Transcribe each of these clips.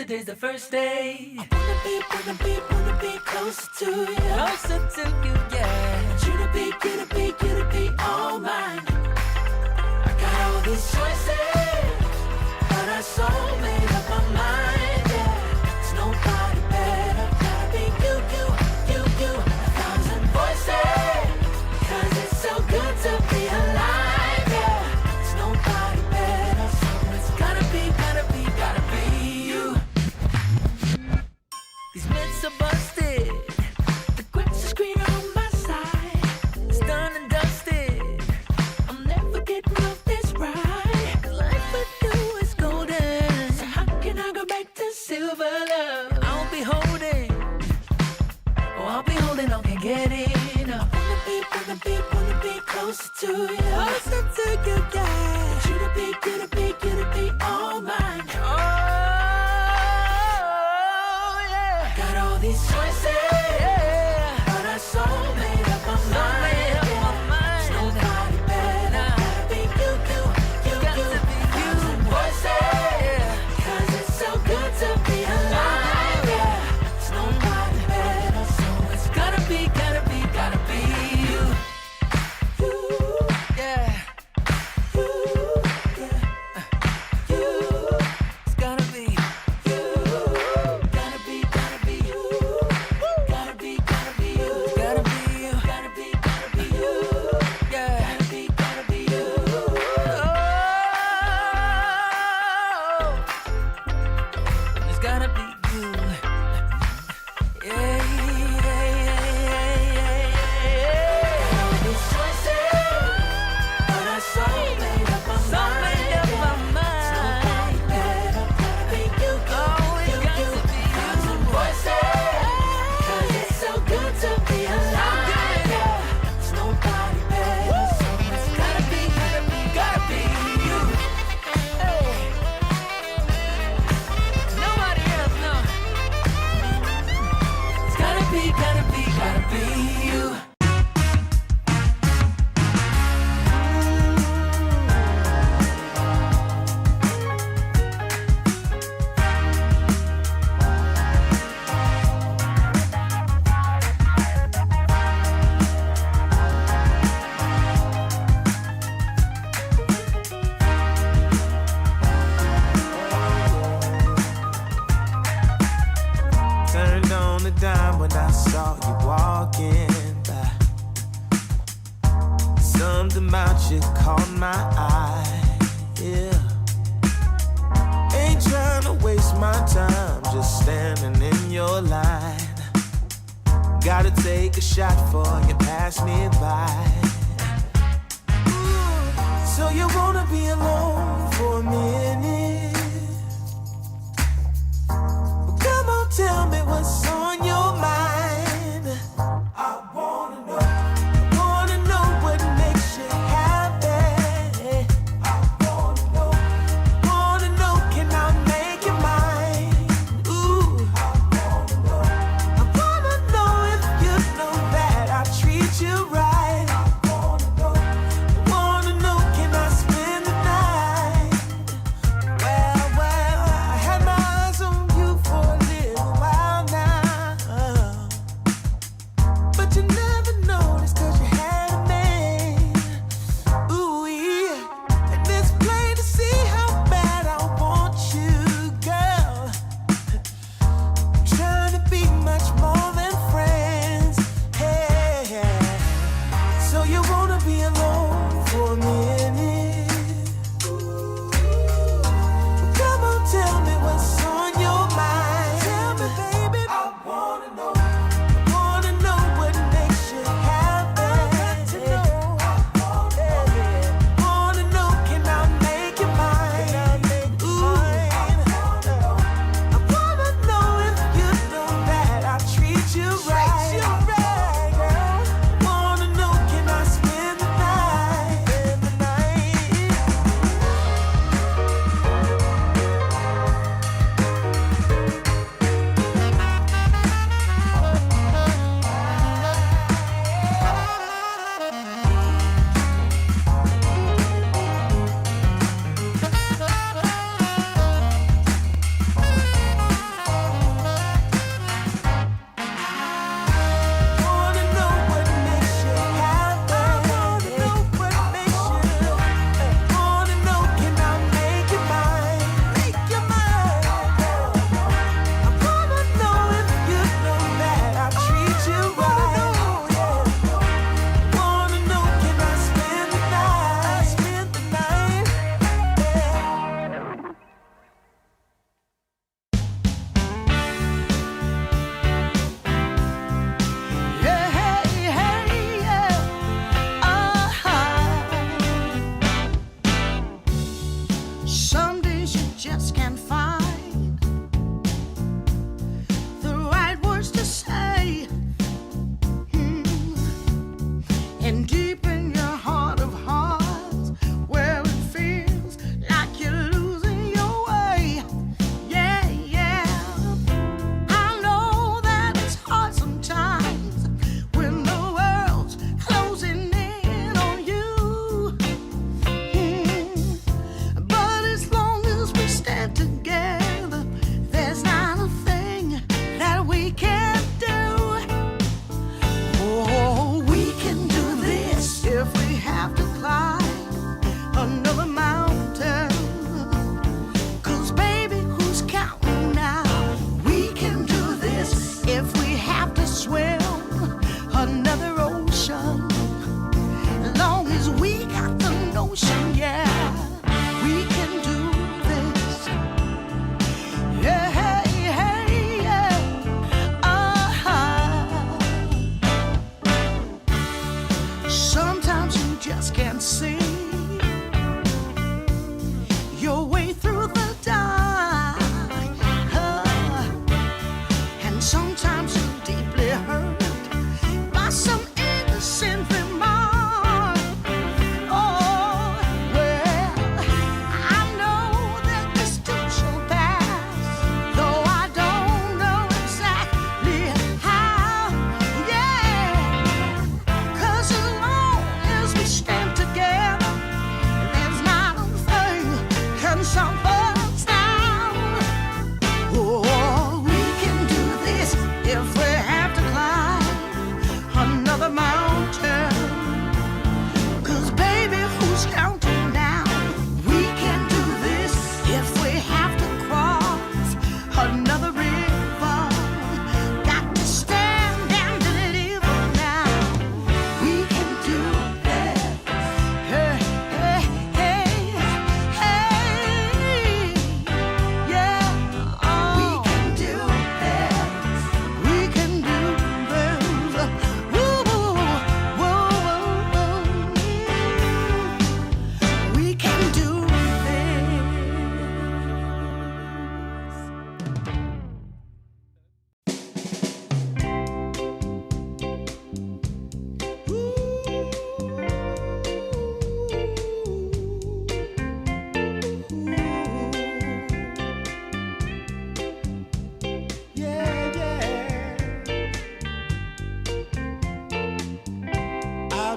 today's the first day. Wanna be closer to you. Closer to you, yeah. You to be all mine. I got all these choices, but I so made up my mind, yeah. There's nobody better. Gotta be you. 1,000 voices, 'cause it's so good to be alive, yeah. There's nobody better, so it's gotta be you. These myths are busted. The grass is greener on my side. It's done and dusted. I'm never getting off this ride. 'Cause life with you is golden. So how can I go back to silver love? I'll be holding. Oh, I'll be holding on, can't get enough. Wanna be closer to you. Closer to you, yeah. You to be all mine. Oh, yeah. Got all these choices, Yeah. but I so made up my So mind. made up yeah. my mind. There's nobody better. Nah. Gotta be you. Got to be you. 1,000 voices, Yeah. 'cause it's so good to be alive, yeah. There's nobody better, so it's gotta be you. You, Yeah. you, yeah. You, It's gotta be. you, gotta be you. Gotta be you. Gotta be you. Gotta be you. Yeah. Gotta be you. Oh, it's gotta be you. Yeah. All these choices, but I so made up my So mind. made up my mind. Nobody better. Gotta be you. Oh, it's got to be 1,000 you. voices, 'cause it's so good to be alive, yeah. There's nobody better, so it's gotta be you. Hey. Nobody else, no. It's gotta be you. Turned on the dime when I saw you walking by. Something about you caught my eye, yeah. Ain't trying to waste my time, just standing in your line. Gotta take a shot before you pass me by. So you wanna be alone for a minute? Come on, tell me what's on your mind. I wanna know what makes you happy. I wanna know, can I make you mine? Ooh, I wanna know if you know that I treat you right. I wanna know, can I spend the night? Well, I had my eyes on you for a little while now.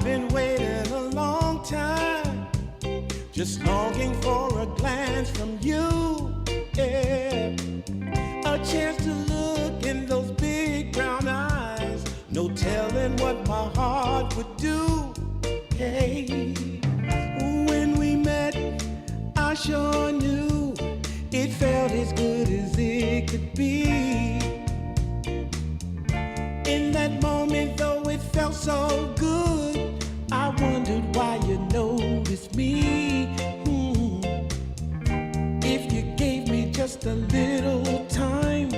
I've been waiting a long time, just longing for a glance from you. Yeah. A chance to look in those big brown eyes. No telling what my heart would do. Hey, when we met, I sure knew it felt as good as it could be. In that moment, though it felt so good, I wondered why you noticed me. If you gave me just a little time,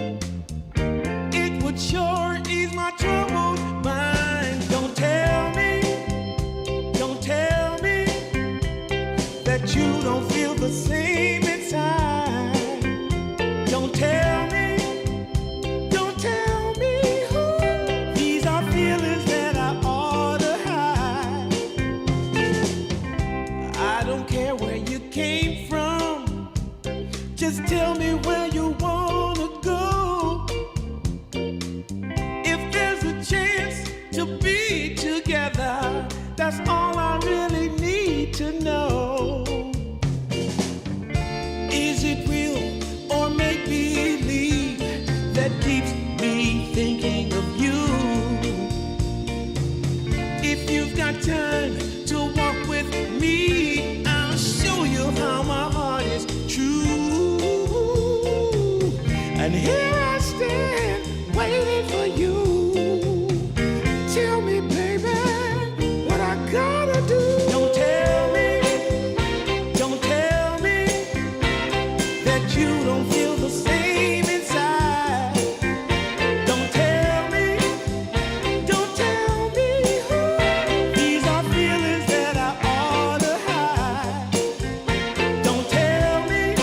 it would sure ease my troubled mind. Don't tell me that you don't feel the same inside. Don't tell me, these are feelings that I ought to hide. I don't care where you came from, just tell me where you wanna go. If there's a chance to be together, that's all I really need to know. Is it real or make believe that keeps me thinking of you? If you've got time to walk with me, I'll show you how my heart is true. And here I stand, waiting for you. Tell me, baby, what I gotta do. Don't tell me that you don't feel the same inside. Don't tell me, these are feelings that I ought to hide. Don't tell me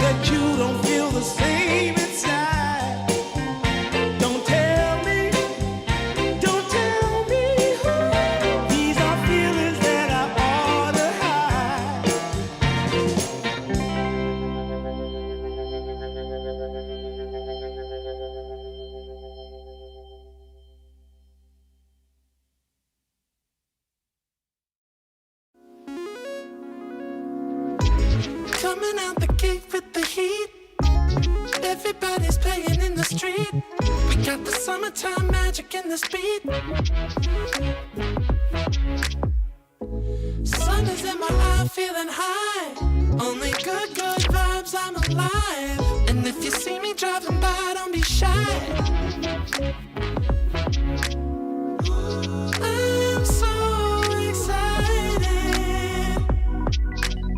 that you don't feel the same inside. Don't tell me, these are feelings that I ought to hide. Coming out the gate with the heat. Everybody's playing in the street. We got the summertime magic in this beat. Sun is in my eye, feeling high. Only good vibes, I'm alive. And if you see me driving by, don't be shy. I'm so excited.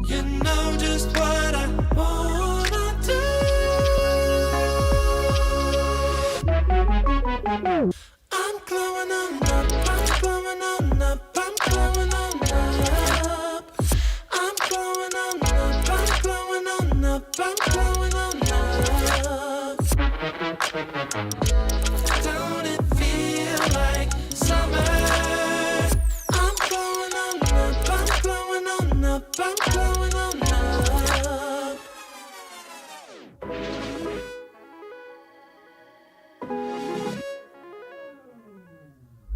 You know just what I wanna do. I'm glowing on up, I'm glowing on up, I'm glowing on up. I'm glowing on up, I'm glowing on up, I'm glowing on up. Don't it feel like summer? I'm glowing on up, I'm glowing on up, I'm glowing on up.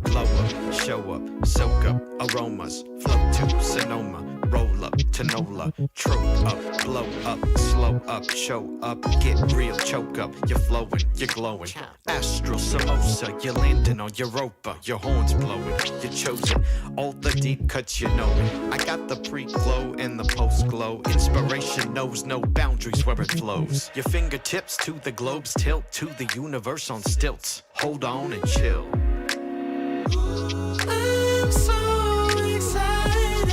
Blow up, show up, soak up aromas, float to Sonoma, roll up to Nola, trope up, blow up, slow up, show up, get real, choke up, you're flowing, you're glowing, astral samosa, you're landing on Europa, your horns blowing, you're chosen, all the deep cuts you know it. I got the pre-glow and the post-glow, inspiration knows no boundaries where it flows. Your fingertips to the globes tilt to the universe on stilts. Hold on and chill. I'm so excited.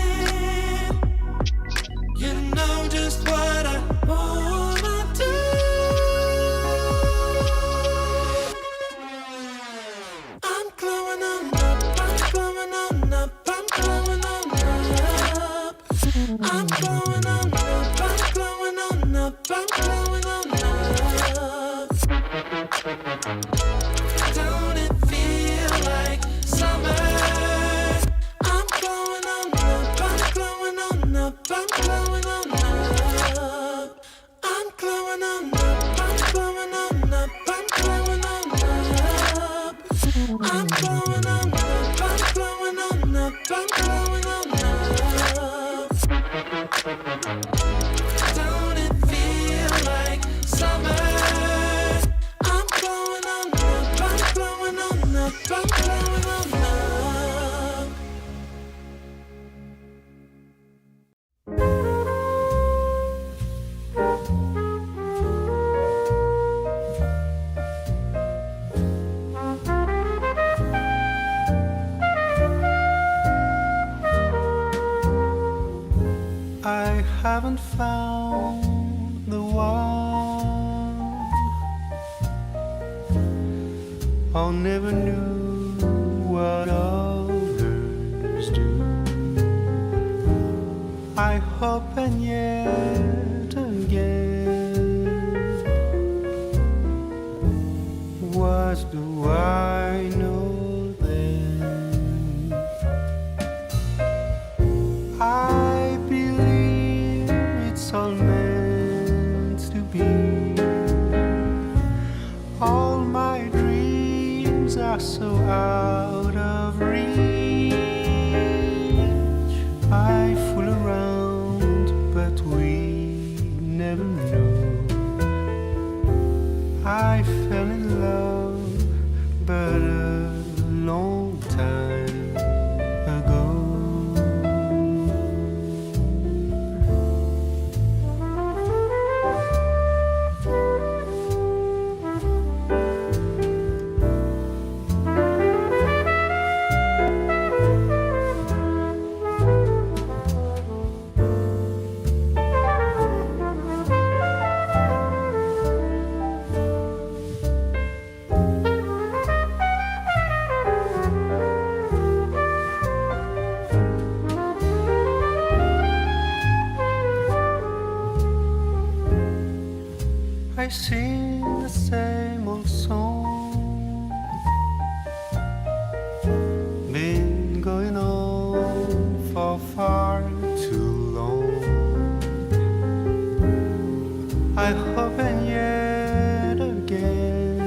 You know just what I wanna do. I'm glowing on up, I'm glowing on up, I'm glowing on up. I'm glowing on up, I'm glowing on up, I'm glowing on up. Don't it feel like summer? I'm glowing on up, I'm glowing on up, I'm glowing on up. I'm glowing on up, I'm glowing on up, I'm glowing on up. I'm blowing on up, I'm blowing on up, I'm blowing on up. Don't it feel like summer? I'm blowing on up, I'm blowing on up, I'm blowing on up. I haven't found the one. I never knew what others do. I hope and yet again, what do I know then? I believe it's all meant to be. All my dreams are so out of reach. I fool around, but we never know. I fell in love, but a long time ago. I sing the same old song, been going on for far too long. I hope and yet again,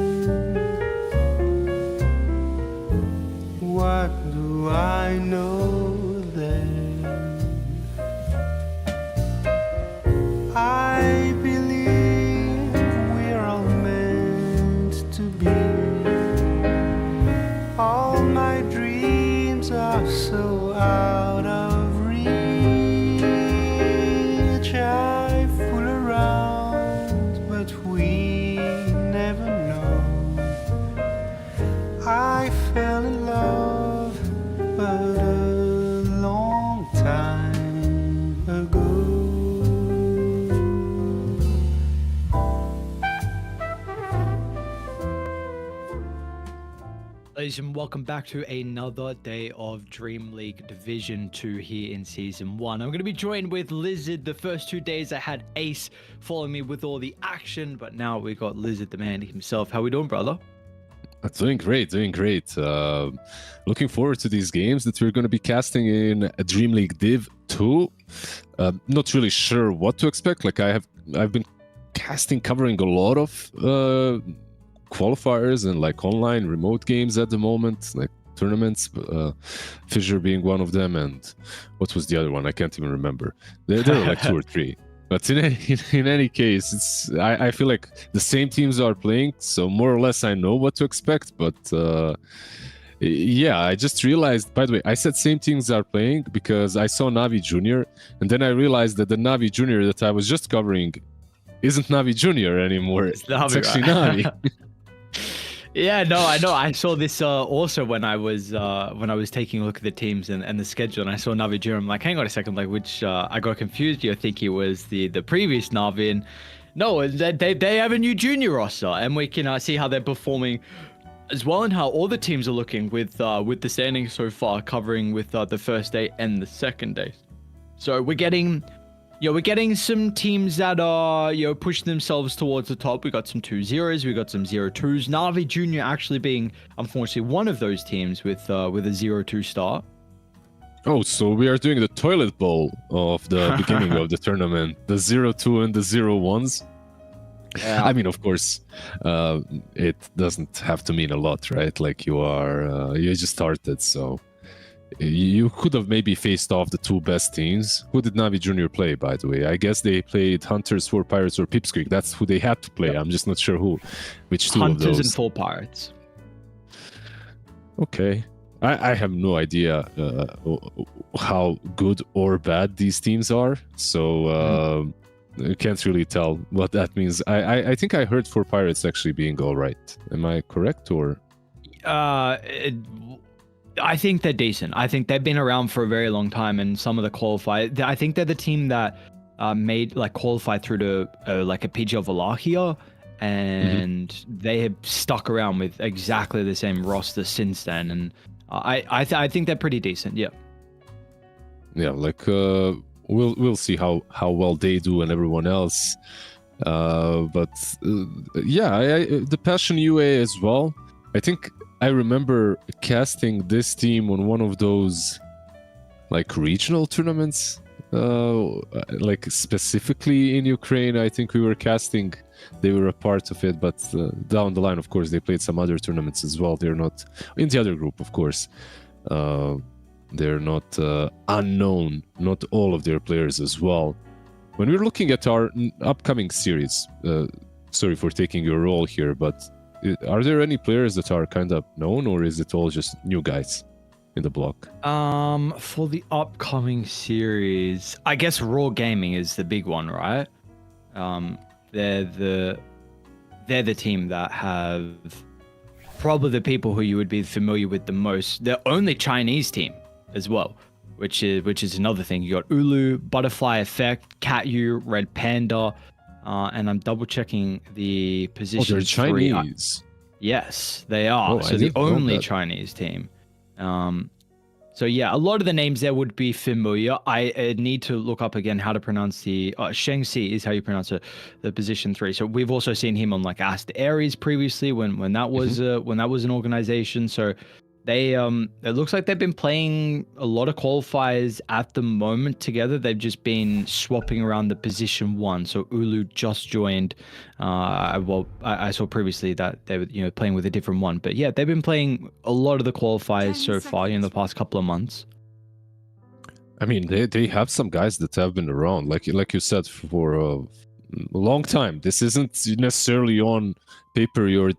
what do I know then? I believe we're all meant to be. All my dreams are so out of reach. I fool around, but we never know. I fell in love, but a long time ago. Ladies and welcome back to another day of Dream League Division 2 here in Season 1. I'm going to be joined with Lizard. The first 2 days I had Ace following me with all the action, but now we got Lizard the man himself. How we doing, brother? Doing great, doing great. Looking forward to these games that we're going to be casting in Dream League Div 2. Not really sure what to expect. Like I've been covering a lot of qualifiers and like online remote games at the moment, like tournaments, Fissure being one of them, and what was the other one? I can't even remember. There were like 2 or 3. But in any case, I feel like the same teams are playing, so more or less I know what to expect. But yeah, I just realized, by the way, I said same teams are playing because I saw Navi Junior, and then I realized that the Navi Junior that I was just covering isn't Navi Junior anymore. It's actually Navi. Yeah, no, I know. I saw this also when I was taking a look at the teams and the schedule, and I saw Navi Junior. I'm like, hang on a second, like which I got confused. You think he was the previous Navi, and no, they have a new junior roster, and we can see how they're performing as well, and how all the teams are looking with the standings so far, covering with the first day and the second day. So we're getting some teams that are, pushing themselves towards the top. We got some 2-0s, we got some 0-2s. Navi Junior actually being, unfortunately, one of those teams with a 0-2 start. Oh, so we are doing the toilet bowl of the beginning of the tournament. The 0-2 and the 0-1s. I mean, of course, it doesn't have to mean a lot, right? Like you just started, so you could have maybe faced off the two best teams. Who did Navi Junior play, by the way? I guess they played Hunters, Four Pirates, or Pipsqueak. That's who they had to play. I'm just not sure which two of those. Hunters and Four Pirates. Okay. I have no idea how good or bad these teams are, so I can't really tell what that means. I think I heard Four Pirates actually being all right. Am I correct, or? I think they're decent. I think they've been around for a very long time, and some of the qualify. I think they're the team that made like qualify through to like a PG of Wallachia, and they have stuck around with exactly the same roster since then. And I think they're pretty decent. Yeah. Yeah, like we'll see how well they do and everyone else. But yeah, the Passion UA as well. I think I remember casting this team on one of those like regional tournaments, like specifically in Ukraine. I think we were casting, they were a part of it, but down the line, of course, they played some other tournaments as well. They're not in the other group, of course. They're not unknown, not all of their players as well. When we're looking at our upcoming series, sorry for taking your role here, but are there any players that are kind of known, or is it all just new guys in the block? For the upcoming series, I guess Raw Gaming is the big one, right? They're the team that have probably the people who you would be familiar with the most. They're only Chinese team as well, which is another thing. You got Ulu, Butterfly Effect, Catyu, Red Panda. And I'm double checking the position. Oh, they're Chinese. Yes, they are. Oh, so the only Chinese team. So yeah, a lot of the names there would be familiar. I need to look up again how to pronounce the Shengxi is how you pronounce it, the position 3. So we've also seen him on like Asked Aries previously when that was an organization. So they it looks like they've been playing a lot of qualifiers at the moment together. They've just been swapping around the position 1. So Ulu just joined. I saw previously that they were playing with a different one, but yeah, they've been playing a lot of the qualifiers so far in the past couple of months. I mean, they have some guys that have been around, like you said, for a long time. This isn't necessarily on paper your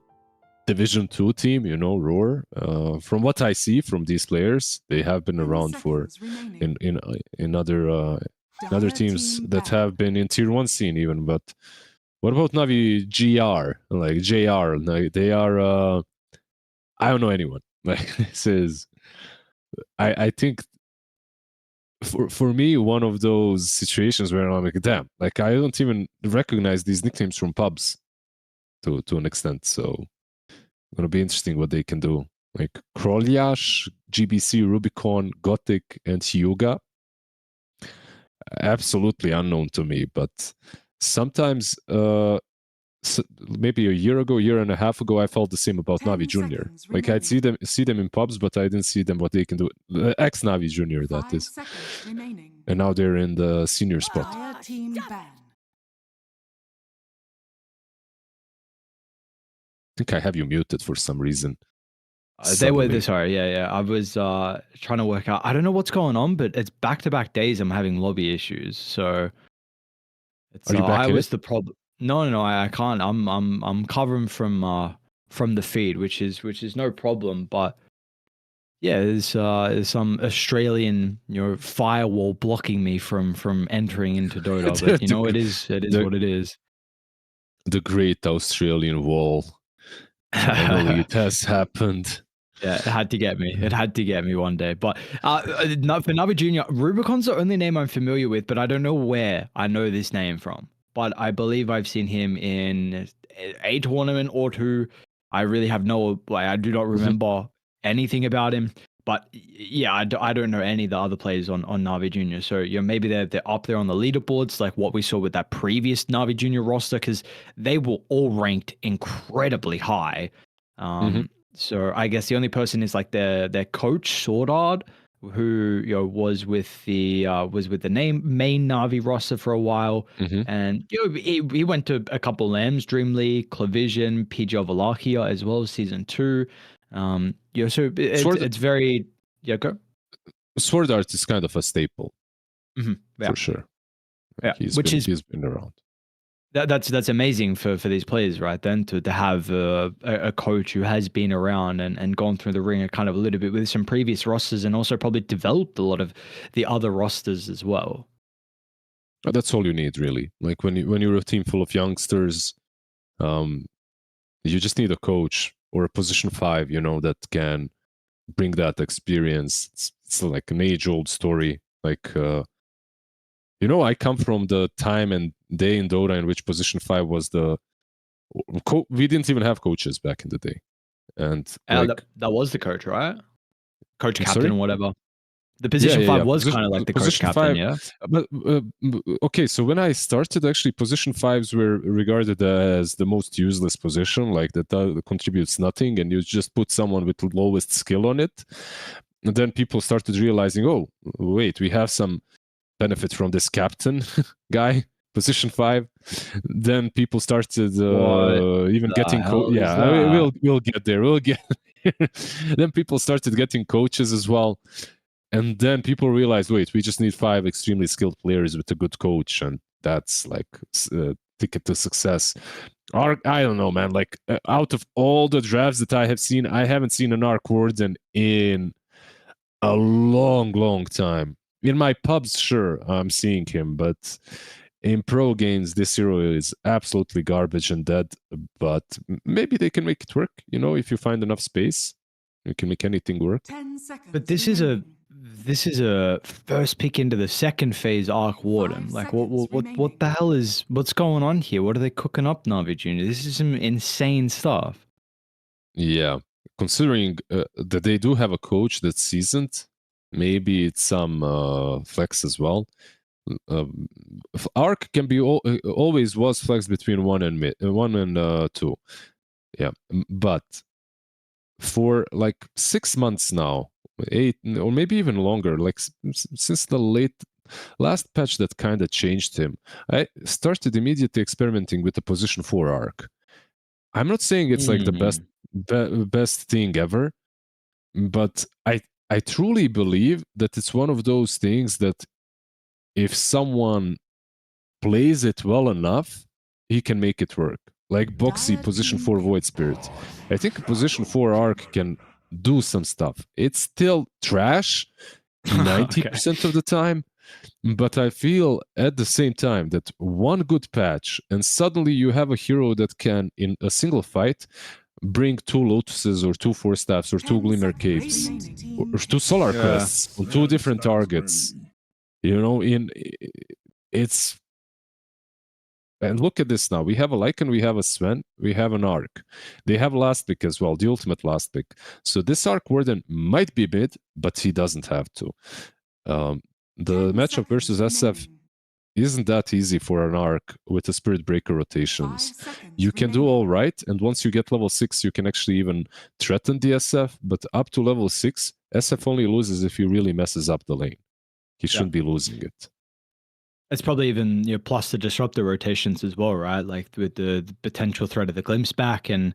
Division 2 team, Roar. From what I see from these players, they have been around for in other teams that have been in Tier 1 scene even. But what about Navi GR, like JR? Like they are I don't know anyone. Like this is I think for me one of those situations where I'm like, damn, like I don't even recognize these nicknames from pubs to an extent. So gonna be interesting what they can do. Like Krolyash, GBC, Rubicon, Gothic, and Hyuga. Absolutely unknown to me, but sometimes maybe a year and a half ago, I felt the same about Navi Junior. Like I'd see them in pubs, but I didn't see them what they can do. Ex Navi Junior, that is. And now they're in the senior spot. I think I have you muted for some reason. They were this. Sorry, yeah. I was trying to work out. I don't know what's going on, but it's back-to-back days. I'm having lobby issues, so it's. Are you back I in was it? the problem. No, I can't. I'm covering from the feed, which is no problem. But yeah, there's some Australian firewall blocking me from entering into Dota. But it is what it is. The great Australian wall. Finally, it has happened. Yeah, it had to get me. It had to get me one day. But for Navi Junior, Rubicon's the only name I'm familiar with, but I don't know where I know this name from. But I believe I've seen him in a tournament or two. I really have I do not remember anything about him. But yeah, I don't know any of the other players on Navi Junior. So maybe they're up there on the leaderboards, like what we saw with that previous Navi Junior roster, because they were all ranked incredibly high. So I guess the only person is like their coach, Swordard, who was with the main Navi roster for a while, Mhm. and he went to a couple LAMs, DreamLeague, Clavision, PG of Wallachia as well as season 2. So Sword, it's very go. Sword Art is kind of a staple Yeah, for sure. yeah, He's which is he's been around. that's amazing for these players, right? Then to have a coach who has been around and gone through the ringer kind of a little bit with some previous rosters, and also probably developed a lot of the other rosters as well. That's all you need, really. Like when you're a team full of youngsters, you just need a coach or a position 5, that can bring that experience. It's like an age-old story. Like I come from the time and day in Dota in which position 5 was we didn't even have coaches back in the day, and That was the coach, right? Coach, I'm captain, sorry? whatever. The position 5 was Position, kind of like the coach, position captain, 5. yeah. But okay, so when I started, actually, position 5s were regarded as the most useless position, like that contributes nothing, and you just put someone with the lowest skill on it. And then people started realizing, oh, wait, we have some benefit from this captain guy, position 5. Then people started even getting we'll get there. We'll get there. Then people started getting coaches as well. And then people realized, wait, we just need 5 extremely skilled players with a good coach, and that's like ticket to success. I don't know, man. Like out of all the drafts that I have seen, I haven't seen an Arc Warden in a long, long time. In my pubs, sure, I'm seeing him, but in pro games, this hero is absolutely garbage and dead. But maybe they can make it work. If you find enough space, you can make anything work. 10 seconds. But this is a first pick into the second phase Arc Warden. Like what the hell what's going on here? What are they cooking up, Navi Junior? This is some insane stuff. Yeah, considering that they do have a coach that's seasoned, maybe it's some flex as well. Arc can be always was flex between 1 and 2. Yeah, but for like 6 months now, 8 or maybe even longer, like since the last patch that kind of changed him, I started immediately experimenting with the position 4 Arc. I'm not saying it's like the best thing ever, but I truly believe that it's one of those things that if someone plays it well enough, he can make it work. Like Boxy, position 4 Void Spirit. I think position 4 Arc can do some stuff. It's still trash 90% of the time, but I feel at the same time that one good patch and suddenly you have a hero that can, in a single fight, bring 2 Lotuses or 2 Force Staffs or 2 Glimmer Caves or 2 Solar Crests on 2 different targets. It's... And look at this now. We have a Lycan, we have a Sven, we have an Arc. They have last pick as well, the ultimate last pick. So this Arc Warden might be mid, but he doesn't have to. The matchup versus SF isn't that easy for an Arc with the Spirit Breaker rotations. You can do all right, and once you get level 6, you can actually even threaten the SF, but up to level 6, SF only loses if he really messes up the lane. He shouldn't be losing it. It's probably even plus the disruptor rotations as well, right? Like with the potential threat of the glimpse back, and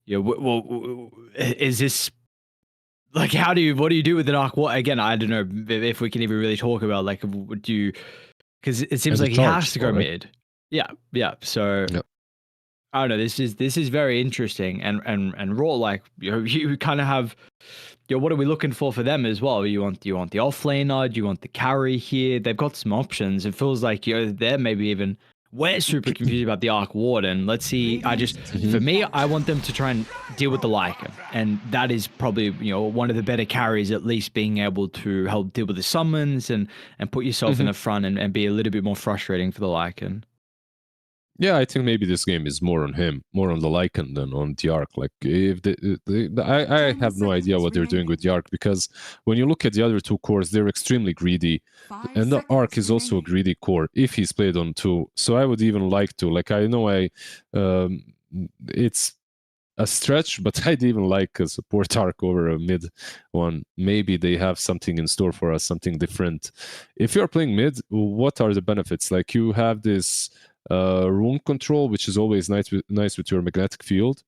is this like what do you do with an Arc? What again? I don't know if we can even really talk about like would you, because it seems like he has to go mid. Yeah. So I don't know. This is very interesting and raw. Like you kind of have. What are we looking for them as well? You want the offlaner? Do you want the carry here? They've got some options. It feels like they're maybe even we're super confused about the Arc Warden. Let's see. For me, I want them to try and deal with the Lycan, and that is probably one of the better carries, at least being able to help deal with the summons and put yourself in the front and be a little bit more frustrating for the Lycan. Yeah, I think maybe this game is more on him, more on the Lycan than on the Arc. Like, if I have no idea what they're doing with the Arc, because when you look at the other 2 cores, they're extremely greedy, and the Arc is also a greedy core if he's played on 2. So I would even like to, like, I know it's a stretch, but I'd even like a support arc over a mid one. Maybe they have something in store for us, something different. If you're playing mid, what are the benefits? Like you have this rune control, which is always nice with your magnetic field.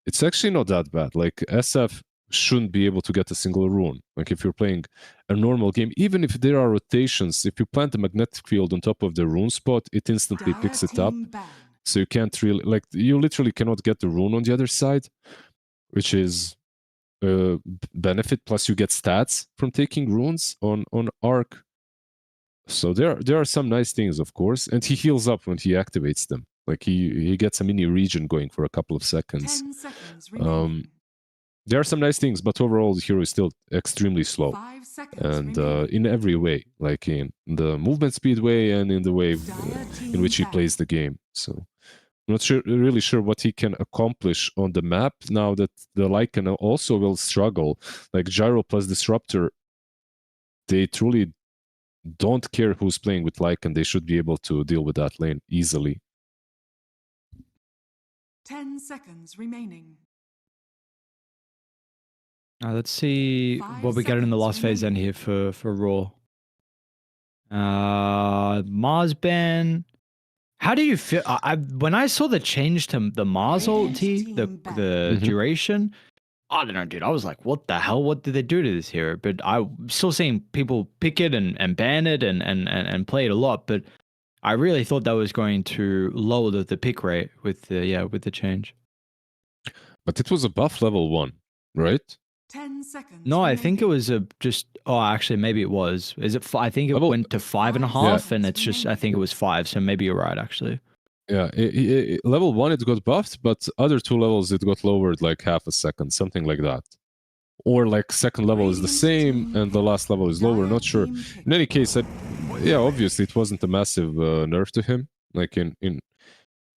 It's actually not that bad. Like SF shouldn't be able to get a single rune. Like if you're playing a normal game, even if there are rotations, if you plant a magnetic field on top of the rune spot, it instantly picks it up. So you can't really, like, you literally cannot get the rune on the other side, which is a benefit. Plus you get stats from taking runes on Arc. So there are some nice things, of course, and he heals up when he activates them. Like he gets a mini region going for a couple of seconds. 10 seconds remaining. There are some nice things, but overall the hero is still extremely slow. 5 seconds And remaining. in every way, like in the movement speed way and in the way in which he plays the game. So I'm not really sure what he can accomplish on the map now that the Lycan also will struggle. Like Gyro plus Disruptor, they truly don't care who's playing with Lycan. They should be able to deal with that lane easily. 10 seconds remaining. Let's see 5 what we get in the last phase end here for Raw. Mars ban. How do you feel? When I saw the change to the Mars ulti, the duration, I don't know, dude. I was like, what the hell? What did they do to this hero? But I'm still seeing people pick it and ban it and play it a lot. But I really thought that was going to lower the pick rate with the change. But it was a buff level 1, right? 10 seconds. No, I think it remaining. was just. Oh, actually, maybe it was. Is it? I think it Level- went to 5.5, and it's just. I think it was 5. So maybe you're right, actually. Yeah, level 1 it got buffed, but other 2 levels it got lowered like half a second, something like that. Or like second level is the same and the last level is lower, not sure. In any case, obviously it wasn't a massive nerf to him. Like in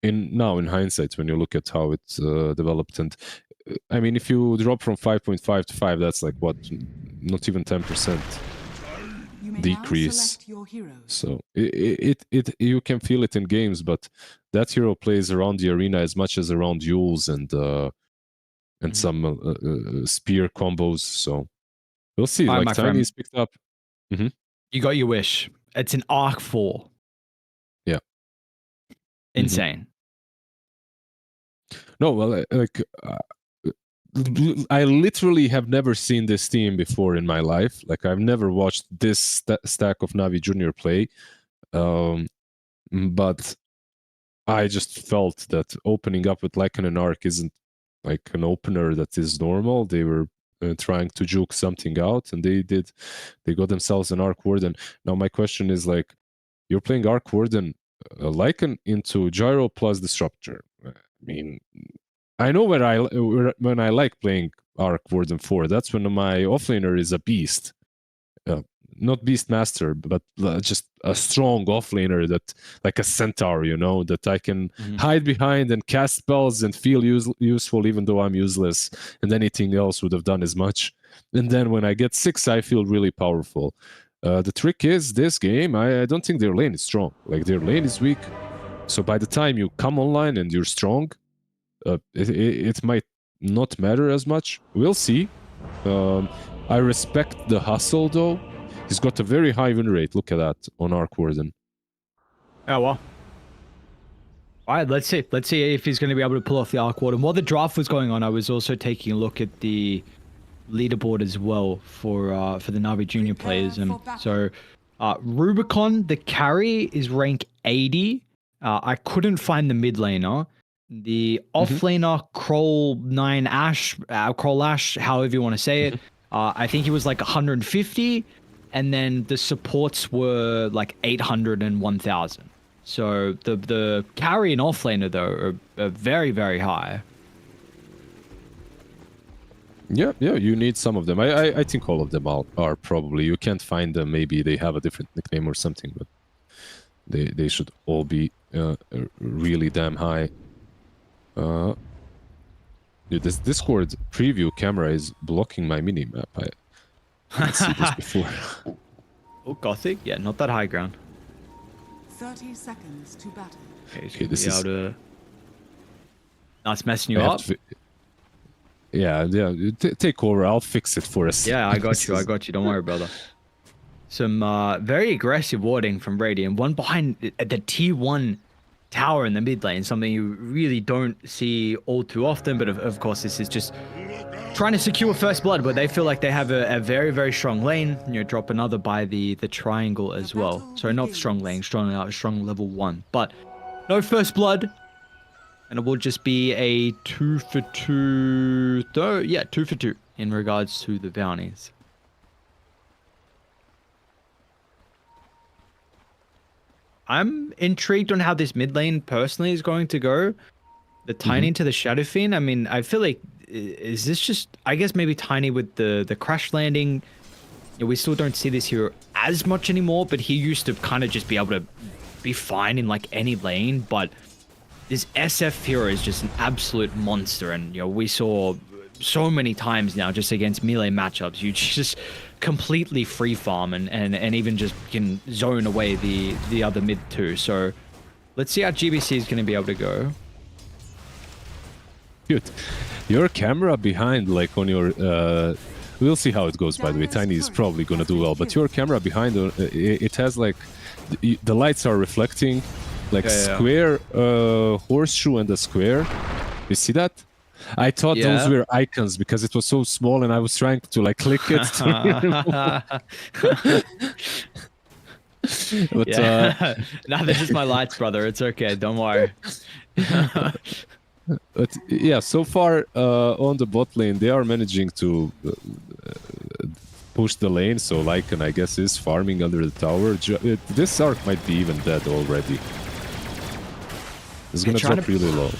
now in hindsight, when you look at how it developed, and I mean, if you drop from 5.5 to 5, that's like what, not even 10% You may now decrease. select your heroes. So it you can feel it in games, but that hero plays around the arena as much as around Yules and some spear combos. So we'll see. All right, my like friend. Tiny's picked up. You got your wish. It's an Arc 4. Yeah. Insane. No, well, I literally have never seen this team before in my life. Like I've never watched this stack of Navi Junior play, but I just felt that opening up with Lycan and Arc isn't like an opener that is normal. They were trying to juke something out, and they did. They got themselves an Arc Warden. Now my question is like, you're playing Arc Warden, Lycan into Gyro plus Disruptor. I mean, I know when I like playing Arc Warden 4, that's when my offlaner is a beast. Not Beast Master, but just a strong offlaner that, like a centaur, you know, that I can hide behind and cast spells and feel useful even though I'm useless, and anything else would have done as much. And then when I get 6, I feel really powerful. The trick is, this game, I don't think their lane is strong. Like, their lane is weak. So by the time you come online and you're strong, it might not matter as much. We'll see. I respect the hustle, though. He's got a very high win rate. Look at that on Arc Warden. Oh, well. All right, let's see. Let's see if he's going to be able to pull off the Arc Warden. While the draft was going on, I was also taking a look at the leaderboard as well for the Navi Junior players. And so Rubicon, the carry, is rank 80. I couldn't find the mid laner. The offlaner, Kroll Ash, however you want to say it, I think he was like 150. And then the supports were like 800 and 1000. So the carry and offlaner, though, are very, very high. Yeah, you need some of them. I think all of them are probably. You can't find them. Maybe they have a different nickname or something, but they should all be really damn high. Dude, this Discord preview camera is blocking my minimap. I didn't see this before. Oh, Gothic? Yeah, not that high ground. 30 seconds to battle. Okay, Okay, this is... No, it's messing you up. Yeah, take over. I'll fix it for us. Yeah, I got you. I got you. Don't worry, brother. Some very aggressive warding from Radiant. One behind the T1 tower in the mid lane. Something you really don't see all too often. But of course, this is just trying to secure first blood, where they feel like they have a very, very strong lane. You know, drop another by the triangle as well. So not strong lane, strong level 1. But no first blood. And it will just be a 2 for 2. Yeah, 2 for 2 in regards to the bounties. I'm intrigued on how this mid lane personally is going to go. The Tiny to the Shadow Fiend. I mean, I feel like, is this just, I guess maybe Tiny with the crash landing. You know, we still don't see this hero as much anymore, but he used to kind of just be able to be fine in like any lane. But this SF hero is just an absolute monster. And, you know, we saw so many times now just against melee matchups, you just completely free farm and even just can zone away the other mid too. So let's see how GBC is going to be able to go. Dude, your camera behind, like on your we'll see how it goes, by the way. Tiny is probably gonna do well, but your camera behind, it has like the lights are reflecting like square horseshoe and a square. You see that? I thought those were icons because it was so small and I was trying to like click it but no, this is my lights, brother. It's okay, don't worry. But yeah, so far on the bot lane, they are managing to push the lane. So Lycan, I guess, is farming under the tower. This arc might be even dead already. It's gonna drop really low.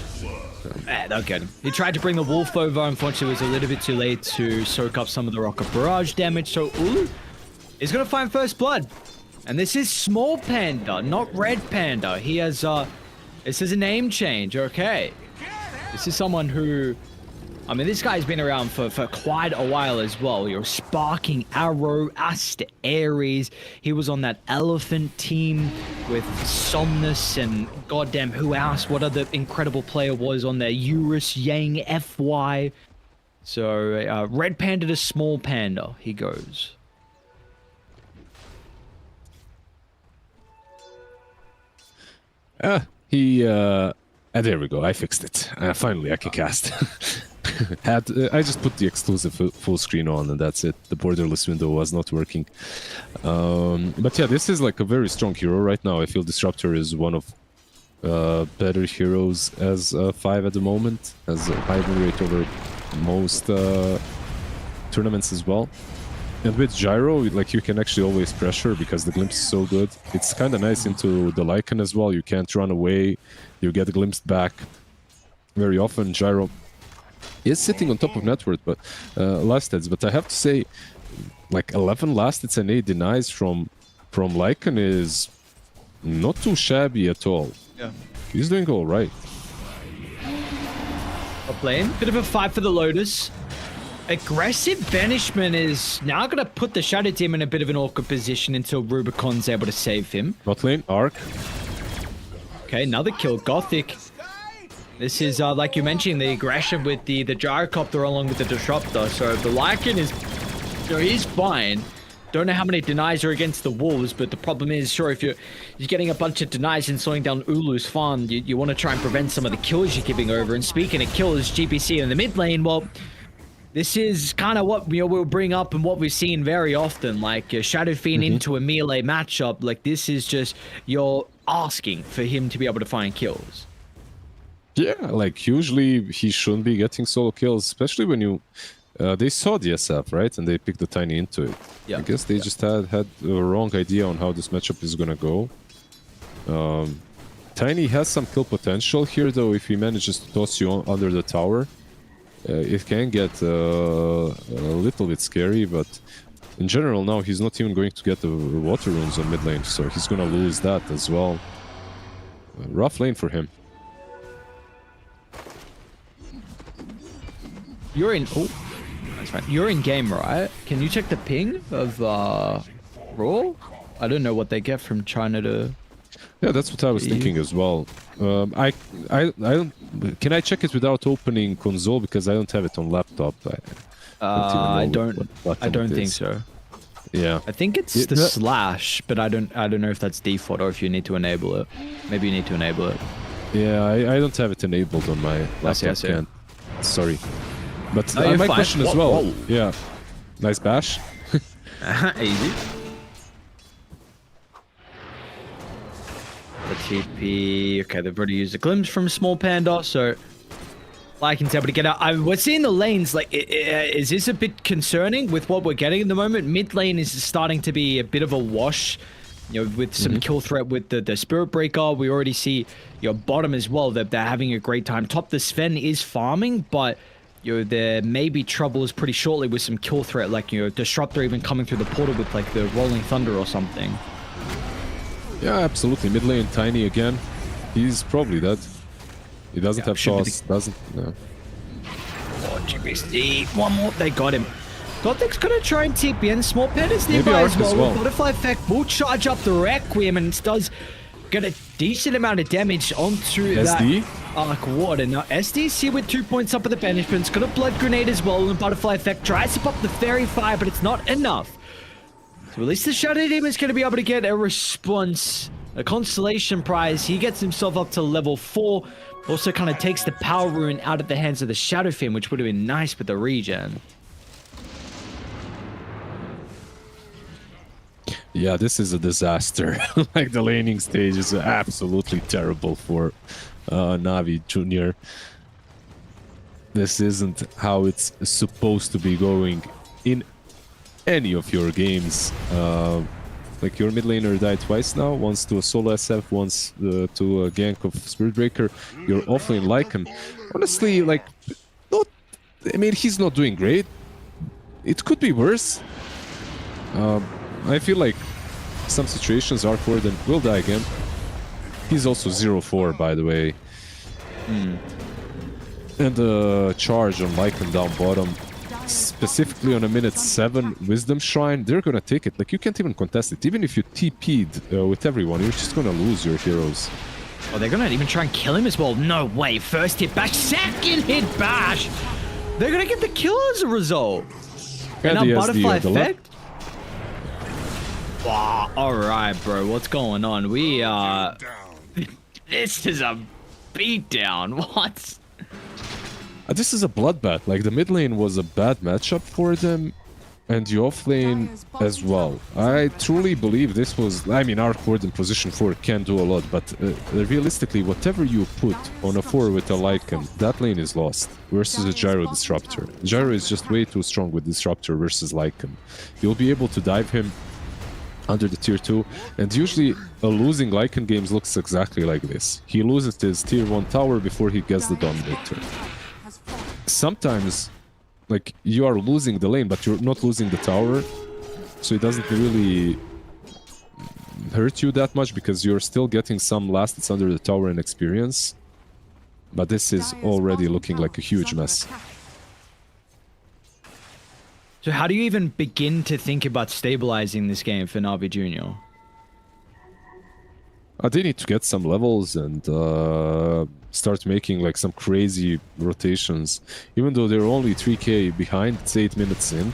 They'll get him. He tried to bring the wolf over. Unfortunately, it was a little bit too late to soak up some of the rocket barrage damage. So Ulu is gonna find first blood, and this is small panda, not red panda. He has this is a name change. Okay. This is someone who, I mean, this guy's been around for quite a while as well. You're Sparking Arrow, Aster Ares. He was on that elephant team with Somnus and goddamn who else? What other incredible player was on there? Eurus, Yang, FY. So red panda to small panda, he goes. There we go. I fixed it. Finally, I can cast. I just put the exclusive full screen on, and that's it. The borderless window was not working. But yeah, this is like a very strong hero right now. I feel Disruptor is one of better heroes as 5 at the moment, has a high win rate over most tournaments as well. And with Gyro, like, you can actually always pressure because the glimpse is so good. It's kind of nice into the Lycan as well. You can't run away. You get glimpsed back very often. Gyro is sitting on top of net worth, but last hits. But I have to say, like 11 last hits and 8 denies from Lycan is not too shabby at all. Yeah, he's doing all right. Top lane, bit of a fight for the Lotus. Aggressive Banishment is now going to put the Shadow Team in a bit of an awkward position until Rubicon's able to save him. Bot lane, Arc. Okay, another kill. Gothic. This is, like you mentioned, the aggression with the Gyrocopter along with the Disruptor. So the Lycan is, you know, he's fine. Don't know how many denies are against the Wolves, but the problem is, sure, if you're getting a bunch of denies and slowing down Ulu's farm, you want to try and prevent some of the kills you're giving over. And speaking of kills, GBC in the mid lane, well, this is kind of what we'll bring up and what we've seen very often, like Shadow Fiend into a melee matchup. Like, this is just, you're asking for him to be able to find kills. Yeah, like usually he shouldn't be getting solo kills, especially when you they saw the SF, right, and they picked the Tiny into it. Yeah, I guess they just had a wrong idea on how this matchup is gonna go. Tiny has some kill potential here, though. If he manages to toss you under the tower, it can get a little bit scary, but in general now he's not even going to get the water runes on mid lane, so he's gonna lose that as well. Rough lane for him. You're in. Oh, that's right. You're in game, right? Can you check the ping of Raw? I don't know what they get from China to Yeah, that's what I was thinking as well. I don't. Can I check it without opening console because I don't have it on laptop? I don't it think is. so. Yeah. I think it's Yeah, the that- slash, but I don't know if that's default or if you need to enable it. Maybe you need to enable it. Yeah, I don't have it enabled on my laptop. I see. Can't. Sorry, but No, you're my fine. question as Whoa, well. whoa. Yeah, nice bash. Easy. The TP. Okay, they've already used a glimpse from Small Panda, so Lycan's able to get out. We're seeing the lanes. Like, is this a bit concerning with what we're getting at the moment? Mid lane is starting to be a bit of a wash. You know, with some kill threat with the Spirit Breaker. We already see your bottom as well, that they're having a great time. Top, the Sven is farming, but you know, there may be troubles pretty shortly with some kill threat, like, you know, Disruptor even coming through the portal with like the Rolling Thunder or something. Yeah, absolutely. Mid lane Tiny again. He's probably dead. He doesn't have should be sauce. Doesn't. No. Oh, GBC. One more. They got him. Gothics gonna try and TP in. Small Panda's Maybe nearby Arc as well. as well. Butterfly Effect will charge up the Requiem and does get a decent amount of damage onto SD? that Arc Warden. Now, SD's here with 2 points up at the banishments. Got a Blood Grenade as well, and Butterfly Effect tries to pop the Fairy Fire, but it's not enough. So at least the Shadow Demon's going to be able to get a response, a consolation prize. He gets himself up to level 4. Also kind of takes the Power Rune out of the hands of the Shadow Fiend, which would have been nice with the regen. Yeah, this is a disaster. Like, the laning stage is absolutely terrible for Navi Jr. This isn't how it's supposed to be going in any of your games. Like, your mid laner died twice now, once to a solo SF, once to a gank of Spirit Breaker. Your offlane Lycan, honestly, like, not. I mean, he's not doing great. It could be worse. I feel like some situations Arc Warden will die again. He's also 0-4, by the way. And the charge on Lycan down bottom, specifically on a minute 7 Wisdom Shrine, they're gonna take it. Like, you can't even contest it. Even if you TP'd with everyone, you're just gonna lose your heroes. Oh, they're gonna even try and kill him as well. No way. First hit bash, second hit bash. They're gonna get the kill as a result. And now the SD Butterfly on the left. Effect. Wow, alright, bro. What's going on? We this is a beatdown. What? This is a bloodbath. Like, the mid lane was a bad matchup for them, and the off lane as well. I truly believe this was. I mean, Arc Warden position 4 can do a lot, but realistically, whatever you put on a 4 with a Lycan, that lane is lost versus a Gyro Disruptor. Gyro is just way too strong with Disruptor versus Lycan. You'll be able to dive him under the tier 2, and usually a losing Lycan games looks exactly like this. He loses his tier 1 tower before he gets the Dominator. Sometimes, like, you are losing the lane, but you're not losing the tower, so it doesn't really hurt you that much because you're still getting some last hits under the tower and experience. But this is already looking like a huge mess. So how do you even begin to think about stabilizing this game for Navi Jr.? They need to get some levels and start making like some crazy rotations. Even though they're only 3k behind, it's 8 minutes in.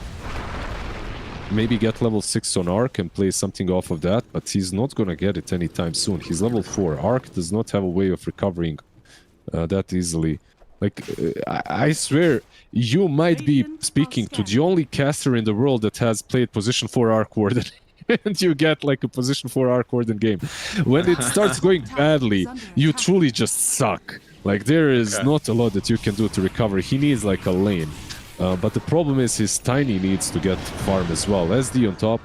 Maybe get level 6 on Arc and play something off of that, but he's not gonna get it anytime soon. He's level 4. Arc does not have a way of recovering that easily. Like, I swear, you might be speaking to the only caster in the world that has played position 4 Arc Warden. And you get like a position 4 Arc Warden game. When it starts going badly, you truly just suck. Like, there is not a lot that you can do to recover. He needs like a lane. But the problem is his Tiny needs to get farm as well. SD on top.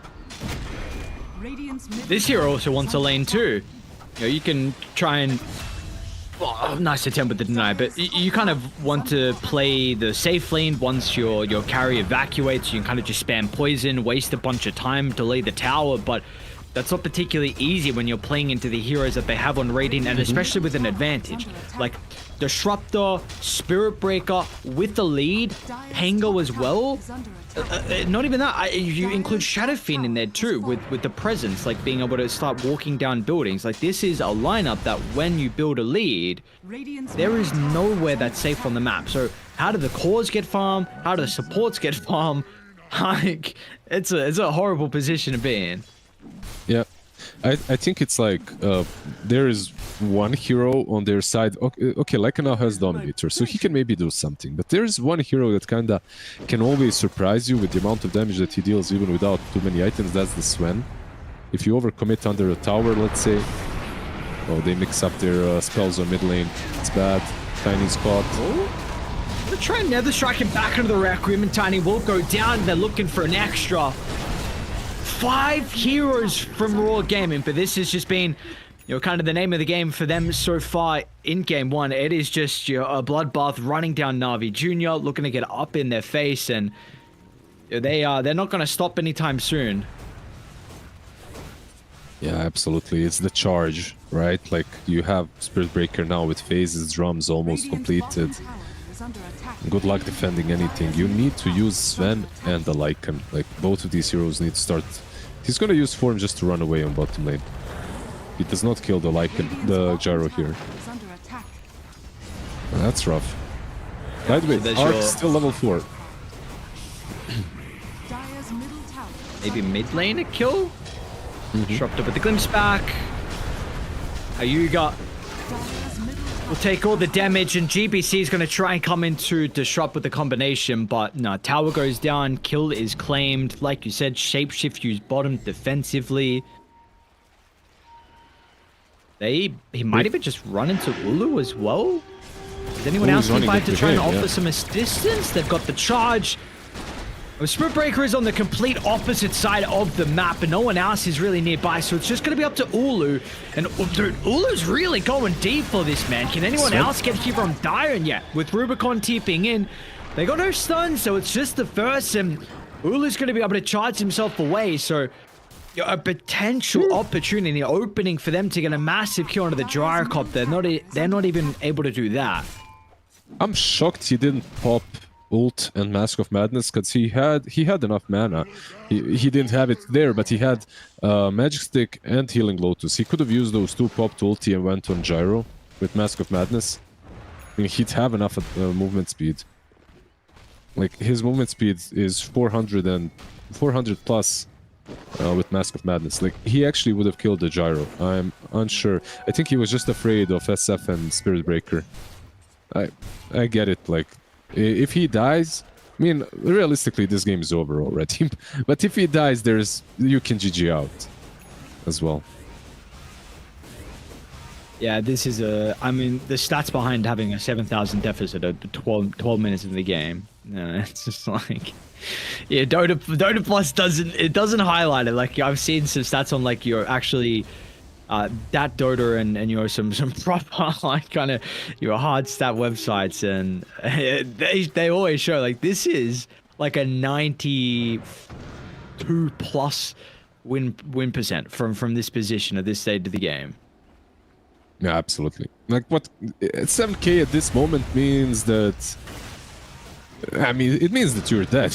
This hero also wants a lane too. You know, you can try and... Well, nice attempt with the deny, but you kind of want to play the safe lane once your carry evacuates. You can kind of just spam poison, waste a bunch of time, delay the tower, but that's not particularly easy when you're playing into the heroes that they have on Radiant, and especially with an advantage. Like Disruptor, Spirit Breaker with the lead, Pango as well. Not even that, you include Shadow Fiend in there too, with the presence, like being able to start walking down buildings. Like this is a lineup that when you build a lead, there is nowhere that's safe on the map. So how do the cores get farmed? How do the supports get farmed? Like it's a horrible position to be in. Yeah, I think it's like there is one hero on their side. Okay, Leica now has Dominator, so he can maybe do something. But there is one hero that kinda can always surprise you with the amount of damage that he deals even without too many items. That's the Sven. If you overcommit under a tower, let's say. Oh, they mix up their spells on mid lane. It's bad. Tiny spot. They're trying Nether striking back into the Requiem, and Tiny will go down. They're looking for an extra 5 heroes from Raw Gaming, but this has just been, you know, kind of the name of the game for them so far in game 1. It is just, you know, a bloodbath running down Na'Vi Jr., looking to get up in their face, and they're not going to stop anytime soon. Yeah, absolutely. It's the charge, right? Like you have Spirit Breaker now with phases, drums almost completed. Good luck defending anything. You need to use Sven and the Lycan. Like both of these heroes need to start. He's gonna use form just to run away on bottom lane. He does not kill the Lycan, the Gyro here. That's rough. By the way, Arc still level 4. Maybe mid lane a kill? Disruptor with the glimpse back. Ayuga will take all the damage, and GBC is going to try and come into Disrupt with the combination, but no, tower goes down, kill is claimed. Like you said, Shapeshift used bottom defensively. He might even just run into Ulu as well. Is anyone else nearby to try and offer some assistance? They've got the charge. Spirit Breaker is on the complete opposite side of the map, and no one else is really nearby, so it's just going to be up to Ulu. And dude, Ulu's really going deep for this, man. Can anyone else get here from Dire? And yeah, with Rubicon TPing in, they got no stun, so it's just the first, and Ulu's going to be able to charge himself away, so a potential opportunity opening for them to get a massive kill onto the Gyrocopter. They're not even able to do that. I'm shocked he didn't pop ult and Mask of Madness, because he had enough mana. He didn't have it there, but he had Magic Stick and Healing Lotus. He could have used those 2, popped ulti and went on Gyro with Mask of Madness. I mean, he'd have enough movement speed. Like his movement speed is 400 plus with Mask of Madness. Like he actually would have killed the Gyro. I'm unsure. I think he was just afraid of SF and Spirit Breaker. I get it. Like, if he dies, I mean, realistically, this game is over already. But if he dies, you can GG out as well. Yeah, this is I mean, the stats behind having a 7,000 deficit at 12 minutes into the game. It's just like, yeah, Dota Plus doesn't highlight it. Like I've seen some stats on like you're actually. That Dota and you know some proper like kind of your hard stat websites, and they always show like this is like a 92+ win percent from this position at this stage of the game. Yeah, absolutely. Like what 7K at this moment means that. I mean, it means that you're dead.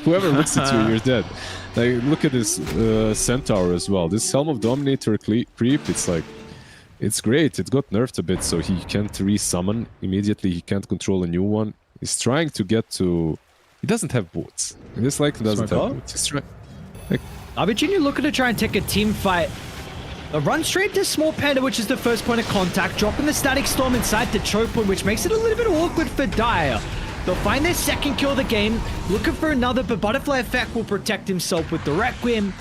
Whoever looks at you're dead. Like, look at this Centaur as well. This Helm of Dominator creep, it's like, it's great. It got nerfed a bit, so he can't resummon immediately. He can't control a new one. He's trying to get to... He doesn't have boots. This like doesn't have boots. He's trying... Like... Virginia looking to try and take a team fight. A run straight to Small Panda, which is the first point of contact, dropping the Static Storm inside the choke point, which makes it a little bit awkward for Dire. They'll find their second kill of the game, looking for another, but Butterfly Effect will protect himself with the Requiem.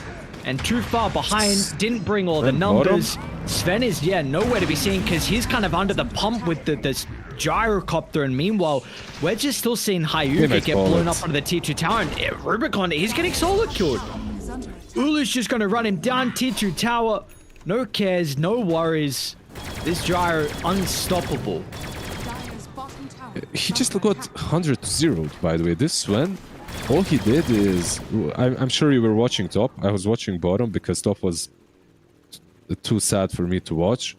And too far behind, didn't bring all the numbers. Sven is, nowhere to be seen because he's kind of under the pump with this Gyrocopter. And meanwhile, we're just still seeing Hyuga get blown up onto the T2 tower. And Rubicon, he's getting solo killed. Ulu's just going to run him down T2 tower. No cares, no worries. This Gyro, unstoppable. He just got 100-0'd, by the way. This Sven, all he did is, I'm sure you were watching top. I was watching bottom because top was too sad for me to watch.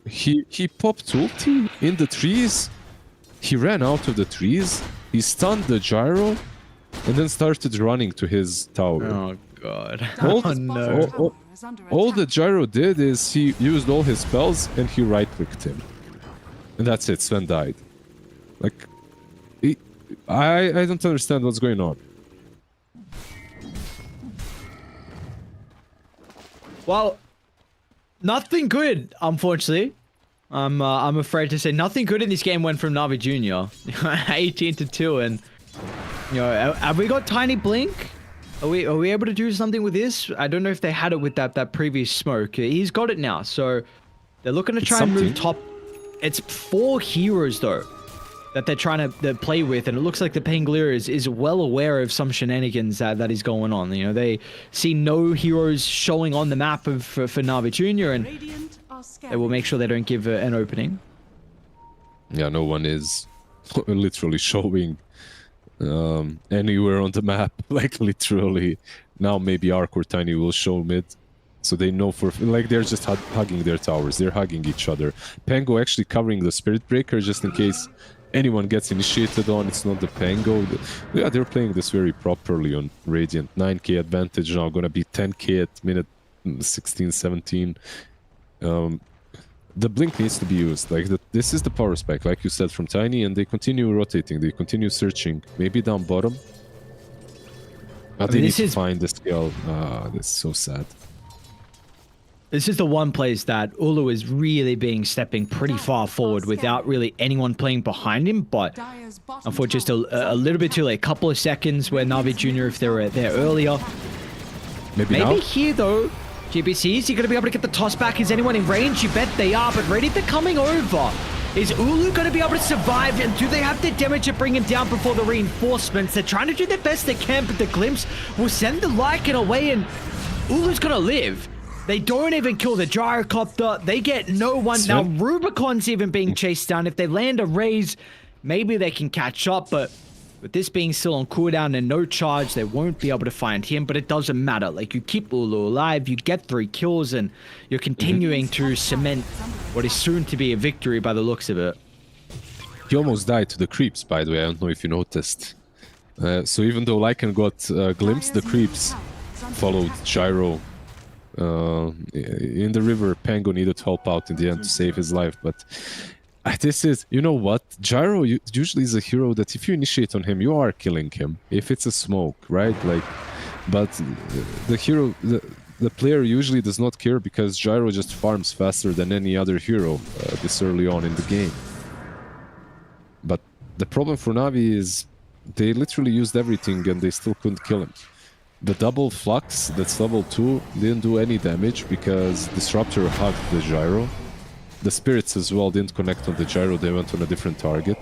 he popped ulti in the trees. He ran out of the trees. He stunned the gyro, and then started running to his tower. Oh god. All, Oh no. all the gyro did is he used all his spells and he right-clicked him. And that's it, Sven died. Like, I don't understand what's going on. Well, nothing good, unfortunately. I'm afraid to say nothing good in this game went from Navi Jr. 18-2, and you know, have we got Tiny Blink? Are we able to do something with this? I don't know if they had it with that previous smoke. He's got it now, so they're looking to try and move top. It's 4 heroes though that they're trying to play with, and it looks like the Pangolier is well aware of some shenanigans that is going on. You know, they see no heroes showing on the map for Navi Jr. and they will make sure they don't give an opening. Yeah, no one is literally showing anywhere on the map. Like literally, now maybe Arc or Tiny will show mid, so they know for like they're just hugging their towers. They're hugging each other. Pango actually covering the Spirit Breaker just in case anyone gets initiated on. It's not the Pango. Yeah, they're playing this very properly on Radiant. 9k advantage now, gonna be 10k at minute 16, 17. The blink needs to be used. Like this is the power spike, like you said, from Tiny, and they continue rotating. They continue searching. Maybe down bottom. But they need to find the skill. That's so sad. This is the one place that Ulu is really stepping pretty far forward without really anyone playing behind him, but unfortunately just a little bit too late. Couple of seconds where Navi Jr., if they were there earlier. Maybe here though, GBC, is he going to be able to get the toss back? Is anyone in range? You bet they are, but ready, they're coming over. Is Ulu going to be able to survive? And do they have the damage to bring him down before the reinforcements? They're trying to do the best they can, but the glimpse will send the Lycan away, and Ulu's going to live. They don't even kill the gyrocopter. They get no one. Now, Rubicon's even being chased down. If they land a raise, maybe they can catch up, but with this being still on cooldown and no charge, they won't be able to find him, but it doesn't matter. Like, you keep Ulu alive, you get 3 kills, and you're continuing to cement what is soon to be a victory by the looks of it. He almost died to the creeps, by the way. I don't know if you noticed. So even though Lycan got a glimpse, the creeps followed Gyro. In the river, Pango needed help out in the end to save his life, but this is, you know what, Gyro usually is a hero that if you initiate on him, you are killing him if it's a smoke, right? Like, but the hero, the player usually does not care because Gyro just farms faster than any other hero this early on in the game. But the problem for Navi is they literally used everything and they still couldn't kill him. The double flux, that's level 2, didn't do any damage because Disruptor hugged the Gyro. The spirits as well didn't connect on the Gyro, they went on a different target.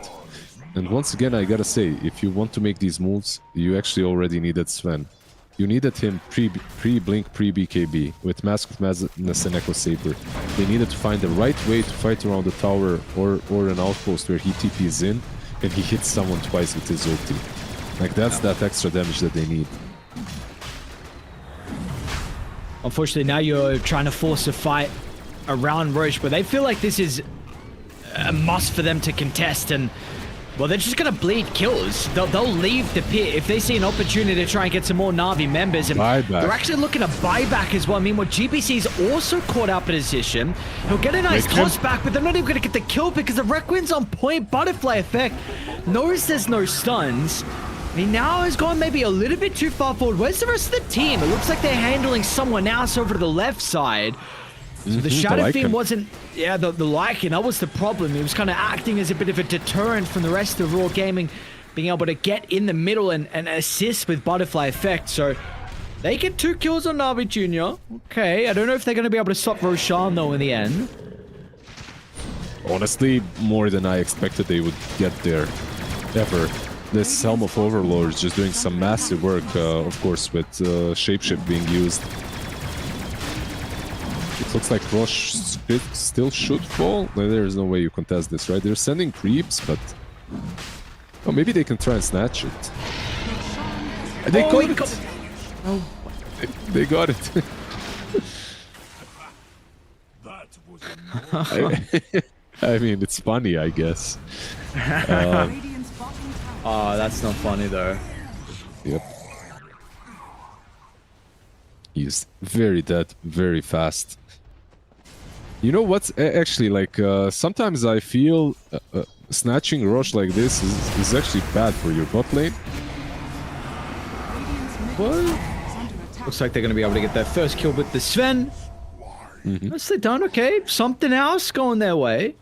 And once again, I gotta say, if you want to make these moves, you actually already needed Sven. You needed him pre-Blink, pre-BKB, with Mask of Madness and Echo Saber. They needed to find the right way to fight around the tower or an outpost where he TPs in, and he hits someone twice with his ulti. Like, that's that extra damage that they need. Unfortunately, now you're trying to force a fight around Roche, but they feel like this is a must for them to contest, and well, they're just gonna bleed kills. They'll leave the pit if they see an opportunity to try and get some more Na'Vi members, and they're actually looking to buy back as well. I mean, what GBC's also caught up in position. He'll get a nice toss back, but they're not even gonna get the kill because the Requiem's on point. Butterfly effect knows there's no stuns. He now has gone maybe a little bit too far forward. Where's the rest of the team? It looks like they're handling someone else over to the left side. So the Shadow Fiend wasn't... Yeah, the Lycan, that was the problem. He was kind of acting as a bit of a deterrent from the rest of Raw Gaming, being able to get in the middle and assist with Butterfly effect. So they get 2 kills on Navi Jr. Okay, I don't know if they're going to be able to stop Roshan, though, in the end. Honestly, more than I expected they would get there, ever. This Helm of Overlord is just doing some massive work, of course, with Shapeshift being used. It looks like Roche still should fall. There's no way you contest this, right? They're sending creeps, but... Oh, maybe they can try and snatch it. They Oh, got he it. got- They got it. I mean, it's funny, I guess. Radiant's bottom tower. Oh, that's not funny though. Yep. He's very dead, very fast. You know what's actually like? Sometimes I feel snatching rush like this is actually bad for your bot lane. Radiant's mid What? tower is under attack. Looks like they're going to be able to get their first kill with the Sven. Nicely done. Okay, something else going their way.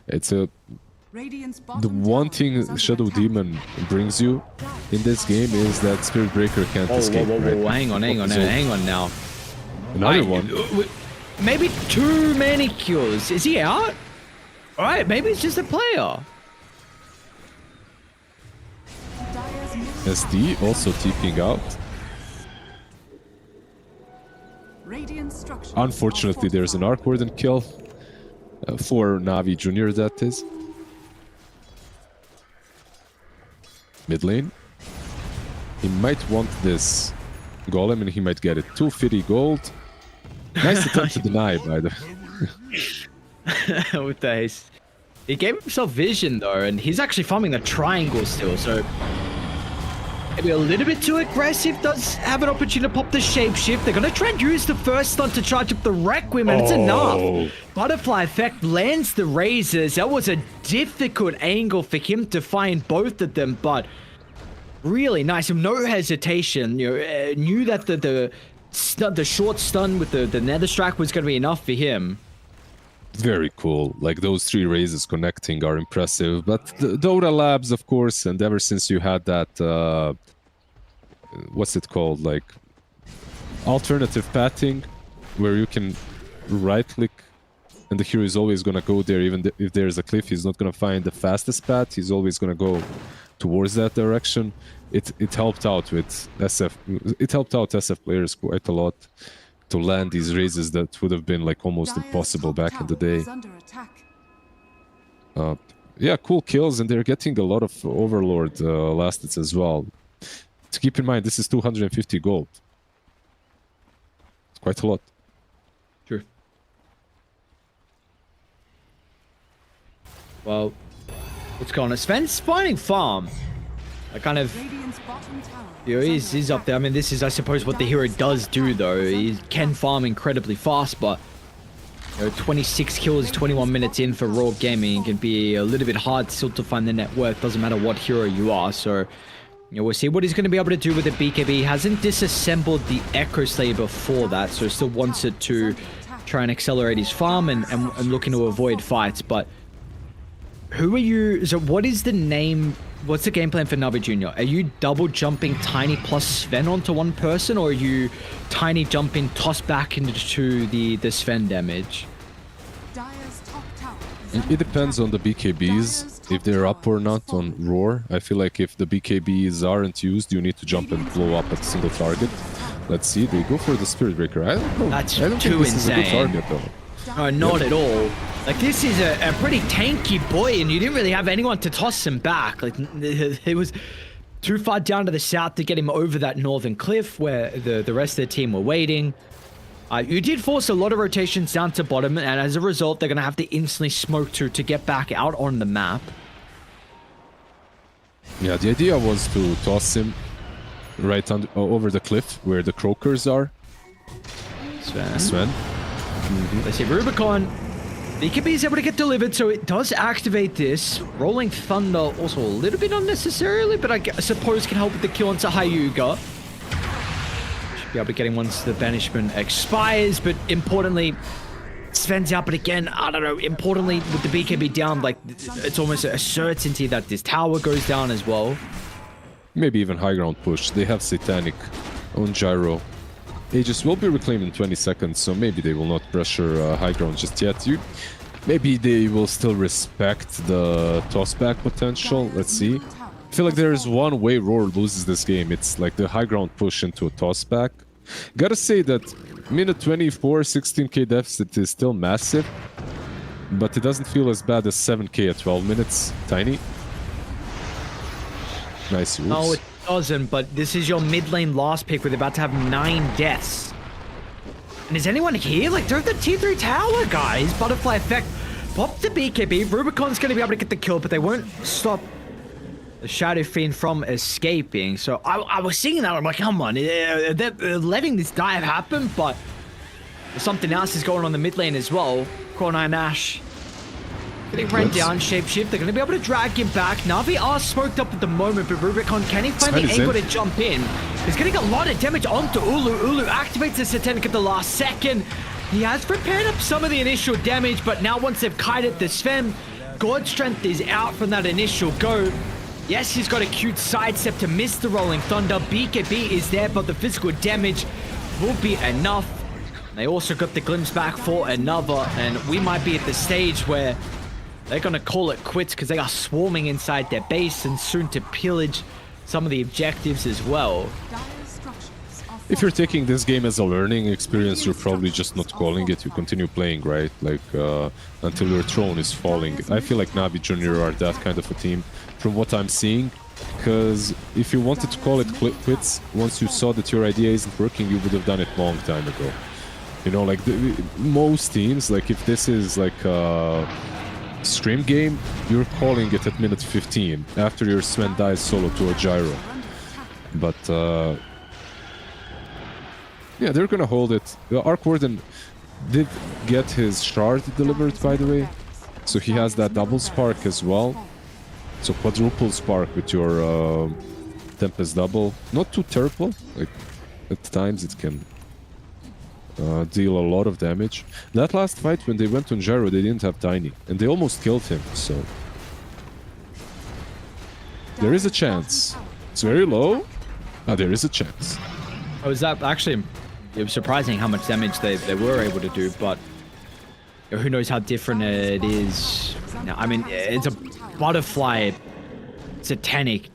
It's a Radiant's the bottom one tower thing is under Shadow attack. Demon brings you in this game is that Spirit Breaker can't Oh, escape. whoa, right? hang on So, hang on now. Another Wait, one. Maybe too many kills. Is he out? All right, maybe it's just a player. Dire's mid SD also TPing out. Radiant structures Unfortunately, are there's an fortified. Arc Warden kill for Navi Jr. That is. Mid lane. He might want this golem and he might get it. 250 gold. Nice attempt to deny, by the With the haste. He gave himself vision though, and he's actually farming the triangle still, so maybe a little bit too aggressive. Does have an opportunity to pop the shapeshift. They're gonna try and use the first stun to charge up the Requiem, and it's Oh. enough. Butterfly effect lands the razors. That was a difficult angle for him to find both of them, but really nice. No hesitation. You know, knew that the short stun with the nether strike was gonna be enough for him. Very cool. Like those three raises connecting are impressive. But the Dota Labs, of course, and ever since you had that, what's it called? Like alternative pathing, where you can right click and the hero is always going to go there. Even if there's a cliff, he's not going to find the fastest path. He's always going to go towards that direction. It helped out with SF. It helped out SF players quite a lot to land these raises that would have been like almost Dire's impossible top back in the tower day. is under attack. Yeah, cool kills, and they're getting a lot of Overlord last hits as well. To keep in mind, this is 250 gold. It's quite a lot. Sure. Well, what's going on? Sven's finding farm. I kind of, Radiant's bottom tower you know, is he's under up there. I mean, this is, I suppose, what the hero does do, though. He can farm incredibly fast, but you know, 26 kills, 21 minutes in for Raw Gaming can be a little bit hard still to find the net worth. Doesn't matter what hero you are. So, you know, we'll see what he's going to be able to do with the BKB. He hasn't disassembled the Echo Slayer before that, so still wants it to try and accelerate his farm and looking to avoid fights. But who are you? So, what is the name? What's the game plan for Navi Jr.? Are you double jumping Tiny plus Sven onto one person, or are you Tiny jumping toss back into the Sven damage? Dire's top tower is It under depends on the BKBs, if they're up or not on Roar. I feel like if the BKBs aren't used, you need to jump and blow up at a single target. Let's see, they go for the Spirit Breaker. I don't know. That's I don't too think this is a good insane. target, though. No, not at all. Like, this is a pretty tanky boy, and you didn't really have anyone to toss him back. Like, it was too far down to the south to get him over that northern cliff where the rest of the team were waiting. You did force a lot of rotations down to bottom, and as a result, they're going to have to instantly smoke to get back out on the map. Yeah, the idea was to toss him right over the cliff where the croakers are. Sven. Let's see, Rubicon. BKB is able to get delivered, so it does activate this. Rolling Thunder also a little bit unnecessarily, but I suppose can help with the kill onto Hyuga. Should be able to get him once the banishment expires, but importantly, Sven's out, but again, I don't know, importantly, with the BKB down, like, it's almost a certainty that this tower goes down as well. Maybe even high ground push. They have Satanic on Gyro. Aegis will be reclaimed in 20 seconds, so maybe they will not pressure high ground just yet. Maybe they will still respect the tossback potential. Let's see. I feel like there is one way Roar loses this game. It's like the high ground push into a tossback. Gotta say that minute 24, 16k deficit is still massive, but it doesn't feel as bad as 7k at 12 minutes. Tiny. Nice use. No, doesn't, but this is your mid lane last pick. We're about to have 9 deaths. And is anyone here? Like, they're at the T3 tower, guys. Butterfly effect. Pop the BKB. Rubicon's going to be able to get the kill, but they won't stop the Shadow Fiend from escaping. So I was seeing that. I'm like, come on. They're letting this dive happen, but something else is going on the mid lane as well. Core9 Nash getting ran down, shapeshift. They're going to be able to drag him back. Na'Vi are smoked up at the moment, but Rubicon, can he find the angle to jump in? He's getting a lot of damage onto Ulu. Ulu activates the Satanic at the last second. He has prepared up some of the initial damage, but now once they've kited the Sven, God Strength is out from that initial go. Yes, he's got a cute sidestep to miss the Rolling Thunder. BKB is there, but the physical damage will be enough. They also got the glimpse back for another, and we might be at the stage where they're going to call it quits because they are swarming inside their base and soon to pillage some of the objectives as well. If you're taking this game as a learning experience, you're probably just not calling it. You continue playing, right? Like, until your throne is falling. I feel like Na'Vi Junior are that kind of a team from what I'm seeing. Because if you wanted to call it quits, once you saw that your idea isn't working, you would have done it long time ago. You know, like most teams, like if this is like a Scream game, you're calling it at minute 15 after your Sven dies solo to a gyro. But yeah, they're gonna hold it. The Arc Warden did get his shard delivered, by the way, so he has that double spark as well. So quadruple spark with your Tempest double. Not too terrible. Like at times it can deal a lot of damage. That last fight when they went on Gyro, they didn't have Tiny, and they almost killed him, so there is a chance. It's very low, but there is a chance. Oh, is that actually, it was surprising how much damage they were able to do, but who knows how different it is. Now, I mean, it's a butterfly Satanic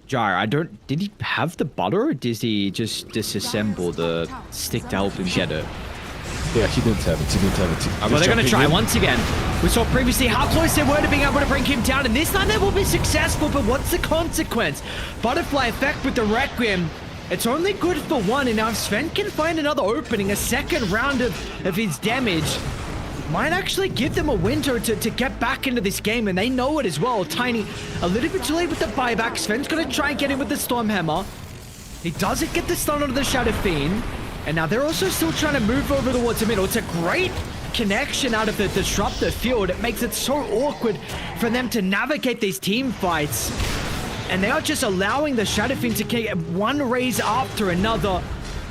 Gyro. did he have the butter, or did he just disassemble the stick to help him get it? Yeah, he didn't have it. But they're going to try once again. We saw previously how close they were to being able to bring him down, and this time they will be successful, but what's the consequence? Butterfly effect with the Requiem. It's only good for one, and now if Sven can find another opening, a second round of his damage, might actually give them a window to get back into this game, and they know it as well. Tiny, a little bit too late with the buyback. Sven's going to try and get in with the Stormhammer. He doesn't get the stun onto the Shadow Fiend, and now they're also still trying to move over towards the middle. It's a great connection out of the Disruptor field. It makes it so awkward for them to navigate these team fights, and they are just allowing the Shadow Fiend to get one raise after another.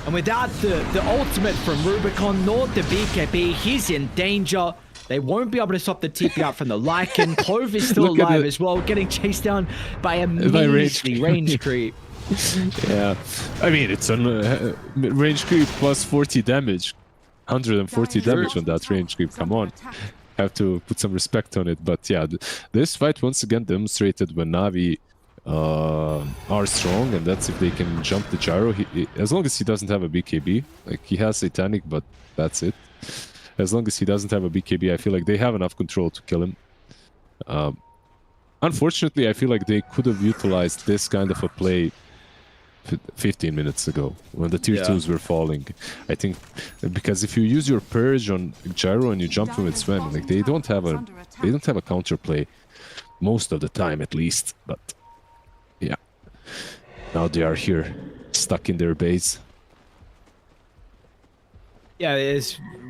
And without the ultimate from Rubicon nor the BKB, he's in danger. They won't be able to stop the TP out from the Lycan. Clove is still alive as well, getting chased down by a measly range creep. Yeah, I mean, it's on range creep plus 40 damage. 140 damage on that range creep, come on. Have to put some respect on it. But yeah, this fight once again demonstrated when Na'Vi are strong, and that's if they can jump the gyro. As long as he doesn't have a BKB, like he has Satanic, but that's it. As long as he doesn't have a BKB, I feel like they have enough control to kill him. Unfortunately, I feel like they could have utilized this kind of a play 15 minutes ago when the tier 2s were falling. I think because if you use your purge on gyro and you jump from its Sven, like they don't have a counter play most of the time, at least. But yeah, now they are here, stuck in their base. Yeah,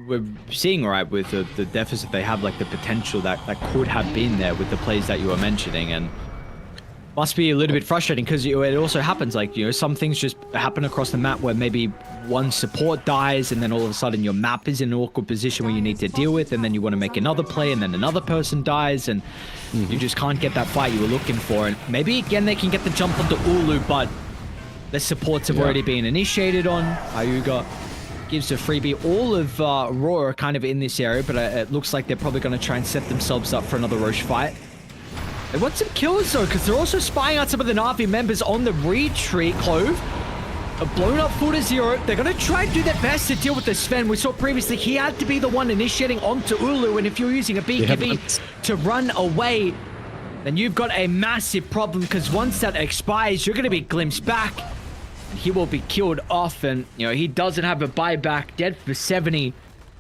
we're seeing, right, with the deficit they have, like the potential that could have been there with the plays that you were mentioning, and must be a little bit frustrating because it also happens, like, you know, some things just happen across the map where maybe one support dies and then all of a sudden your map is in an awkward position where you need to deal with, and then you want to make another play and then another person dies, and you just can't get that fight you were looking for. And maybe again they can get the jump onto Ulu, but the supports have already been initiated on. Ayuga gives a freebie. All of Raw are kind of in this area, but it looks like they're probably going to try and set themselves up for another Roche fight. They want some kills though, because they're also spying out some of the Na'Vi members on the retreat. Clove, a blown up 4-0. They're going to try and do their best to deal with the Sven. We saw previously he had to be the one initiating onto Ulu, and if you're using a BKB to run away, then you've got a massive problem, because once that expires, you're going to be glimpsed back. And he will be killed off, and, you know, he doesn't have a buyback. Dead for 70.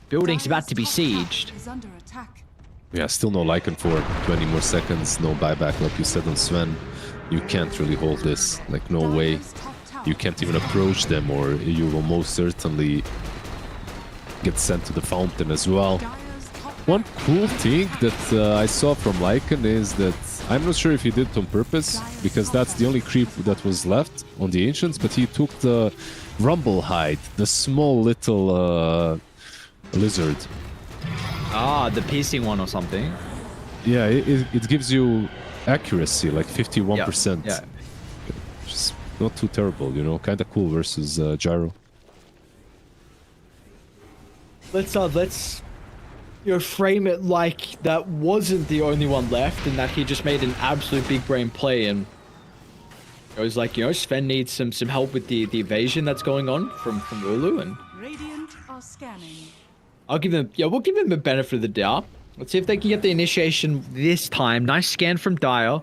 Building's about to be sieged. Is under attack. Yeah, still no Lycan for 20 more seconds. No buyback, like you said on Sven. You can't really hold this. Like, no way. Dire's top tower You can't even approach them, or you will most certainly get sent to the fountain as well. Dire's top One cool thing that I saw from Lycan is that I'm not sure if he did it on purpose, because that's the only creep that was left on the Ancients, but he took the Rumble Hide, the small little lizard. Ah, the piercing one or something. Yeah, it gives you accuracy, like 51%. Yeah. Just not too terrible, you know, kind of cool versus Gyro. Let's you know, frame it like that wasn't the only one left, and that he just made an absolute big brain play. And it was like, you know, Sven needs some help with the evasion that's going on from Ulu, and Radiant are scanning. we'll give him the benefit of the doubt. Let's see if they can get the initiation this time. Nice scan from Dire.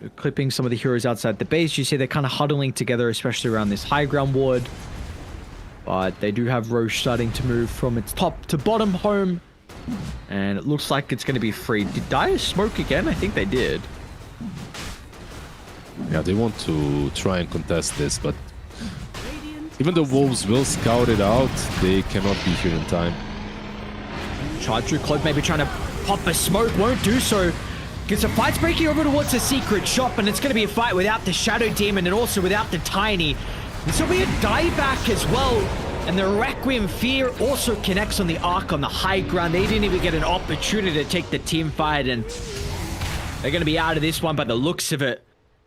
They're clipping some of the heroes outside the base. You see they're kind of huddling together, especially around this high ground ward. But they do have Roche starting to move from its top to bottom home. And it looks like it's going to be free. Did Dire smoke again? I think they did. Yeah, they want to try and contest this, but Radiant even though are Wolves will scout it out, they cannot be here in time. Charge through Cloak, maybe trying to pop a smoke. Won't do so. Because the fight's breaking over towards the secret shop, and it's going to be a fight without the Shadow Demon and also without the Tiny. This will be a dieback as well. And the Requiem Fear also connects on the Arc on the high ground. They didn't even get an opportunity to take the team fight, and they're going to be out of this one by the looks of it.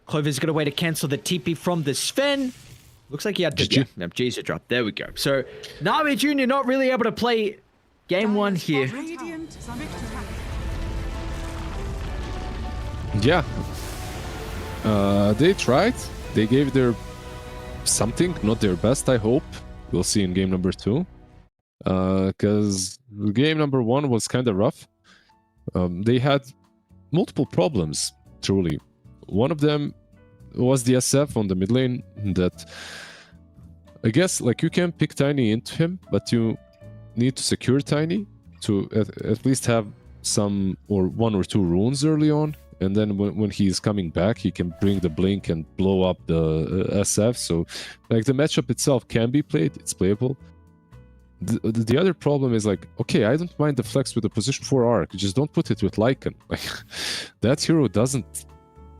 Clover's got a way to cancel the TP from the Sven. Looks like he had to... GG. Yeah, G's a drop. There we go. So, Navi Jr. not really able to play game one here. Radiant is under attack. Yeah. They tried. They gave their something, not their best, I hope. We'll see in game number 2. Because game number 1 was kind of rough. They had multiple problems, truly. One of them was the SF on the mid lane that, I guess, like, you can pick Tiny into him, but you need to secure Tiny to at least have some or 1 or 2 runes early on. And then when he's coming back, he can bring the blink and blow up the SF. So, like, the matchup itself can be played. It's playable. The other problem is, like, okay, I don't mind the flex with the position 4 arc. Just don't put it with Lycan. Like, that hero doesn't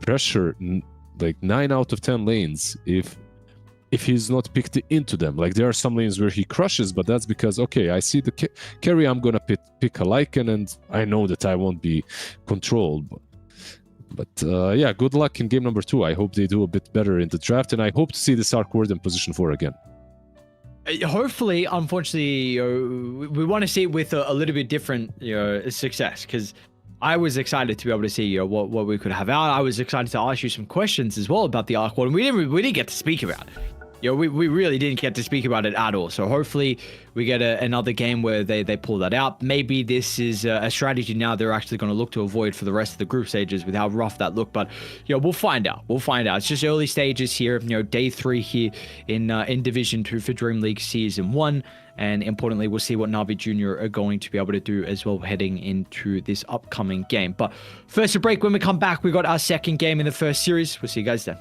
pressure like 9 out of 10 lanes if he's not picked into them. Like, there are some lanes where he crushes, but that's because, okay, I see the carry, I'm gonna pick a Lycan, and I know that I won't be controlled. But yeah, good luck in game number 2. I hope they do a bit better in the draft, and I hope to see this Arc Ward in position 4 again. Hopefully, unfortunately, we want to see it with a little bit different, success, because I was excited to be able to see what we could have out. I was excited to ask you some questions as well about the Arc Ward, and we didn't get to speak about it. We really didn't get to speak about it at all. So hopefully we get another game where they pull that out. Maybe this is a strategy now they're actually going to look to avoid for the rest of the group stages with how rough that looked. But we'll find out. It's just early stages here. Day 3 here in Division 2 for DreamLeague Season 1. And importantly, we'll see what Navi Jr. are going to be able to do as well heading into this upcoming game. But first a break. When we come back, we got our second game in the first series. We'll see you guys then.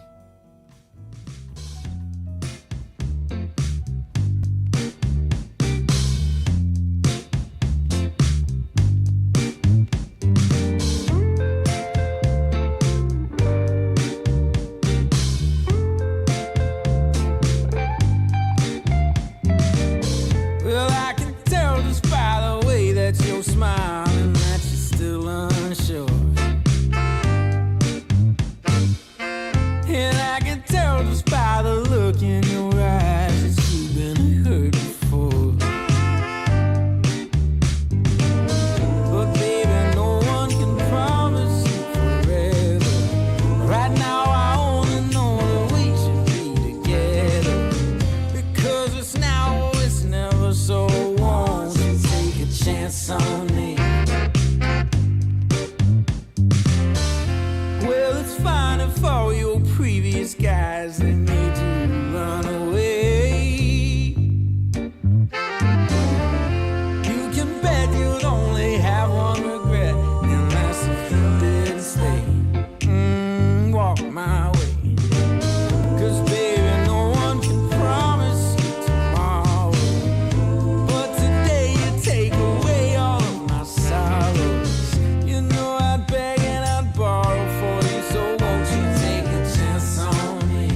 Well, I can tell just by the way that you're smiling that you're still unsure. And lives they made you run away. You can bet you'd only have one regret, and that's if you didn't stay. Walk my way. 'Cause baby, no one can promise you tomorrow, but today you take away all of my sorrows. You know I'd beg and I'd borrow for you, so won't you take a chance on me?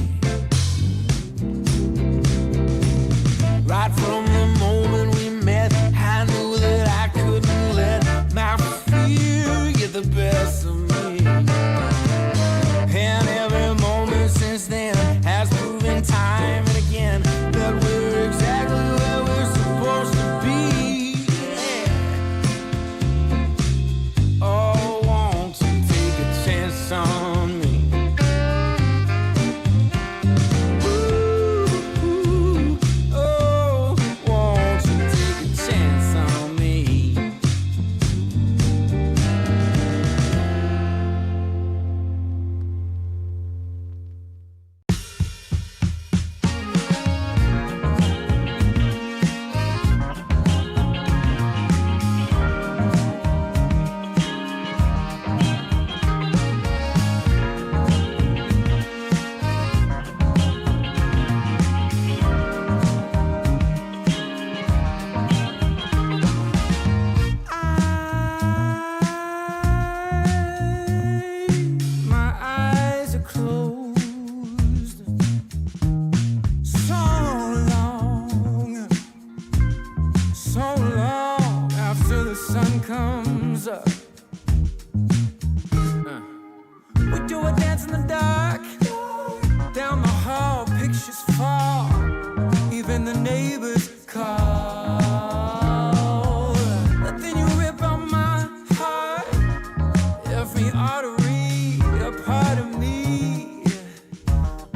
Right from the moment we met, I knew that I couldn't let my fear get the best of me. And every moment since then has proven time and again that we're exactly where we're supposed to be. Yeah. Oh, won't you take a chance on me? Ooh, oh, won't you take a chance on me? My eyes are closed so long after the sun comes up. We do a dance in the dark, down the hall, pictures fall, even the neighbors call. But then you rip out my heart, every artery, a part of me.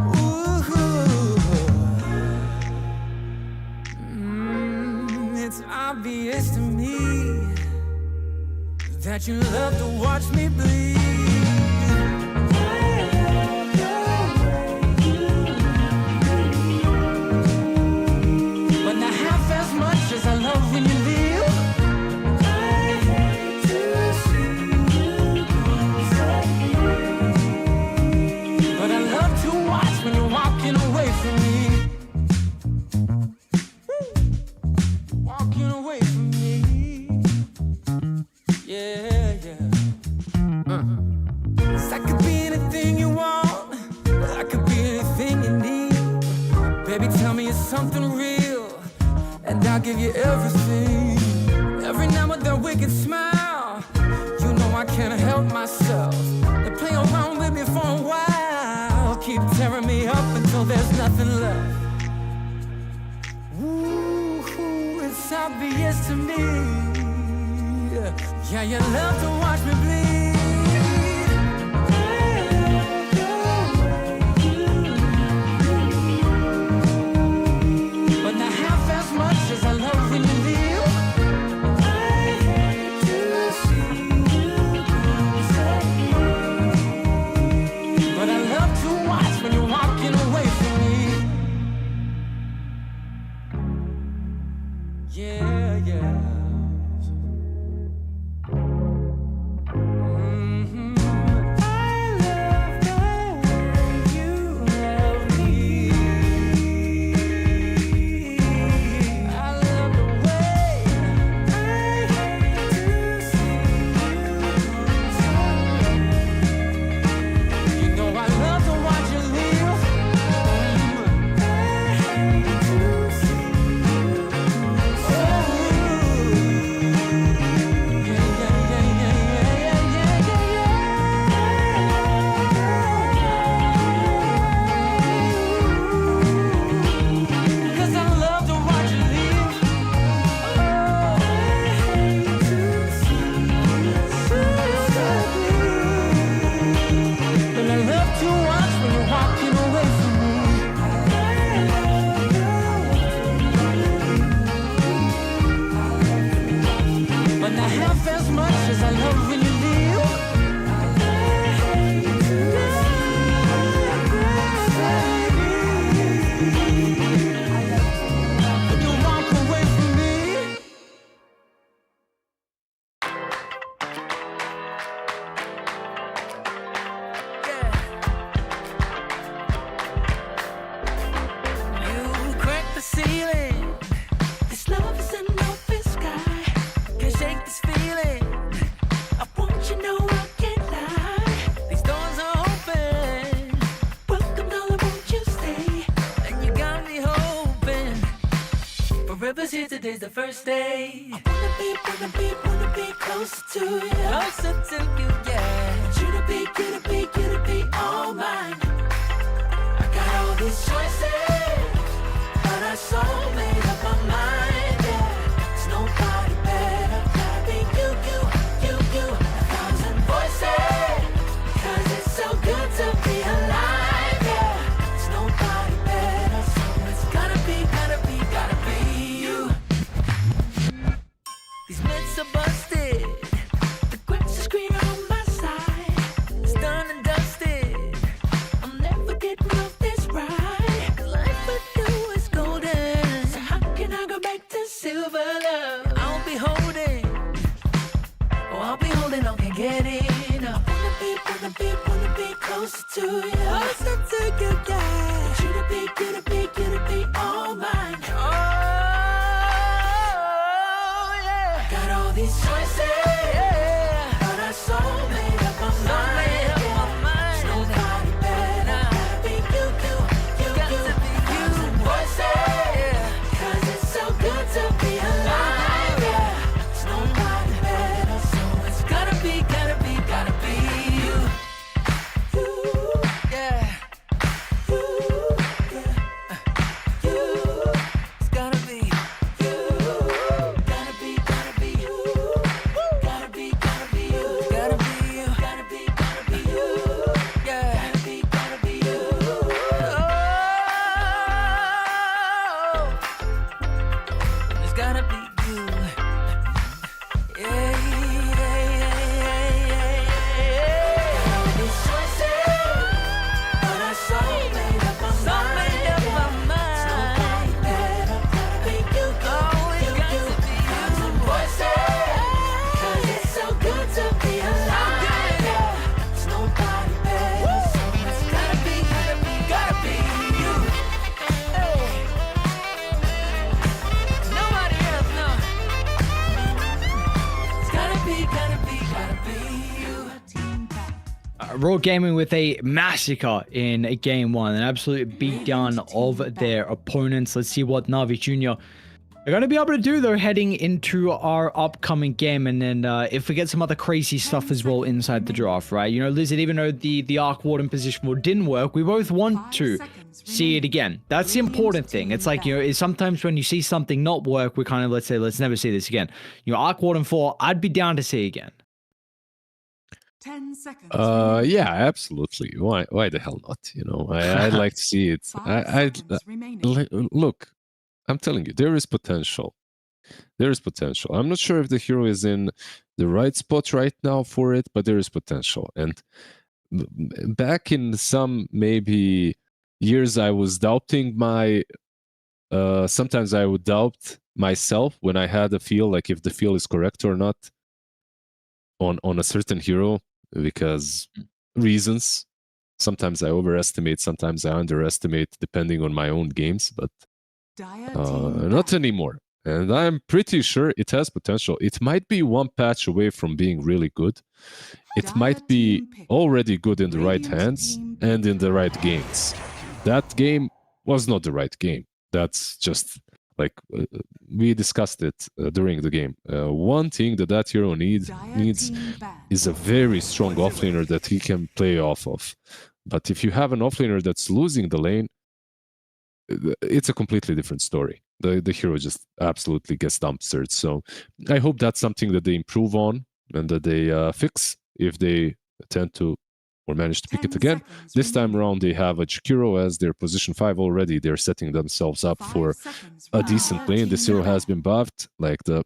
Ooh, it's obvious to me that you love to watch me bleed. But not half as much as I love when you leave. I hate to see you go. But I love to watch when you're walking away from me. Walking away from me. Yeah, yeah. 'Cause I could be anything you want, I could be anything you need. Baby, tell me it's something real, and I'll give you everything. Every now and then wicked smile, you know I can't help myself. They play around with me for a while, keep tearing me up until there's nothing left. Ooh, it's obvious to me. Yeah, you love to watch me bleed. But not half as much as I love when you leave. I hate to see you go. But I love to watch when you're walking away from me. Yeah, yeah. Whoever's here today's the first day. Wanna be closer to you. Closer to you, yeah. You to be all mine. I got all these choices, but I so made up my mind, yeah. There's nobody better. Gotta be you. A thousand voices, 'cause it's so good to be alive, yeah. There's nobody better, so it's gotta be you. These myths are busted. The grass is greener on my side. It's done and dusted. I'm never getting off this ride. 'Cause life with you is golden. So how can I go back to silver love? I'll be holding. Oh, I'll be holding on, can't get enough. Wanna be closer to you. Closer to you, yeah. You to be all mine. Oh, yeah. Got all these choices, Yeah. but I so made up my So mind. made up yeah. my mind. There's nobody better. Nah. Gotta be you. Got to be you. Thousand voices, Yeah. 'cause it's so good to be alive, yeah. There's nobody better, so it's Gotta be you. you. Yeah. It's gotta be. Gotta be you. Gotta be you. Gotta be you. Gotta be you. Yeah. Gotta be you. Oh. It's gotta be you. Yeah. These choices, but I so made up my So mind. made up my mind. Nobody better. Gotta be you. Oh, it's got to be Thousand you. voices, 'cause it's so good to be alive, yeah. There's nobody better, so it's gotta be you. Hey. Nobody else, no. It's gotta be you. Team back. Raw Gaming with a massacre in game one, an absolute beatdown of their opponents. Let's see what Navi Jr. are going to be able to do though heading into our upcoming game, and then if we get some other crazy stuff as well inside the draft, right? You know, Lizard, even though the Arc Warden position war didn't work, we both want to see it again. That's the important thing. It's like, you know, is sometimes when you see something not work, we kind of, let's say, let's never see this again. You know, Arc Warden 4, I'd be down to see again. 10 seconds. Yeah, absolutely. Why the hell not? You know, I'd like to see it. 5 seconds remaining. Look, I'm telling you, there is potential. There is potential. I'm not sure if the hero is in the right spot right now for it, but there is potential. And back in some maybe years, I was doubting my. Sometimes I would doubt myself when I had a feel like if the feel is correct or not on a certain hero, because reasons. Sometimes I overestimate, sometimes I underestimate, depending on my own games, but not anymore. And I'm pretty sure it has potential. It might be one patch away from being really good. It might be already good in the right hands and in the right games. That game was not the right game. That's just like we discussed it during the game. One thing that hero needs is a very strong offlaner that he can play off of. But if you have an offlaner that's losing the lane, it's a completely different story. The hero just absolutely gets dumpstered. So I hope that's something that they improve on and that they fix if they tend to or manage to pick it again. This time around, they have a Jakiro as their position 5 already. They're setting themselves up for a decent lane. This hero has been buffed. Like the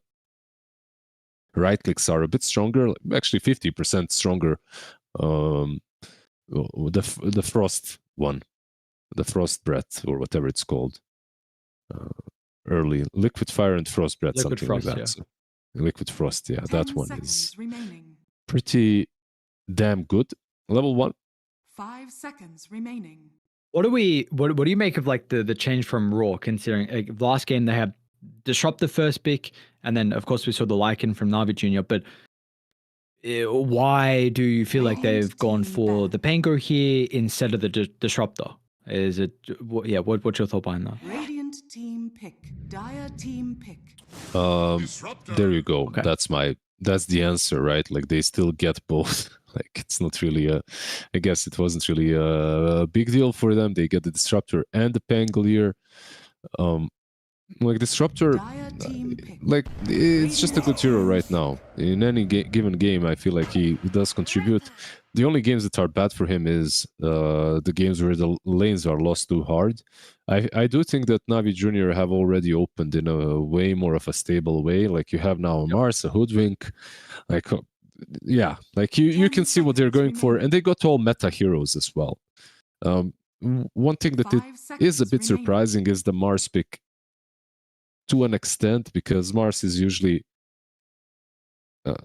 right clicks are a bit stronger, actually 50% stronger. The frost one, the frost breath or whatever it's called. Early liquid fire and frost breath, Liquid something frost, like that. yeah. So, liquid frost, yeah, that one is remaining. pretty damn good. Level 1. 5 seconds remaining. What do you make of like the change from Raw, considering last game they had disrupt the first pick, and then of course we saw the Lycan from Navi Jr. But why do you feel like they've gone for the Pango here instead of the Disruptor? Is it what's your thought behind that? Radiant team pick. Dire team pick. There you go. Okay. That's the answer, right? Like they still get both. Like it's not really I guess it wasn't really a big deal for them. They get the disruptor and the pangolier. Like disruptor, Dire team pick. like it's just a good hero right now. In any given game, I feel like he does contribute. The only games that are bad for him is the games where the lanes are lost too hard. I do think that Navi Junior have already opened in a way more of a stable way. Like you have now a Mars, a Hoodwink, like yeah, like you can see what they're going for, and they got all meta heroes as well. One thing that is a bit surprising is the Mars pick to an extent, because Mars is usually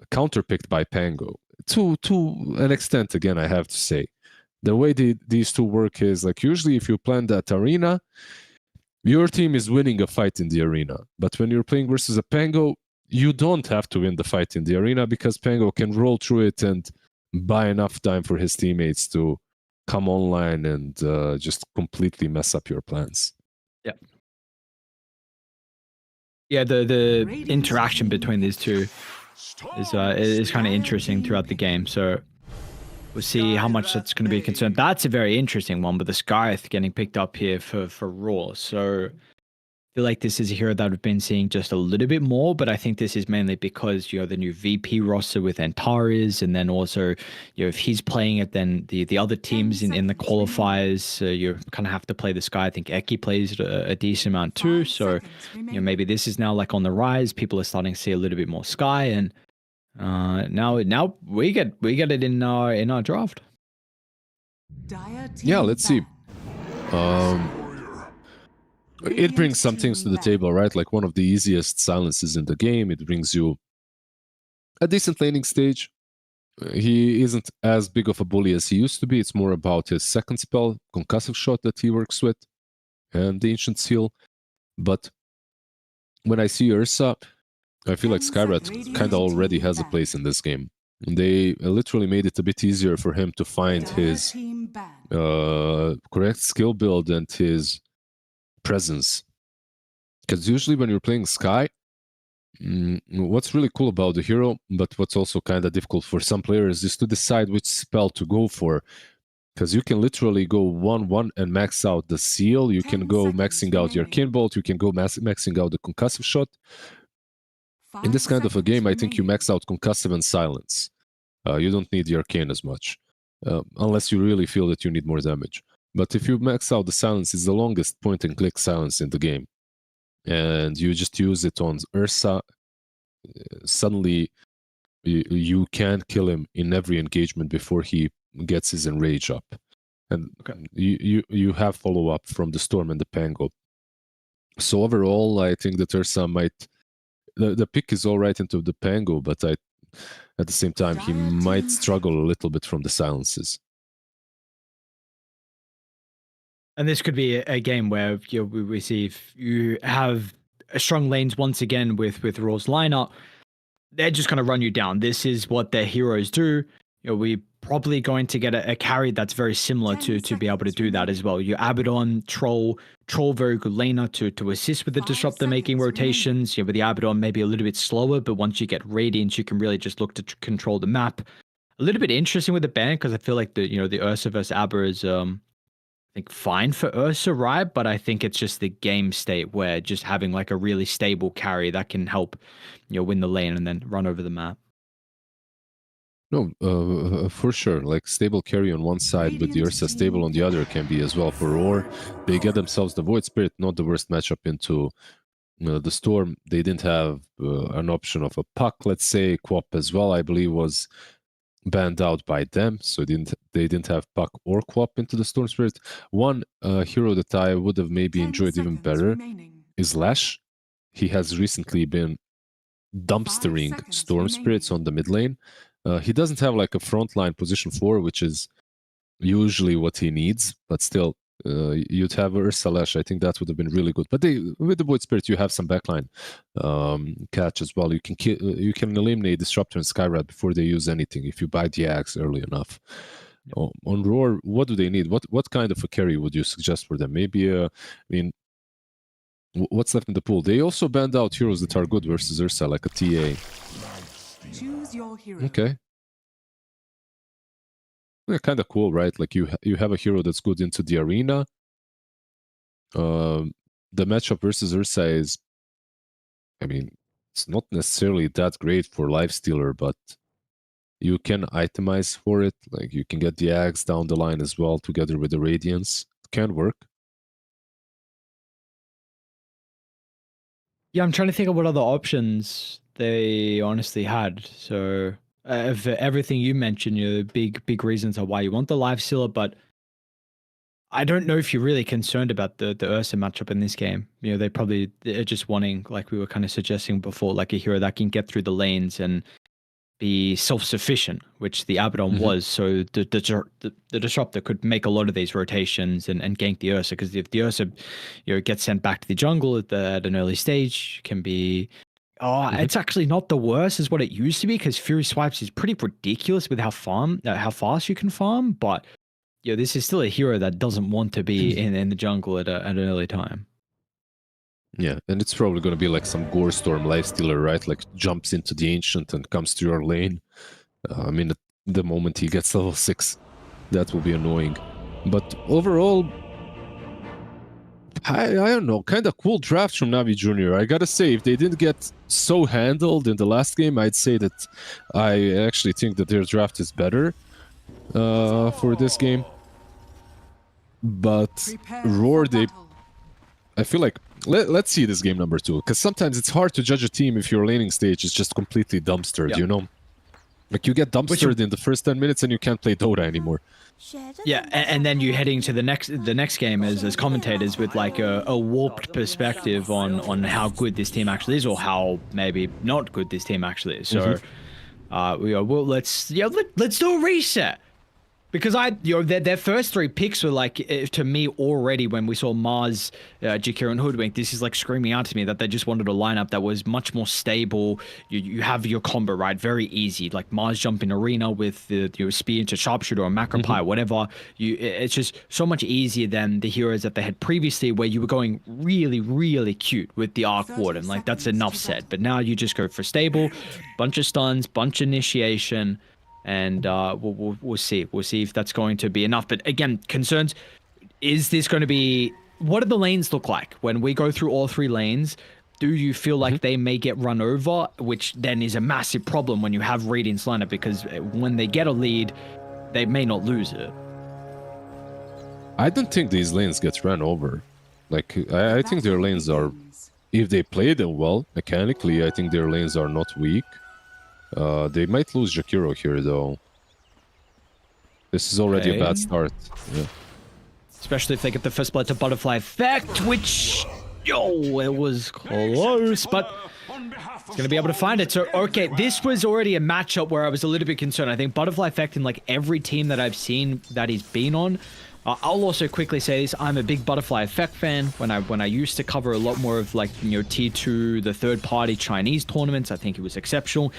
counterpicked by Pango. To an extent, again, I have to say. The way these two work is, like, usually if you plan that arena, your team is winning a fight in the arena. But when you're playing versus a Pango, you don't have to win the fight in the arena, because Pango can roll through it and buy enough time for his teammates to come online and just completely mess up your plans. Yeah. Yeah, the interaction between these two is kind of interesting throughout the game. So we'll see how much that's going to be a concern. That's a very interesting one, but the Scythe getting picked up here for Raw. So I feel like this is a hero that we've been seeing just a little bit more, but I think this is mainly because, the new VP roster with Antares, and then also, if he's playing it, then the other teams in the qualifiers, you kind of have to play the Sky. I think Eki plays a decent amount too, so maybe this is now like on the rise. People are starting to see a little bit more Sky, and now we get it in our draft. Yeah, let's see. It brings some things to the table, right? Like one of the easiest silences in the game. It brings you a decent laning stage. He isn't as big of a bully as he used to be. It's more about his second spell, Concussive Shot, that he works with, and the Ancient Seal. But when I see Ursa, I feel like Skyrat kind of already has a place in this game. They literally made it a bit easier for him to find his correct skill build and his presence, because usually when you're playing Sky, what's really cool about the hero, but what's also kind of difficult for some players, is to decide which spell to go for, because you can literally go 1-1 and max out the seal. You can go maxing out your Kinbolt. You can go maxing out the Concussive Shot. In this kind of a game, I think you max out Concussive and Silence. You don't need the Arcane as much, unless you really feel that you need more damage. But if you max out the Silence, it's the longest point-and-click silence in the game. And you just use it on Ursa, suddenly you can kill him in every engagement before he gets his enrage up. And you have follow-up from the Storm and the Pango. So overall, I think that Ursa might... The pick is all right into the Pango, but at the same time, he might struggle a little bit from the silences. And this could be a game where we see if you have strong lanes once again with Raw's lineup, they're just going to run you down. This is what their heroes do. We're probably going to get a carry that's very similar to be able to do that as well. Your Abaddon, Troll, very good laner to assist with the Disruptor making rotations. With the Abaddon maybe a little bit slower, but once you get Radiance, you can really just look to control the map. A little bit interesting with the ban, because I feel like the Ursa versus Abba is I think fine for Ursa, right? But I think it's just the game state where just having like a really stable carry that can help, win the lane and then run over the map. No, for sure. Like stable carry on one side, but the Ursa stable on the other can be as well for Roar. They get themselves the Void Spirit, not the worst matchup into the Storm. They didn't have an option of a Puck, let's say. Quap as well, I believe, was banned out by them, so they didn't have Puck or Quap into the Storm Spirit. One hero that I would have maybe enjoyed even better is Lash. He has recently been dumpstering Storm Spirits on the mid lane. He doesn't have like a frontline position 4, which is usually what he needs, but still, you'd have Ursa Lash. I think that would have been really good. But with the Void Spirit, you have some backline catch as well. You can eliminate Disruptor and Skyrat before they use anything if you buy the axe early enough. On Roar, what do they need? What kind of a carry would you suggest for them? Maybe What's left in the pool? They also banned out heroes that are good versus Ursa, like a TA. Choose your hero. Okay. Yeah, kind of cool, right? Like you have a hero that's good into the arena. The matchup versus Ursa is, I mean, it's not necessarily that great for Lifestealer, but you can itemize for it. Like you can get the Axe down the line as well, together with the Radiance. It can work. Yeah, I'm trying to think of what other options they honestly had. So, for everything you mentioned, big reasons are why you want the Lifestealer, but I don't know if you're really concerned about the Ursa matchup in this game. They're just wanting, like we were kind of suggesting before, like a hero that can get through the lanes and be self-sufficient, which the Abaddon was. So the Disruptor could make a lot of these rotations and gank the Ursa, because if the Ursa gets sent back to the jungle at an early stage, can be it's actually not the worst as what it used to be, because Fury Swipes is pretty ridiculous with how fast you can farm, but this is still a hero that doesn't want to be in the jungle at an early time. Yeah, and it's probably going to be like some Gore Storm Lifestealer, right? Like jumps into the Ancient and comes to your lane. I mean, the moment he gets level 6, that will be annoying. But overall, I don't know, kind of cool draft from Navi Jr. I gotta say, if they didn't get so handled in the last game, I'd say that I actually think that their draft is better for this game. But Prepare Roar, for they... battle. I feel like let's see this game number 2, because sometimes it's hard to judge a team if your laning stage is just completely dumpstered, you know? Like you get dumpstered in the first 10 minutes and you can't play Dota anymore. Yeah, and then you're heading to the next game as commentators with like a warped perspective on how good this team actually is, or how maybe not good this team actually is. So let's do a reset. Because their first 3 picks were like, to me already, when we saw Mars, Jakiro, and Hoodwink, this is like screaming out to me that they just wanted a lineup that was much more stable. You have your combo, right? Very easy. Like Mars jump in arena with your spear into sharpshooter or macropie, whatever. It's just so much easier than the heroes that they had previously, where you were going really, really cute with the Arc Warden. Like that's enough said. But now you just go for stable, bunch of stuns, bunch of initiation. And we'll see. We'll see if that's going to be enough. But again, concerns, is this going to be... What do the lanes look like? When we go through all 3 lanes, do you feel like they may get run over? Which then is a massive problem when you have Radiant's lineup, because when they get a lead, they may not lose it. I don't think these lanes get run over. Like, I think their lanes are... If they play them well, mechanically, I think their lanes are not weak. They might lose Jakiro here, though. This is already a bad start. Yeah. Especially if they get the first blood to Butterfly Effect, which... it was close, but it's going to be able to find it. So, okay, this was already a matchup where I was a little bit concerned. I think Butterfly Effect in like every team that I've seen that he's been on. I'll also quickly say this. I'm a big Butterfly Effect fan. When I used to cover a lot more of like, T2, the third-party Chinese tournaments, I think it was exceptional.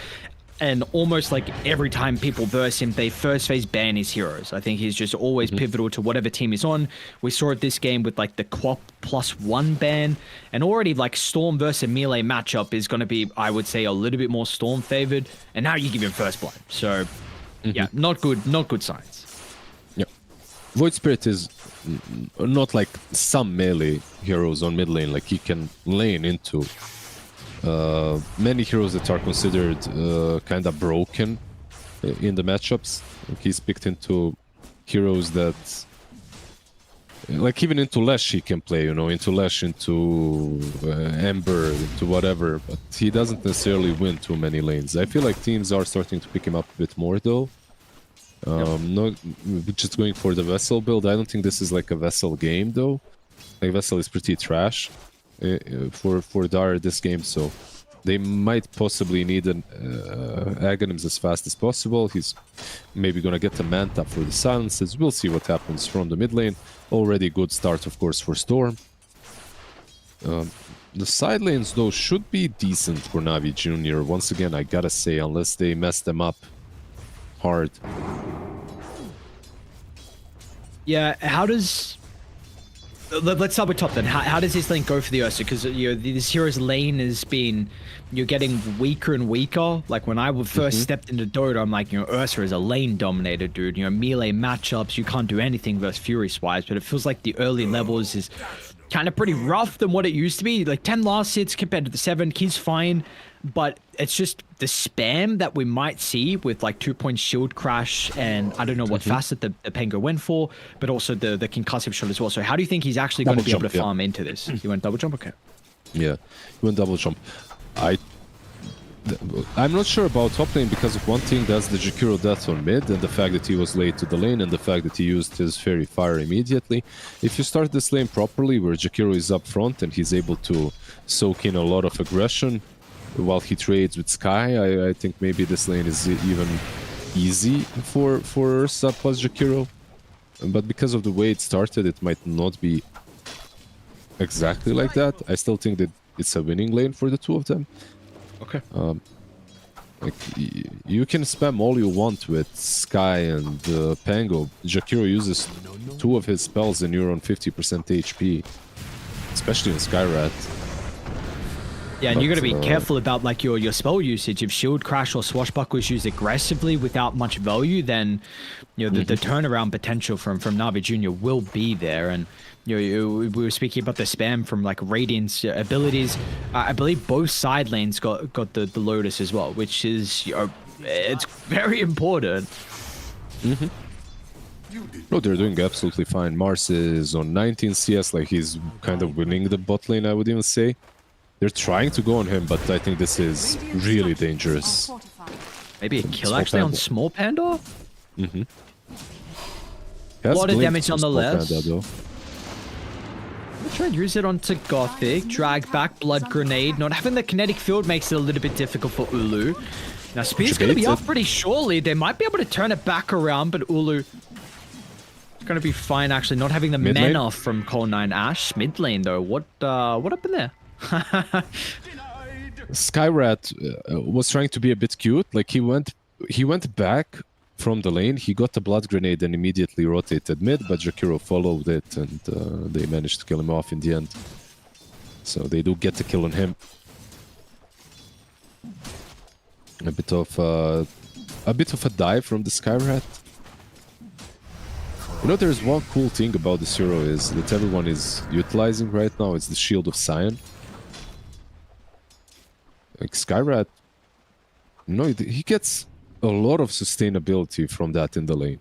And almost like every time people verse him, they first phase ban his heroes. I think he's just always pivotal to whatever team he's on. We saw it this game with like the Quap +1 ban. And already like Storm versus melee matchup is going to be, I would say, a little bit more Storm favored. And now you give him first blood. So yeah, not good signs. Yeah. Void Spirit is not like some melee heroes on mid lane. Like he can lane into... many heroes that are considered kind of broken in the matchups. Like he's picked into heroes that, like even into Lesh he can play, into Lesh, into Ember, into whatever, but he doesn't necessarily win too many lanes. I feel like teams are starting to pick him up a bit more though. Not just going for the Vessel build. I don't think this is like a Vessel game though. Like Vessel is pretty trash for Dara this game, so they might possibly need an Aghanims as fast as possible. He's maybe gonna get the Manta for the silences. We'll see what happens from the mid lane. Already good start, of course, for Storm. The side lanes, though, should be decent for Navi Jr. Once again, I gotta say, unless they mess them up hard. Yeah, how does let's start with top then. How does this lane go for the Ursa? Because this hero's lane has been getting weaker and weaker. Like when I first stepped into Dota, I'm like, Ursa is a lane dominator, dude. Melee matchups, you can't do anything versus Furious wise. But it feels like the early levels is kind of pretty rough than what it used to be. Like 10 last hits compared to the 7, he's fine. But it's just the spam that we might see with like 2-point shield crash, and I don't know what facet the Pengo went for, but also the concussive shot as well. So how do you think he's actually going to be able to farm into this? He went double jump, okay? Yeah, he went double jump. I'm not sure about top lane because of one thing, that's the Jakiro death on mid, and the fact that he was late to the lane, and the fact that he used his Fairy Fire immediately. If you start this lane properly, where Jakiro is up front and he's able to soak in a lot of aggression while he trades with Sky, I think maybe this lane is even easy for Ursa plus Jakiro. But because of the way it started, it might not be exactly like that. I still think that it's a winning lane for the two of them. Okay. Like you can spam all you want with Sky and Pango. Jakiro uses 2 of his spells and you're on 50% HP, especially in Skyrat. Yeah, and you got to be careful about like your spell usage. If Shield Crash or Swashbuckle is used aggressively without much value, then the turnaround potential from Navi Jr. will be there. And we were speaking about the spam from like Radiant's abilities. I believe both side lanes got the Lotus as well, which is it's very important. No, they're doing absolutely fine. Mars is on 19 CS, like he's kind of winning the bot lane, I would even say. They're trying to go on him, but I think this is really dangerous. Maybe a kill actually on Small Panda? A lot of damage on the left. I'm gonna try and use it onto Gothic. Drag back, Blood Grenade. Not having the kinetic field makes it a little bit difficult for Ulu. Now Spear's gonna be up pretty surely. They might be able to turn it back around, but Ulu is gonna be fine actually. Not having the mana from Call 9 Ash. Mid lane though. What happened there? Skyrat was trying to be a bit cute. Like he went back from the lane, he got the blood grenade and immediately rotated mid, but Jakiro followed it and they managed to kill him off in the end. So they do get the kill on him. A bit of a dive from the Skyrat. There's one cool thing about this hero is that everyone is utilizing right now. It's the Shield of Sion. Like Skyrat, he gets a lot of sustainability from that in the lane.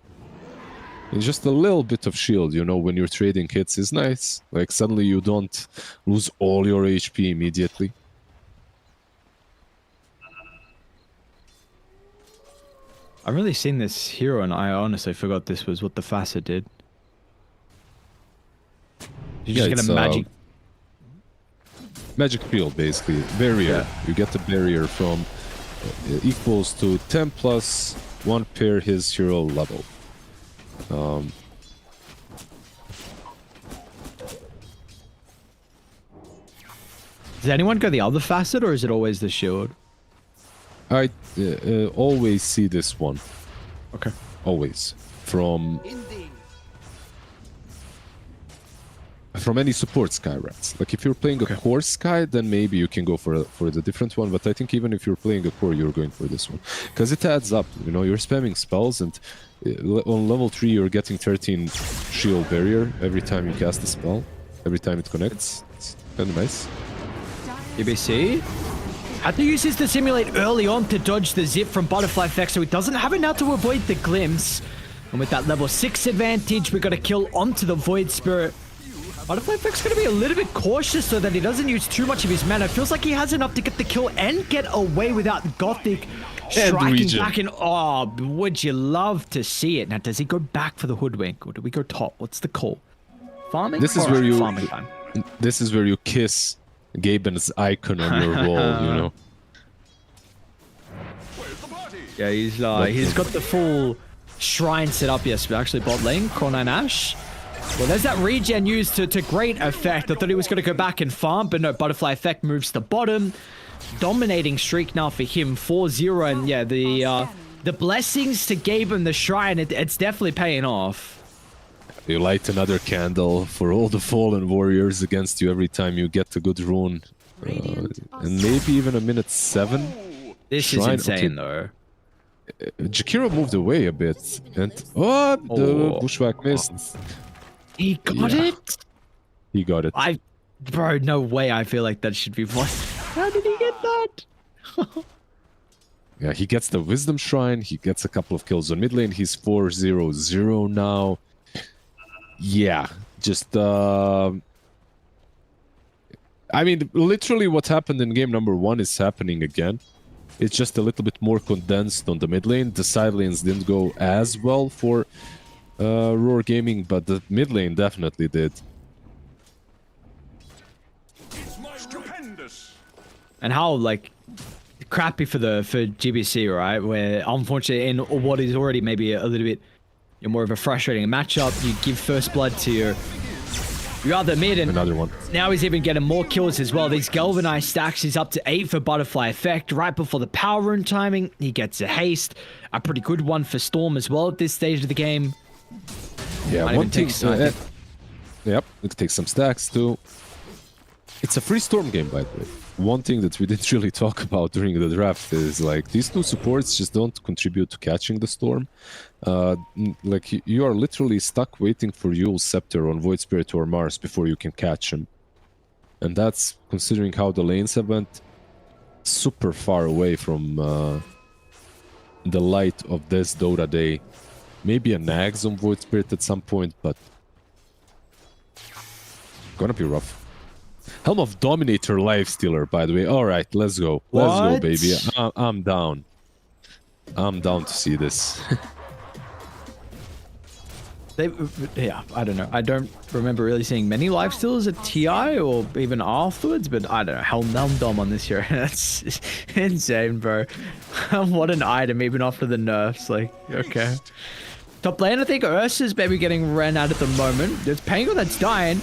And just a little bit of shield, when you're trading hits is nice. Like suddenly you don't lose all your HP immediately. I've really seen this hero and I honestly forgot this was what the facet did. You just get a magic field, basically. Barrier. Yeah. You get the barrier from equals to 10 plus 1 pair his hero level. Does anyone go the other facet or is it always the shield? I always see this one. Okay. Always. From any support Skyrats. Like if you're playing a core Sky, then maybe you can go for the different one. But I think even if you're playing a core, you're going for this one because it adds up. You're spamming spells, and on level 3 you're getting 13 shield barrier every time you cast a spell. Every time it connects, it's kind of nice. UBC had to use this to simulate early on to dodge the zip from Butterfly Effect, so he doesn't have it now to avoid the glimpse. And with that level 6 advantage, we got a kill onto the Void Spirit. Butterfly Effect's going to be a little bit cautious so that he doesn't use too much of his mana. Feels like he has enough to get the kill and get away without Gothic striking back in. Oh, would you love to see it? Now, does he go back for the Hoodwink or do we go top? What's the call? Farming? This is where you kiss Gaben's icon on your wall, Yeah, he's got the full shrine set up. Yes, but actually bot lane, Core9 Ash. Well, there's that regen used to great effect. I thought he was going to go back and farm, but no, Butterfly Effect moves to bottom. Dominating streak now for him, 4-0. And yeah, the blessings to Gaben the Shrine, it's definitely paying off. You light another candle for all the fallen warriors against you every time you get a good rune. And maybe even a minute 7. This Shrine, is insane, okay. though. Jakiro moved away a bit. And the bushwhack missed. He got it? He got it. Bro, no way. I feel like that should be lost. How did he get that? Yeah, he gets the Wisdom Shrine. He gets a couple of kills on mid lane. He's 4-0-0 now. Yeah, just... I mean, literally what happened in game number 1 is happening again. It's just a little bit more condensed on the mid lane. The side lanes didn't go as well for Roar Gaming, but the mid lane definitely did. And how, like, crappy for GBC, right? Where, unfortunately, in what is already maybe a little bit more of a frustrating matchup, you give first blood to your other mid, and another one. Now he's even getting more kills as well. These galvanized stacks is up to 8 for Butterfly Effect. Right before the power rune timing, he gets a haste. A pretty good one for Storm as well at this stage of the game. Yeah, one thing. Yep, it takes some stacks too. It's a free Storm game, by the way. One thing that we didn't really talk about during the draft is like these two supports just don't contribute to catching the Storm. Like you are literally stuck waiting for Yule's Scepter on Void Spirit or Mars before you can catch him. And that's considering how the lanes have went super far away from the light of this Dota day. Maybe a Nags on Void Spirit at some point, but gonna be rough. Helm of Dominator Lifestealer, by the way. All right, let's go. Let's go, baby. I'm down. I'm down to see this. Yeah, I don't know. I don't remember really seeing many lifestealers at TI or even afterwards, but I don't know. Helm Dom on this year. That's insane, bro. What an item, even after the nerfs. Like, okay. Top lane, I think Ursa's maybe getting ran out at the moment. There's Pango that's dying.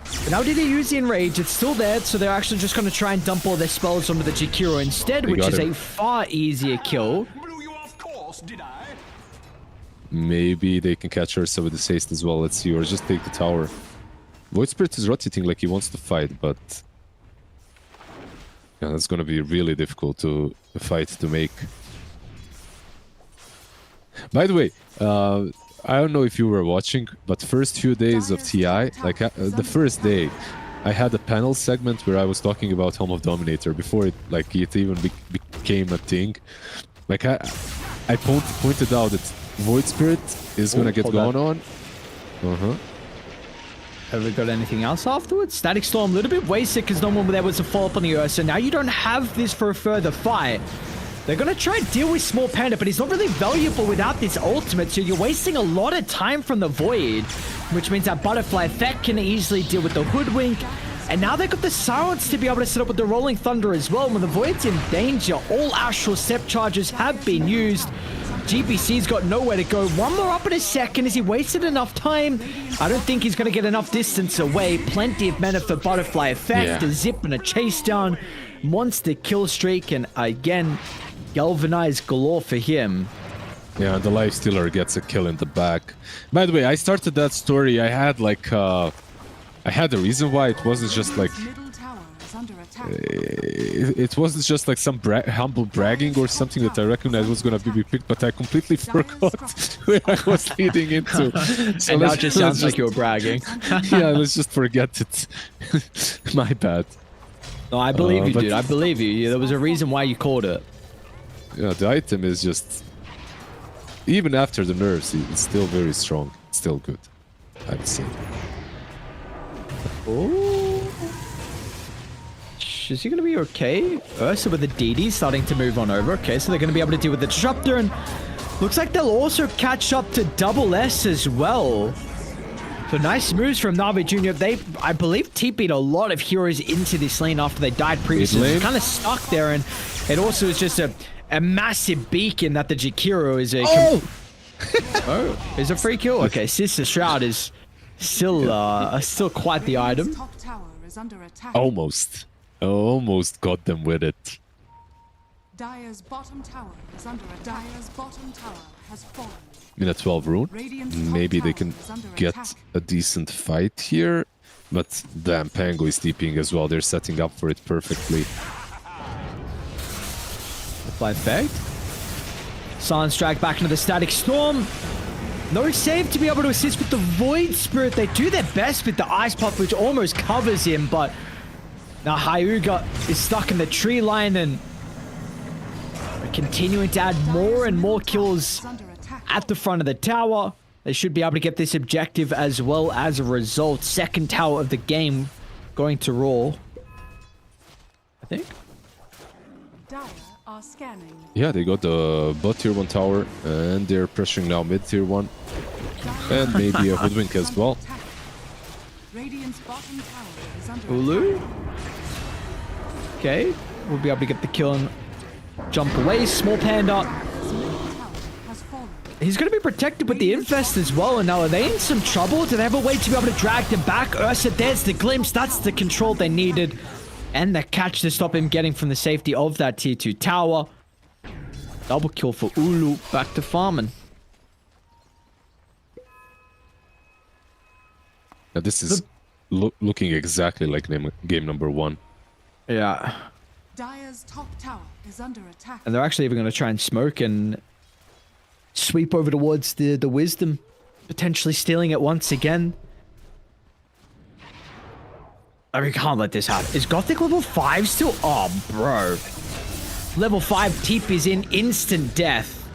But now did he use the Enrage? It's still there, so they're actually just going to try and dump all their spells onto the Jakiro instead, which is a far easier kill. Maybe they can catch Ursa with the haste as well. Let's see, or just take the tower. Void Spirit is rotating like he wants to fight, but yeah, that's going to be really difficult to fight to make. By the way, I don't know if you were watching, but first few days of TI, like the first day, I had a panel segment where I was talking about Helm of Dominator before it even became a thing. Like I pointed out that Void Spirit is gonna get going on. Have we got anything else afterwards? Static Storm, a little bit wasted because no one there was a follow up on the Ursa. Now you don't have this for a further fight. They're going to try and deal with Small Panda, but he's not really valuable without this ultimate, so you're wasting a lot of time from the Void, which means that Butterfly Effect can easily deal with the Hoodwink. And now they've got the Silence to be able to set up with the Rolling Thunder as well. When the Void's in danger, all Astral Step charges have been used. GBC's got nowhere to go. One more up in a second. Has he wasted enough time? I don't think he's going to get enough distance away. Plenty of mana for Butterfly Effect, a zip and a chase down. Monster kill streak, and again, galvanized galore for him. Yeah, the Lifestealer gets a kill in the back. By the way, I started that story. I had like I had a reason why. It wasn't just like it wasn't just like some humble bragging or something that I recognized was gonna be picked, but I completely forgot where I was leading into. So and now it just sounds like you're bragging. Yeah, let's just forget it. My bad. No, I believe you, dude. I believe you. There was a reason why you called it. Yeah, the item is just... Even after the nerfs, it's still very strong. It's still good, I would say. Oh. Is he going to be okay? Ursa with the DD starting to move on over. Okay, so they're going to be able to deal with the Disruptor, and looks like they'll also catch up to Double S as well. So nice moves from Navi Jr. They, I believe, TP'd a lot of heroes into this lane after they died previously. They're kind of stuck there, and it also is just a massive beacon that the Jakiro is a... Oh, is a free kill? Okay, Sister Shroud is still quite the item. Almost got them with it. Dire's bottom tower is under attack. Dire's bottom tower has fallen. Minute 12 rune. Radiant's top Maybe they tower can is under get attack. a decent fight here. But damn, Pango is TPing as well. They're setting up for it perfectly. Fly fake. Silence Strike back into the Static Storm. No save to be able to assist with the Void Spirit. They do their best with the Ice Pop, which almost covers him, but now Hyuga is stuck in the tree line and continuing to add more and more kills at the front of the tower. They should be able to get this objective as well as a result. Second tower of the game going to Raw, I think. Dire are scanning. Yeah, they got the bot tier 1 tower, and they're pressuring now mid tier 1. And maybe a Hoodwink as well. Radiant's bottom tower is under Ulu. Okay, we'll be able to get the kill and jump away. Small Panda. attack. Has fallen. He's going to be protected with the Infest as well. And now are they in some trouble? Do they have a way to be able to drag them back? Ursa, there's the glimpse. That's the control they needed. And the catch to stop him getting from the safety of that tier 2 tower. Double kill for Ulu. Back to farming. Now this is looking exactly like game number 1. Yeah. Dire's top tower is under attack. And they're actually even going to try and smoke and sweep over towards the Wisdom. Potentially stealing it once again. I mean, can't let this happen. Is Gothic level 5 still? Oh, bro. Level 5 Teep is in instant death.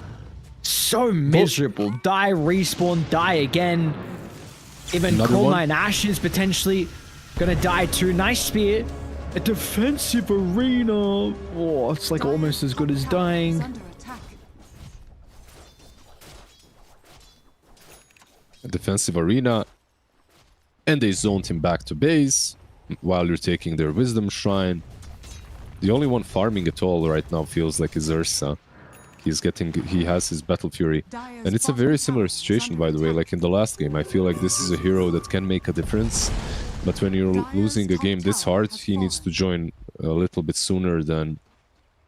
So miserable. Die, respawn, die again. Even Another Coal one. Mine Ashes potentially gonna die too. Nice spear. A defensive arena. Oh, it's like Dire's almost as good top as tower dying. is under attack. A defensive arena. And they zoned him back to base while you're taking their Wisdom Shrine. The only one farming at all right now feels like is Ursa. He has his Battle Fury. And it's a very similar situation, by the way. Like in the last game, I feel like this is a hero that can make a difference. But when you're losing a game this hard, he needs to join a little bit sooner than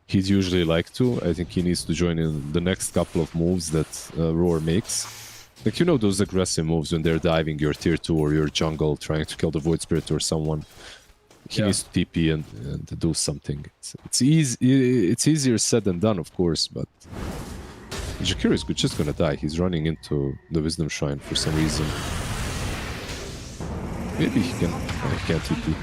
he'd usually like to. I think he needs to join in the next couple of moves that Roar makes. Like, you know, those aggressive moves when they're diving your tier 2 or your jungle, trying to kill the Void Spirit or someone. He needs to TP and to do something. It's easier said than done, of course, but Jakiro is just gonna die. He's running into the Wisdom Shrine for some reason. Maybe he can't TP.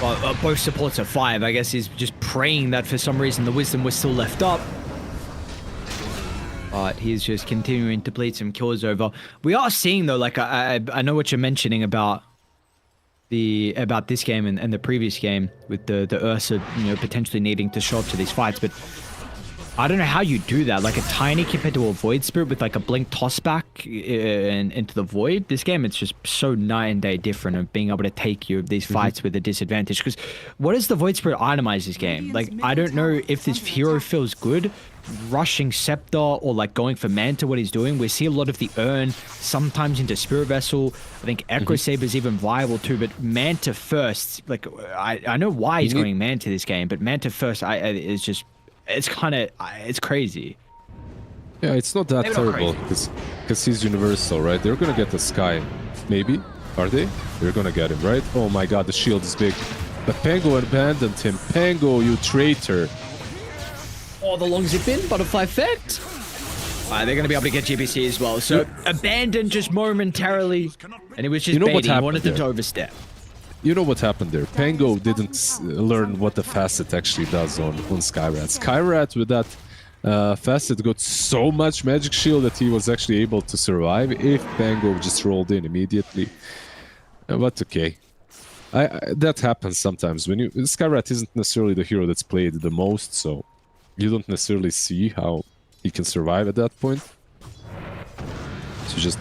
Well, both supports are 5. I guess he's just praying that for some reason the Wisdom was still left up. But he's just continuing to bleed some kills over. We are seeing, though, like, I know what you're mentioning about this game and the previous game with the Ursa, you know, potentially needing to show up to these fights, but I don't know how you do that. Like a tiny compared to a Void Spirit with like a blink toss back into the Void. This game, it's just so night and day different of being able to take these fights with a disadvantage. Because what does the Void Spirit itemize this game? Like, I don't know if this hero feels good rushing Scepter or like going for Manta, what he's doing. We see a lot of the Urn, sometimes into Spirit Vessel. I think Echo Saber's even viable too, but Manta first. Like, I know why he's going Manta this game, but Manta first is just, it's kind of, it's crazy. Yeah, it's not that Maybe not terrible because he's universal, right? They're gonna get the Sky, maybe. Are they? They're gonna get him, right? Oh my god, the shield is big. But Pango abandoned him. Pango, you traitor. Oh, the long zip in, butterfly effect. They're going to be able to get GBC as well. So abandoned just momentarily, and it was just baiting. He wanted them to overstep. You know what happened there? Pango didn't learn what the facet actually does on Skyrat. Skyrat with that facet got so much magic shield that he was actually able to survive if Pango just rolled in immediately. But okay. That happens sometimes. When Skyrat isn't necessarily the hero that's played the most, so you don't necessarily see how he can survive at that point. So just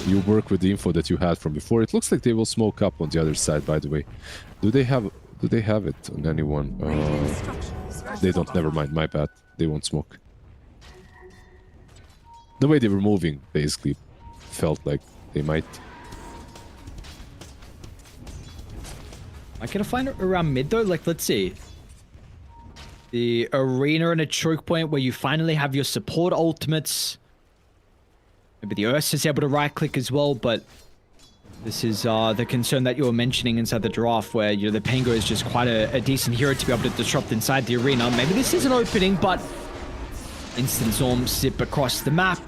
you work with the info that you had from before. It looks like they will smoke up on the other side, by the way. Do they have it on anyone? They don't. Never mind. My bad. They won't smoke. The way they were moving basically felt like they might. I can find it around mid though. Like, let's see. the arena and a choke point where you finally have your support ultimates. Maybe the Ursa's able to right-click as well, but this is the concern that you were mentioning inside the draft, where the Pango is just quite a decent hero to be able to disrupt inside the arena. Maybe this is an opening, but instant Zorm zip across the map.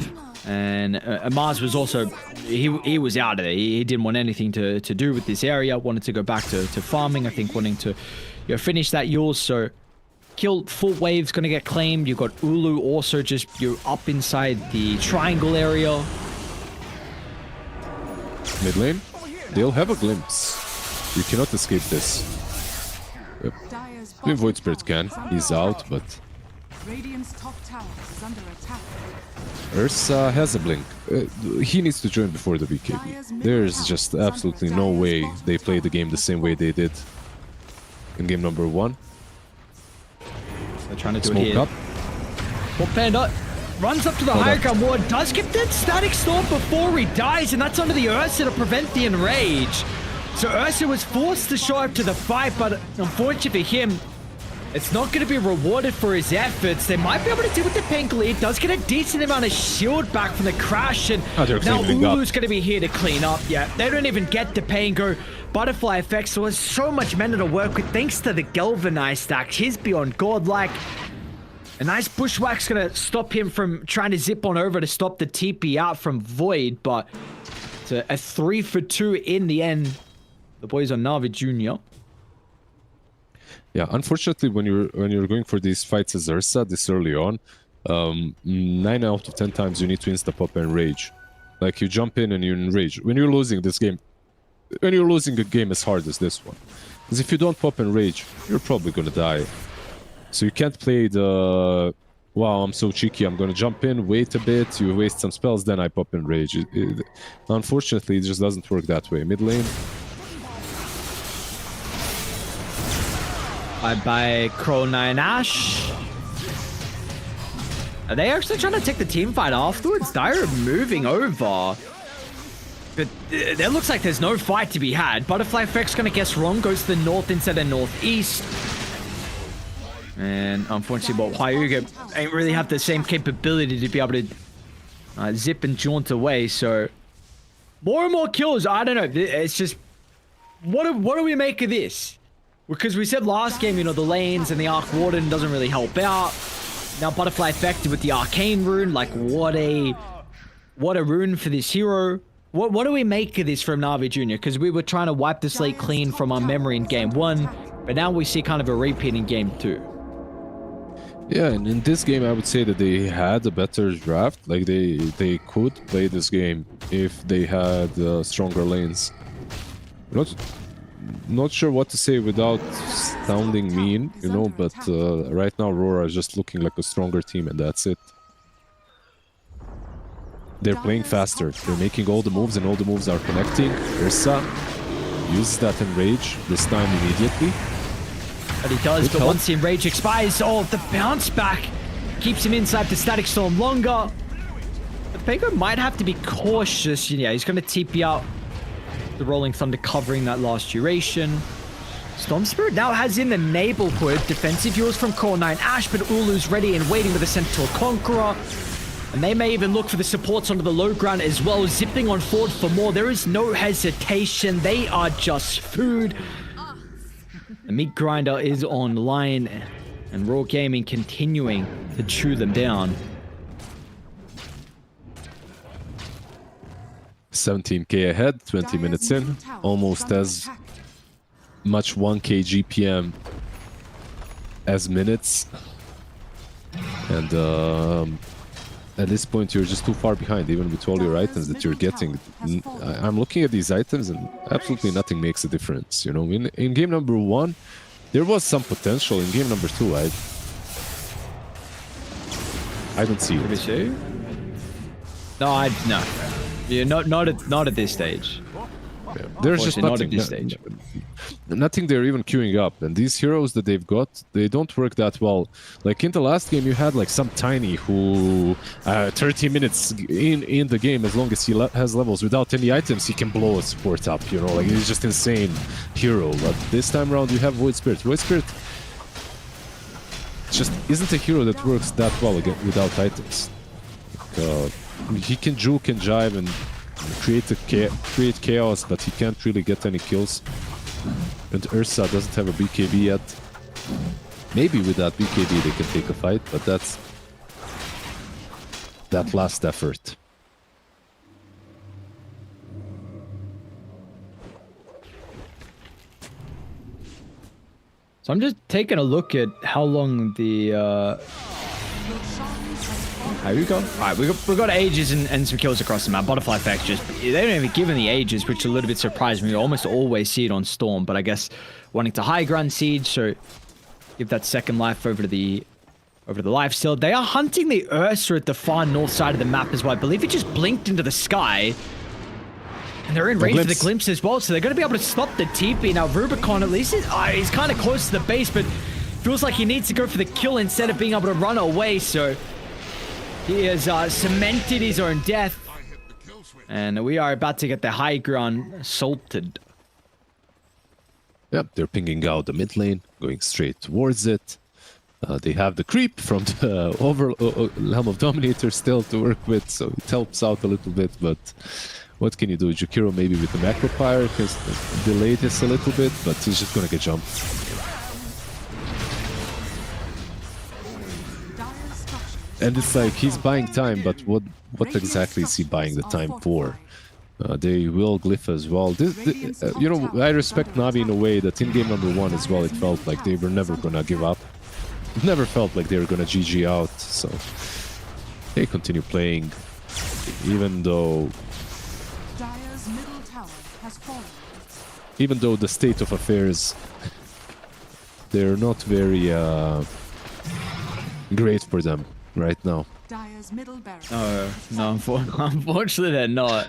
And Mars was also, he was out of there. He didn't want anything to do with this area. Wanted to go back to farming. I think wanting to finish that yours. So kill full wave's going to get claimed. You've got Ulu also just up inside the triangle area. Mid lane, they'll have a glimpse. You cannot escape this. Yep. Dire's I mean, bottom Void Spirit tower can. is under He's attack. out, but Radiant's top tower is under attack. Ursa has a blink. He needs to join before the BKB. There's just absolutely no way they play the game the same way they did in game number 1. They're trying to do Smoke it here. up. Well, Panda runs up to the Hold higher up. ground ward, does get that static storm before he dies, and that's under the Ursa to prevent the enrage. So Ursa was forced to show up to the fight, but unfortunately for him, it's not going to be rewarded for his efforts. They might be able to do with the pink lead. Does get a decent amount of shield back from the crash, and they're now cleaning up. Ulu's going to be here to clean up. Yeah, they don't even get the Pango. Butterfly effects, so there's so much mana to work with thanks to the Galvanized stack. He's beyond godlike. A nice bushwhack's going to stop him from trying to zip on over to stop the TP out from Void, but it's a 3 for 2 in the end. The boys on Navi Jr. Yeah, unfortunately, when you're going for these fights as Ursa this early on, 9 out of 10 times you need to insta-pop and rage. Like, you jump in and you enrage. When you're losing this game, when you're losing a game as hard as this one, because if you don't pop and rage, you're probably gonna die. So you can't play the, wow, I'm so cheeky, I'm gonna jump in, wait a bit, you waste some spells, then I pop and rage. Unfortunately, it just doesn't work that way. Mid lane, by Crow9 Ash. Are they actually trying to take the team fight afterwards? Dire moving over. But it looks like there's no fight to be had. Butterfly Effect's gonna guess wrong, goes to the north instead of northeast. And unfortunately, but Hyuga ain't really have the same capability to be able to zip and jaunt away. So more and more kills. I don't know. It's just, what do we make of this? Because we said last game, the lanes and the Arc Warden doesn't really help out. Now Butterfly Effective with the Arcane Rune, like what a rune for this hero. What do we make of this from Navi Jr.? Because we were trying to wipe the slate clean from our memory in game 1, but now we see kind of a repeat in game 2. yeah, and in this game I would say that they had a better draft. Like they could play this game if they had stronger lanes. Not sure what to say without sounding mean, but right now Aurora is just looking like a stronger team, and that's it. They're playing faster. They're making all the moves, and all the moves are connecting. Ursa uses that Enrage, this time immediately. But he does, Good but help. once the Enrage expires, the bounce back keeps him inside the Static Storm longer. But Pego might have to be cautious. Yeah, he's going to TP out the Rolling Thunder, covering that last duration. Storm Spirit now has in the neighborhood defensive yours from Core9 Ash, but Ulu's ready and waiting with a Centaur Conqueror. And they may even look for the supports onto the low ground as well, zipping on forward for more. There is no hesitation. They are just food. The meat grinder is online, and Raw Gaming continuing to chew them down. 17k ahead, 20 minutes in, almost as much 1k GPM as minutes. And at this point you're just too far behind, even with all your items that you're getting. I'm looking at these items and absolutely nothing makes a difference. In game number 1 there was some potential. In game number 2 I don't see Did we it. see? No. Yeah, not at this stage. Yeah. There's just Not nothing, at this stage. nothing they're even queuing up, and these heroes that they've got, they don't work that well. Like in the last game you had like some Tiny who 30 minutes in the game, as long as he has levels without any items, he can blow a support up, like he's just insane hero. But this time around you have Void Spirit. just isn't a hero that works that well again without items. He can juke and jive and create chaos, but he can't really get any kills. And Ursa doesn't have a BKB yet. Maybe with that BKB they can take a fight, but that's that last effort. So I'm just taking a look at how long the here we go. Alright, we got ages and some kills across the map. Butterfly effect just they don't even give the ages, which a little bit surprised me. You almost always see it on Storm, but I guess wanting to high ground siege, so give that second life over to the life steal. They are hunting the Ursa at the far north side of the map as well. I believe it just blinked into the sky. And they're in range of the glimpse as well, so they're going to be able to stop the TP. Now, Rubicon, at least, he's kind of close to the base, but feels like he needs to go for the kill instead of being able to run away, so he has cemented his own death. And we are about to get the high ground assaulted. Yep, they're pinging out the mid lane, going straight towards it. They have the creep from the Helm of Dominator still to work with, so it helps out a little bit, but what can you do? Jukiro maybe with the macro fire has delayed this a little bit, but he's just gonna get jumped. And it's like he's buying time, but what exactly is he buying the time for? They will glyph as well. You know, I respect Navi in a way that in game number 1 as well, it felt like they were never gonna give up. It never felt like they were gonna GG out, so they continue playing, even though the state of affairs, they're not very great for them right now. No, unfortunately they're not.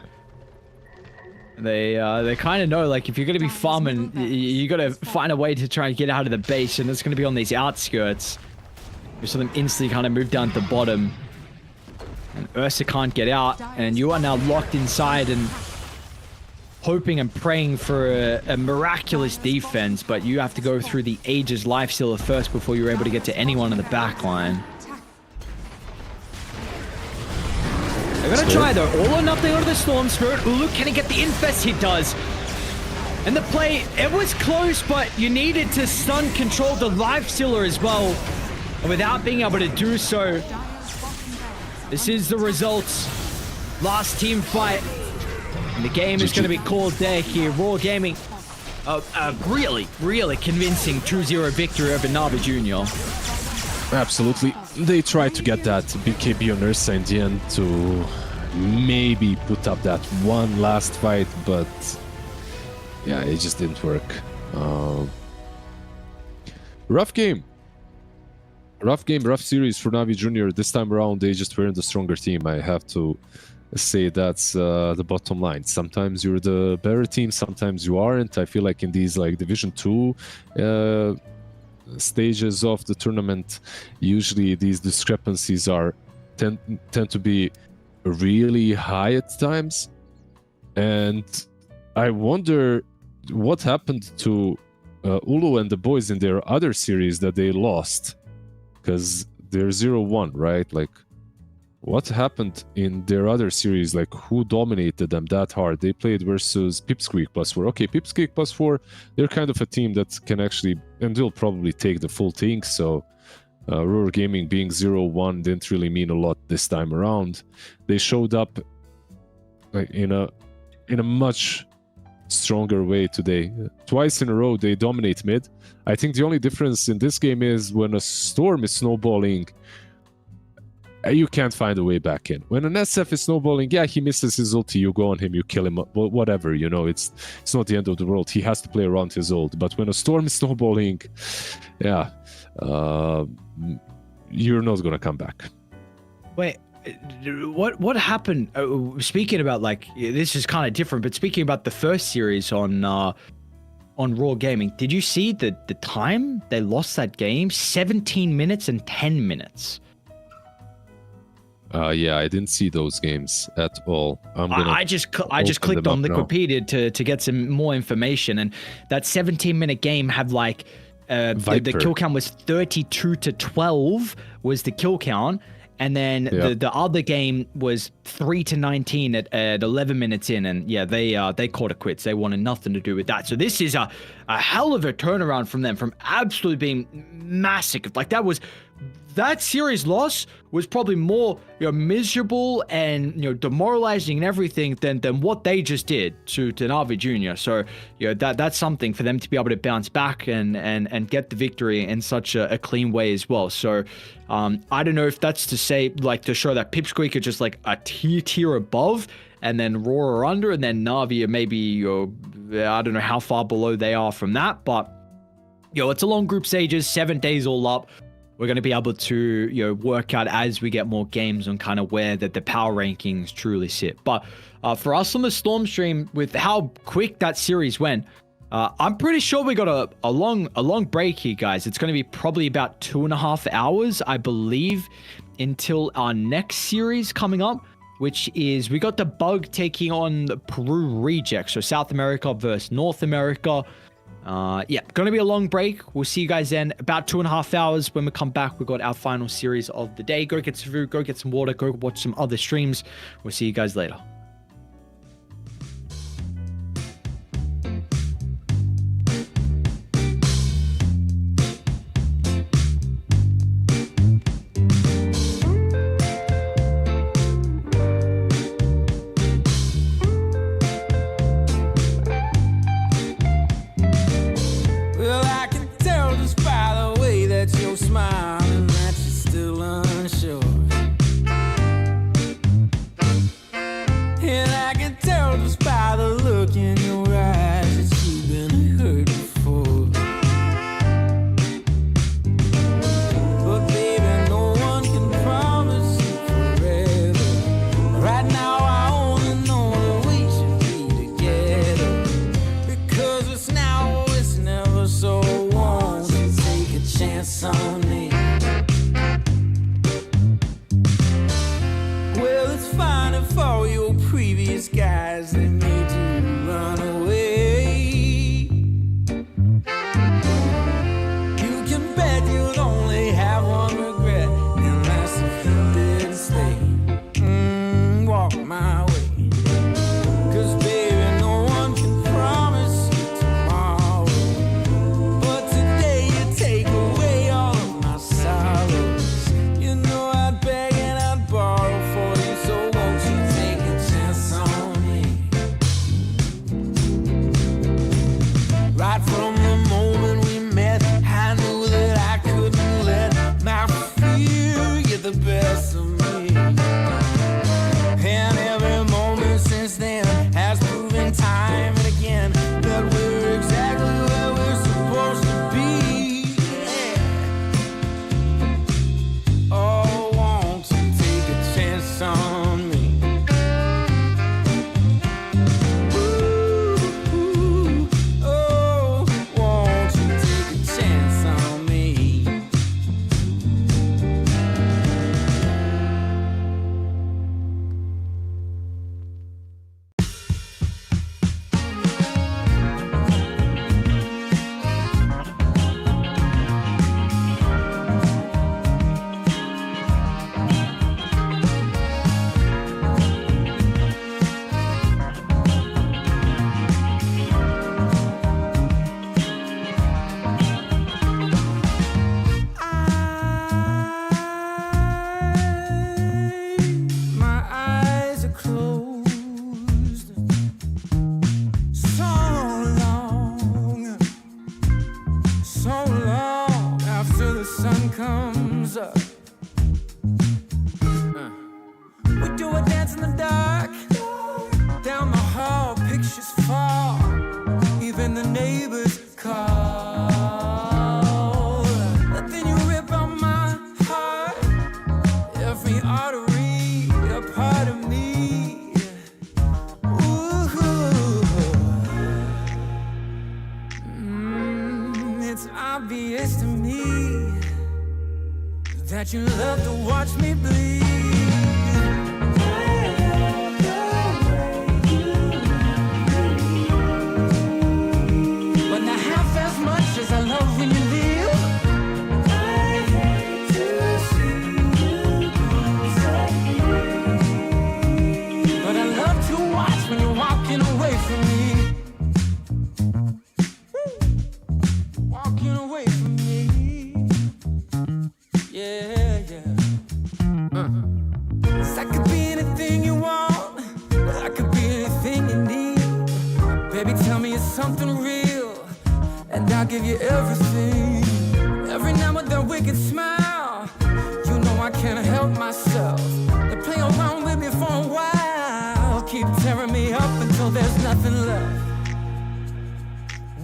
They kind of know, like, if you're going to be farming, you got to find a way to try and get out of the base, and it's going to be on these outskirts. You saw them instantly kind of move down to the bottom. And Ursa can't get out, and you are now locked inside and hoping and praying for a miraculous defense, but you have to go through the Aegis lifestealer first before you're able to get to anyone in the back line. They're gonna try though. All or nothing out of the Storm Spirit. Ulu, can he get the infest? He does. And the play, it was close, but you needed to stun control the lifestealer as well. And without being able to do so, this is the results. Last team fight. And the game is going to be called there here. Raw Gaming, really convincing 2-0 victory over Navi Jr. Absolutely. They tried to get that BKB on Ursa in the end to maybe put up that one last fight, but yeah, it just didn't work. Rough game. Rough series for Navi Jr. This time around, they just weren't the stronger team. I have to say that's the bottom line. Sometimes you're the better team, sometimes you aren't. I feel like in these like Division 2 stages of the tournament, usually these discrepancies tend to be really high at times. And I wonder what happened to Ulu and the boys in their other series that they lost, because they're 0-1, right? Like, what happened in their other series? Like, who dominated them that hard? They played versus Pipsqueak +4. Okay, Pipsqueak +4, they're kind of a team that can actually, and they'll probably take the full thing, so Roar Gaming being 0-1 didn't really mean a lot this time around. They showed up in a much stronger way today. Twice in a row, they dominate mid. I think the only difference in this game is when a Storm is snowballing, you can't find a way back in. When an SF is snowballing, yeah, he misses his ulti, you go on him, you kill him, whatever, you know, it's not the end of the world. He has to play around his ult. But when a Storm is snowballing, yeah, you're not gonna come back. Wait, what happened? Speaking about, like, this is kind of different, but speaking about the first series on Raw Gaming, did you see the time they lost that game? 17 minutes and 10 minutes. Yeah, I didn't see those games at all. I just clicked on Liquipedia to get some more information, and that 17-minute game had like the kill count was 32-12 was the kill count. And then the other game was 3-19 at 11 minutes in, and yeah, they called it quits. They wanted nothing to do with that. So this is a hell of a turnaround from them, from absolutely being massive. Like that series loss was probably more miserable and demoralizing and everything than what they just did to Navi Jr. So that's something for them to be able to bounce back and get the victory in such a clean way as well. So I don't know if that's to say, like, to show that Pipsqueak are just like a tier above, and then Raw are under, and then Navi are maybe I don't know how far below they are from that, but it's a long group stages, 7 days all up. We're going to be able to work out as we get more games on kind of where the power rankings truly sit. But for us on the Storm stream, with how quick that series went, I'm pretty sure we got a long break here, guys. It's going to be probably about 2.5 hours, I believe, until our next series coming up, which is we got the Bug taking on the Peru Reject. So South America versus North America. Gonna be a long break. We'll see you guys then. About 2.5 hours. When we come back, we've got our final series of the day. Go get some food, go get some water, go watch some other streams. We'll see you guys later. Smiling that you're still unsure, and I can tell just by the look in your eyes that you've been hurt before. But baby, no one can promise you forever. Right now I only know that we should be together, because it's now or it's never. So won't you take a chance on me? Well, it's fine if all your previous guys, they made you run away. You can bet you'd only have one regret, and that's if you didn't stay. Walk my way, 'cause baby, no one can promise you tomorrow. But today you take away all of my sorrows. You know I'd beg and I'd borrow for you, so won't you take a chance on me? Right from the moment we met, I knew that I couldn't let my fear get the best of me. And every moment since then has proven time and again that we're exactly where we're supposed to be. Yeah. Oh, won't you take a chance on me? Ooh, oh, won't you take a chance on me? My eyes are closed so long after the sun comes up. We do a dance in the dark, down the hall, pictures fall, even the neighbors call. But then you rip out my heart, every artery, a part of me. Ooh, it's obvious to me that you love to watch me bleed. But not half as much as I love when you leave. I'll give you everything. Every now and then wicked smile. You know I can't help myself. They play around with me for a while. Keep tearing me up until there's nothing left.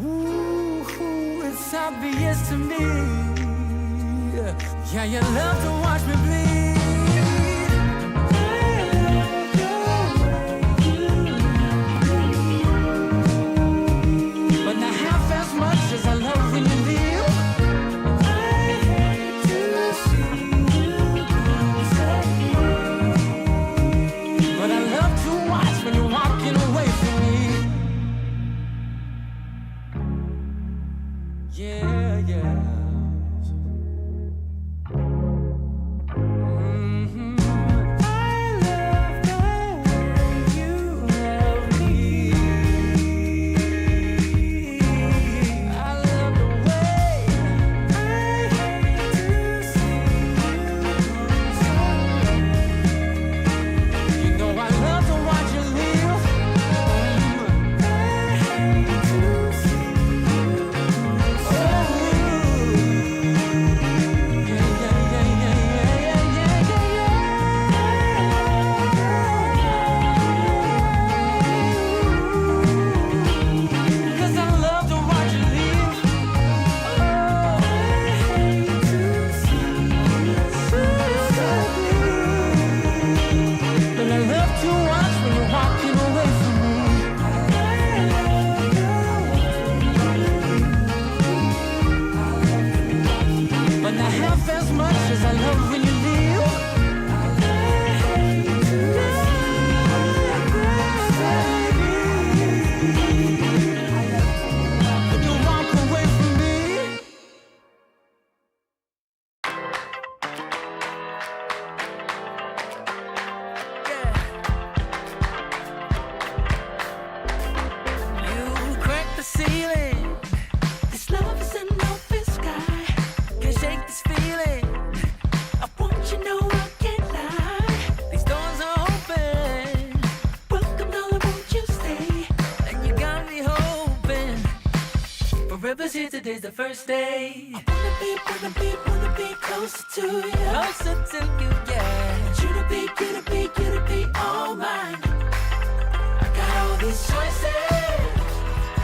Ooh, it's obvious to me. Yeah, you love to watch me bleed. But not half as much as I love when you leave. I hate to see you say, but I love to watch when you're walking away from me. Yeah, yeah. Here today's the first day. I wanna be closer to you. Closer to you, yeah. You to be all mine. I got all these choices,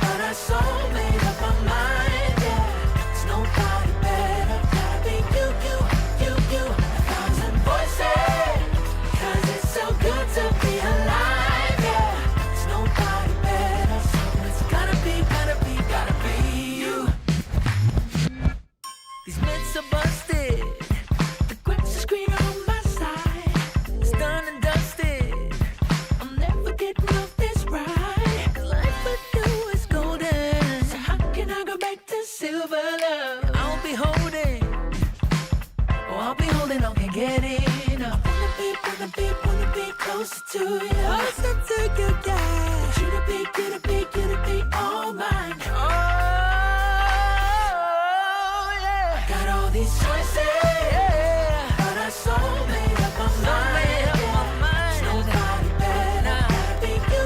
but I so made up my mind, yeah. There's nobody better. Gotta be you. A thousand voices, 'cause it's so good to be alive, yeah. There's nobody better, so it's gotta be you. These myths are busted. The grass is greener on my side. It's done and dusted. I'm never getting off this ride. 'Cause life with you is golden. So how can I go back to silver love? I'll be holding. Oh, I'll be holding on, can't get enough. Wanna be closer to you. Closer to you, yeah. You to be all mine. Oh, yeah. Got all these choices, Yeah. but I so made up my So mind. made up my mind. There's nobody better. Nah. Gotta be you.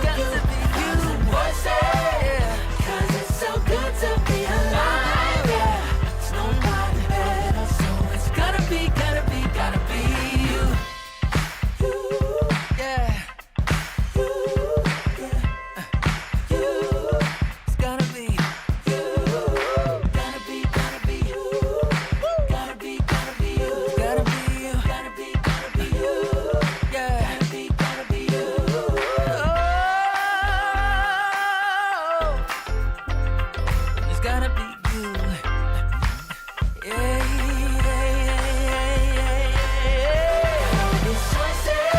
Got to be you. Thousand voices, Yeah. 'cause it's so good to be alive, yeah. There's nobody better, so it's Gotta be you. you. Yeah. It's gotta be. You. Gotta be you. Gotta be you. Gotta be you. Gotta be you. Yeah. Gotta be you. Oh, it's gotta be you. Yeah. These choices,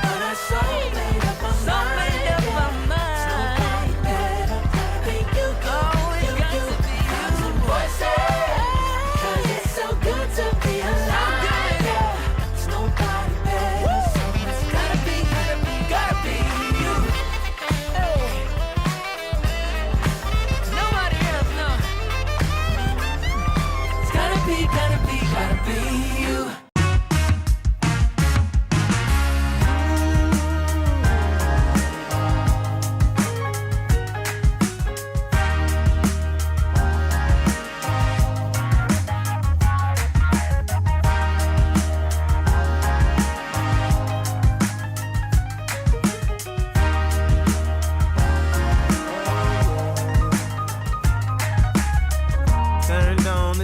but I so made up my So mind. made up my mind. Nobody better. Gotta be you. Oh, it's got to be Thousand you. voices, 'cause it's so good to be alive, yeah. There's nobody better, so it's gotta be you. Hey. Nobody else, no.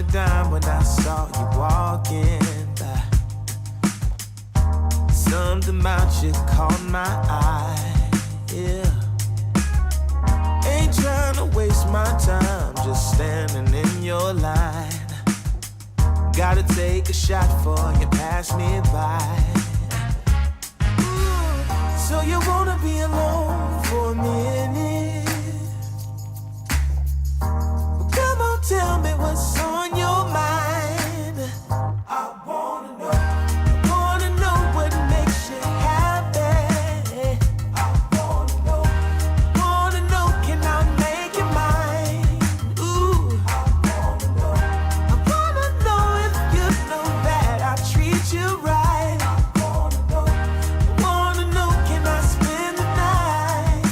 a dime when I saw you walking by. Something about you caught my eye, yeah. Ain't trying to waste my time, just standing in your line. Gotta take a shot before you pass me by. So you wanna be alone for a minute? Well, come on, tell me what's on your mind. I wanna know what makes you happy. I wanna know, can I make you mine? Ooh, I wanna know if you know that I treat you right. I wanna know, can I spend the night?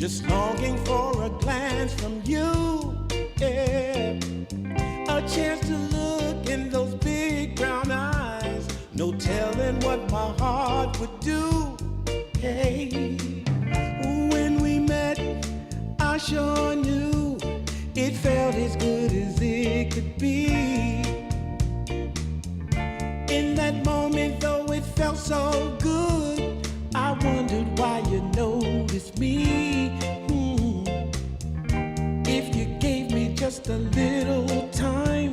just longing for a glance from you. Yeah. A chance to look in those big brown eyes. No telling what my heart would do. Hey, when we met, I sure knew it felt as good as it could be. In that moment, though it felt so good, I wondered why you noticed me. If you gave me just a little time,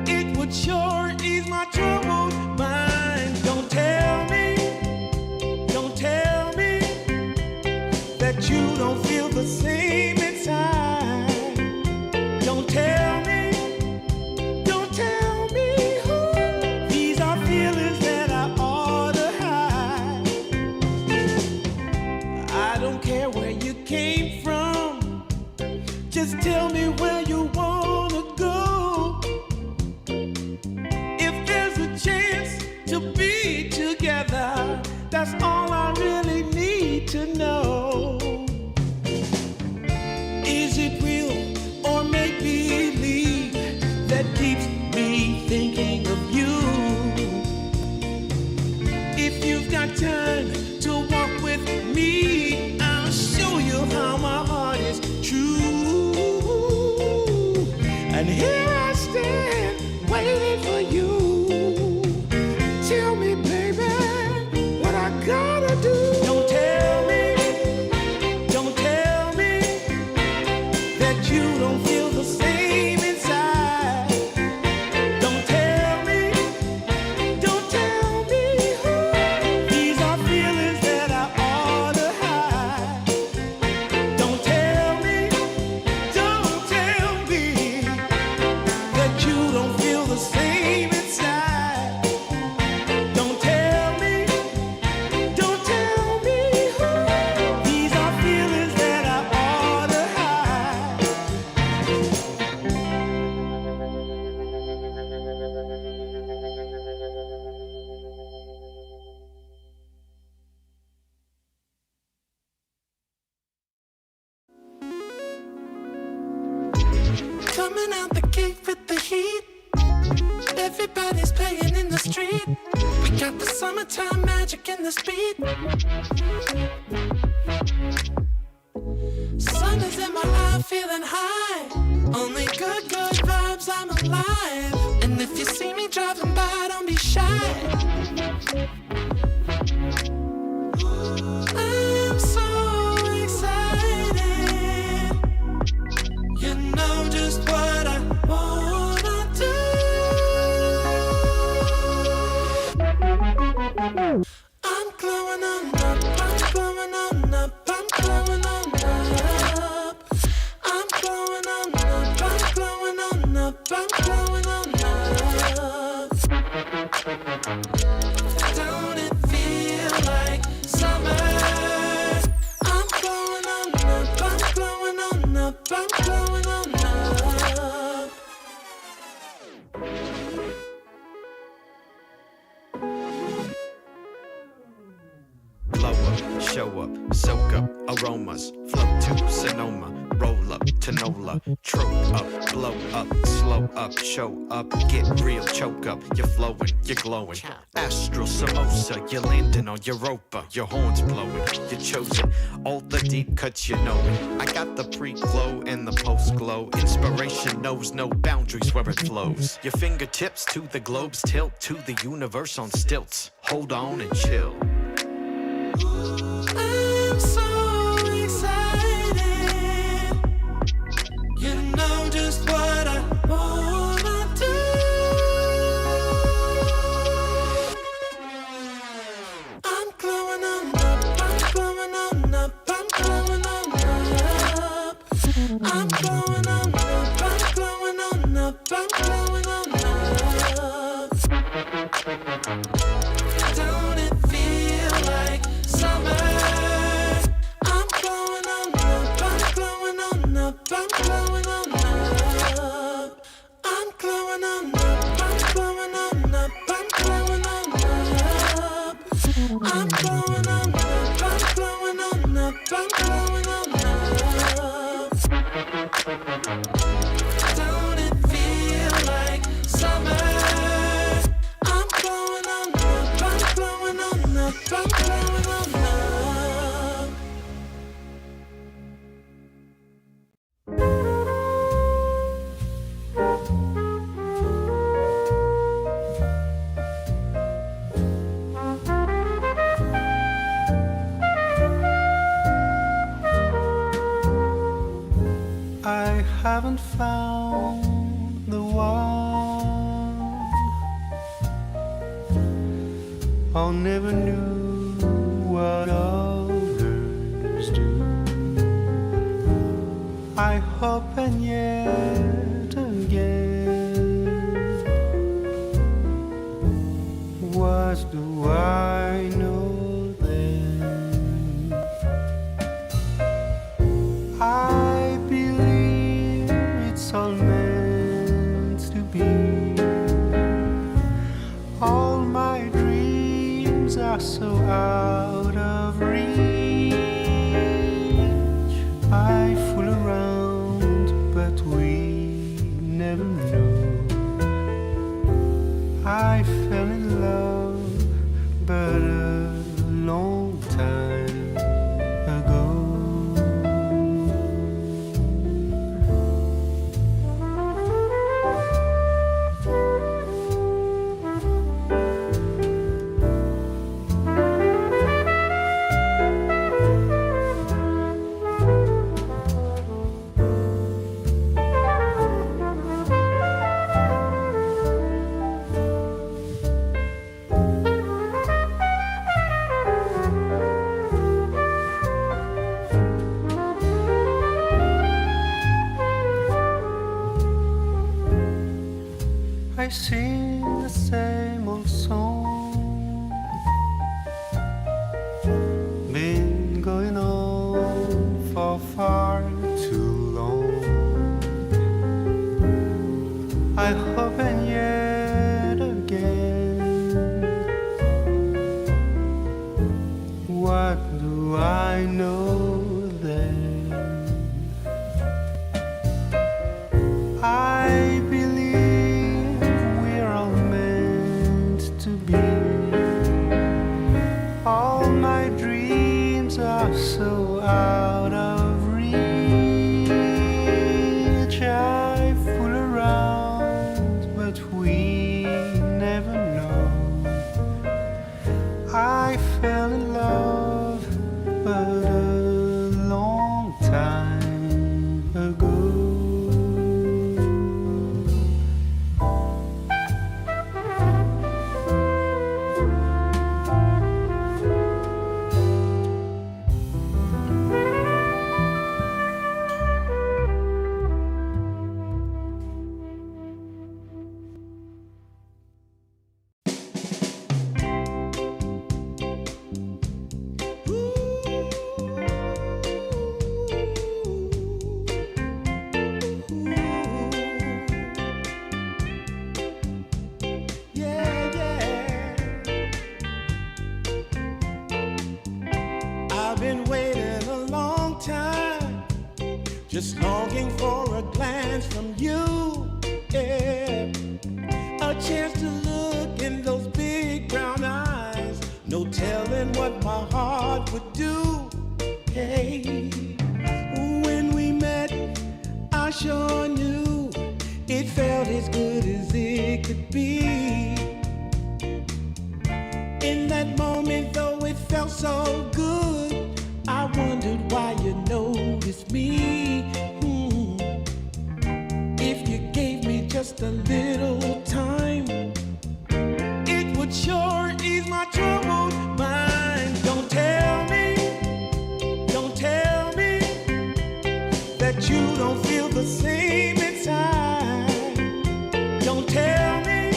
it would sure ease my troubled mind. Don't tell me that you don't feel the same inside. Don't tell me. These are feelings that I ought to hide. I don't care where you came from. Just tell me where you wanna go. If there's a chance to be together, that's all I really need to know. Is it real or make believe that keeps me thinking of you? If you've got time to walk with me, I'll show you how my heart is true. And here I stand, waiting for you. Tell me, baby, what I gotta do. Don't tell me that you don't feel the same inside. Don't tell me. These are feelings that I ought to hide. Don't tell me that you don't feel the same inside. Don't tell me. These are feelings that I ought to hide. Coming out the gate with the heat. Everybody's playing in the street. We got the summertime magic in the speed. Sun is in my eye, feeling high. Only good vibes, I'm alive. And if you see me driving by, don't be shy. I'm so excited. You know just what I wanna do. I'm glowing on up, I'm glowing on up, I'm glowing on up. I'm glowing on up, I'm glowing on up, I'm glowing on up. Don't it feel like summer? I'm glowing on up, I'm glowing on up, I'm glowing on up. Blow up, show up, soak up aromas, float to Sonoma, roll up to Nola, trope up, blow up, slow up, show up, get real, choke up, you're flowing, you're glowing. Astral samosa, you're landing on Europa, your horns blowing, you're chosen, all the deep cuts you know it. I got the pre-glow and the post-glow, inspiration knows no boundaries where it flows. Your fingertips to the globes tilt to the universe on stilts, hold on and chill. I'm so excited. You know just what I wanna do. I'm glowing on up, I'm glowing on up, I'm glowing on up. I'm glowing on up, I'm glowing on up, I'm glowing on up. Don't it feel like summer? found the one. I never knew what others do. I hope and yet again, what do I know then? I believe it's all meant to be. All my dreams are so out of reach. I fool around, but we never know. I fell in love, but a long time ago. I sing the same old song, been going on for far too long. I hope and yet again, what do I know then? I believe we're all meant to be. All my dreams are so out of reach. I fool around, but we never know. I fell in love, but a long time ago. Yeah, yeah. I've been waiting a long time, just longing for a glance from you. Yeah, a chance to look in those big brown eyes. No telling what my heart would do. Hey, when we met, I sure knew it felt as good as it could be. In that moment, though it felt so good, I wondered why you noticed me. If you gave me just a little time, it would sure ease my troubled mind. Don't tell me that you don't feel the same inside. Don't tell me,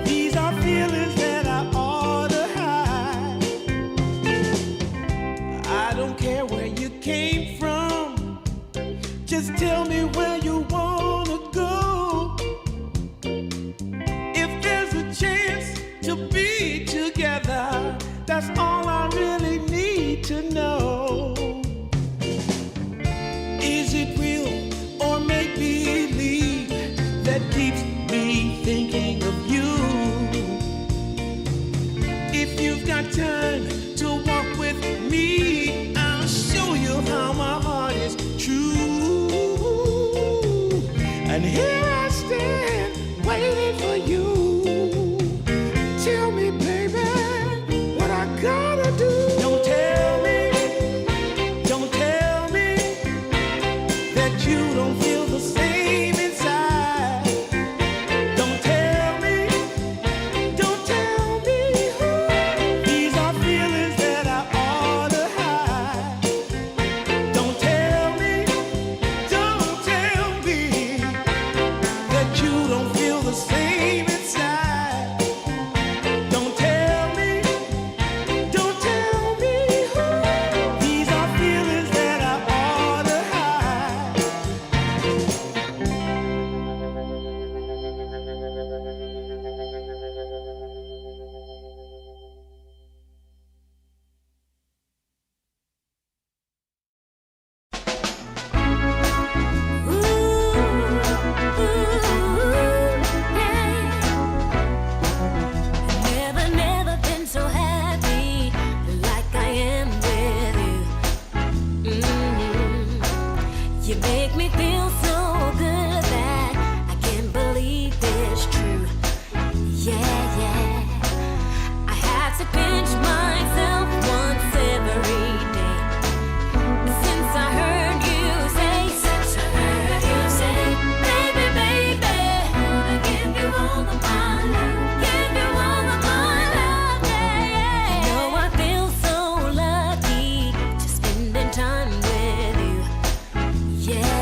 these are feelings that I ought to hide. I don't care where you came from, just tell me where you wanna go. If there's a chance to be together, that's all I really need to know. Is it real or make believe that keeps me thinking of you? If you've got time to walk with me, I'll show you how my heart is true. And here I stand, waiting for you. Tell me, baby, what I gotta do. Don't tell me you don't feel the same inside. Don't tell me who. These are feelings that I ought to hide. Don't tell me that you don't feel the same inside. Don't tell me who. These are feelings that I ought to hide. Never been so happy like I am with you. You make me feel so good that I can't believe it's true. Yeah. I have to pinch myself once every day. Since I heard you say, baby, wanna give you all of my love, give you all of my love, yeah. You know I feel so lucky just spending time with you, yeah.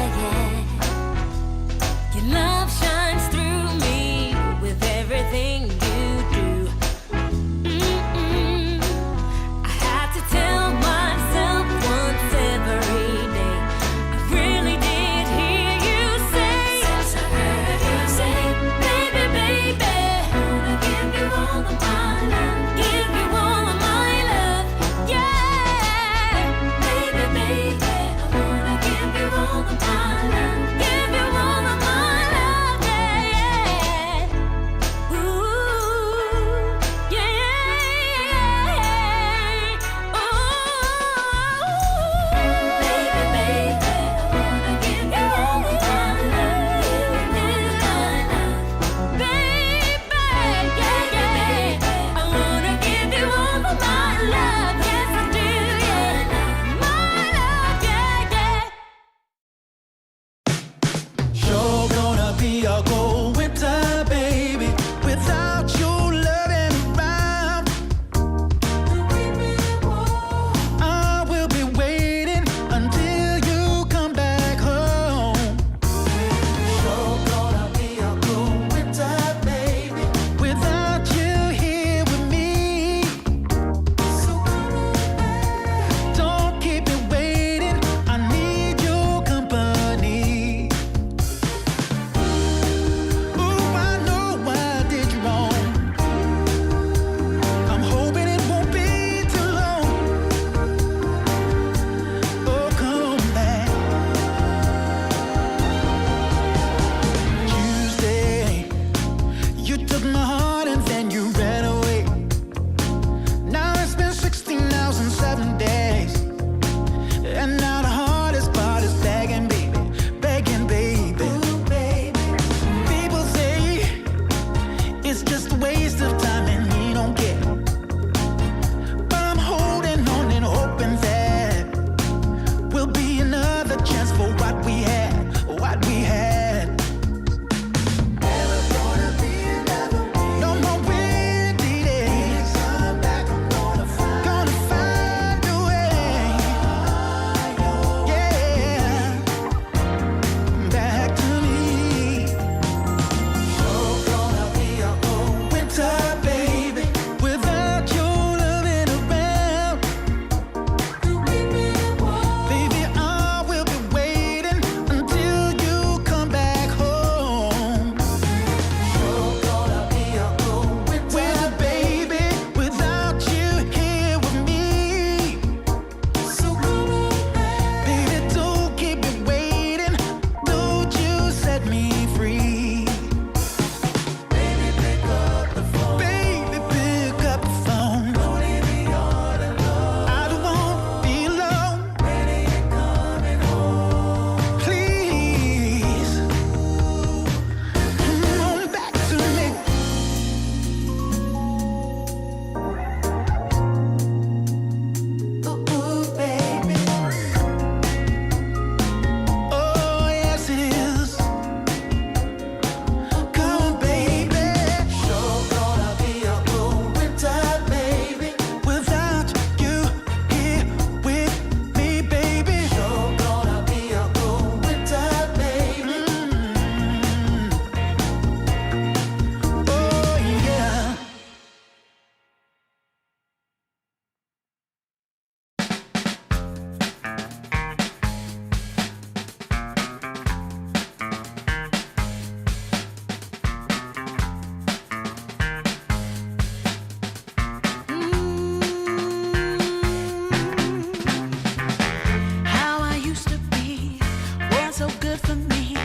me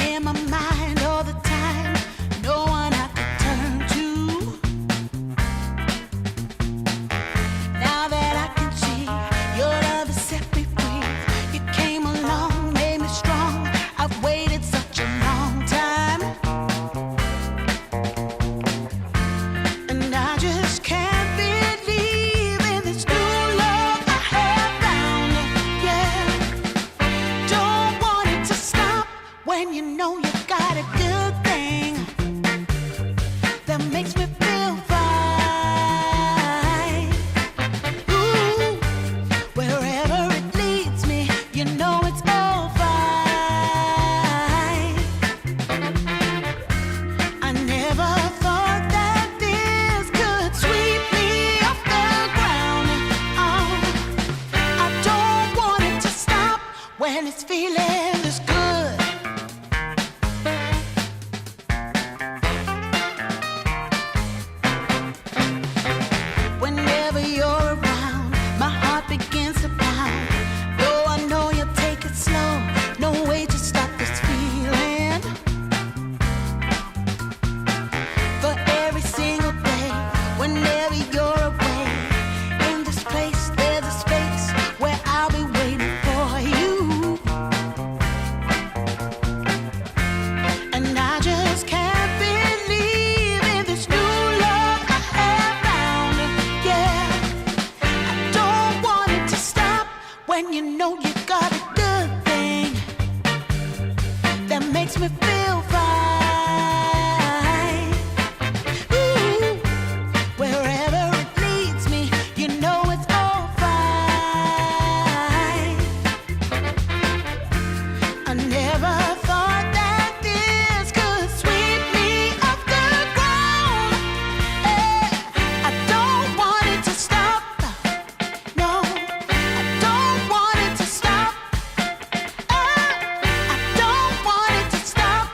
in my mind all the time. No one I could turn to. Now that I can see your love has set me free. You came along, made me strong. I've waited such a long time, and I just can't believe in this new love I have found. Yeah, don't want it to stop when you know you got a good thing that makes me feel fine. Ooh, wherever it leads me, you know it's all fine. I never thought that this could sweep me off the ground. Oh, I don't want it to stop when it's feeling this good. Whenever you're around, my heart begins to pound. Though I know you'll take it slow, no way to stop this feeling. For every single day, whenever you're away, in this place there's a space where I'll be waiting for you. And I just can't believe in this new love I have found. Yeah, I don't want it to stop when you know you got a good thing that makes me feel fine. Ooh, wherever it leads me, you know it's all fine. I never thought that this could sweep me off the ground. I don't want it to stop. No, I don't want it to stop. I don't want it to stop.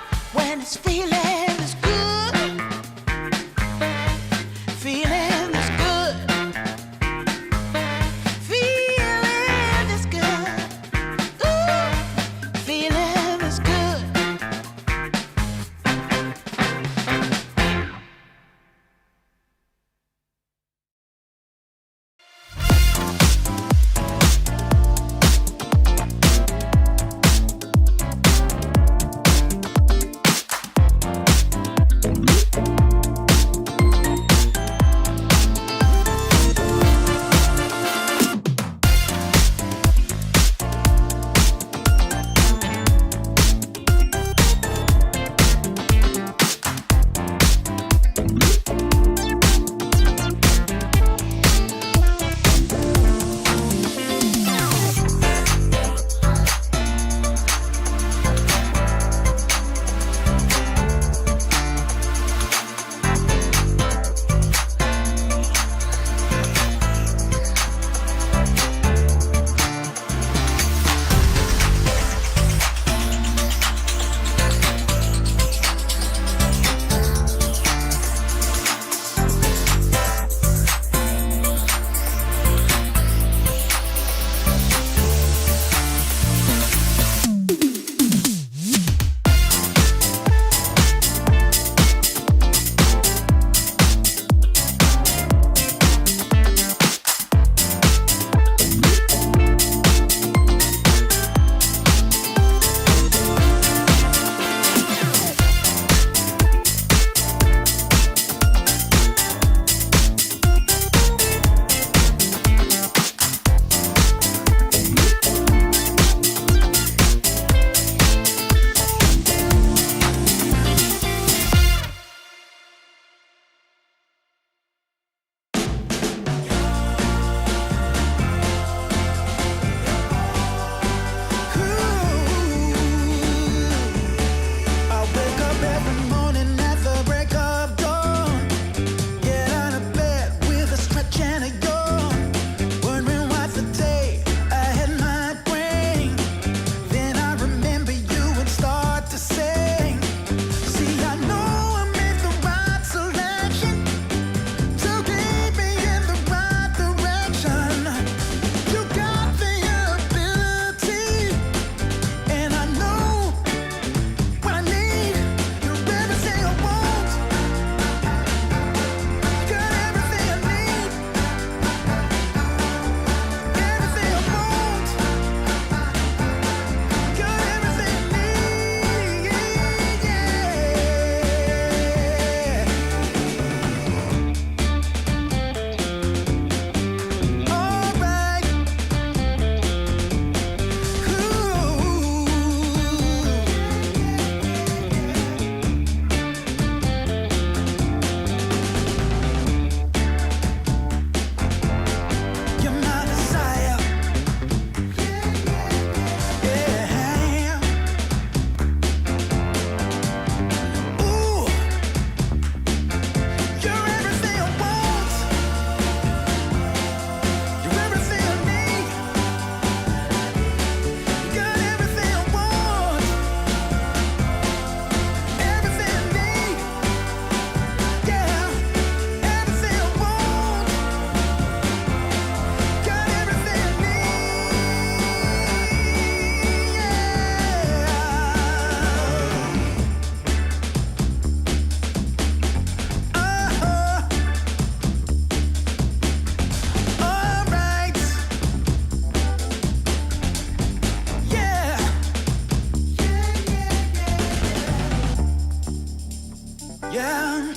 Yeah,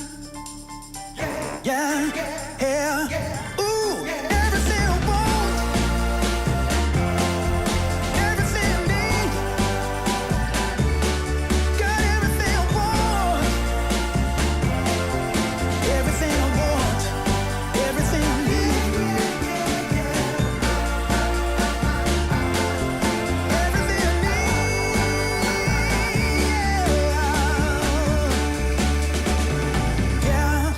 yeah, yeah. Ooh, everything I want, everything I need. Got everything I want, everything I want, everything I need. Everything I need, yeah.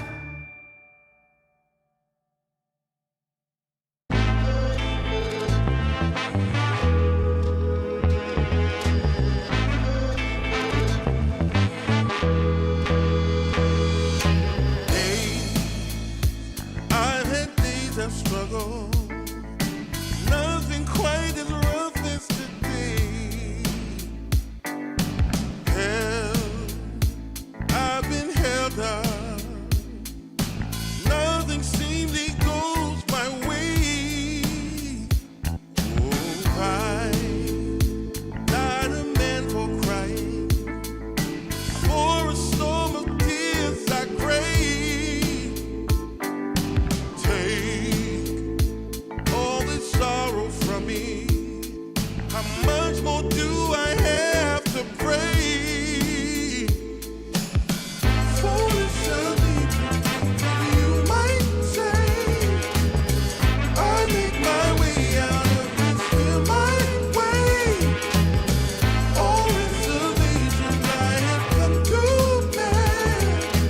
I've had days of struggle. Nothing quite as rough as today. Held, I've been held up. Nothing seemingly goes my way. Oh, I not a man for crying. For a storm of tears I crave. Take all this sorrow from me. How much more do I have to pray? Foolish of me, you might say. I make my way out of this, feel my way. All reservations I have come to make.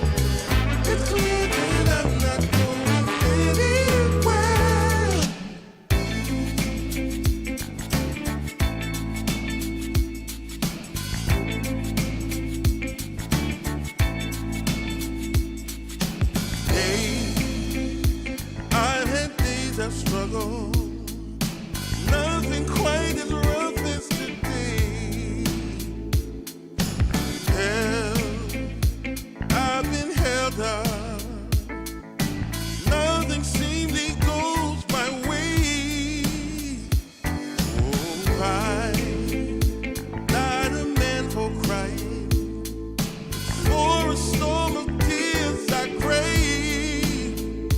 It's clear that I'm not going anywhere. Hey, I've had days of struggle. Nothing quite as rough as today. Held, I've been held up. Nothing seemingly goes my way. Oh, I'm not a man for crying. For a storm of tears I crave.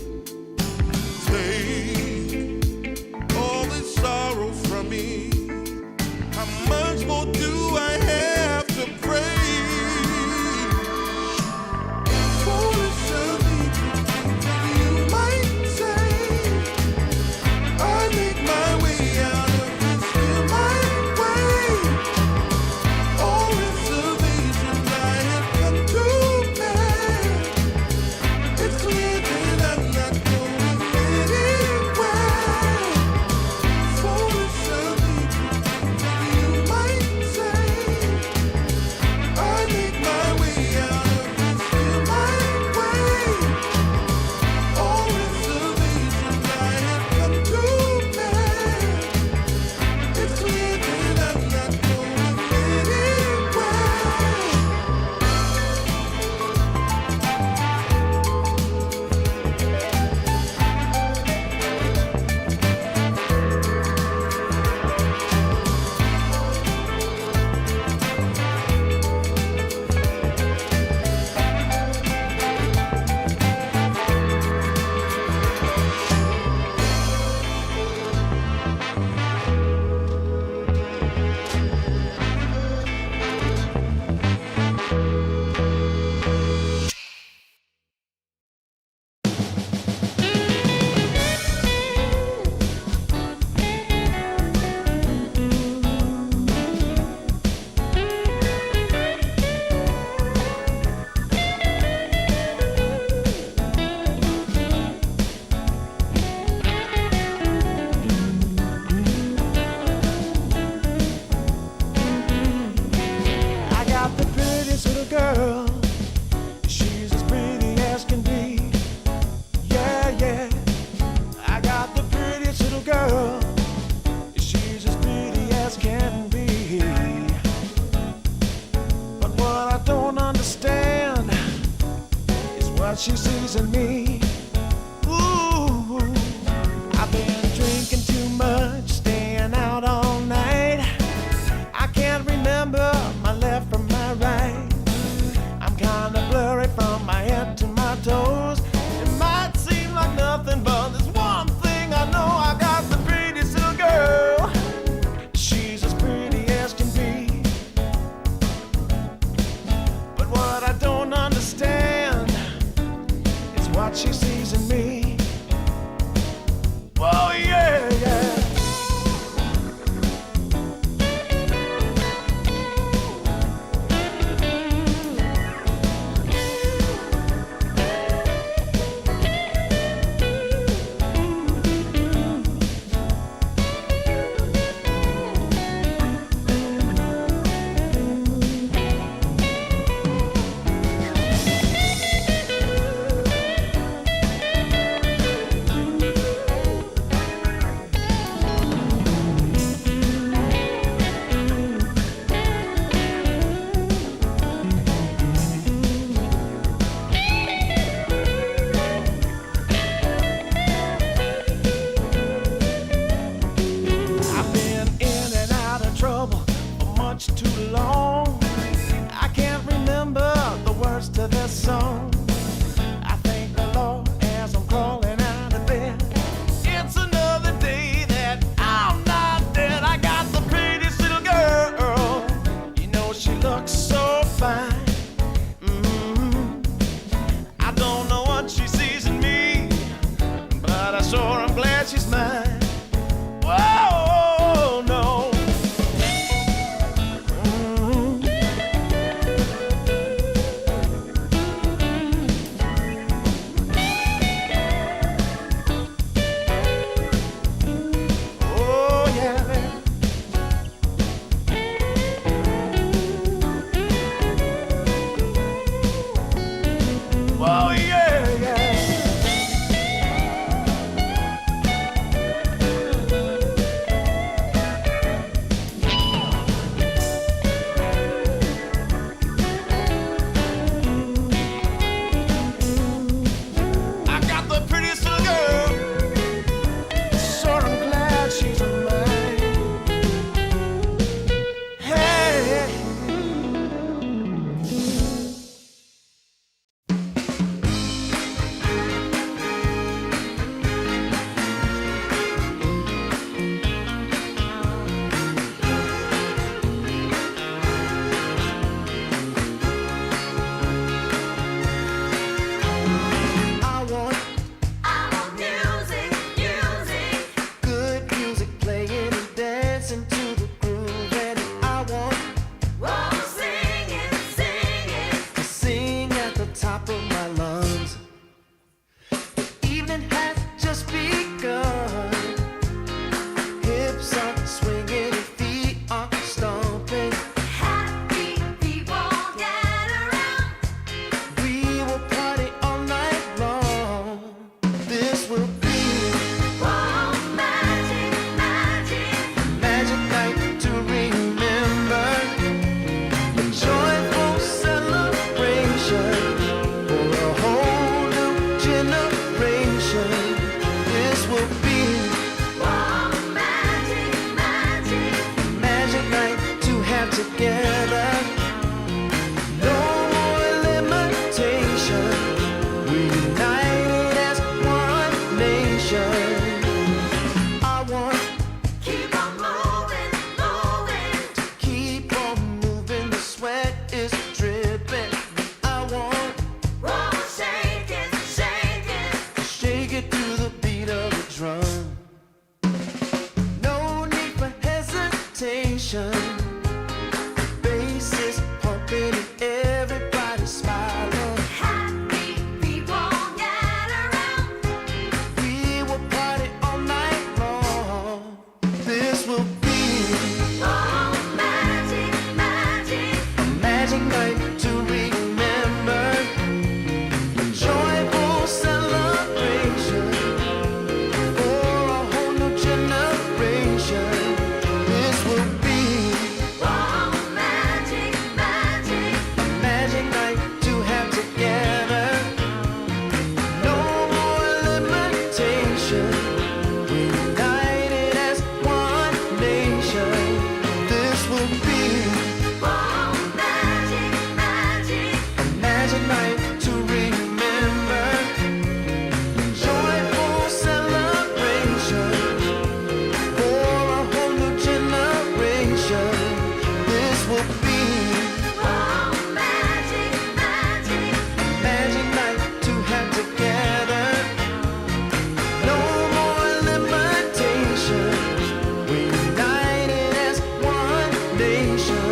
Take all this sorrow from me. How much more do I have to pray? Foolish of me, you might say. I make my way out of this, feel my way. All reservations I have come to make. It's clear that I'm not going anywhere. Foolish of me, you might say. I make my way out of this, feel my way. All reservations I have come to make. It's clear that I'm not going anywhere. I got the prettiest little girl. She's as pretty as can be. Yeah, yeah. I got the prettiest little girl. She's as pretty as can be. But what I don't understand is what she sees in me. Ooh, I've been drinking too much, staying out all night. I can't remember my left from my right. I'm kinda blurry from my is dripping. I want Shake it, shake it. shake it to the beat of the drum. No need for hesitation. Bass is pumping and everybody smiling. Happy people gather round. We will party all night long. This will be Oh, magic, magic. a magic night to remember. A joyful celebration for a whole new generation. This will be Oh, magic, magic. a magic night to have together. No more limitation. United as one nation. This will be Oh, magic, magic. a magic night to remember. Joyful celebration for a whole new generation. This will be Oh, magic, magic. a magic night to have together. No more limitation. We're united as one nation.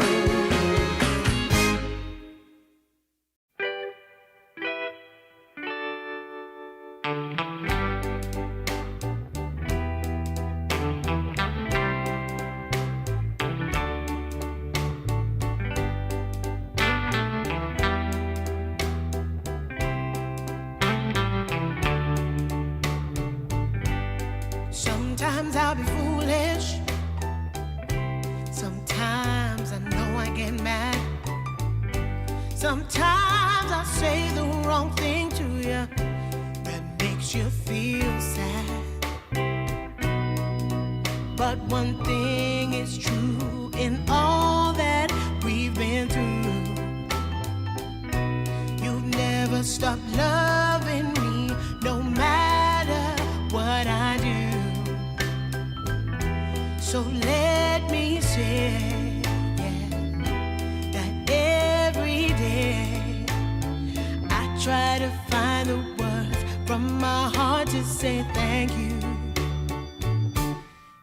Sometimes I'll be foolish. Sometimes I know I get mad. Sometimes I say the wrong thing to you that makes you feel sad. But one thing is true in all that we've been through. You've never stopped loving me, no matter what I do. So let me say, yeah, that every day I try to find the words from my heart to say thank you.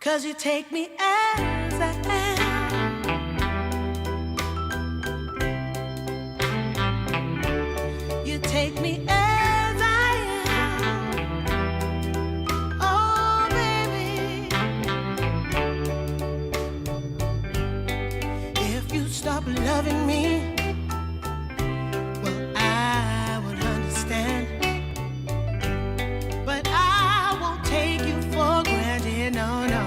'Cause you take me as I am. You take me as I am. Oh, baby. If you stop loving me, well, I would understand. But I won't take you for granted, no, no.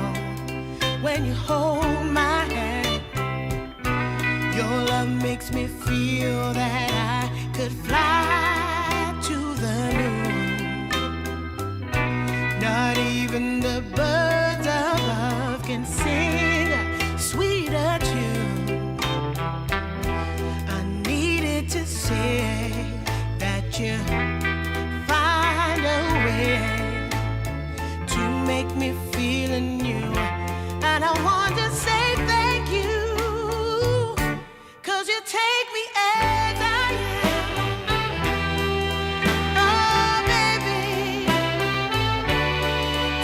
When you hold my hand, your love makes me feel that I could fly to the moon. Not even the birds above can sing a sweeter tune. I needed to say that you find a way to make me feel anew. And I want to say thank you, 'cause you take me as I am. Oh, baby,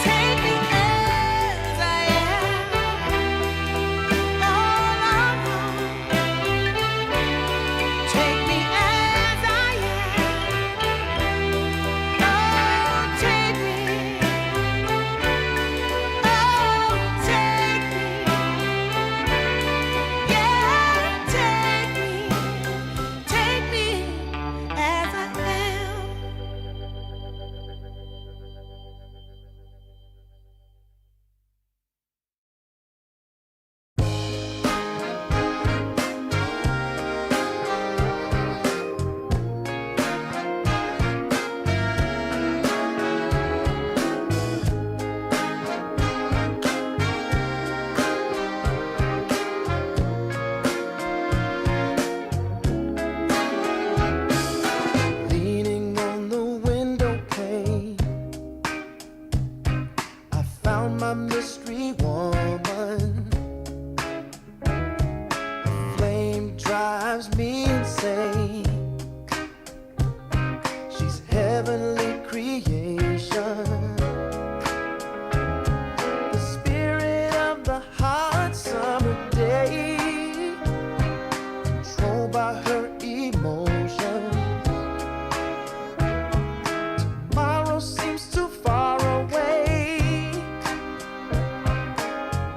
take me as I am. Oh, Lord, take me as I am. Oh, take me. Oh, take me. Yeah, take me. drives me insane. She's heavenly creation, the spirit of the hot summer day, controlled by her emotion. Tomorrow seems too far away.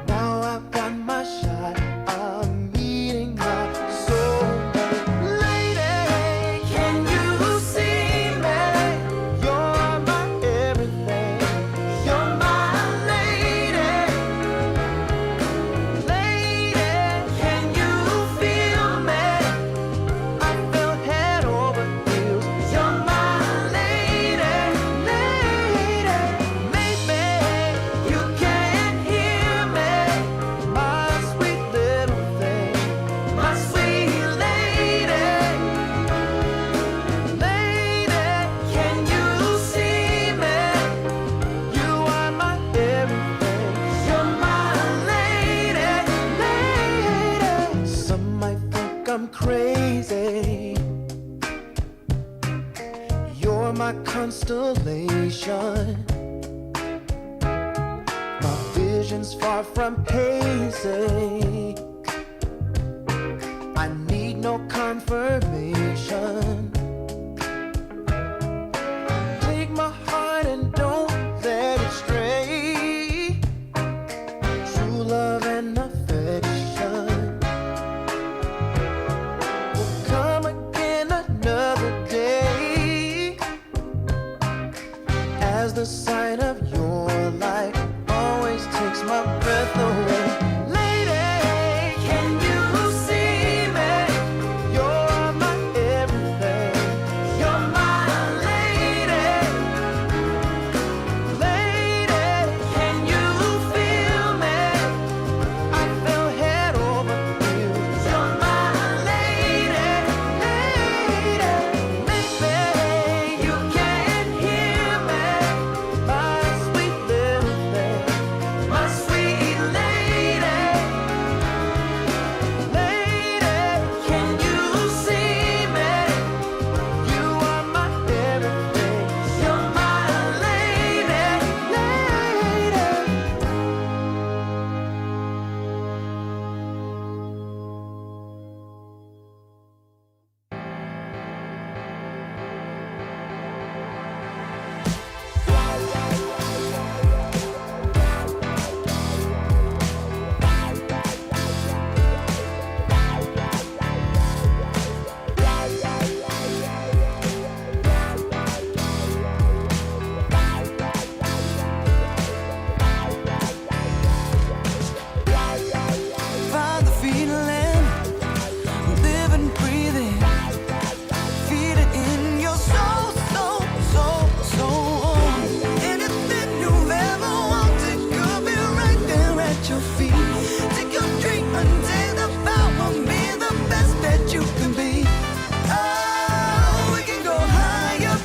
Now I've got my shot. I'm meeting my soulmate. Lady, can you see me? You're my everything. You're my lady. Lady, can you feel me? I feel head over heels. You're my lady, lady. Maybe you can't hear me, my sweet little thing, my sweet lady. Lady, can you see me? You are my everything. You're my lady, lady. Some might think I'm crazy. You're my constellation. My vision's far from hazy. I need no confirmation. Take my heart and don't let it stray. True love and affection will come again another day, as the sight of your light always takes my breath away. Lady, can you see me? You're my everything. You're my lady. Lady, can you feel me? I feel head over heels. You're my lady, lady. Maybe you can't hear me, my sweet little thing, my sweet lady. Lady, can you see me? You are my everything. You're my lady, lady. Find the feeling, live and breathe it, feel it in your soul, soul, soul, soul. Anything you've ever wanted could be right there at your feet. Take your dream and take the power, be the best that you can be. Oh, we can go higher,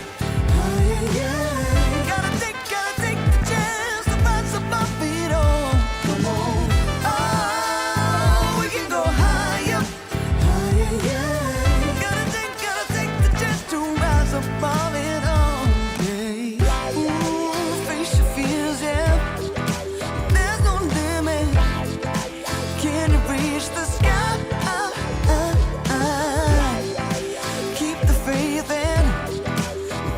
higher, yeah. Gotta take the chance to rise above it all. Come on. Oh, we can go higher, higher, yeah. Gotta take the chance to rise above it all. Yeah. Ooh, face your fears, yeah. There's no limit. Can you reach the sky? Keep the faith and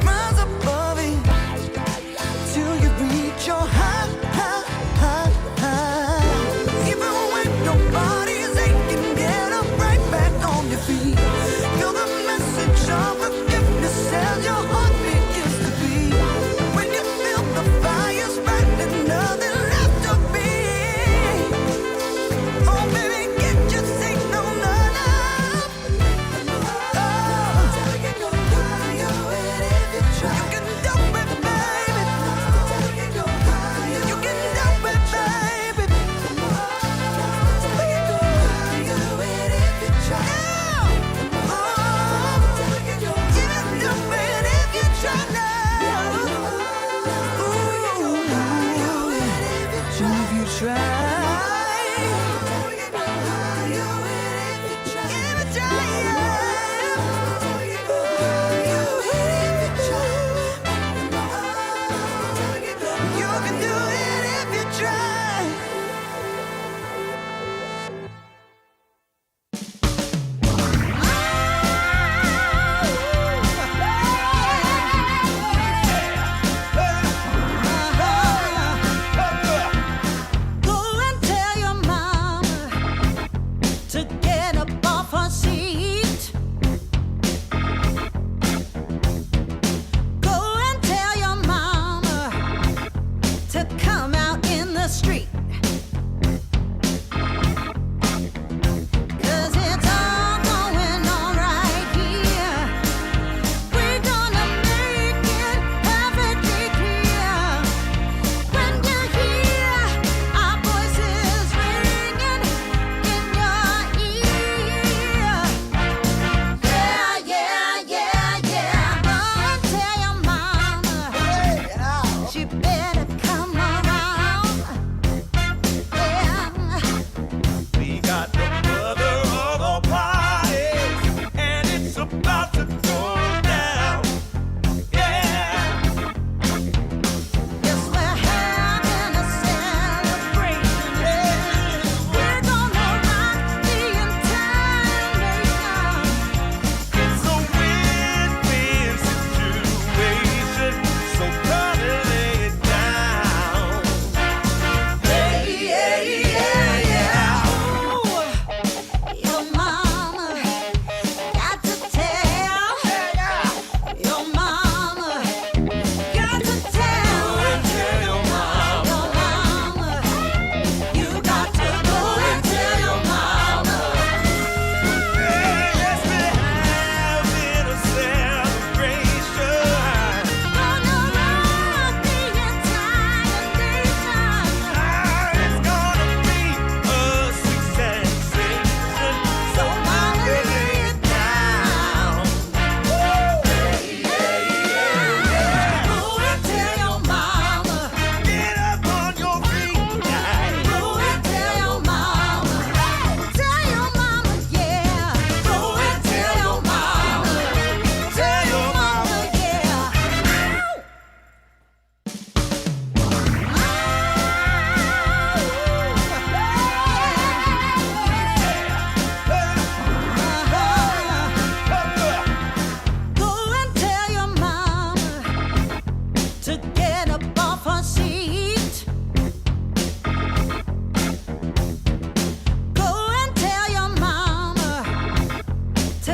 rise above it till you reach your high, high, high, high. Even when your body's aching, get up right back on your feet.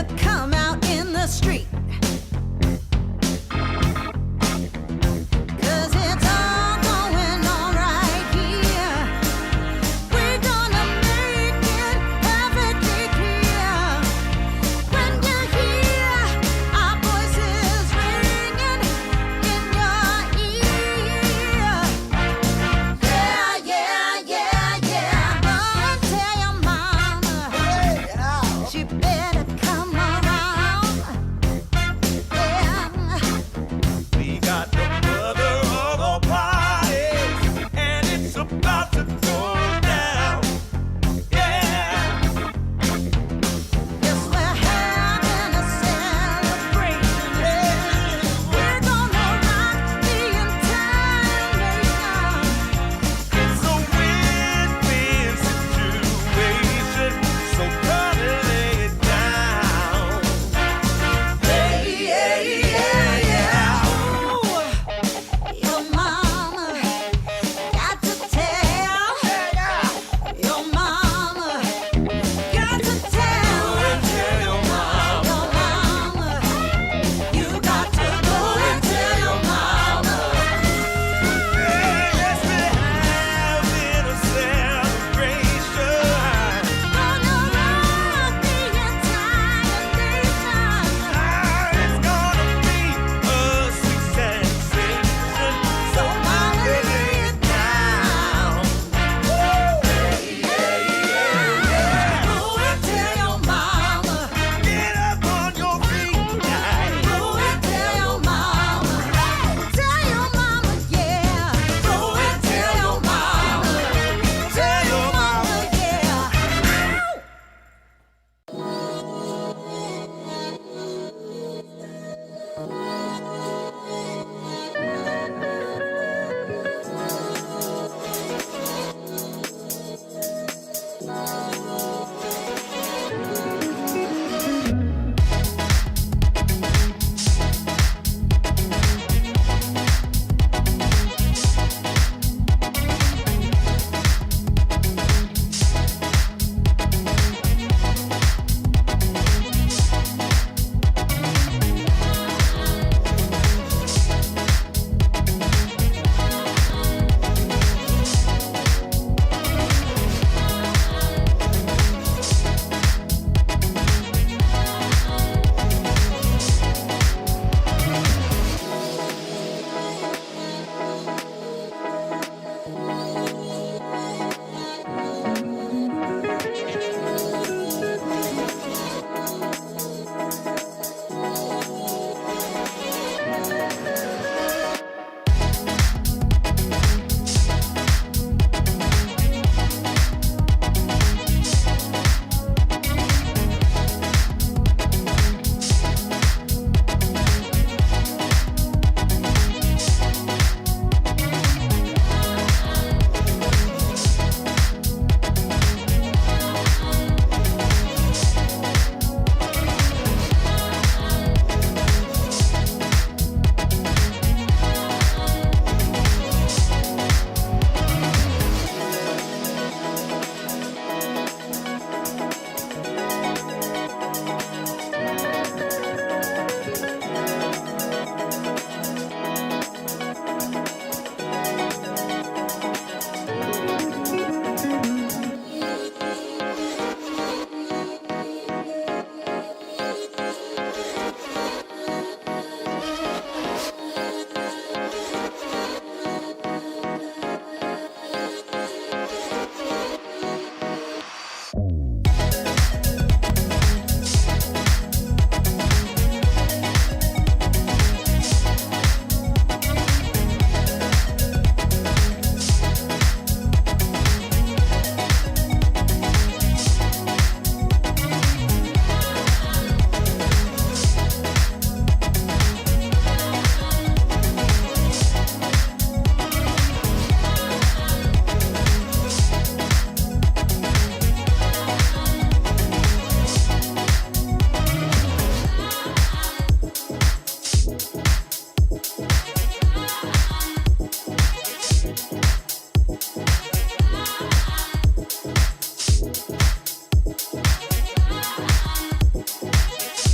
better come out in the street. 'Cause it's all going on right here. We're gonna make it perfectly clear. When you hear our voices ringing in your ear. Yeah, yeah, yeah, yeah. Run, tell your mama. She better come around.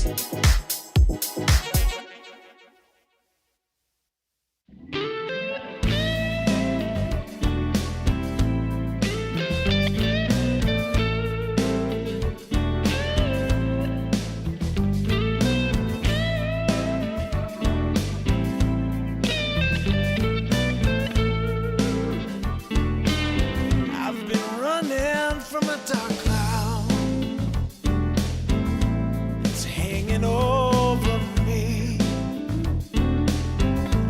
I've been running from a dark cloud. It's hanging over me.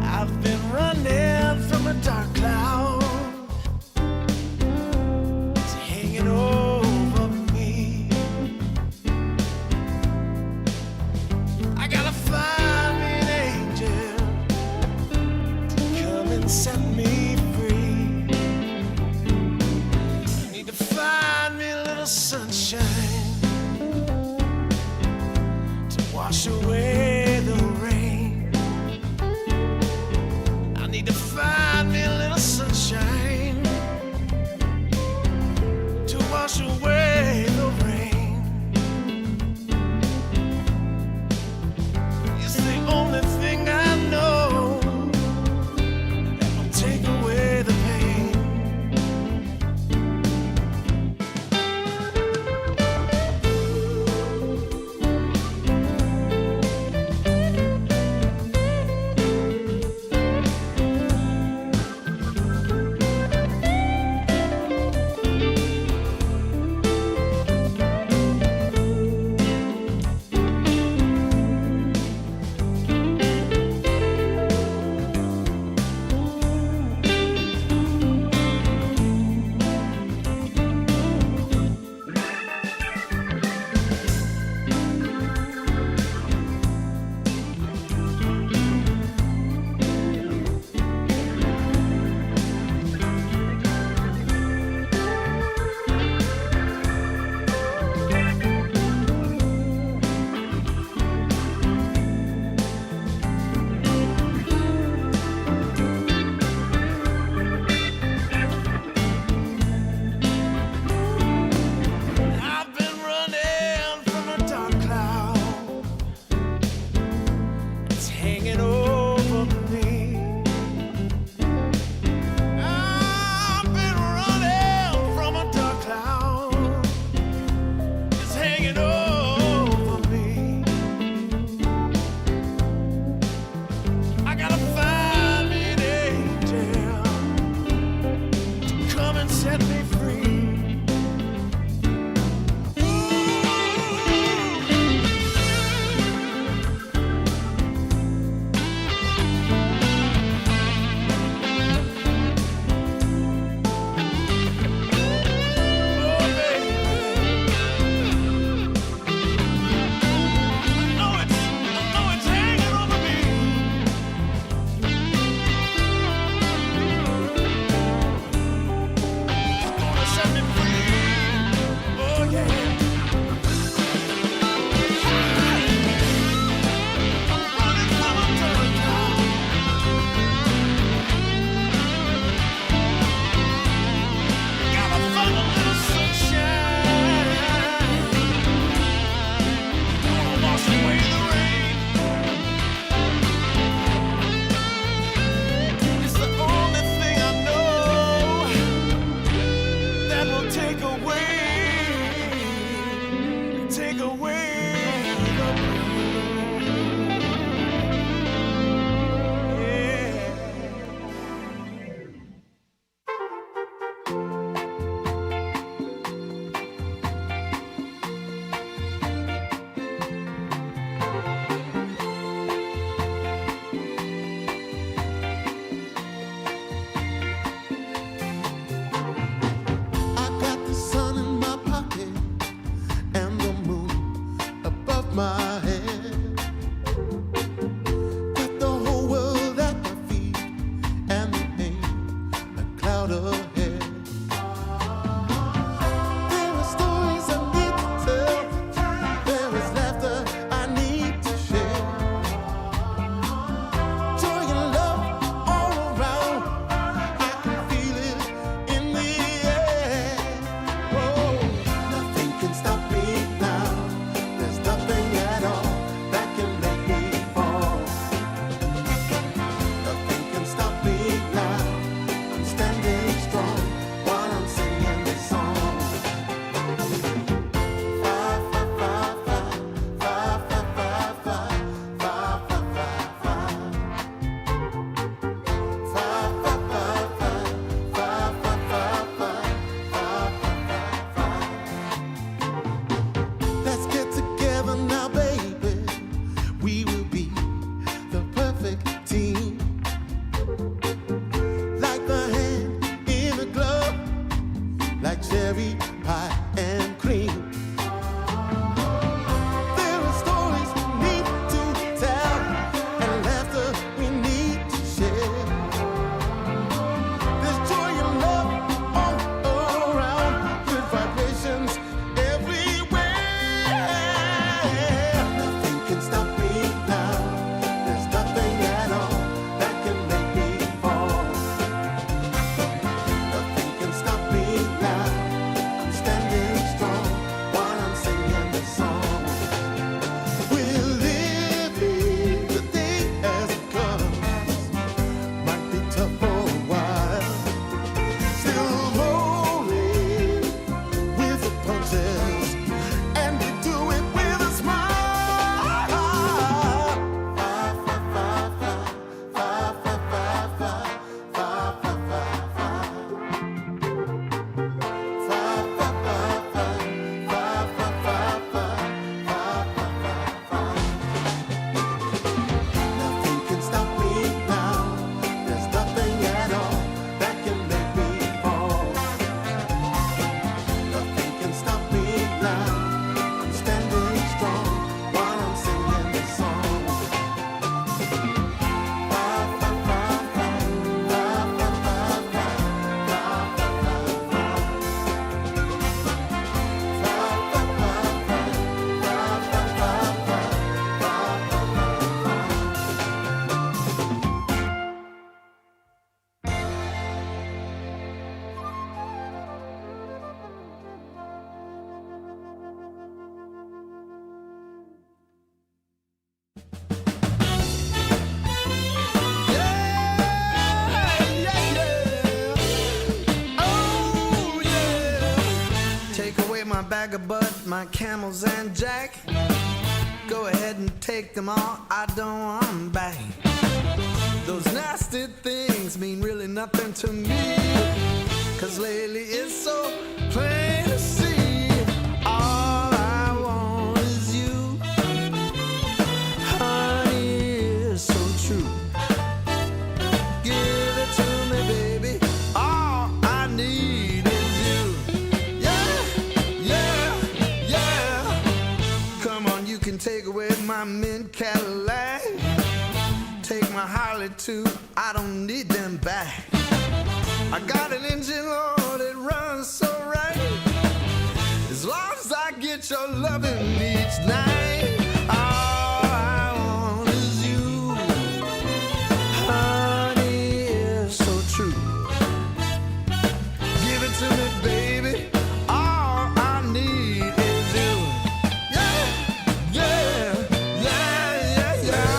I've been running from a dark cloud. It's hanging over me. I gotta find me an angel to come and set me free. I need to find me a little sunshine to wash away the rain. I need to find me a little sunshine to wash away the rain. It's the only thing I know that will take away the pain. my bag of bud, my camels and jack. Go ahead and take them all, I don't want them back. Those nasty things mean really nothing to me, 'cause lately it's so plain to see. All I want is you, honey, it's so true. Give it to me, baby, all I need is you. Yeah, yeah, yeah. Come on, you can take away my mint Cadillac, take my Harley too, I don't need them back. I got an engine, Lord, it runs so right. As long as I get your loving each night, all I want is you, honey, it's so true. Give it to me, baby, all I need is you. Yeah, yeah, yeah, yeah, yeah.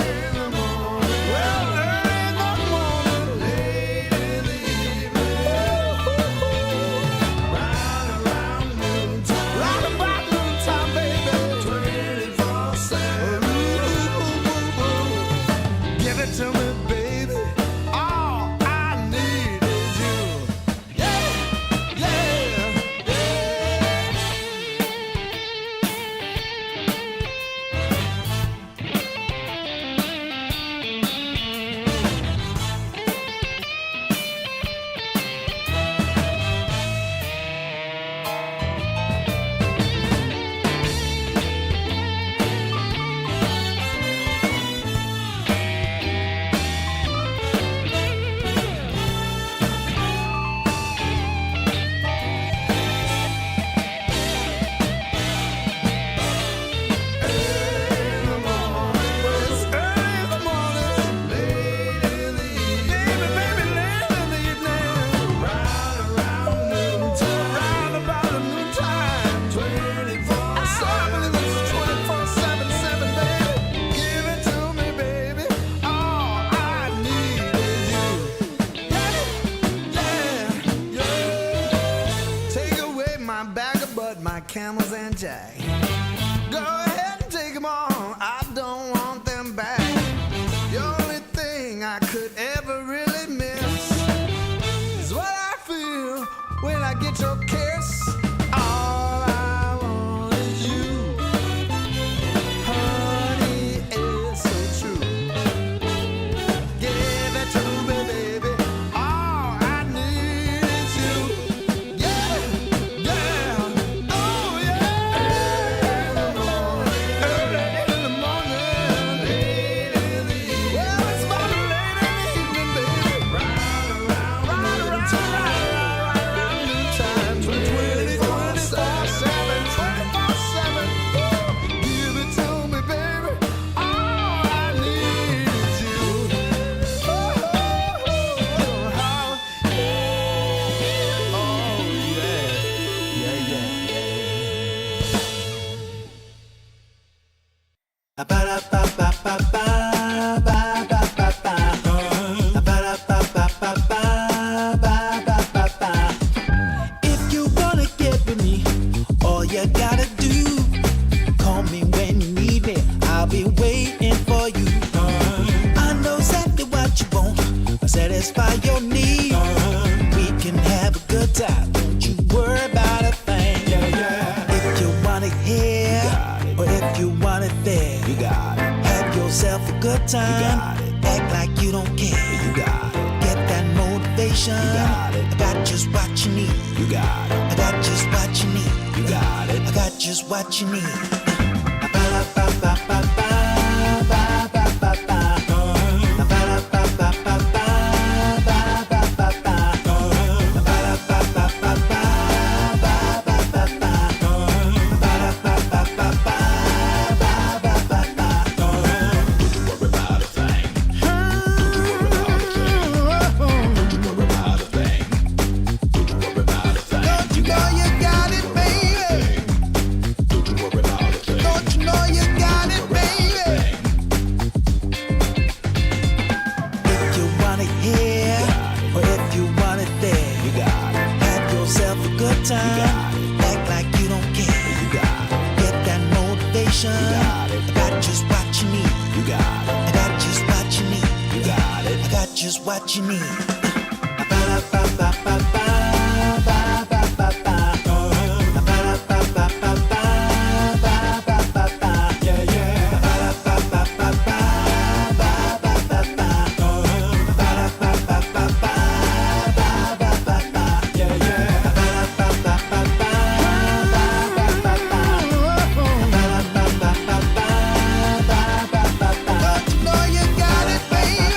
In the morning, well, early in the morning, late in the evening, round around noontime, round about noontime, baby, 24/7. Give it to me, baby, all I need is you. Yeah, yeah, yeah. My camels and jack. Go ahead and take them all, I don't want them back. The only thing I could ever really miss is what I feel when I get your kiss. All I want is you, honey, it's so true. Give it to me, baby, all I need is you. Yeah, yeah. If you wanna get with me, all you gotta do, call me when you need me, I'll be waiting for you. I know exactly what you want, satisfy your need. We can have a good time, don't you worry about a thing. If you want it here, or if you want it there, you got it. Have yourself a good time, act like you don't care. You got it. Get that motivation, you got it. I got just what you need. You got it. I got just what you need. You got it. I got just what you need. Don't you know you got it, baby? Don't you know you got it, baby? You got it. I got just what you need. You got it. I got just what you need. But you know you got it, baby.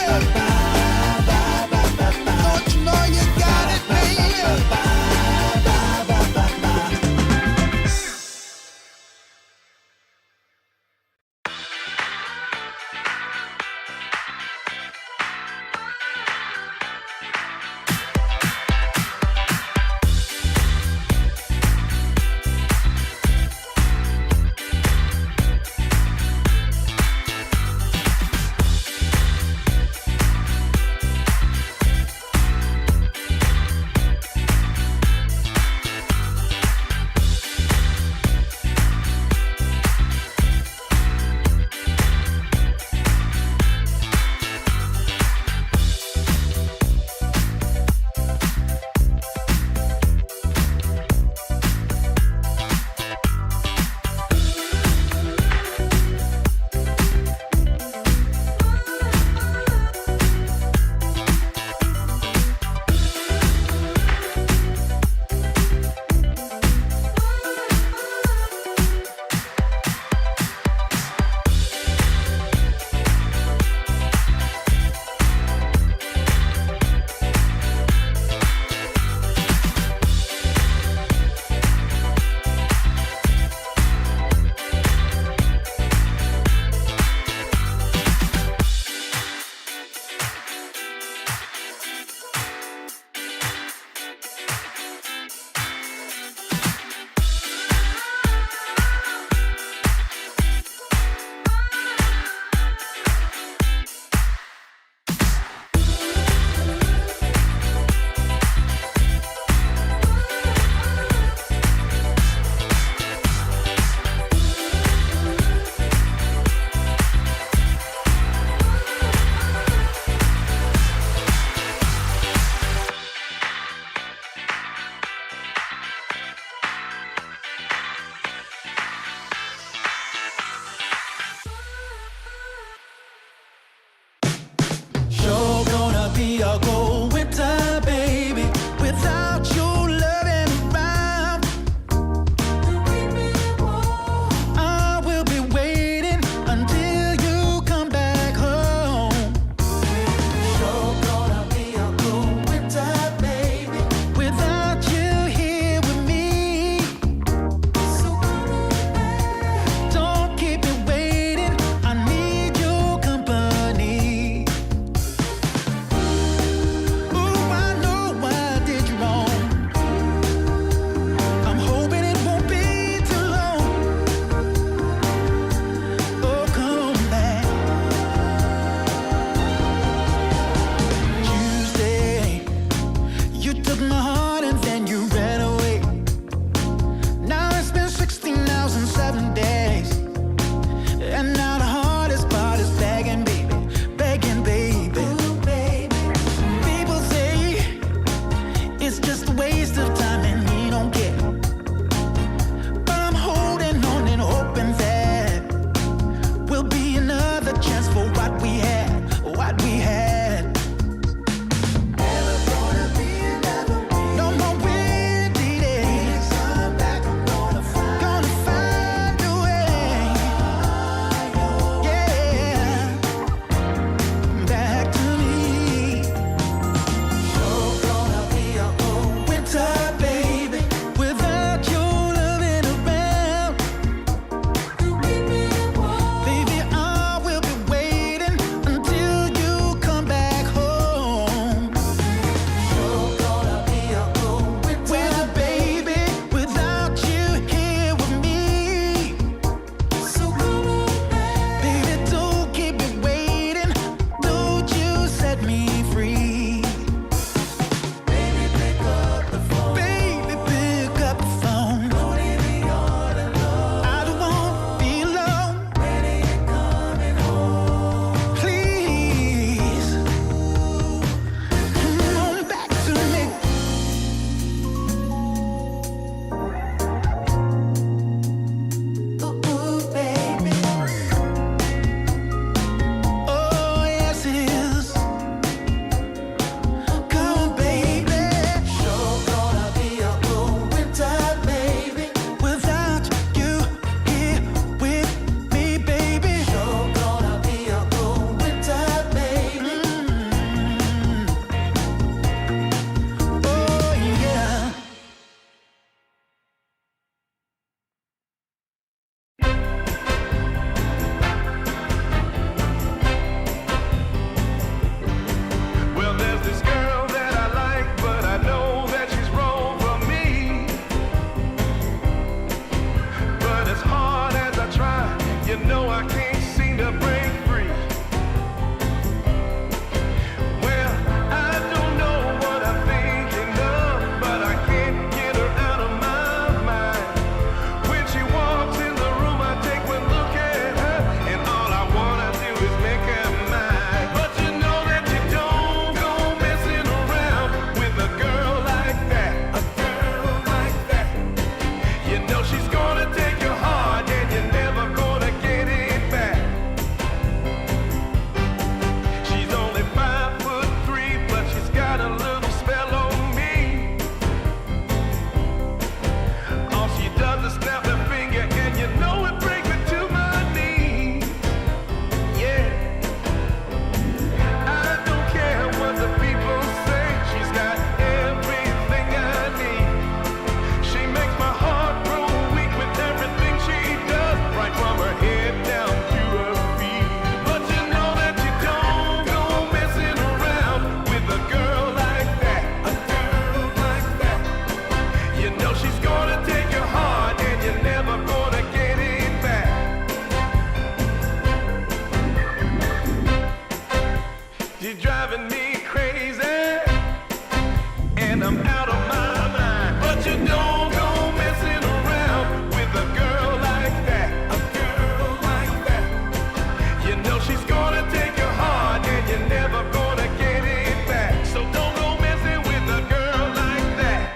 She's driving me crazy, and I'm out of my mind. But you don't go messing around with a girl like that, a girl like that. You know she's gonna take your heart, and you're never gonna get it back. So don't go messing with a girl like that.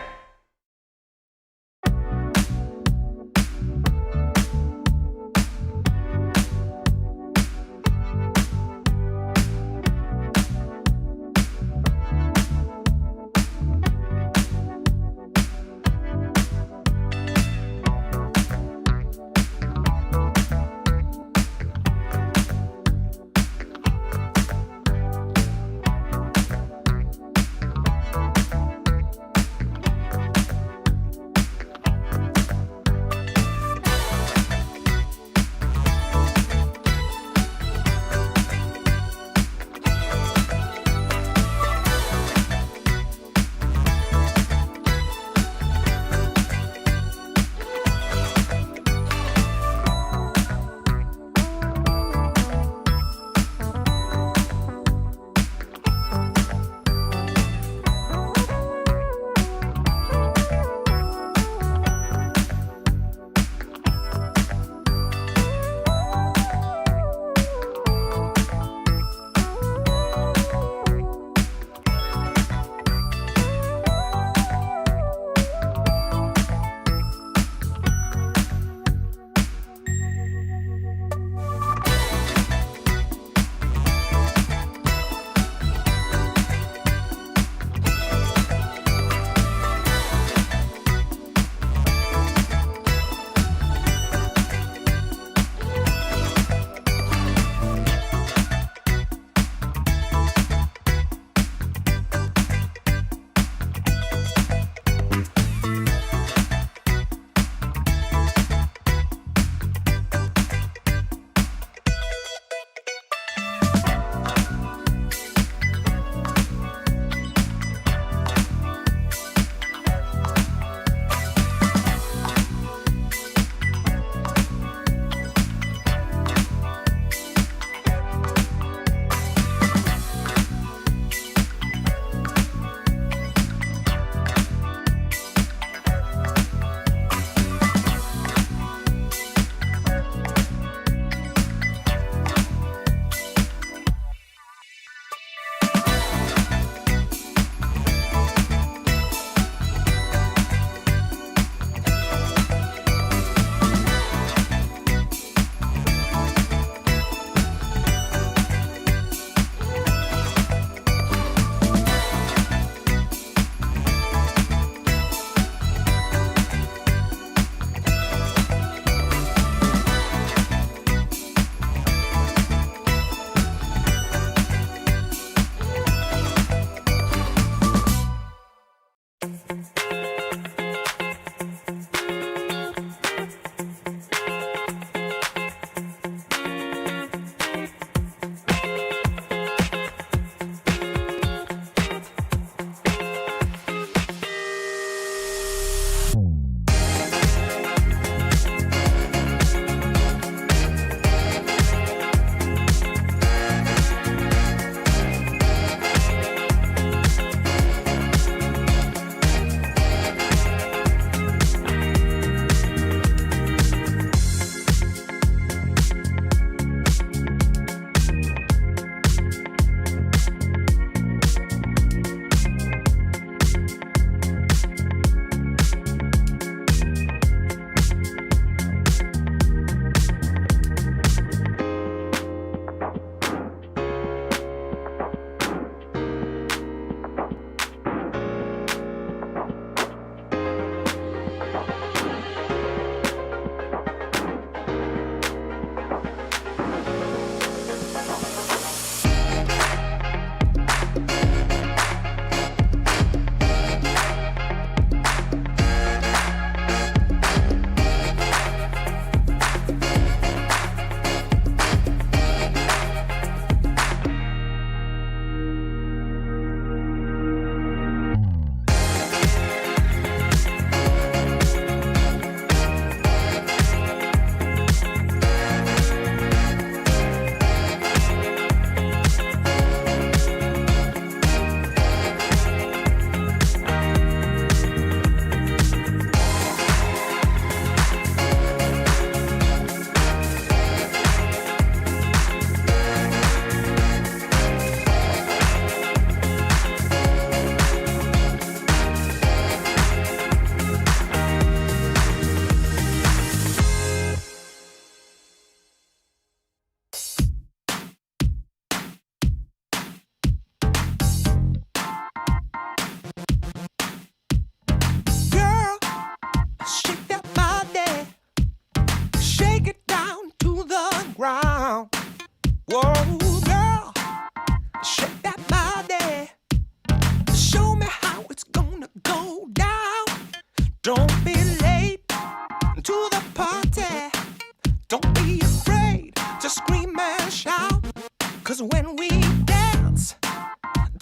'Cause when we dance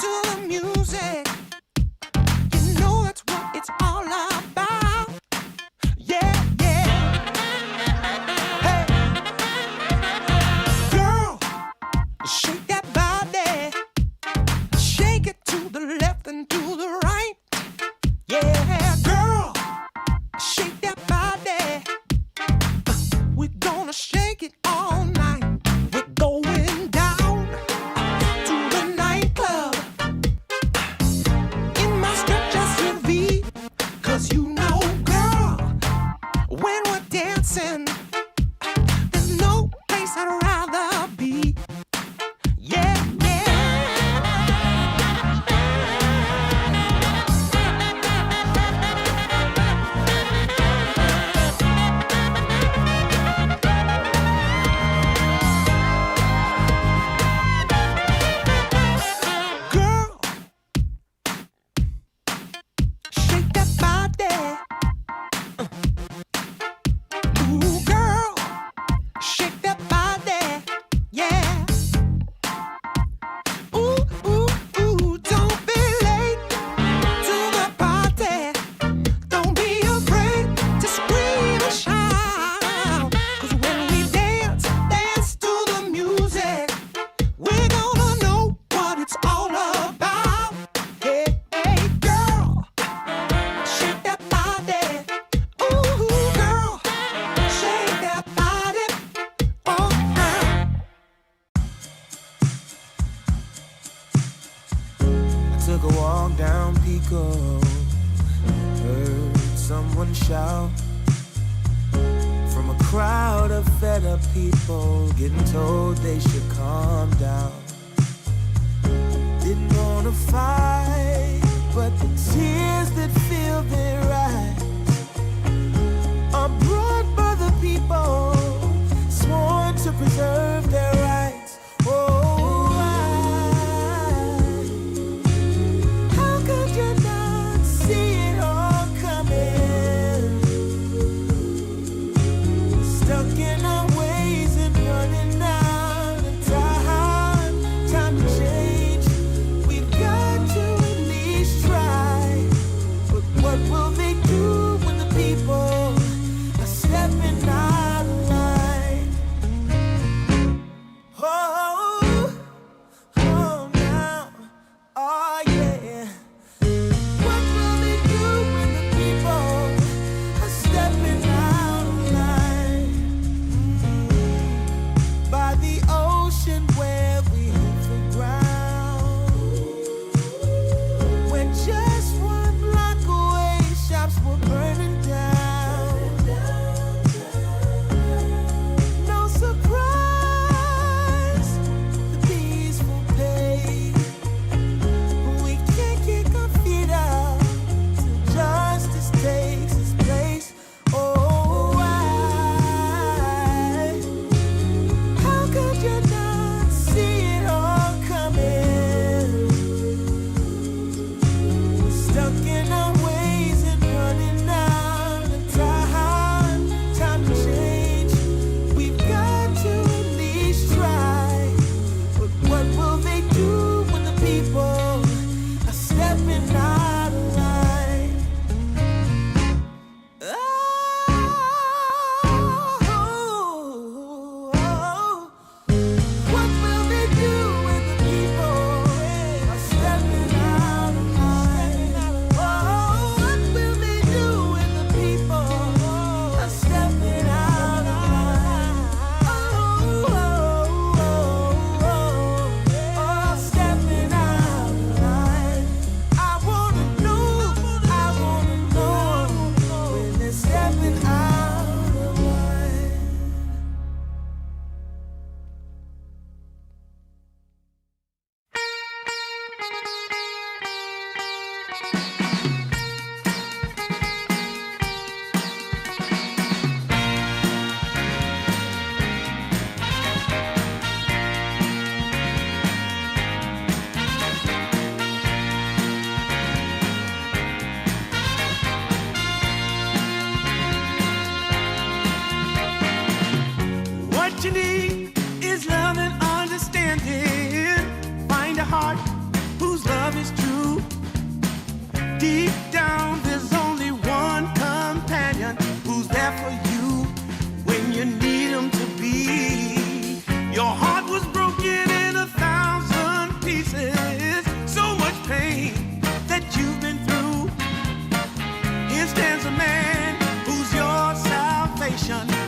to the music, you know that's what it's all about. Yeah, yeah. Hey, girl, shake that body. Shake it to the left and to the right. Yeah, girl, shake that body. We're gonna shake it all night. We're going down to the nightclub in my stretch SUV. 'Cause you know, girl, when we're dancing, there's no place I'd rather be. Yeah, yeah. Girl, shake that body. Ooh, girl, shake that body. Yeah. Ooh, ooh, ooh, don't be late to the party. Don't be afraid to scream and shout. 'Cause when we dance, dance to the music, we're gonna know what it's all about. Hey, hey, girl, shake that body. Ooh, girl, shake that body. Oh, girl. I took a walk down Pico, heard someone shout from a crowd of fed up people, getting told they should calm down. Didn't wanna fight, but the tears that fill their eyes are brought by the people sworn to preserve their rights. Oh, how could you not see it all coming? Stuck in our ways and running out of time.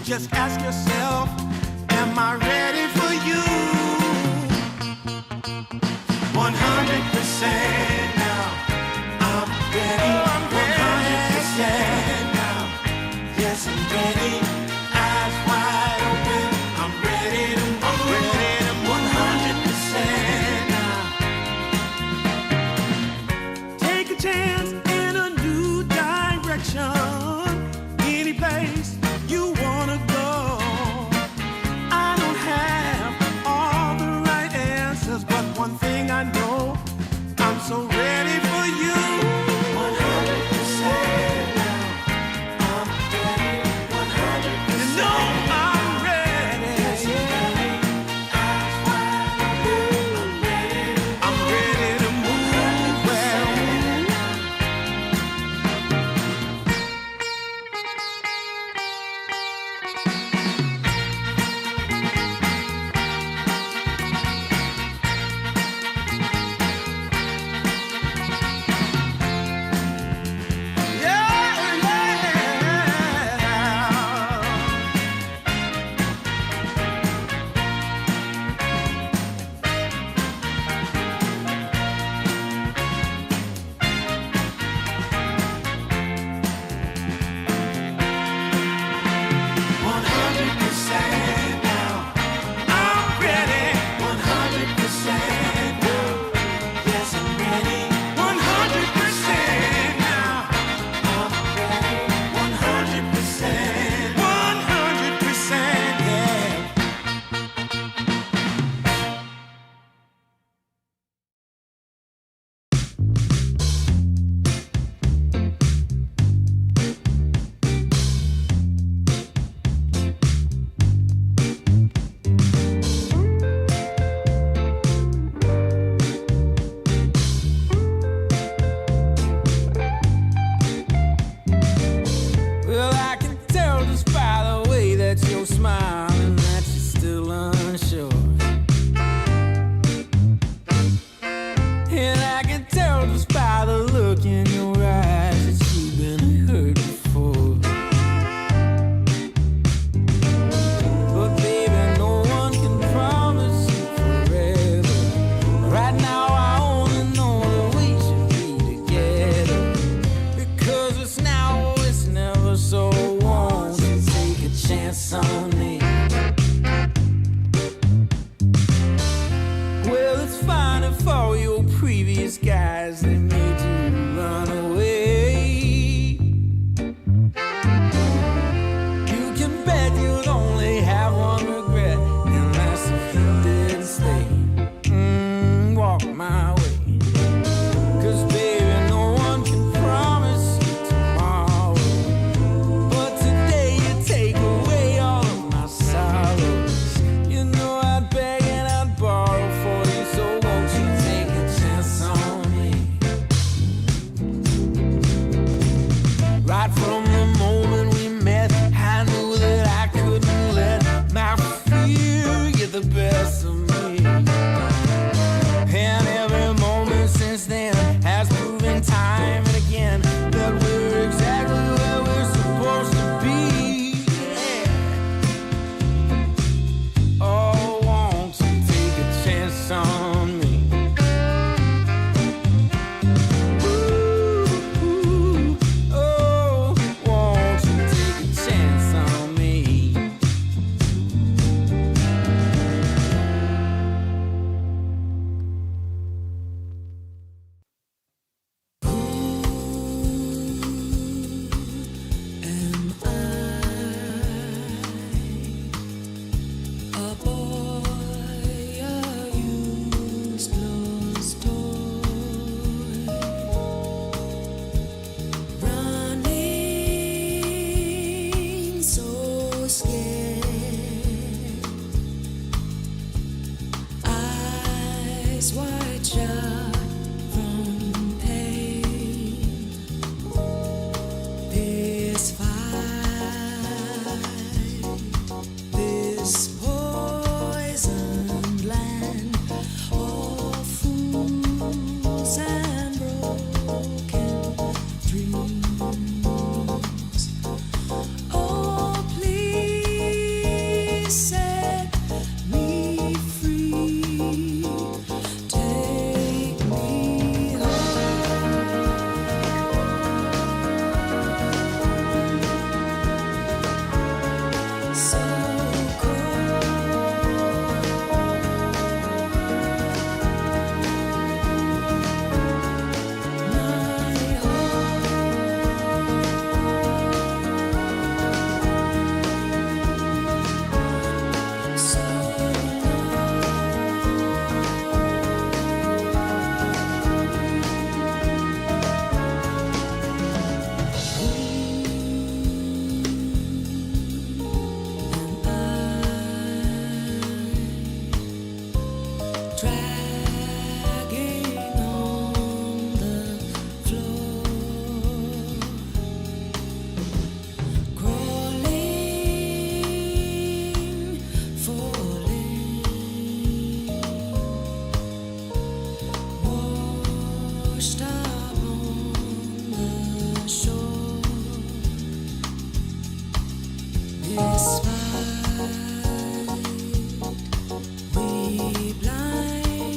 Just ask yourself, am I ready for you? 100% now. I'm ready. 100% now. Yes, I'm ready. Eyes wide open. I'm ready to move. 100% now. Take a chance in a new direction. Any place you wanna go. I don't have all the right answers, but one thing I know, I'm so ready for you. 100% now. I'm ready. 100%. You know I'm ready. Yes, I'm ready. Eyes wide open. I'm ready. I'm ready to move. Well, well, I can tell just by the way that you're smiling that you're still unsure. And I can tell just by the look in your eyes that you've been hurt before. But baby, no one can promise you forever. Right now I only know that we should be together. Because it's now or it's never, so won't you take a chance on me? Well, it's fine if all your previous guys, they made you run away. You can bet you'd only have one regret, and that's if you didn't stay. Walk my way. 'Cause baby, no one can promise you tomorrow. But today you take away all of my sorrows. You know I'd beg and I'd borrow for you, so won't you take a chance on me? Right from the moment we met, I knew that I couldn't let my fear get the best of me. And every moment since then has proven time and again that we're exactly where we're supposed to be. Yeah. Oh, won't you take a chance on me? Ooh, oh, won't you take a chance on me? Oh, please. dragging on the floor, crawling, falling, washed up on the shore. This fight we blind.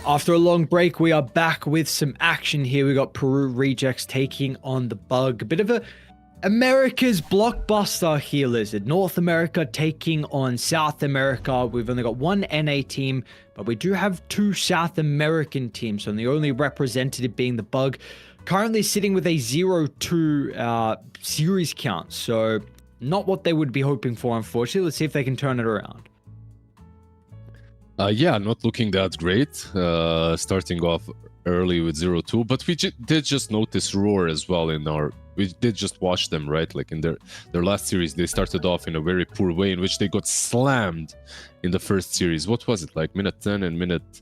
After a long break, we are back with some action here. We got Peru Rejects taking on the Bug. A bit of a America's blockbuster here, Lizard. North America taking on South America. We've only got one NA team, but we do have two South American teams, and the only representative being the Bug, currently sitting with a 0-2 series count. So not what they would be hoping for, unfortunately. Let's see if they can turn it around. Yeah, not looking that great. Starting off early with 0-2, but we did just notice Roar as well in our... We did just watch them, right? Like in their last series, they started off in a very poor way in which they got slammed in the first series. What was it, like minute 10 and minute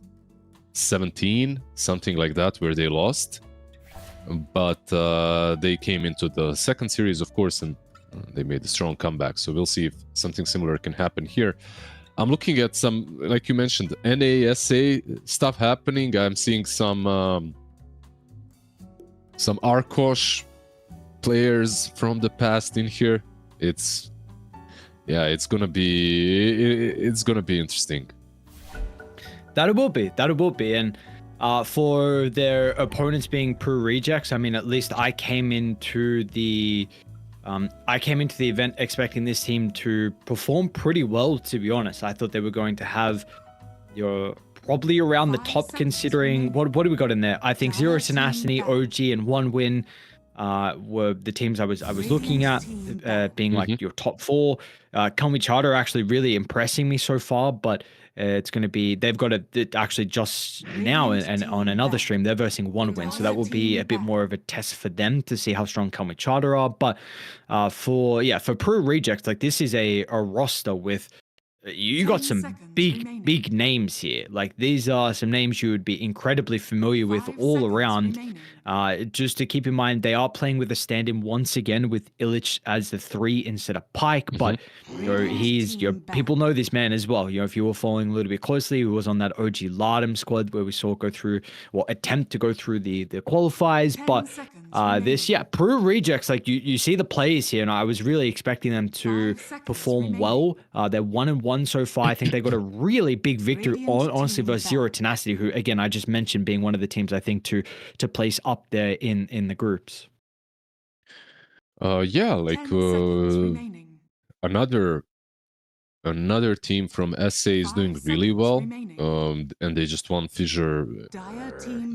17? Something like that, where they lost. But they came into the second series, of course, and they made a strong comeback. So we'll see if something similar can happen here. I'm looking at some, like you mentioned, NASA stuff happening. I'm seeing some Arkosh players from the past in here. It's gonna be interesting. That will be, and for their opponents being Peru Rejects, I mean, at least I came into the event expecting this team to perform pretty well, to be honest. I thought they were going to have probably around the top, considering what do we got in there? I think Zero Tenacity, OG, and One Win were the teams I was looking at, being like your top four. Kami Charter actually really impressing me so far, but it's going to be, they've got actually just now and on another stream, they're versing One Win, so that will be a bit more of a test for them to see how strong Kami Charter are. But for Peru Rejects, like, this is a roster with, you got some big names here. Like, these are some names you would be incredibly familiar with all around. Just to keep in mind, they are playing with a stand-in once again with Illich as the 3 instead of Pike. But people know this man as well. If you were following a little bit closely, he was on that OG Lardum squad where we saw attempt to go through the qualifiers. But Peru Rejects, like, you see the players here, and I was really expecting them to perform well. They're 1-1 so far. I think they got a really big victory, honestly, versus Zero Tenacity, who, again, I just mentioned being one of the teams I think to place up there in the groups. Another team from SA is doing really well, and they just won Fissure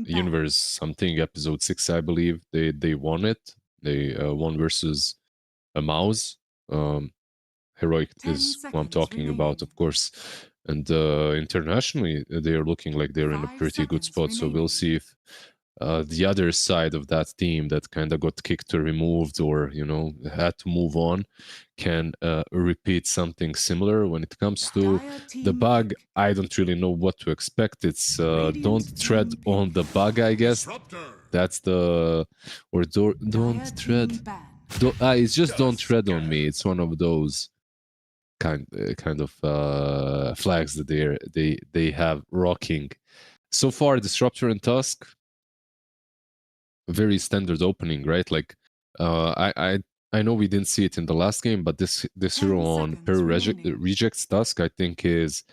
Universe something, episode 6, I believe. They won it. They won versus a Mouse. Heroic is what I'm talking about, of course. And internationally, they're looking like they're in a pretty good spot. So we'll see if the other side of that team that kind of got kicked or removed, or had to move on, can repeat something similar. When it comes to the Bug, I don't really know what to expect. It's don't tread on the Bug, I guess. That's the don't tread. It's just don't tread on me. It's one of those kind of flags that they have rocking. So far, Disruptor and Tusk, very standard opening, right? Like, I know we didn't see it in the last game, but this hero on Peru Rejects Tusk, I think, is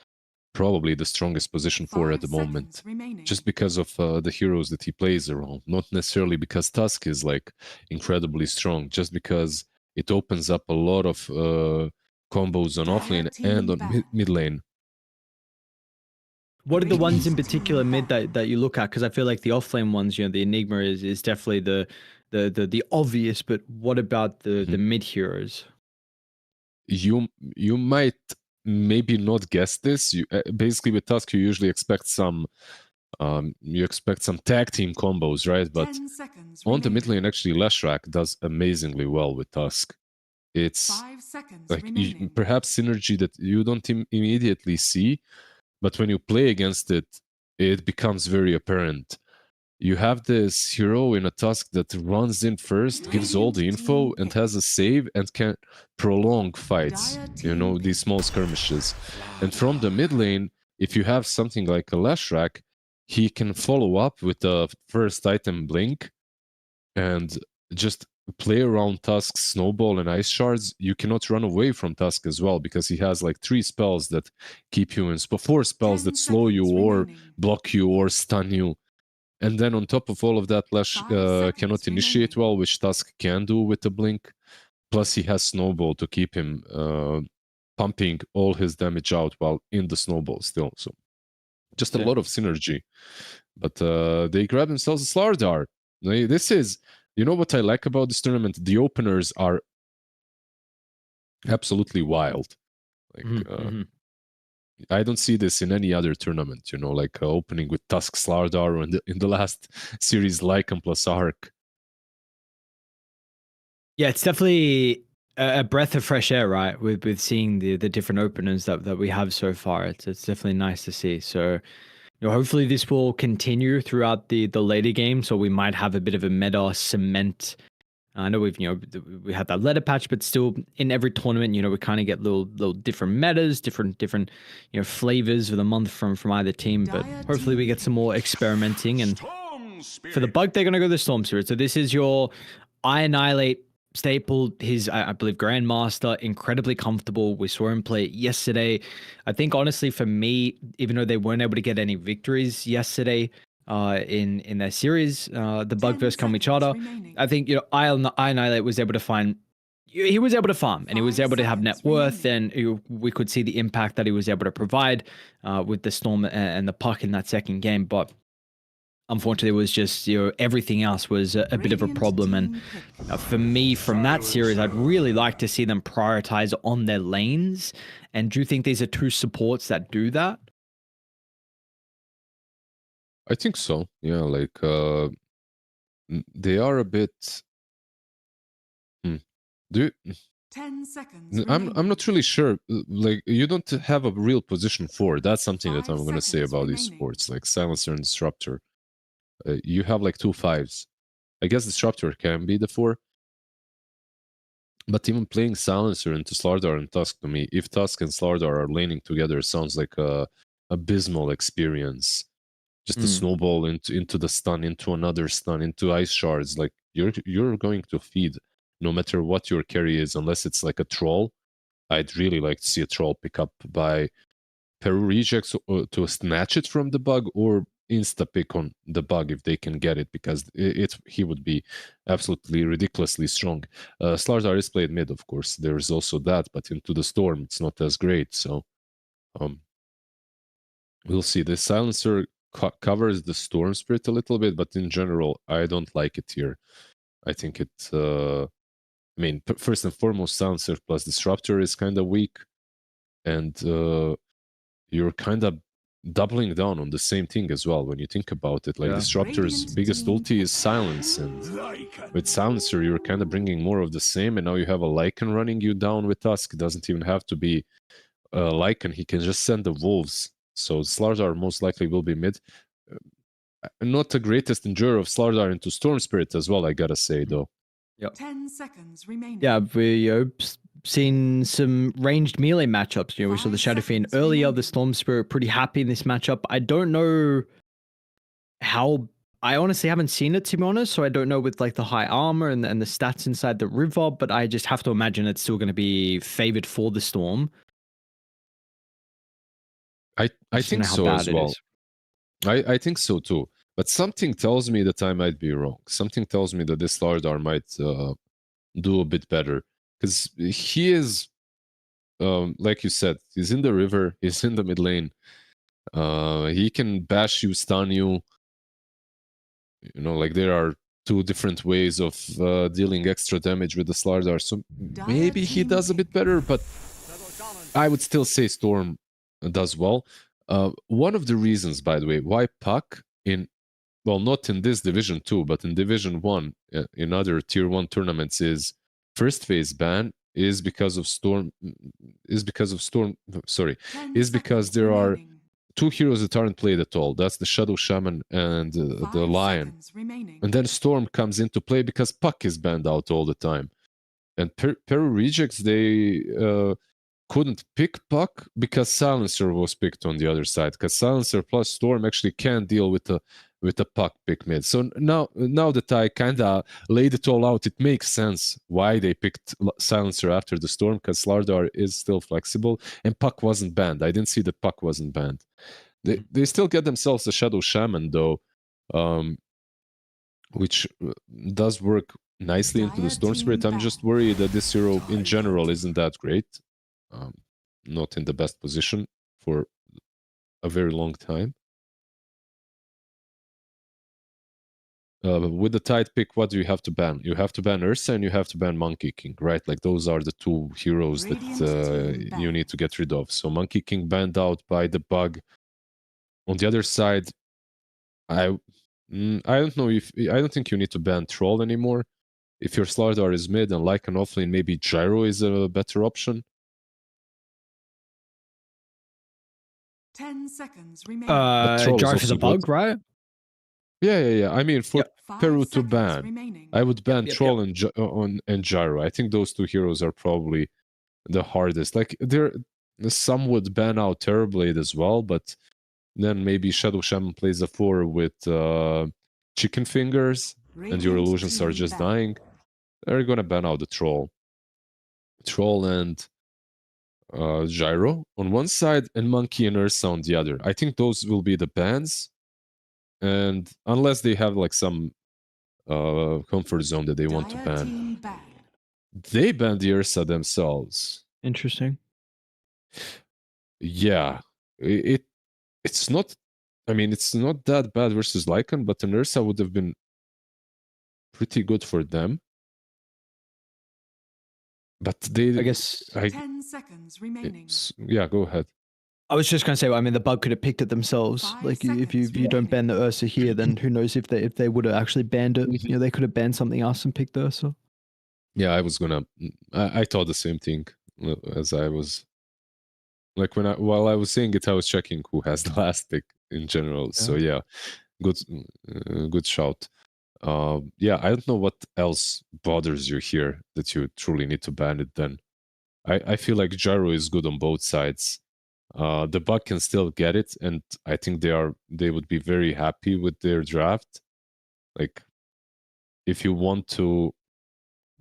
probably the strongest position for at the moment, just because of the heroes that he plays around. Not necessarily because Tusk is like incredibly strong, just because it opens up a lot of combos on offlane and on mid lane. What are the ones in particular mid that you look at? Because I feel like the offlane ones, the Enigma is definitely the obvious, but what about the mid heroes? You might maybe not guess this. Basically with Tusk, you usually expect some tag team combos, right? But on the mid lane, actually, Leshrac does amazingly well with Tusk. It's like perhaps synergy that you don't immediately see, but when you play against it, it becomes very apparent. You have this hero in a Tusk that runs in first, gives all the info, and has a save, and can prolong fights, these small skirmishes. And from the mid lane, if you have something like a Leshrac, he can follow up with the first item blink and just play around Tusk's Snowball and Ice Shards, you cannot run away from Tusk as well, because he has like 3 spells that keep you in, 4 spells 10 that slow you seconds or remaining. block you or stun you. And then on top of all of that, Lash 5 seconds cannot initiate remaining. well, which Tusk can do with the Blink. Plus he has Snowball to keep him pumping all his damage out while in the Snowball still. So just a Yeah. lot of synergy. But they grab themselves a Slardar. This is, you know what I like about this tournament? The openers are absolutely wild. Like Mhm. I don't see this in any other tournament, you know, like opening with Tusk Slardar, or in the last series Lycan plus Arc. Yeah, it's definitely a breath of fresh air, right? With seeing the different openers that we have so far. It's definitely nice to see. So, hopefully this will continue throughout the later games, so we might have a bit of a meta cement. I know we had that letter patch, but still in every tournament, we kind of get little different metas, different flavors of the month from either team. But hopefully we get some more experimenting. And for the bug, they're gonna go the Storm Spirit. So this is your I Annihilate staple. His I believe Grandmaster, incredibly comfortable. We saw him play it yesterday. I think honestly for me, even though they weren't able to get any victories yesterday, in their series, the bug 10 versus Kamichara, seconds remaining. I think I Annihilate was able to find. He was able to farm, and he was 5 able to have net seconds worth, remaining. and we could see the impact that he was able to provide with the Storm and the Puck in that second game. But unfortunately, it was just everything else was a bit of a Radiant problem. And team pick. for me, from that series, I'd really like to see them prioritize on their lanes. And do you think these are 2 supports that do that? I think so. Yeah, like they are a bit. Do you, 10 seconds I'm remaining. not really sure. Like you don't have a real position for. That's something that 5 I'm gonna say seconds about these remaining. sports, like Silencer and Disruptor. You have like 2 5s. I guess Disruptor can be the 4. But even playing Silencer into Slardar and Tusk, to me, if Tusk and Slardar are laning together, sounds like a abysmal experience. Just a snowball into the stun, into another stun, into ice shards. Like you're going to feed no matter what your carry is, unless it's like a troll. I'd really like to see a troll pick up by Peru rejects to snatch it from the bug, or insta pick on the bug if they can get it, because he would be absolutely ridiculously strong. Slardar is played mid, of course. There is also that, but into the storm, it's not as great. So we'll see. The silencer covers the storm spirit a little bit, but in general, I don't like it here. I think it. I mean, first and foremost, silencer plus disruptor is kind of weak, and you're kind of doubling down on the same thing as well when you think about it. Like Yeah. Disruptor's Radiant biggest team ulti is silence, and with Silencer you're kind of bringing more of the same, and now you have a Lycan running you down with Tusk. It doesn't even have to be Lycan, he can just send the wolves. So Slardar most likely will be mid. Not the greatest endurer of Slardar into Storm Spirit as well, I gotta say, though. 10 seconds remaining. Yeah, we seen some ranged melee matchups. We saw the 5 Shadow Fiend seconds earlier, remaining. the Storm Spirit pretty happy in this matchup. I don't know how. I honestly haven't seen it, to be honest, so I don't know with like the high armor and the stats inside the river, but I just have to imagine it's still going to be favored for the Storm. I think so as well. I think so too. But something tells me that I might be wrong. Something tells me that this Lardar might do a bit better. Because he is, like you said, he's in the river, he's in the mid lane. He can bash you, stun you. You know, like there are 2 different ways of dealing extra damage with the Slardar. So maybe he does a bit better, but I would still say Storm does well. One of the reasons, by the way, why Puck not in this Division 2, but in Division 1, in other Tier 1 tournaments, is first phase ban is because of Storm, is because there are 2 heroes that aren't played at all. That's the Shadow Shaman and the Lion. And then Storm comes into play because Puck is banned out all the time. And Peru Rejects, they couldn't pick Puck because Silencer was picked on the other side. Because Silencer plus Storm actually can deal with with a puck pick mid. So now that I kind of laid it all out, it makes sense why they picked Silencer after the Storm, because Slardar is still flexible and puck wasn't banned. I didn't see that puck wasn't banned. They still get themselves a Shadow Shaman though, which does work nicely into the Storm Spirit. I'm just worried that this hero in general isn't that great. Not in the best position for a very long time. With the Tide pick, what do you have to ban? You have to ban Ursa and you have to ban Monkey King, right? Like those are the two heroes that you need to get rid of. So Monkey King banned out by the bug. On the other side, I don't know if I don't think you need to ban Troll anymore. If your Slardar is mid and Lycan offlane, maybe Gyro is a better option. 10 seconds remaining. Troll is Gyro is also a bug, good. right? Yeah. I mean, for 5 Peru to seconds ban, remaining. I would ban Yep. Troll and Gyro. I think those two heroes are probably the hardest. Like some would ban out Terrorblade as well, but then maybe Shadow Shaman plays a 4 with Chicken Fingers, and your Radiant illusions are team just back. dying. They're gonna ban out the Troll. Troll and Gyro on one side, and Monkey and Ursa on the other. I think those will be the bans, and unless they have like some comfort zone that they want to Dire ban, team back. they ban the Ursa themselves. Interesting. Yeah, it's not. I mean, it's not that bad versus Lycan, but an Ursa would have been pretty good for them. But they, I guess 10 seconds remaining. yeah, go ahead. I was just gonna say. I mean, the bug could have picked it themselves. 5 Like, if you seconds don't ban the Ursa here, then who knows if they would have actually banned it? You know, they could have banned something else and picked the Ursa. Yeah, I was gonna. I thought the same thing as I was. Like while I was saying it, I was checking who has the last pick in general. So yeah, good shout. Yeah, I don't know what else bothers you here that you truly need to ban it. Then I feel like Gyro is good on both sides. The bug can still get it, and I think they would be very happy with their draft. Like, if you want to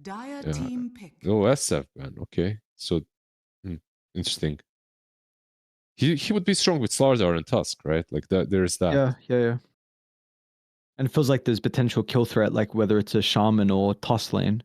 Dire team pick. go SF ban, okay, so interesting. He would be strong with Slardar and Tusk, right? Like that. There's that. Yeah. And it feels like there's potential kill threat, like whether it's a Shaman or Toss lane,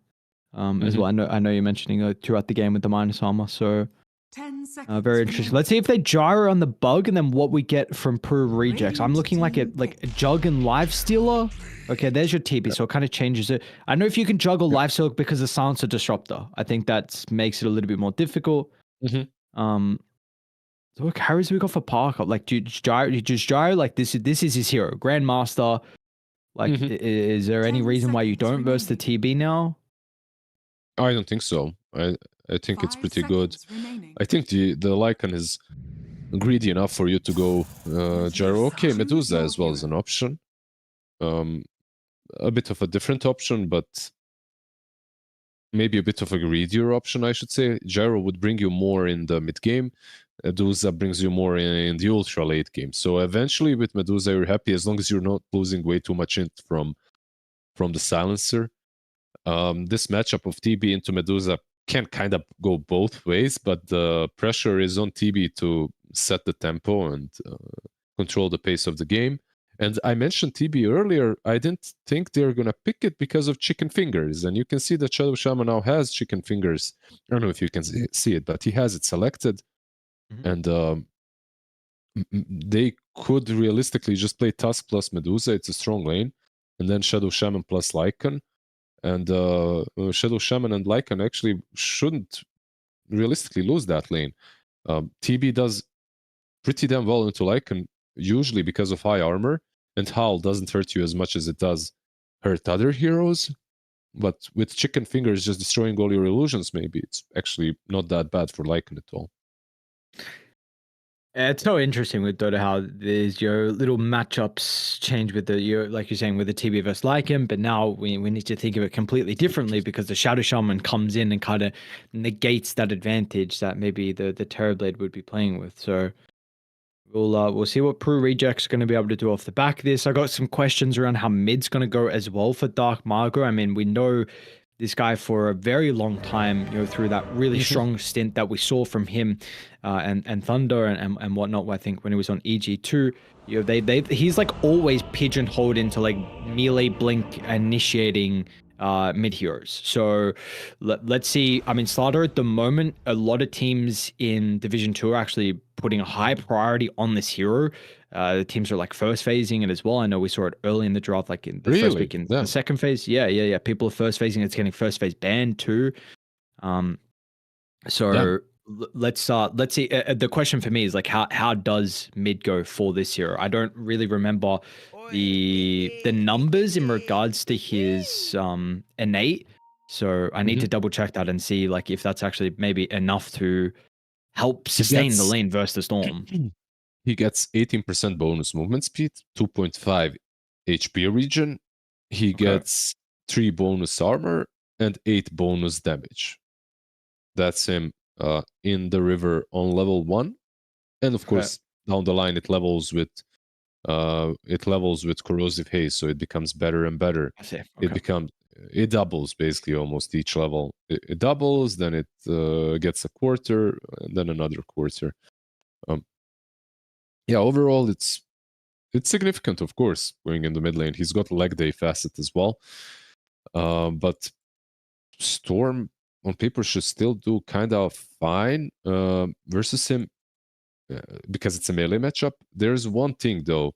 as well. I know you're mentioning throughout the game with the minus armor, so 10 seconds. very interesting. Let's see if they gyro on the bug and then what we get from Peru rejects. I'm looking like a Jug and Life Stealer. Okay, there's your TP, so it kind of changes it. I know if you can juggle Life Stealer because of Silencer Disruptor. I think that makes it a little bit more difficult. So what carries we got for Parker? Like, do you just gyro? Like, this is his hero, Grandmaster. Like, is there any 10 reason why you seconds don't verse the TB now? I don't think so. I think it's 5 pretty good. seconds remaining. I think the Lycan is greedy enough for you to go Gyro. Okay, Medusa as well as an option. A bit of a different option, but maybe a bit of a greedier option, I should say. Gyro would bring you more in the mid game. Medusa brings you more in the ultra late game. So eventually with Medusa you're happy as long as you're not losing way too much int from the silencer. This matchup of TB into Medusa can kind of go both ways, but the pressure is on TB to set the tempo and control the pace of the game. And I mentioned TB earlier. I didn't think they're going to pick it because of Chicken Fingers. And you can see that Shadow Shaman now has Chicken Fingers. I don't know if you can see it, but he has it selected. And they could realistically just play Tusk plus Medusa. It's a strong lane. And then Shadow Shaman plus Lycan. And Shadow Shaman and Lycan actually shouldn't realistically lose that lane. TB does pretty damn well into Lycan, usually because of high armor. And Howl doesn't hurt you as much as it does hurt other heroes. But with Chicken Fingers just destroying all your illusions, maybe it's actually not that bad for Lycan at all. It's so interesting with Dota how there's your little matchups change with like you're saying with the TB versus Lycan, but now we need to think of it completely differently because the Shadow Shaman comes in and kind of negates that advantage that maybe the Terrorblade would be playing with. So We'll see what Peru Rejects are going to be able to do off the back of this. I got some questions around how mid's going to go as well for Dark Margo. I mean, we know this guy for a very long time, through that really strong stint that we saw from him and Thunder and whatnot. I think when he was on EG2, he's like always pigeonholed into like melee blink initiating mid heroes. So let's see. I mean, Slaughter at the moment, a lot of teams in Division 2 are actually putting a high priority on this hero. The teams are like first phasing it as well. I know we saw it early in the draft, like in the first week in the second phase. Yeah. People are first phasing. It's getting first phase banned too. Let's see. The question for me is like, how does mid go for this hero? I don't really remember the numbers in regards to his innate. So I need to double check that and see like if that's actually maybe enough to help sustain the lane versus the storm. He gets 18% bonus movement speed, 2.5 HP regen. He gets 3 bonus armor and 8 bonus damage. That's him in the river on level 1. And of course, down the line it levels with corrosive haze, so it becomes better and better. I see. It doubles basically almost each level. It doubles, then it gets a quarter, and then another quarter. Overall it's significant, of course, going in the mid lane. He's got leg day facet as well. But Storm on paper should still do kind of fine versus him because it's a melee matchup. There's one thing though.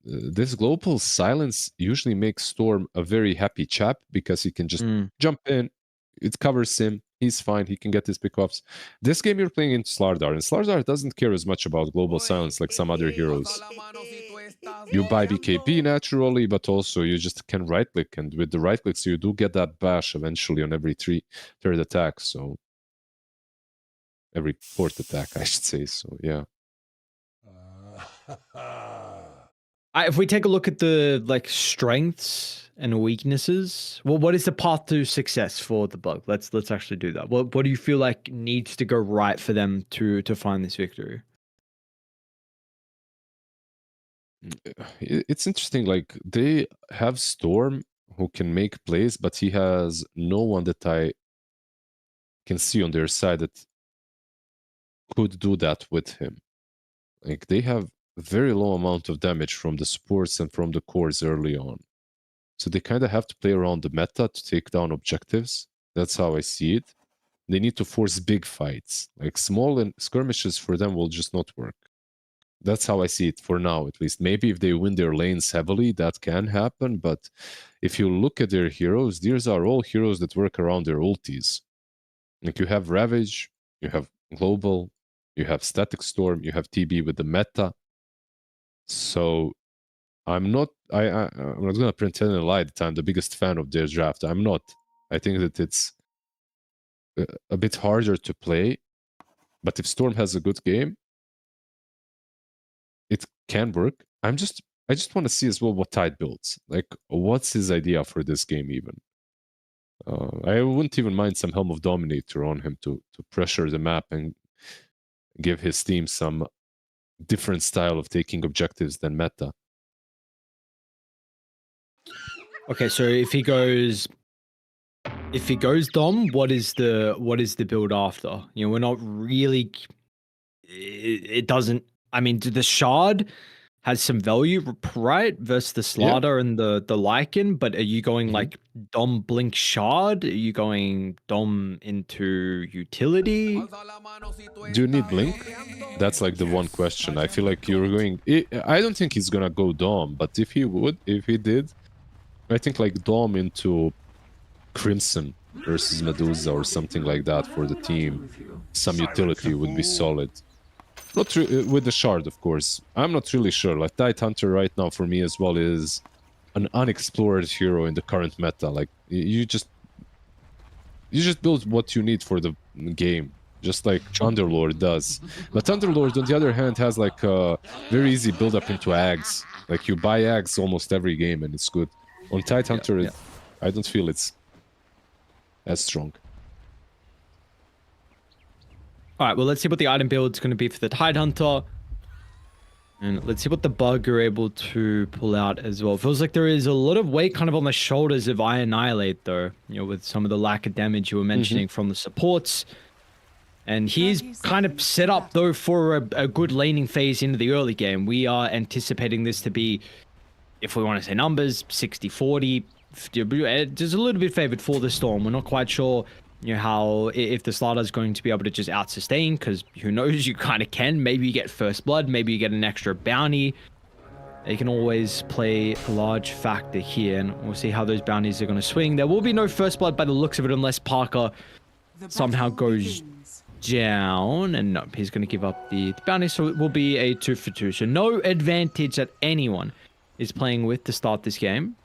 This global silence usually makes Storm a very happy chap because he can just jump in, it covers him, he's fine, he can get his pickoffs. This game you're playing in Slardar, and Slardar doesn't care as much about global silence like some other heroes. You buy BKB naturally, but also you just can right click, and with the right clicks you do get that bash eventually on every third attack, so every fourth attack I should say, so yeah. If we take a look at the like strengths and weaknesses, well, what is the path to success for the Bug? Let's actually do that. What do you feel like needs to go right for them to find this victory? It's interesting. Like they have Storm who can make plays, but he has no one that I can see on their side that could do that with him. Like they have very low amount of damage from the supports and from the cores early on. So they kind of have to play around the meta to take down objectives. That's how I see it. They need to force big fights. Like small and skirmishes for them will just not work. That's how I see it for now, at least. Maybe if they win their lanes heavily, that can happen. But if you look at their heroes, these are all heroes that work around their ultis. Like you have Ravage, you have Global, you have Static Storm, you have TB with the meta. So I'm not gonna pretend and lie that I'm the biggest fan of their draft. I'm not. I think that it's a bit harder to play, but if Storm has a good game, it can work. I just want to see as well what Tide builds. Like, what's his idea for this game even? I wouldn't even mind some Helm of Dominator on him to pressure the map and give his team some different style of taking objectives than meta. Okay, so if he goes Dom, what is the build after? We're not really. It doesn't. I mean, the Shard has some value, right? Versus the Slaughter and the Lycan, but are you going like Dom Blink Shard? Are you going Dom into utility? Do you need Blink? That's like the one question. I feel like you're going... I don't think he's gonna go Dom, but if he did, I think like Dom into Crimson versus Medusa or something like that for the team. Some utility would be solid. Not with the Shard, of course. I'm not really sure. Like Tide Hunter right now for me as well is an unexplored hero in the current meta. Like you just build what you need for the game, just like Underlord does. But Underlord, on the other hand, has like a very easy build up into Ags. Like you buy Ags almost every game and it's good. On Tide Hunter, I don't feel it's as strong. All right, well, let's see what the item build is going to be for the Tide Hunter. And let's see what the bug are able to pull out as well. Feels like there is a lot of weight kind of on the shoulders of I Annihilate, though. You know, with some of the lack of damage you were mentioning from the supports. And he's kind of set up, though, for a good laning phase into the early game. We are anticipating this to be, if we want to say numbers, 60-40. Just a little bit favored for the Storm. We're not quite sure, you know, how if the Slardar is going to be able to just out-sustain, because who knows, you kind of can. Maybe you get first blood, maybe you get an extra bounty. They can always play a large factor here, and we'll see how those bounties are going to swing. There will be no first blood by the looks of it, unless Parker somehow goes down, and no, he's going to give up the bounty, so it will be a 2-for-2. So no advantage that anyone is playing with to start this game.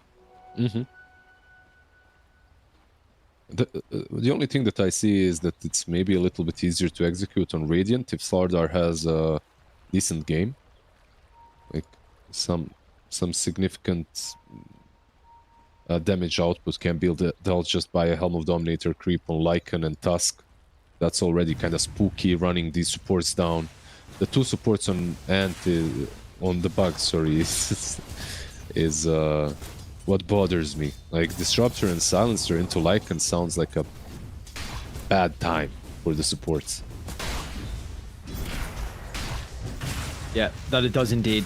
The only thing that I see is that it's maybe a little bit easier to execute on Radiant if Slardar has a decent game. Like some significant damage output can be dealt just by a Helm of Dominator creep on Lycan and Tusk. That's already kind of spooky, running these supports down. The two supports on on the bug, sorry, is what bothers me. Like Disruptor and Silencer into Lycan sounds like a bad time for the supports. Yeah, that it does indeed.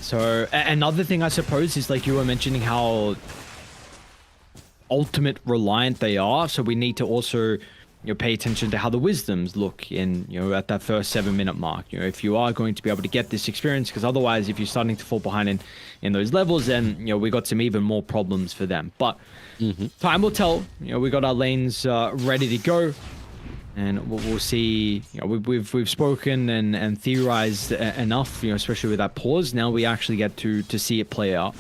So another thing I suppose is, like you were mentioning, how ultimate reliant they are. So we need to also, you know, pay attention to how the wisdoms look in, you know, at that first 7-minute mark. You know, if you are going to be able to get this experience, because otherwise, if you're starting to fall behind in those levels, then, you know, we got some even more problems for them. But time will tell. You know, we got our lanes ready to go, and we'll see. You know, we've spoken and theorized enough. You know, especially with that pause. Now we actually get to see it play out.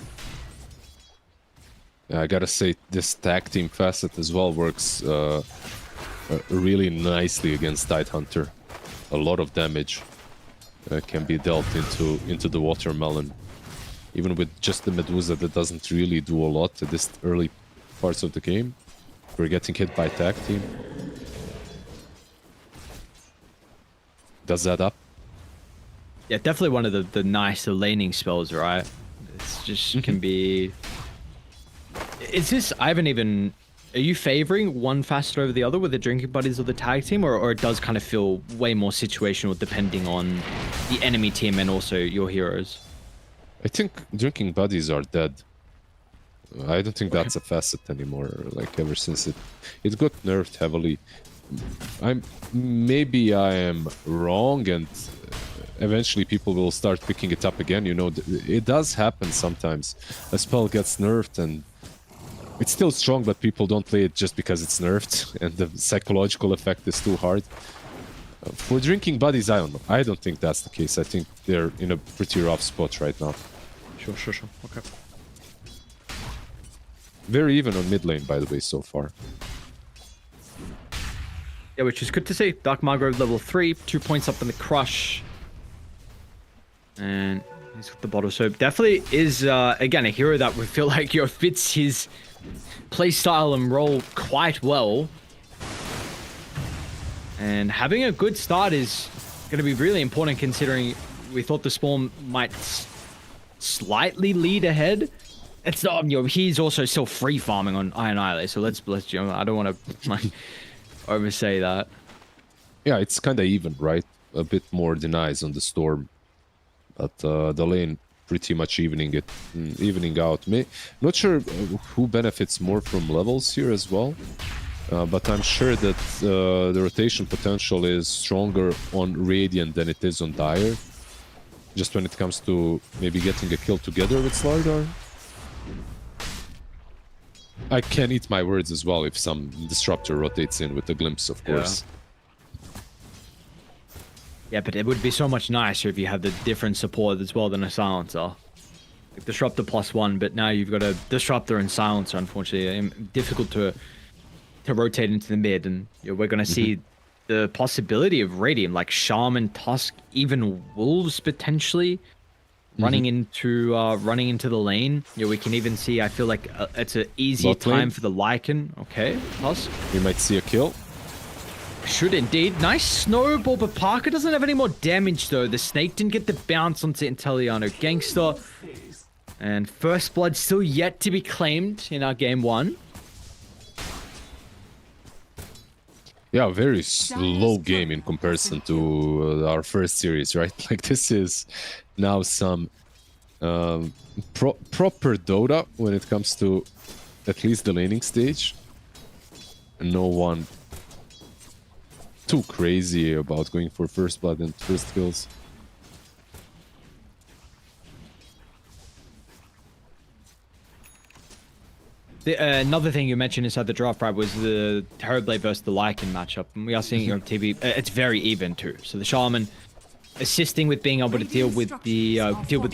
Yeah, I gotta say, this tag team facet as well works really nicely against Tidehunter. A lot of damage can be dealt into the watermelon. Even with just the Medusa, that doesn't really do a lot at this early parts of the game. We're getting hit by tag team. Does that up? Yeah, definitely one of the nicer laning spells, right? It's just can be... Is this... I haven't even... Are you favoring one facet over the other with the Drinking Buddies or the tag team, or it does kind of feel way more situational depending on the enemy team and also your heroes? I think Drinking Buddies are dead. I don't think that's a facet anymore. Like, ever since it got nerfed heavily. Maybe I am wrong, and eventually people will start picking it up again. You know, it does happen sometimes. A spell gets nerfed and it's still strong, but people don't play it just because it's nerfed, and the psychological effect is too hard. For Drinking Buddies, I don't know. I don't think that's the case. I think they're in a pretty rough spot right now. Sure. Okay. Very even on mid lane, by the way, so far. Yeah, which is good to see. Dark Margrove level 3, 2 points up in the Crush. And he's got the bottle. So definitely is, again, a hero that we feel like, you know, fits his playstyle and role quite well. And having a good start is going to be really important, considering we thought the Spawn might slightly lead ahead. It's not, you know, he's also still free farming on Iron Islet, so let's you know, I don't want to like oversay that. Yeah, it's kind of even, right? A bit more denies on the Storm, but the lane pretty much evening out. Not sure who benefits more from levels here as well, but I'm sure that the rotation potential is stronger on Radiant than it is on Dire. Just when it comes to maybe getting a kill together with Slardar. I can eat my words as well if some Disruptor rotates in with a glimpse, of course. Yeah, but it would be so much nicer if you had the different support as well than a Silencer. Like Disruptor +1, but now you've got a Disruptor and Silencer, unfortunately. Difficult to rotate into the mid, and you know, we're going to see the possibility of Radiant, like Shaman, Tusk, even Wolves potentially running into the lane. Yeah, we can even see, I feel like it's an easier time for the Lycan. Okay, Tusk. We might see a kill. Should indeed. Nice snowball, but Parker doesn't have any more damage though. The snake didn't get the bounce onto Italiano Gangster. And first blood still yet to be claimed in our game 1. Yeah, very slow game in comparison to our first series, right? Like this is now some proper Dota when it comes to at least the laning stage. No one too crazy about going for first blood and first kills. Another thing you mentioned inside the draft, Brad, was the Terrorblade versus the Lycan matchup. And we are seeing it on TV. It's very even too. So the Shaman assisting with being able to deal with the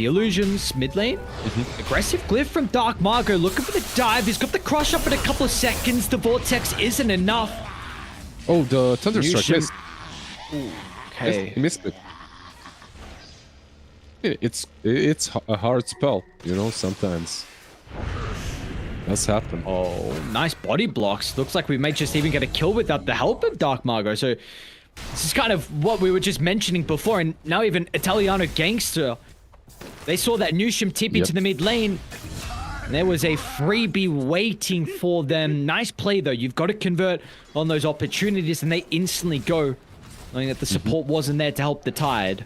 illusions mid lane. Aggressive glyph from Dark Margo, looking for the dive. He's got the crush up in a couple of seconds. The vortex isn't enough. Oh, the Thunderstruck missed. Okay. He missed it. It's a hard spell, you know, sometimes. That's happened. Oh, nice body blocks. Looks like we may just even get a kill without the help of Dark Margo. So this is kind of what we were just mentioning before. And now even Italiano Gangster, they saw that Nushim TP to the mid lane. And there was a freebie waiting for them. Nice play, though. You've got to convert on those opportunities, and they instantly go, knowing that the support wasn't there to help the Tide.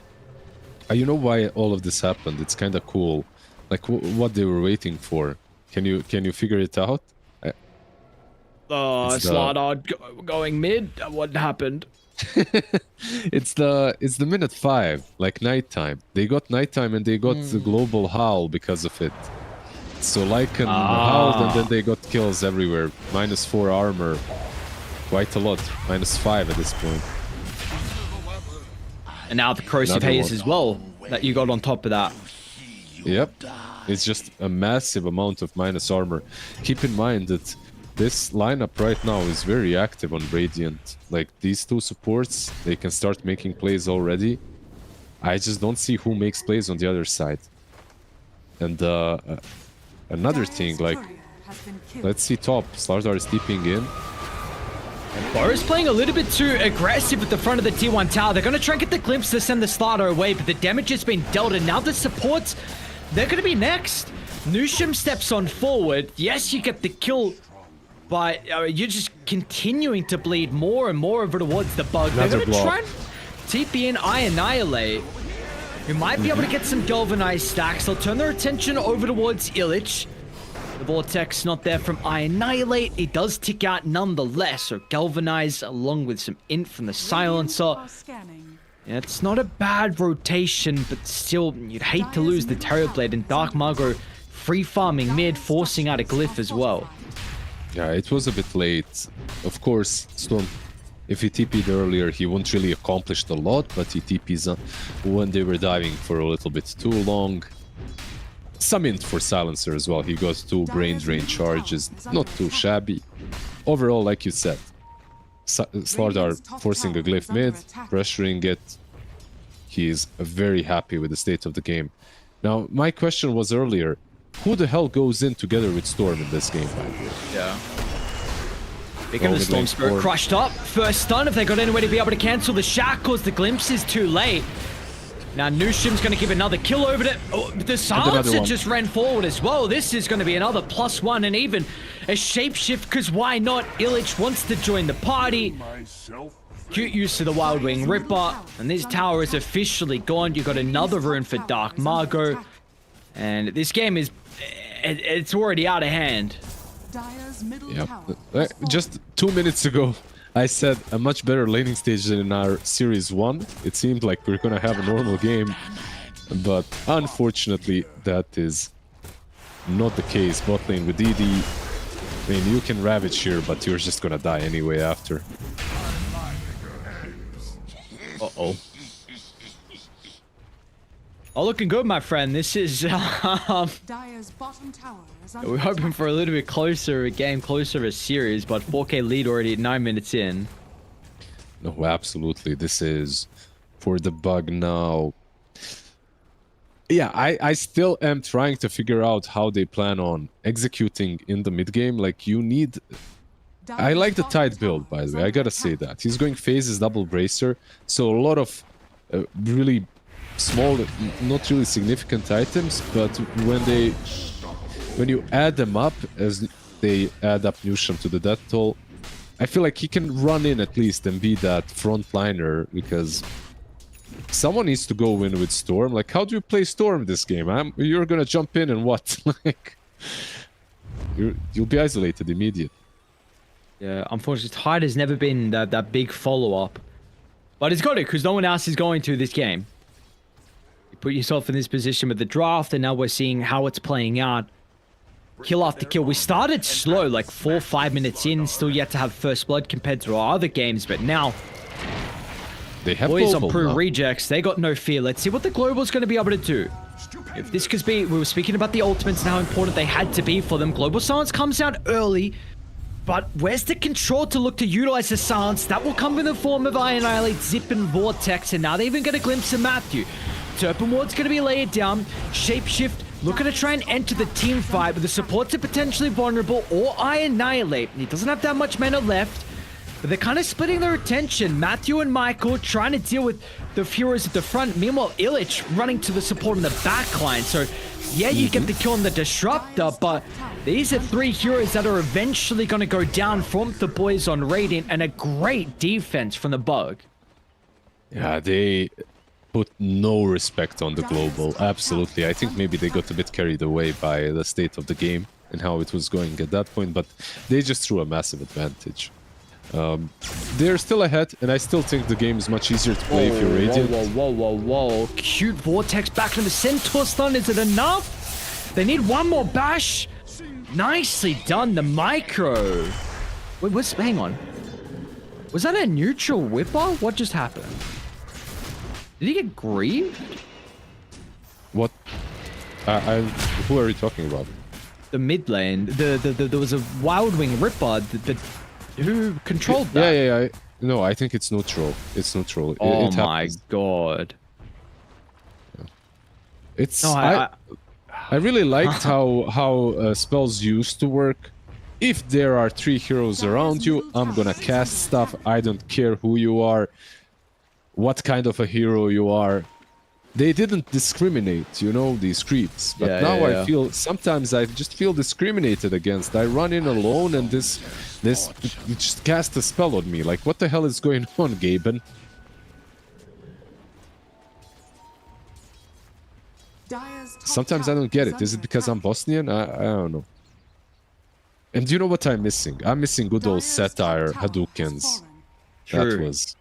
You know why all of this happened? It's kind of cool. Like what they were waiting for. Can you figure it out? Slardar going mid. What happened? It's the minute 5, like nighttime. They got nighttime and they got the global howl because of it. So Lycan howled and then they got kills everywhere. -4 armor. Quite a lot. -5 at this point. And now the corrosive haze as well that you got on top of that. Yep. It's just a massive amount of minus armor. Keep in mind that this lineup right now is very active on Radiant. Like these two supports, they can start making plays already. I just don't see who makes plays on the other side. And another thing, like, let's see top. Slardar is TPing in. Boris playing a little bit too aggressive at the front of the T1 tower. They're going to try and get the glimpse to send the Slardar away, but the damage has been dealt, and now the supports, they're going to be next. Nushim steps on forward. Yes, you get the kill, but you're just continuing to bleed more and more over towards the bug. They're going to try and TP in Annihilate. You might be able to get some galvanized stacks. They'll turn their attention over towards Illich. The Vortex not there from Annihilate. It does tick out nonetheless. So Galvanize along with some int from the Silencer. Yeah, it's not a bad rotation, but still, you'd hate to lose the Terrorblade and Dark Margo free farming mid, forcing out a glyph as well. Yeah, it was a bit late. Of course, Storm, if he TP'd earlier, he wouldn't really accomplished a lot, but he TP's when they were diving for a little bit too long. Some int for Silencer as well. He got 2 brain drain charges, not too shabby. Overall, like you said, Slardar forcing a glyph mid, pressuring it. He's very happy with the state of the game. Now, my question was earlier, who the hell goes in together with Storm in this game? Yeah. Picking the Storm Spirit crushed up. First stun, if they got anywhere to be able to cancel the shackles, the glimpse is too late. Now Nushim's going to give another kill over to... Oh, the Silencer just ran forward as well. This is going to be another +1 and even a shapeshift, because why not? Illich wants to join the party. Cute use of the Wild Wing Ripper. And this tower is officially gone. You got another rune for Dark Margo. And this game is... It's already out of hand. Yep. Just 2 minutes ago, I said a much better laning stage than in our Series 1. It seemed like we're gonna have a normal game, but unfortunately that is not the case. Bot lane with DD, I mean, you can Ravage here, but you're just gonna die anyway after. Uh-oh. Oh, looking good, my friend. This is, Dire's bottom tower is under we're hoping for a little bit closer, a game closer, a series, but 4K lead already at 9 minutes in. No, absolutely. This is for the bug now. Yeah, I still am trying to figure out how they plan on executing in the mid game. Like, you need I like the tight build, by the way. I gotta say that. He's going phases, double bracer, so a lot of really small, not really significant items, but when you add them up, as they add up Newsham to the death toll, I feel like he can run in at least and be that frontliner, because someone needs to go in with Storm. Like, how do you play Storm this game? You're gonna jump in and what? Like, you'll be isolated immediately. Yeah, unfortunately, Tide has never been that big follow-up. But it's got it, because no one else is going to this game. You put yourself in this position with the draft, and now we're seeing how it's playing out. Kill after kill. We started slow, like 4 or 5 minutes in, still yet to have first blood compared to our other games, but now they have boys on global Peru now. Rejects, they got no fear. Let's see what the Global's going to be able to do. If this could be, we were speaking about the ultimates and how important they had to be for them. Global Silence comes out early, but where's the control to look to utilize the silence? That will come in the form of Iron Annihilate, Zip, and Vortex, and now they even get a glimpse of Matthew. Turpin Ward's going to be laid down. Shapeshift looking to try and enter the team fight, but the supports are potentially vulnerable, or Iron Annihilate. He doesn't have that much mana left, but they're kind of splitting their attention. Matthew and Michael trying to deal with the heroes at the front. Meanwhile, Illich running to the support on the back line. So, yeah, you get the kill on the Disruptor, but these are 3 heroes that are eventually going to go down from the boys on Radiant, and a great defense from the Bug. Yeah, they put no respect on the global. Absolutely. I think maybe they got a bit carried away by the state of the game and how it was going at that point, but they just threw a massive advantage. They're still ahead, and I still think the game is much easier to play if you're Radiant. Whoa. Cute Vortex back in the Centaur stun. Is it enough? They need one more bash. Nicely done, the micro. Wait, hang on. Was that a neutral whipper? What just happened? Did he get grieved? What? Who are you talking about? The mid lane. There was a Wild Wing Ripper. Who controlled that? Yeah. No, I think it's neutral. It's neutral. Oh it my happens. god. It's No, I really liked how spells used to work. If there are 3 heroes around you, I'm gonna cast stuff. I don't care who you are, what kind of a hero you are. They didn't discriminate, you know, these creeps. But now I feel, sometimes I just feel discriminated against. I run in alone and this you just cast a spell on me. Like, what the hell is going on, Gaben? Sometimes I don't get it. Is it because I'm Bosnian? I don't know. And do you know what I'm missing? I'm missing good old Satire Hadoukens. That was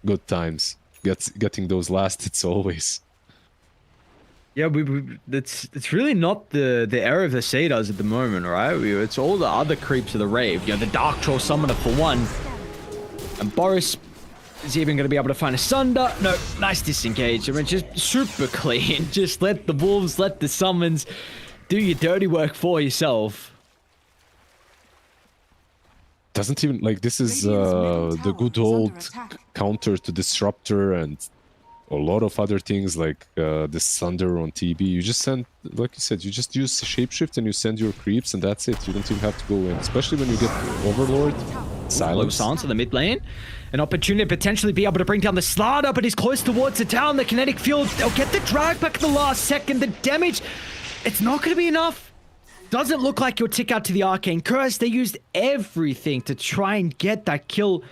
good times. Getting those last hits always. Yeah, it's really not the era of the Cedars at the moment, right? It's all the other creeps of the Rave. You know, the Dark Troll Summoner for one. And Boris is even going to be able to find a Sunder. No, nice disengage. I mean, just super clean. Just let the Wolves, let the Summons do your dirty work for yourself. Doesn't even, like, this is the good old counter to Disruptor and a lot of other things like this Thunder on TB. You just send, like you said, you just use Shapeshift and you send your creeps and that's it. You don't even have to go in, especially when you get Overlord. Silence in the mid lane. An opportunity to potentially be able to bring down the Slider, but he's close towards the town. The kinetic field, they'll get the drag back at the last second. The damage, it's not going to be enough. Doesn't look like you'll tick out to the Arcane Curse. They used everything to try and get that kill.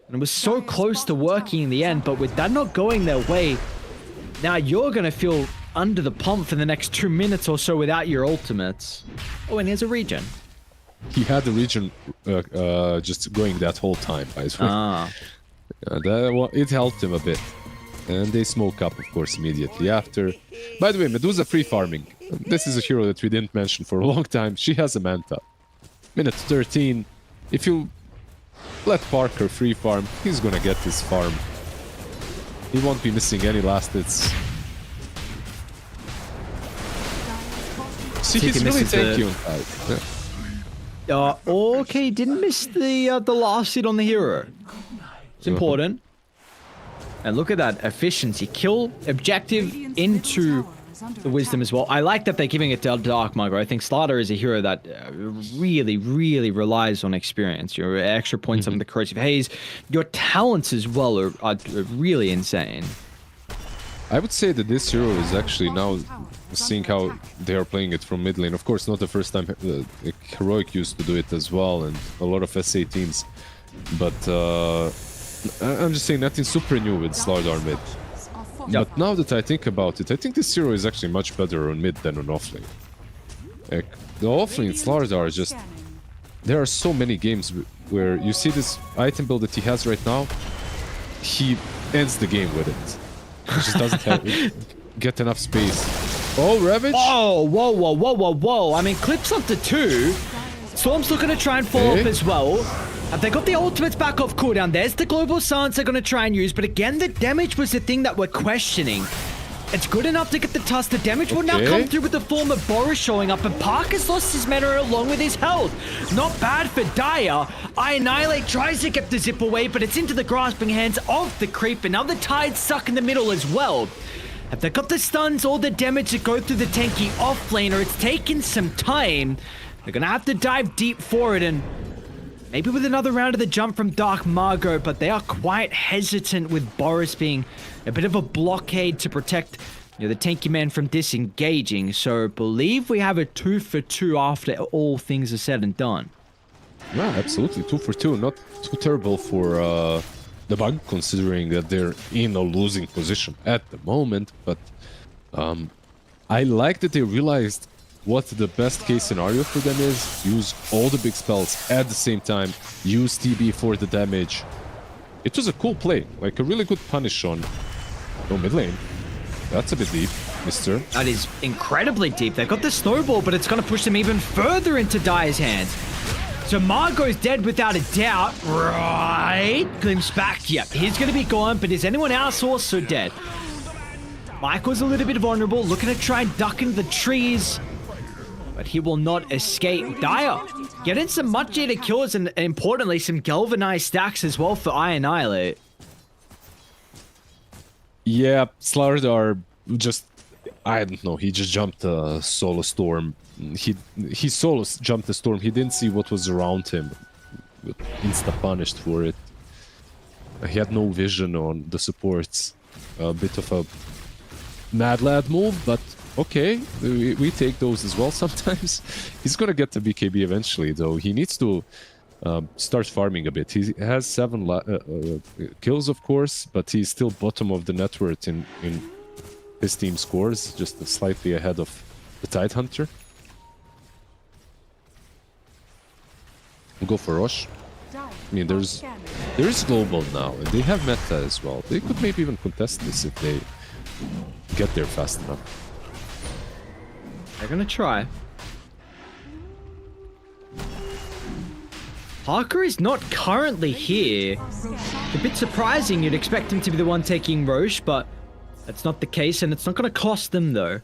And it was so close to working in the end, but with that not going their way, now you're going to feel under the pump for the next 2 minutes or so without your ultimates. Oh, and here's a regen. He had the regen just going that whole time, by the way. It helped him a bit. And they smoke up, of course, immediately after. By the way, Medusa free farming. This is a hero that we didn't mention for a long time. She has a Manta. Minute 13. If you let Parker free farm, he's gonna get his farm. He won't be missing any last hits. See, he's really tanky on fight. Okay, didn't miss the last hit on the hero. It's important. And look at that efficiency. Kill objective into the wisdom as well. I like that they're giving it to Dark Mago. I think Slardar is a hero that really, really relies on experience. Your extra points on the corrosive haze, your talents as well are really insane. I would say that this hero is actually now seeing how they are playing it from mid lane. Of course, not the first time Heroic used to do it as well, and a lot of SA teams. But I'm just saying nothing super new with Slardar mid. But now that I think about it, I think this hero is actually much better on mid than on offlane. Like, the offlane Slardar is just... There are so many games where you see this item build that he has right now, he ends the game with it. He just doesn't get enough space. Oh, Ravage! Oh, whoa. I mean, Clip's up to 2. Storm's looking to try and follow up as well. Have they got the ultimates back off cooldown? There's the global silence they're going to try and use, but again, the damage was the thing that we're questioning. It's good enough to get the tusk. The damage will now come through with the form of Boris showing up, and Parker's lost his mana along with his health. Not bad for Dire. Annihilate tries to get the zip away, but it's into the grasping hands of the creep, and now the Tide's stuck in the middle as well. Have they got the stuns or the damage to go through the tanky offlaner? It's taken some time. They're going to have to dive deep for it, and maybe with another round of the jump from Dark Margot, but they are quite hesitant with Boris being a bit of a blockade to protect, you know, the tanky man from disengaging. So believe we have a 2 for 2 after all things are said and done. Yeah, absolutely. 2 for 2. Not too terrible for the Bug, considering that they're in a losing position at the moment. But I like that they realized what the best case scenario for them is. Use all the big spells at the same time. Use TB for the damage. It was a cool play. Like a really good punish on mid lane. That's a bit deep, mister. That is incredibly deep. They've got the snowball, but it's going to push them even further into Dire's hands. So Margot's dead without a doubt. Right. Glimpse back. Yep, he's going to be gone, but is anyone else also dead? Michael's a little bit vulnerable, looking to try and duck into the trees, but he will not escape. Dire getting some much-needed kills, and importantly, some galvanized stacks as well for Annihilate. Yeah, Slardar just... I don't know, he just jumped a solo storm. He solo jumped the storm. He didn't see what was around him. Insta-punished for it. He had no vision on the supports. A bit of a mad lad move, but okay, we take those as well sometimes. He's gonna get the BKB eventually, though. He needs to start farming a bit. He has 7 kills, of course, but he's still bottom of the net worth in his team scores, just slightly ahead of the Tidehunter. We'll go for Rosh. I mean, there's global now, and they have meta as well. They could maybe even contest this if they get there fast enough. They're gonna try. Parker is not currently here. A bit surprising, you'd expect him to be the one taking Roche, but that's not the case, and it's not gonna cost them though.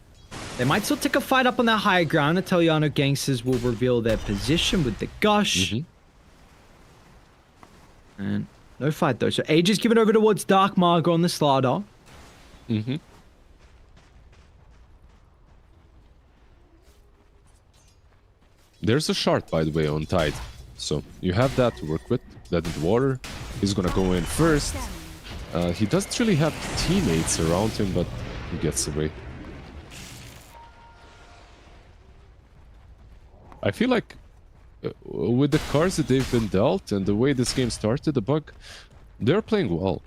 They might still take a fight up on that higher ground. Italiano gangsters will reveal their position with the gush. And no fight though. So Age is given over towards Dark Margot on the Slardar. There's a shard, by the way, on Tide. So you have that to work with. That in the water. He's gonna go in first. He doesn't really have teammates around him, but he gets away. I feel like with the cards that they've been dealt and the way this game started, the Bug, they're playing well.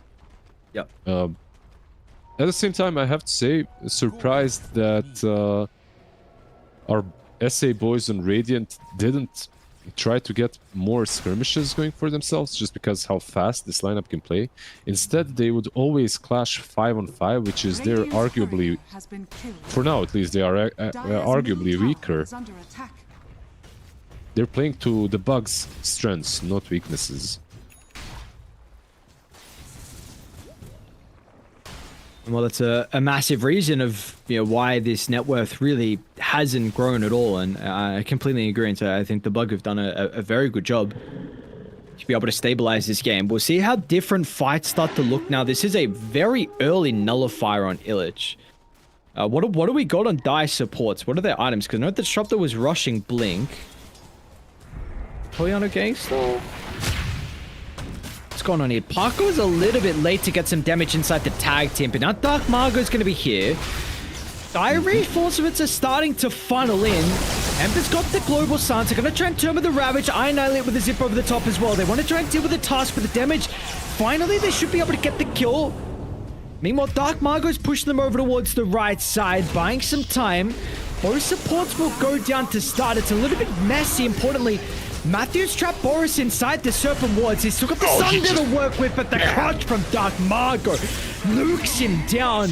Yep. At the same time, I have to say, surprised that our SA boys on Radiant didn't try to get more skirmishes going for themselves, just because how fast this lineup can play. Instead, they would always clash 5-on-5, which is their arguably, for now at least, they are arguably weaker. They're playing to the Bug's strengths, not weaknesses. Well, that's a massive reason of, you know, why this net worth really hasn't grown at all, and I completely agree. And so I think the Bug have done a very good job to be able to stabilize this game. We'll see how different fights start to look now. This is a very early nullifier on Illich. What do we got on Dire supports? What are their items? Because I know the Disruptor was rushing Blink. Toyano Gangster? What's going on here? Parker was a little bit late to get some damage inside the tag team, but now Dark Margot's going to be here. Dire reinforcements are starting to funnel in. Ember's got the global stance. They're going to try and turn with the Ravage. I Annihilate with a zip over the top as well. They want to try and deal with the task with the damage. Finally, they should be able to get the kill. Meanwhile, Dark Margot's pushing them over towards the right side, buying some time. Both supports will go down to start. It's a little bit messy, importantly. Matthews trapped Boris inside the Serpent Wards. He's still got the Sunder to work with, but the crutch from Dark Margot nukes him down.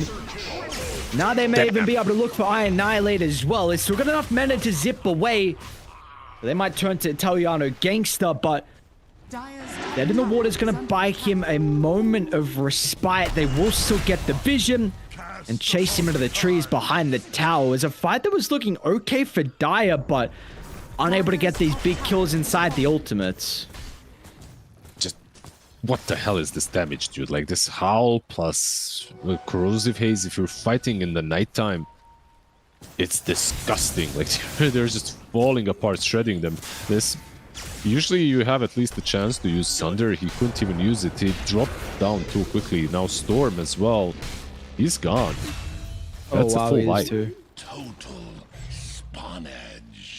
Now they may even be able to look for I Annihilate as well. He's still got enough mana to zip away. They might turn to Italiano Gangster, but Dead in the Water is going to buy him a moment of respite. They will still get the vision and chase him into the trees behind the tower. It was a fight that was looking okay for Dire, but unable to get these big kills inside the ultimates. Just what the hell is this damage, dude? Like this howl plus corrosive haze. If you're fighting in the nighttime, it's disgusting. Like they're just falling apart, shredding them. This usually you have at least a chance to use Sunder. He couldn't even use it. He dropped down too quickly. Now Storm as well. He's gone. That's a full life. Total spawnage.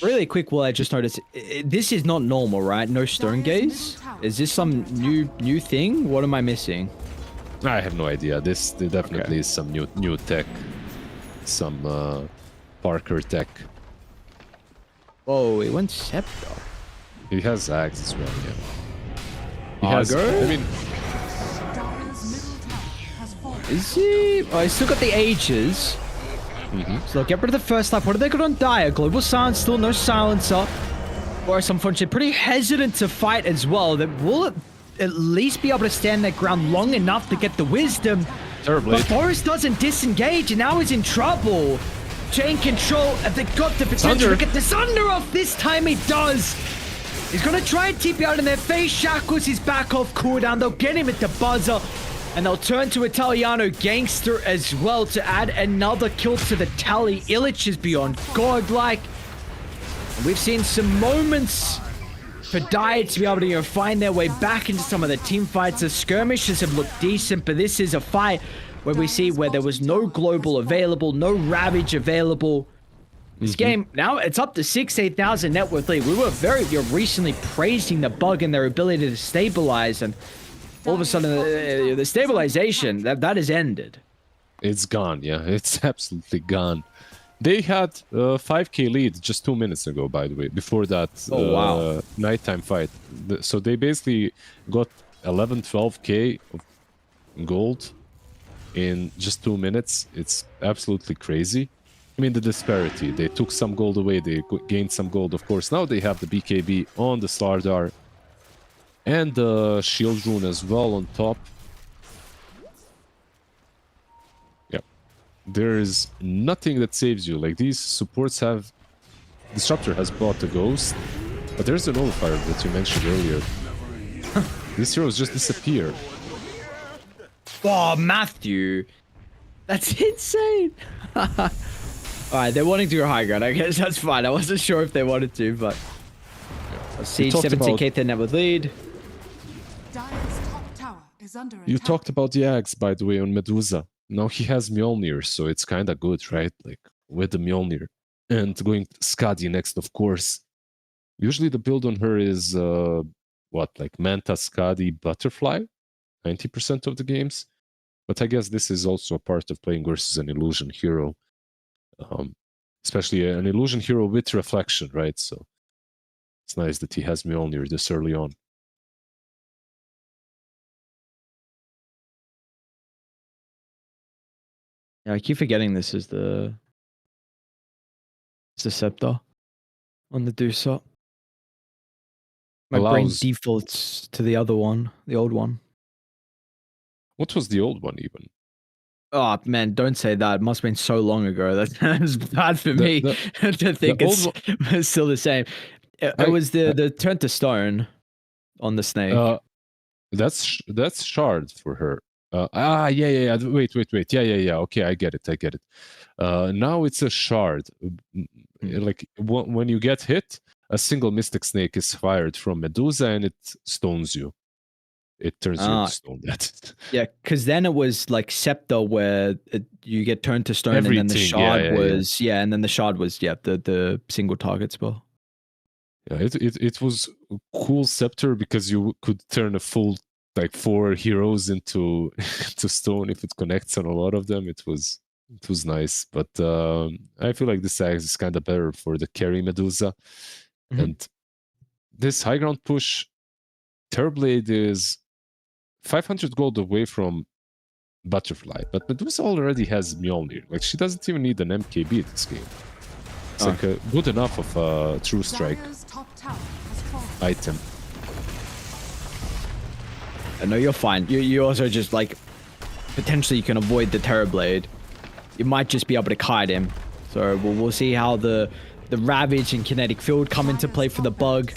Really quick, I just noticed this is not normal, right? No Stone Gaze. Is this some new thing? What am I missing? I have no idea. This definitely is some new tech, some Parker tech. Oh, it went Scepter. He has Axe as well. Yeah. He has. I mean, is he? Oh, he's still got the Ages. So they'll get rid of the first life. What do they got on Dire? Global Silence, still no Silencer. Boris, unfortunately, pretty hesitant to fight as well. They will at least be able to stand their ground long enough to get the Wisdom. Terribly. But Boris doesn't disengage, and now he's in trouble. Jane Control, they got the potential to get the Sunder off. This time he does. He's going to try and TP out in their face. Shackles his back off cooldown. They'll get him at the buzzer. And they'll turn to Italiano Gangster as well to add another kill to the tally. Illich is beyond godlike. We've seen some moments for Dire to be able to find their way back into some of the team fights. The skirmishes have looked decent, but this is a fight where we see where there was no global available, no Ravage available. This game, now it's up to 8,000 net worth lead. We were very recently praising the bug and their ability to stabilize, and all of a sudden the stabilization, that has ended. It's gone, yeah. It's absolutely gone. They had 5k lead just 2 minutes ago, by the way, before that nighttime fight. So they basically got 11, 12k of gold in just 2 minutes. It's absolutely crazy. I mean, the disparity. They took some gold away, they gained some gold, of course. Now they have the BKB on the Slardar and the Shield Rune as well on top. There is nothing that saves you. Like, these supports have... Disruptor has bought the Ghost, but there's the Nullifier that you mentioned earlier. These heroes just disappear. Oh, Matthew. That's insane. Alright, they're wanting to go high ground. I guess that's fine. I wasn't sure if they wanted to, but... Siege 17k 10 net with lead. Dire's top tower is under You attack. talked about the Axe, by the way, on Medusa. Now he has Mjolnir, so it's kind of good, right? Like, with the Mjolnir. And going Skadi next, of course. Usually the build on her is, like Manta, Skadi, Butterfly? 90% of the games. But I guess this is also a part of playing versus an illusion hero. Especially an illusion hero with reflection, right? So it's nice that he has Mjolnir this early on. Yeah, I keep forgetting this is the Scepter on the Dusat. My brain defaults to the other one, the old one. What was the old one even? Oh man, don't say that. It must have been so long ago. That's bad for me to think it's still the same. It was the turn to stone on the snake. That's Shard for her. Yeah. Wait. Yeah. Okay, I get it. Now it's a shard. Like when you get hit, a single Mystic Snake is fired from Medusa and it stones you. It turns you into stone. That's Yeah, because then it was like Scepter where you get turned to stone, and then the shard was and then the shard was the single target spell. Yeah, it was a cool Scepter because you could turn a full like 4 heroes into to stone if it connects on a lot of them. It was nice, but I feel like this axe is kind of better for the carry Medusa. And this high ground push, Terrorblade is 500 gold away from Butterfly, but Medusa already has Mjolnir. Like, she doesn't even need an MKB this game. It's like a good enough of a True Strike item. I know you're fine. You also just like potentially you can avoid the Terrorblade. You might just be able to kite him. So we'll see how the Ravage and Kinetic Field come into play for the Bug.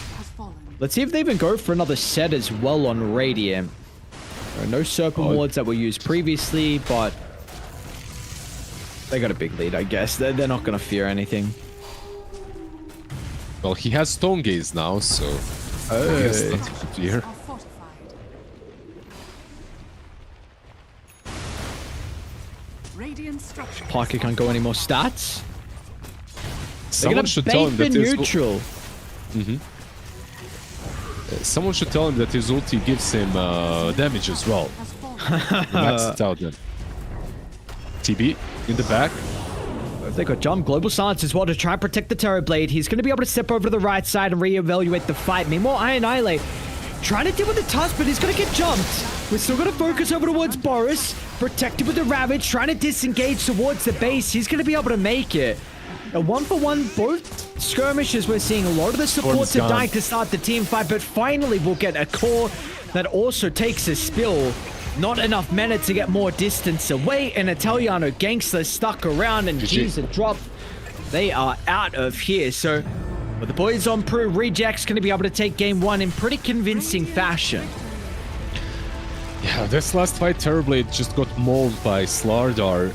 Let's see if they even go for another set as well on Radiant. There are no Serpent Wards that were used previously, but they got a big lead, I guess. They're not going to fear anything. Well, he has Stone Gaze now, so I guess that's a fear. Parker can't go any more stats. Someone should tell him that his neutral. Someone should tell him that his ulti gives him damage as well. Max it out then. TB in the back. They got jump. Global Silence as well to try and protect the Terrorblade. He's going to be able to step over to the right side and reevaluate the fight. Meanwhile, Iron Isle trying to deal with the tusk, but he's going to get jumped. We're still going to focus over towards Boris. Protected with the Ravage, trying to disengage towards the base. He's going to be able to make it. A 1-for-1, both skirmishes. We're seeing a lot of the supports are dying to start the team fight, but finally we'll get a core that also takes a spill. Not enough mana to get more distance away, and Italiano Gangster stuck around, and G's a drop. They are out of here. So with the boys on Peru, Reject's going to be able to take game 1 in pretty convincing fashion. Yeah, this last fight, Terrorblade just got mauled by Slardar.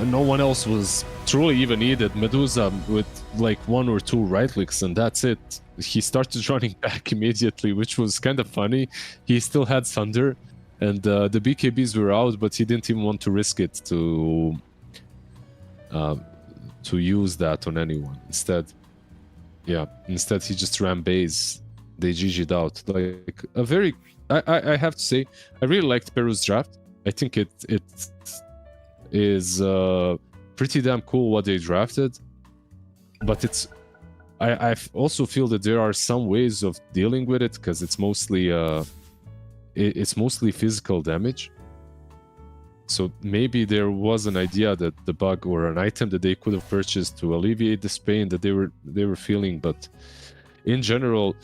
No one else was truly even needed. Medusa with like 1 or 2 right clicks, and that's it. He started running back immediately, which was kind of funny. He still had Thunder, and the BKBs were out, but he didn't even want to risk it to use that on anyone. Instead he just ran base. They GG'd out. Like a very, I have to say, I really liked Peru's draft. I think it is pretty damn cool what they drafted, but I also feel that there are some ways of dealing with it, because it's mostly physical damage. So maybe there was an idea that the bug or an item that they could have purchased to alleviate this pain that they were feeling, but in general,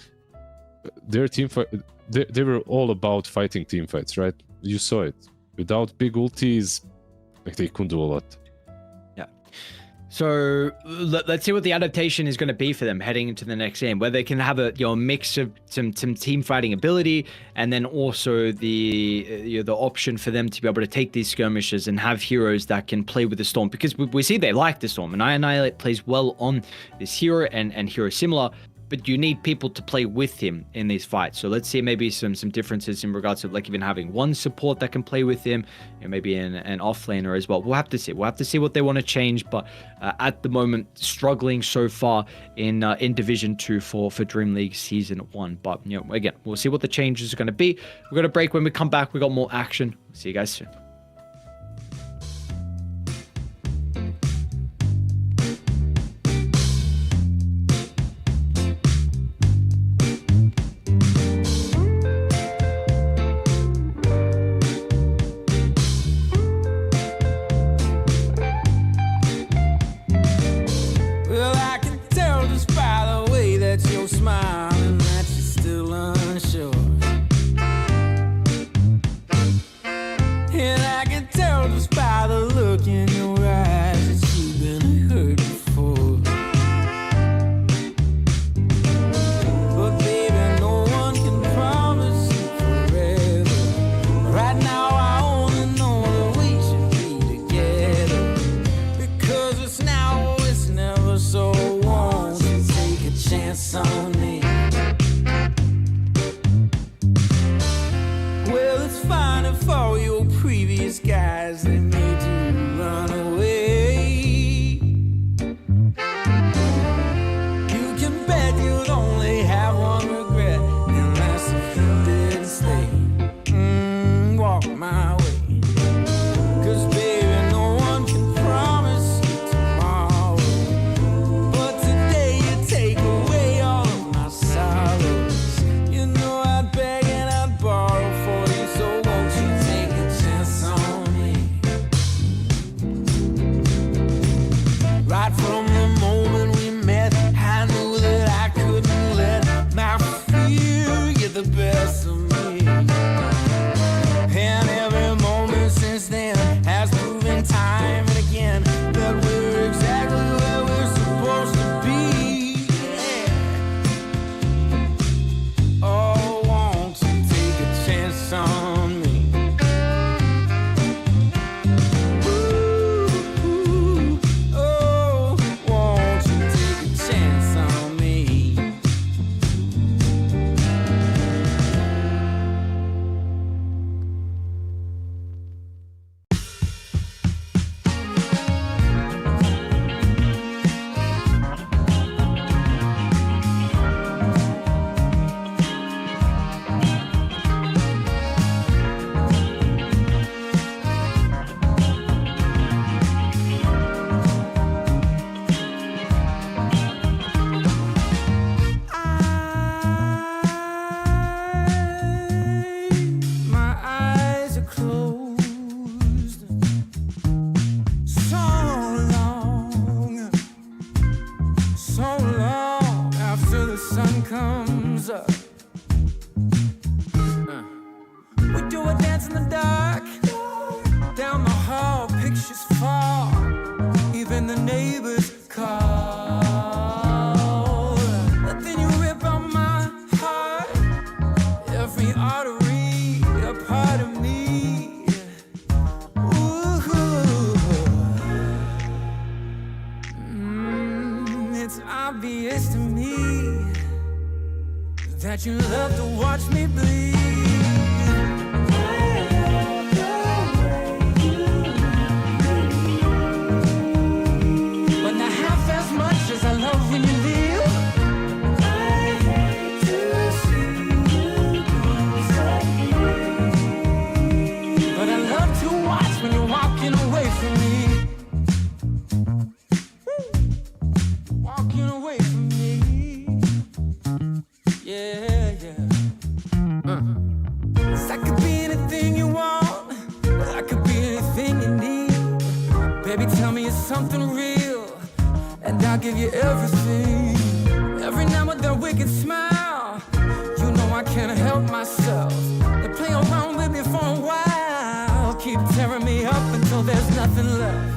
their team fight, they were all about fighting team fights, right? You saw it. Without big ultis, like, they couldn't do a lot. Yeah. So let's see what the adaptation is going to be for them heading into the next game, where they can have a mix of some team fighting ability, and then also the option for them to be able to take these skirmishes and have heroes that can play with the Storm, because we see they like the Storm, and Annihilate plays well on this hero and hero similar. But you need people to play with him in these fights. So let's see maybe some differences in regards to like even having one support that can play with him, maybe an offlaner as well. We'll have to see. We'll have to see what they want to change. But at the moment, struggling so far in Division 2 for DreamLeague Season 1. But again, we'll see what the changes are going to be. We're going to break. When we come back, we got more action. See you guys soon. Smiling that you're still unsure. And Right from the moment we met, I knew that I couldn't let my fear get the best of me. And every moment since then has proven time and again that we're exactly where we're supposed to be. Yeah. Oh, won't you take a chance on me? Ooh, oh, won't you take a chance on me? My eyes are closed so long after the sun comes up. We do a dance in the dark, down the hall, pictures fall, even the neighbors call. But then you rip out my heart, every artery, a part of me. Ooh, it's obvious to me that you love to watch me bleed. But not half as much as I love when you leave. I hate to see you go sadly. But I love to watch when you're walking away from me. Walking away from me. Yeah, yeah. 'Cause I could be anything you want. I could be anything you need. Baby, tell me it's something real, and I'll give you everything. Every now and then, wicked smile. You know I can't help myself. They play around with me for a while, keep tearing me up until there's nothing left.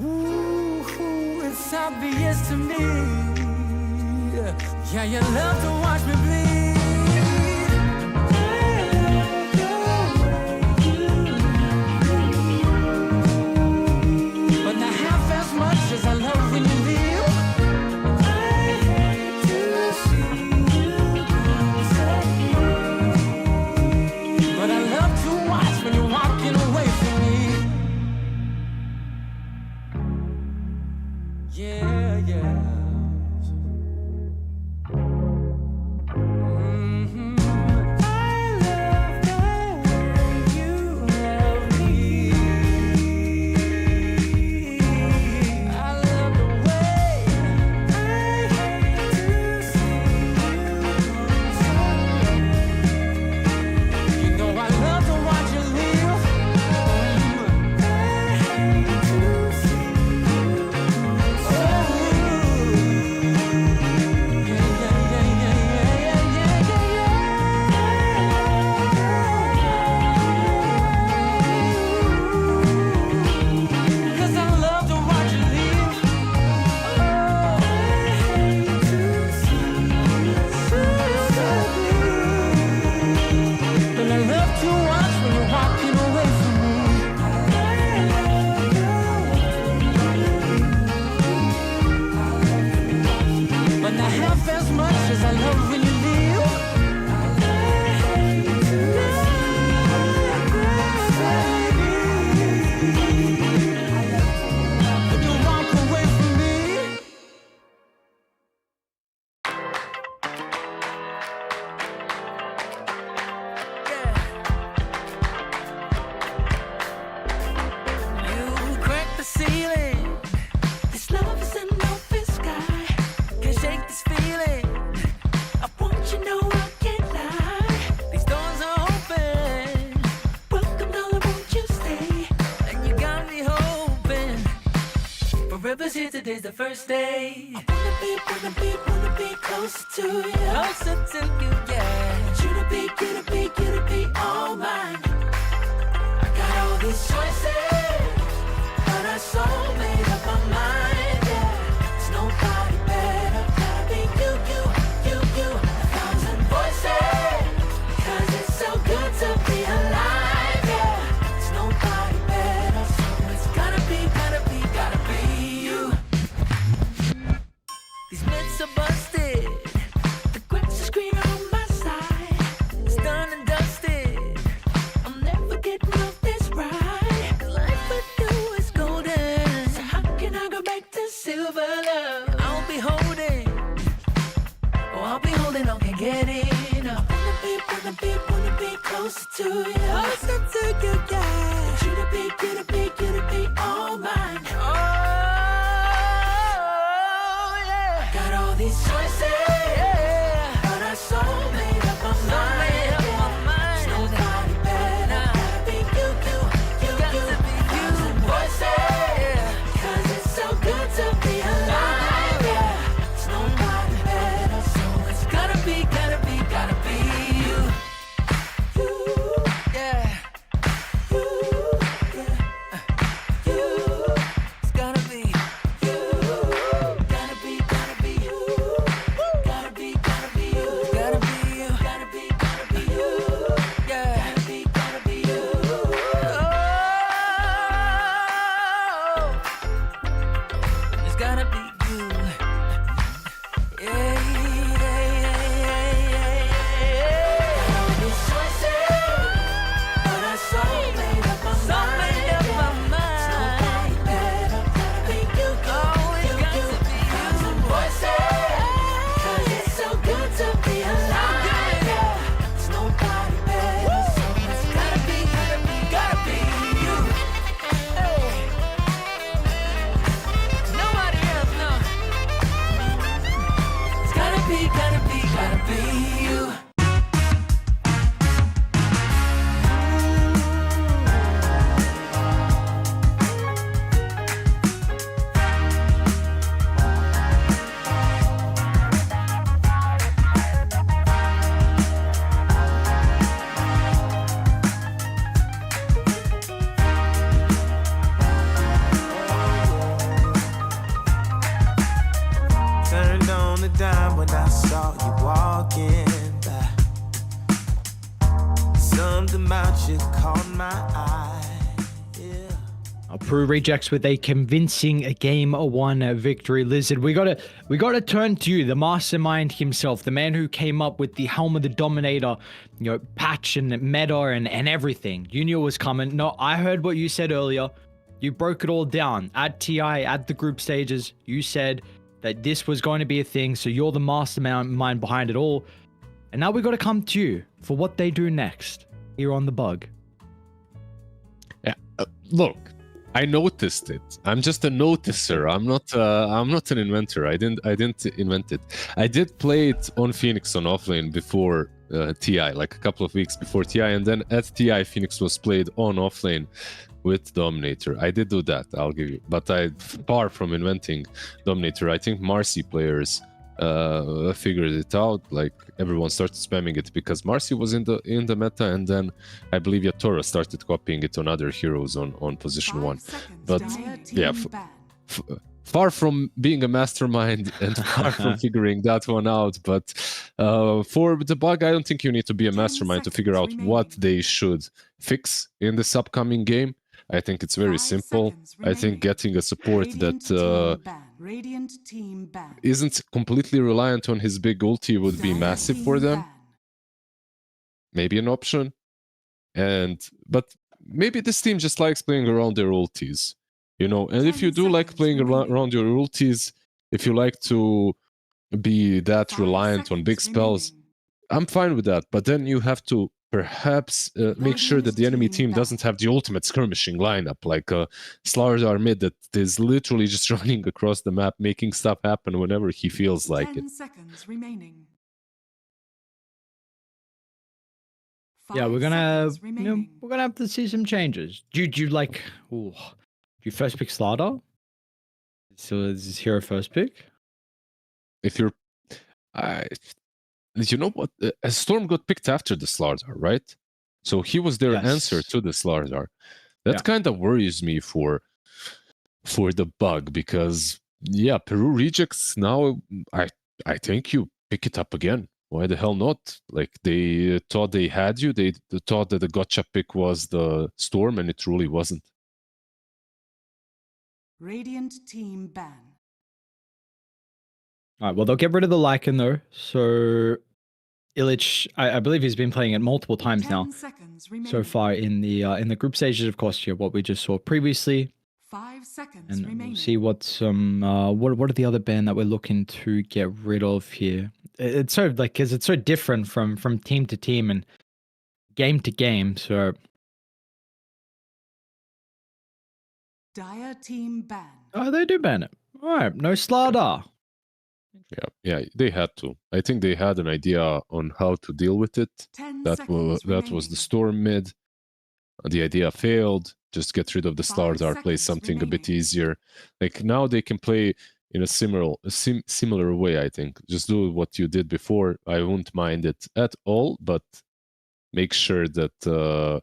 Ooh, it's obvious to me. Yeah, you love to watch me bleed. But not half as much as I love when you leave. I hate to see you go sadly. But I love to watch when you're walking away from me. Yeah, yeah. River's here, today's the first day. Wanna be closer to you. Closer to you, yeah. You to be all mine. I got all these choices, but I so made up my mind, yeah. There's nobody better. Gotta be you. 1,000 voices, 'cause it's so good to be alive, yeah. There's nobody better, so it's gotta be you. These myths are busted. The grass is greener on my side. It's done and dusted. I'm never getting off this ride. Life with you is golden. So how can I go back to silver love? I'll be holding. Oh, I'll be holding on, can't get enough. Wanna be closer to you. Closer to you, yeah. You to be all mine. Oh, yeah. Got all these choices, Yeah. but I so made up my mind. Made up my mind. There's nobody better. Gotta be you. Got to be you. 1,000 voices, Yeah. 'cause it's so good to be alive, yeah. There's nobody better, so it's Gotta be you. you. Yeah. It's gotta be. Gotta be you. Gotta be you. Gotta be you. Gotta be you. Yeah. Gotta be you. Oh. It's gotta be you. Yeah. All these choices, but I so made up my So mind. made up my mind. Better, gotta be you. Oh, it's got to be you. 1,000 voices, 'cause it's so good to be alive, yeah. There's nobody better, so it's gotta be you. Hey. Nobody else, no. It's gotta be you. Turned on the dime when I saw you walking by. Something about you caught my eye. Yeah. Peru rejects with a convincing Game 1 victory. Lizard, we gotta turn to you, the mastermind himself, the man who came up with the Helm of the Dominator, patch and meta and everything. You knew it was coming. No, I heard what you said earlier. You broke it all down at TI, at the group stages. You said that this was going to be a thing, so you're the mastermind behind it all. And now we got to come to you for what they do next here on The Bug. Yeah, look, I noticed it. I'm just a noticer. I'm not an inventor. I didn't invent it. I did play it on Phoenix on offlane before TI, like a couple of weeks before TI, and then at TI Phoenix was played on offlane with Dominator. I did do that, I'll give you, but I far from inventing Dominator. I think Marcy players figured it out. Like everyone started spamming it because Marcy was in the meta, and then I believe Yatora started copying it on other heroes on position 1. But yeah, far from being a mastermind and far from figuring that one out. But for the bug, I don't think you need to be a mastermind to figure out what they should fix in this upcoming game. I think it's very simple. I think getting a support that isn't completely reliant on his big ulti would be massive for them. Maybe an option. But maybe this team just likes playing around their ultis, and if you do like playing around your ultis, if you like to be that reliant on big spells, I'm fine with that. But then you have to perhaps make sure that the enemy team doesn't have the ultimate skirmishing lineup, like Slardar mid that is literally just running across the map, making stuff happen whenever he feels like it. 10 seconds remaining. Yeah, we're 5 gonna seconds remaining. we're gonna have to see some changes. Do you first pick Slardar? So is this hero first pick? If you're, you know what? Storm got picked after the Slardar, right? So he was their answer Yes. to the Slardar. That Yeah. kind of worries me for the bug because yeah, Peru rejects now. I think you pick it up again. Why the hell not? Like they thought they had you. They thought that the gotcha pick was the Storm, and it truly wasn't. Radiant team ban. All right. Well, they'll get rid of the Lycan though. So Illich, I believe he's been playing it multiple times 10 now seconds remaining. so far in the group stages. Of course, yeah, what we just saw previously, 5 seconds and remaining. we'll see what are the other ban that we're looking to get rid of here. It's so like because it's so different from team to team and game to game. So Dire team ban. they do ban it. All right, no Slardar. Yeah, they had to. I think they had an idea on how to deal with it. 10 That seconds was the remaining. Storm mid. The idea failed. Just get rid of the 5 Slardar, play seconds something a bit remaining. easier. Like now they can play in a similar way, I think. Just do what you did before. I won't mind it at all, but make sure that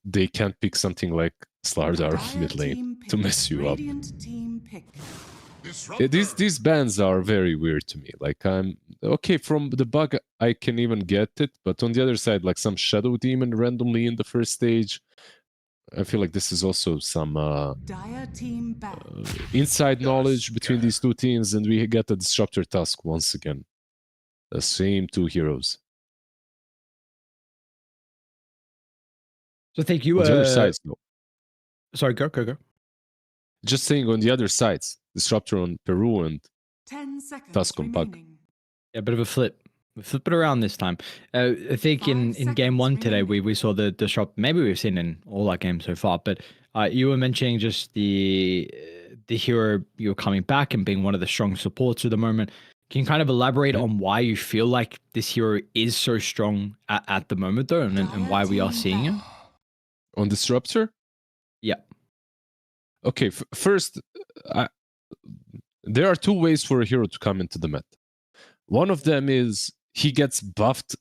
they can't pick something like Slardar Dire mid lane team to pick. mess you up. Radiant team pick. These bans are very weird to me. Like I'm okay from the bug, I can even get it, but on the other side, like some shadow demon randomly in the first stage, I feel like this is also some Dire team ban. inside knowledge between these two teams, and we get a disruptor task once again. The same two heroes. So I think you On the other sides, no. Sorry, go. Just saying on the other sides, disruptor on Peru and 10 seconds Task on Bug. remaining. Yeah, a bit of a flip. We flip it around this time. I think in 5 game one seconds today, remaining. we saw the disrupt. Maybe we've seen in all our games so far, but you were mentioning just the hero you're coming back and being one of the strong supports at the moment. Can you kind of elaborate on why you feel like this hero is so strong at the moment, though, and why we are seeing it? on disruptor. Yeah. Okay, first, there are two ways for a hero to come into the meta. One of them is he gets buffed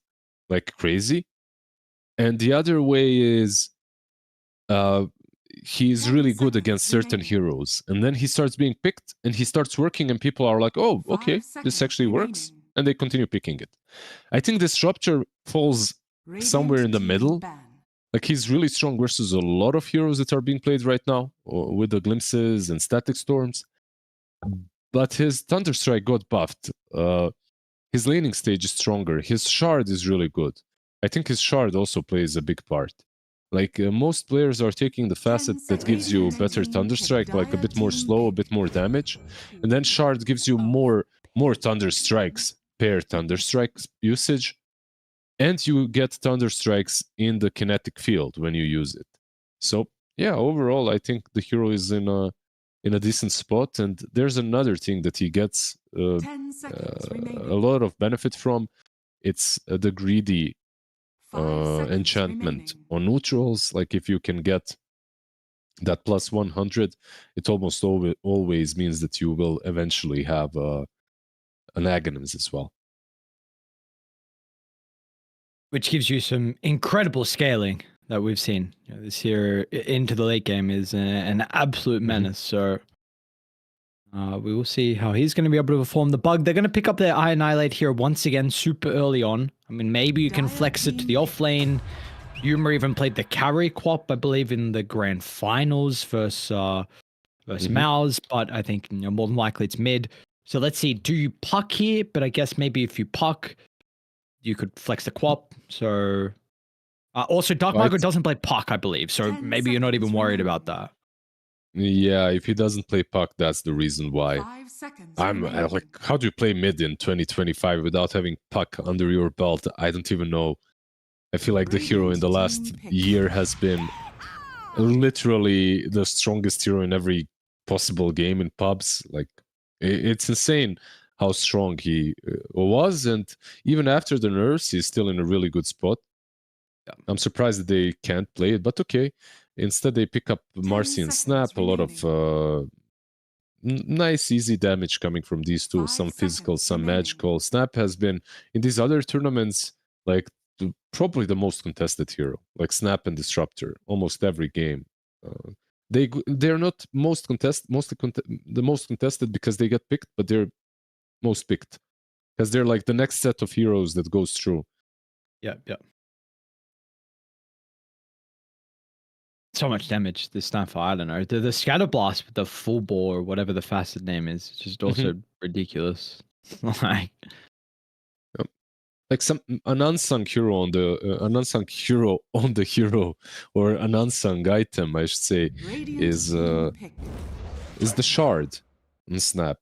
like crazy, and the other way is he's 10 really good seconds against certain remaining. heroes, and then he starts being picked, and he starts working, and people are like, "Oh, 5 okay, this seconds actually works," remaining. and they continue picking it. I think Disruptor falls somewhere in the Radiant team middle. ban. Like he's really strong versus a lot of heroes that are being played right now with the glimpses and static storms. But his Thunderstrike got buffed. His laning stage is stronger. His shard is really good. I think his shard also plays a big part. Like most players are taking the facet that gives you better Thunderstrike, like a bit more slow, a bit more damage, and then shard gives you more Thunderstrikes per Thunderstrike usage. And you get Thunderstrikes in the kinetic field when you use it. So yeah, overall, I think the hero is in a decent spot. And there's another thing that he gets 10 seconds remaining. a lot of benefit from. It's the greedy 5 seconds enchantment remaining. on neutrals. Like if you can get that plus 100, it almost always means that you will eventually have an Aghanims as well. Which gives you some incredible scaling that we've seen. This here into the late game is an absolute menace. So we will see how he's going to be able to perform the bug. They're going to pick up their Annihilate here once again super early on. I mean, maybe you can flex it to the off lane. Yuma even played the carry quap, I believe, in the grand finals versus Mouse, but I think more than likely it's mid. So let's see, do you puck here? But I guess maybe if you puck, you could flex the quap. So also Dark Margot doesn't play puck, I believe. So 10 maybe you're not even seconds worried remaining. about that. Yeah, if he doesn't play puck, that's the reason why. 5 seconds I'm remaining. like, how do you play mid in 2025 without having puck under your belt? I don't even know. I feel like the hero in the last year has been literally the strongest hero in every possible game in pubs. Like, it's insane how strong he was, and even after the nerfs, he's still in a really good spot. I'm surprised that they can't play it, but okay. Instead, they pick up Marcy and Snap, a lot of nice, easy damage coming from these two. 5 Some physical, seconds some remaining. magical. Snap has been in these other tournaments like probably the most contested hero. Like Snap and Disruptor, almost every game. They're not the most contested because they get picked, but they're most picked because they're like the next set of heroes that goes through. Yeah, yeah. So much damage this time for, I don't know. The scatter blast with the full bore or whatever the fastest name is just also ridiculous. Like An unsung hero on the hero, or an unsung item, I should say, Radiant team pick. is the shard in Snap.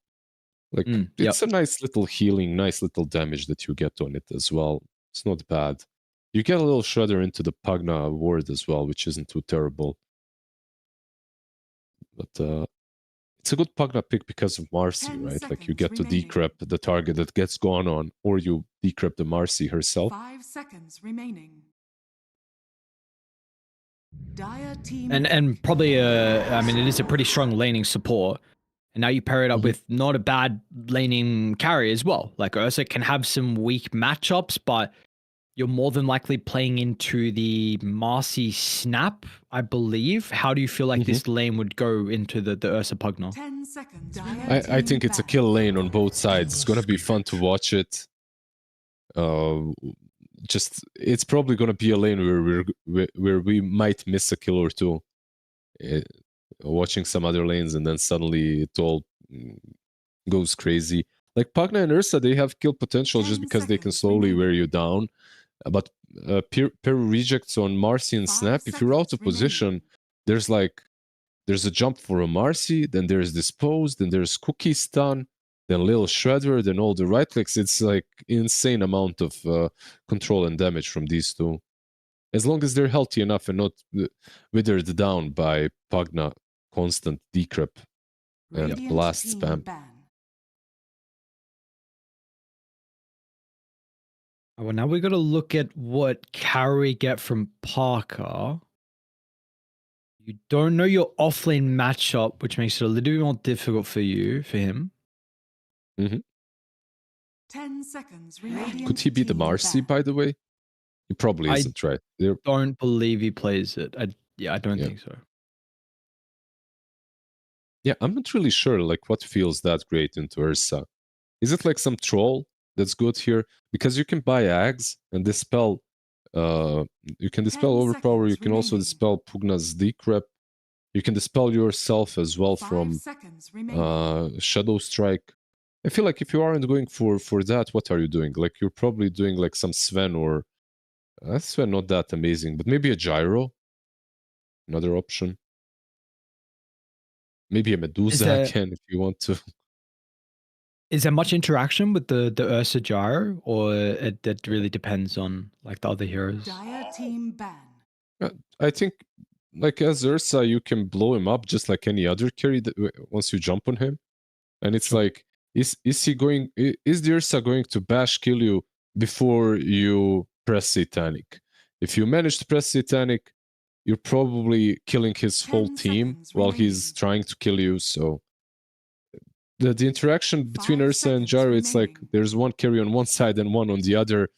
Like it's a nice little healing, nice little damage that you get on it as well. It's not bad. You get a little shredder into the Pagna ward as well, which isn't too terrible. But it's a good Pagna pick because of Marcy, 10 right? Like you seconds get to remaining. decrypt the target that gets gone on, or you decrypt the Marcy herself. 5 seconds remaining. Dire team and probably I mean it is a pretty strong laning support. And now you pair it up with not a bad laning carry as well. Like Ursa can have some weak matchups, but you're more than likely playing into the Marcy Snap, I believe. How do you feel like this lane would go into the Ursa Pugna? 10 seconds. I think it's a kill lane on both sides. It's gonna be fun to watch it. It's probably gonna be a lane where we might miss a kill or two. Watching some other lanes and then suddenly it all goes crazy. Like Pagna and Ursa, they have kill potential just because they can slowly wear you down. But Peru rejects on Marcy and Snap. If you're out of position, there's a jump for a Marcy, then there's Dispose, then there's Cookie Stun, then Little Shredder, then all the right clicks. It's like insane amount of control and damage from these two. As long as they're healthy enough and not withered down by Pagna constant decrypt and blast spam. Well, now we got to look at what carry we get from Parker. You don't know your offlane matchup, which makes it a little bit more difficult for him. 10 seconds remaining. Could he be the Marcy, by the way? He probably isn't, right? Don't believe he plays it. I don't think so. Yeah, I'm not really sure like what feels that great into Ursa. Is it like some troll that's good here? Because you can buy Ags and dispel you can dispel Overpower, you can also dispel Pugna's Decrypt. You can dispel yourself as well from Shadow Strike. I feel like if you aren't going for that, what are you doing? Like you're probably doing like some Sven or Sven not that amazing, but maybe a Gyro, another option. Maybe a Medusa again if you want to. Is there much interaction with the Ursa Gyro, or that really depends on like the other heroes? Dire team ban. I think like as Ursa, you can blow him up just like any other carry once you jump on him, and it's like is the Ursa going to bash kill you before you press Satanic? If you manage to press Satanic, you're probably killing his whole team while he's trying to kill you. So the interaction between Ursa and Gyro, it's like there's one carry on one side and one on the other.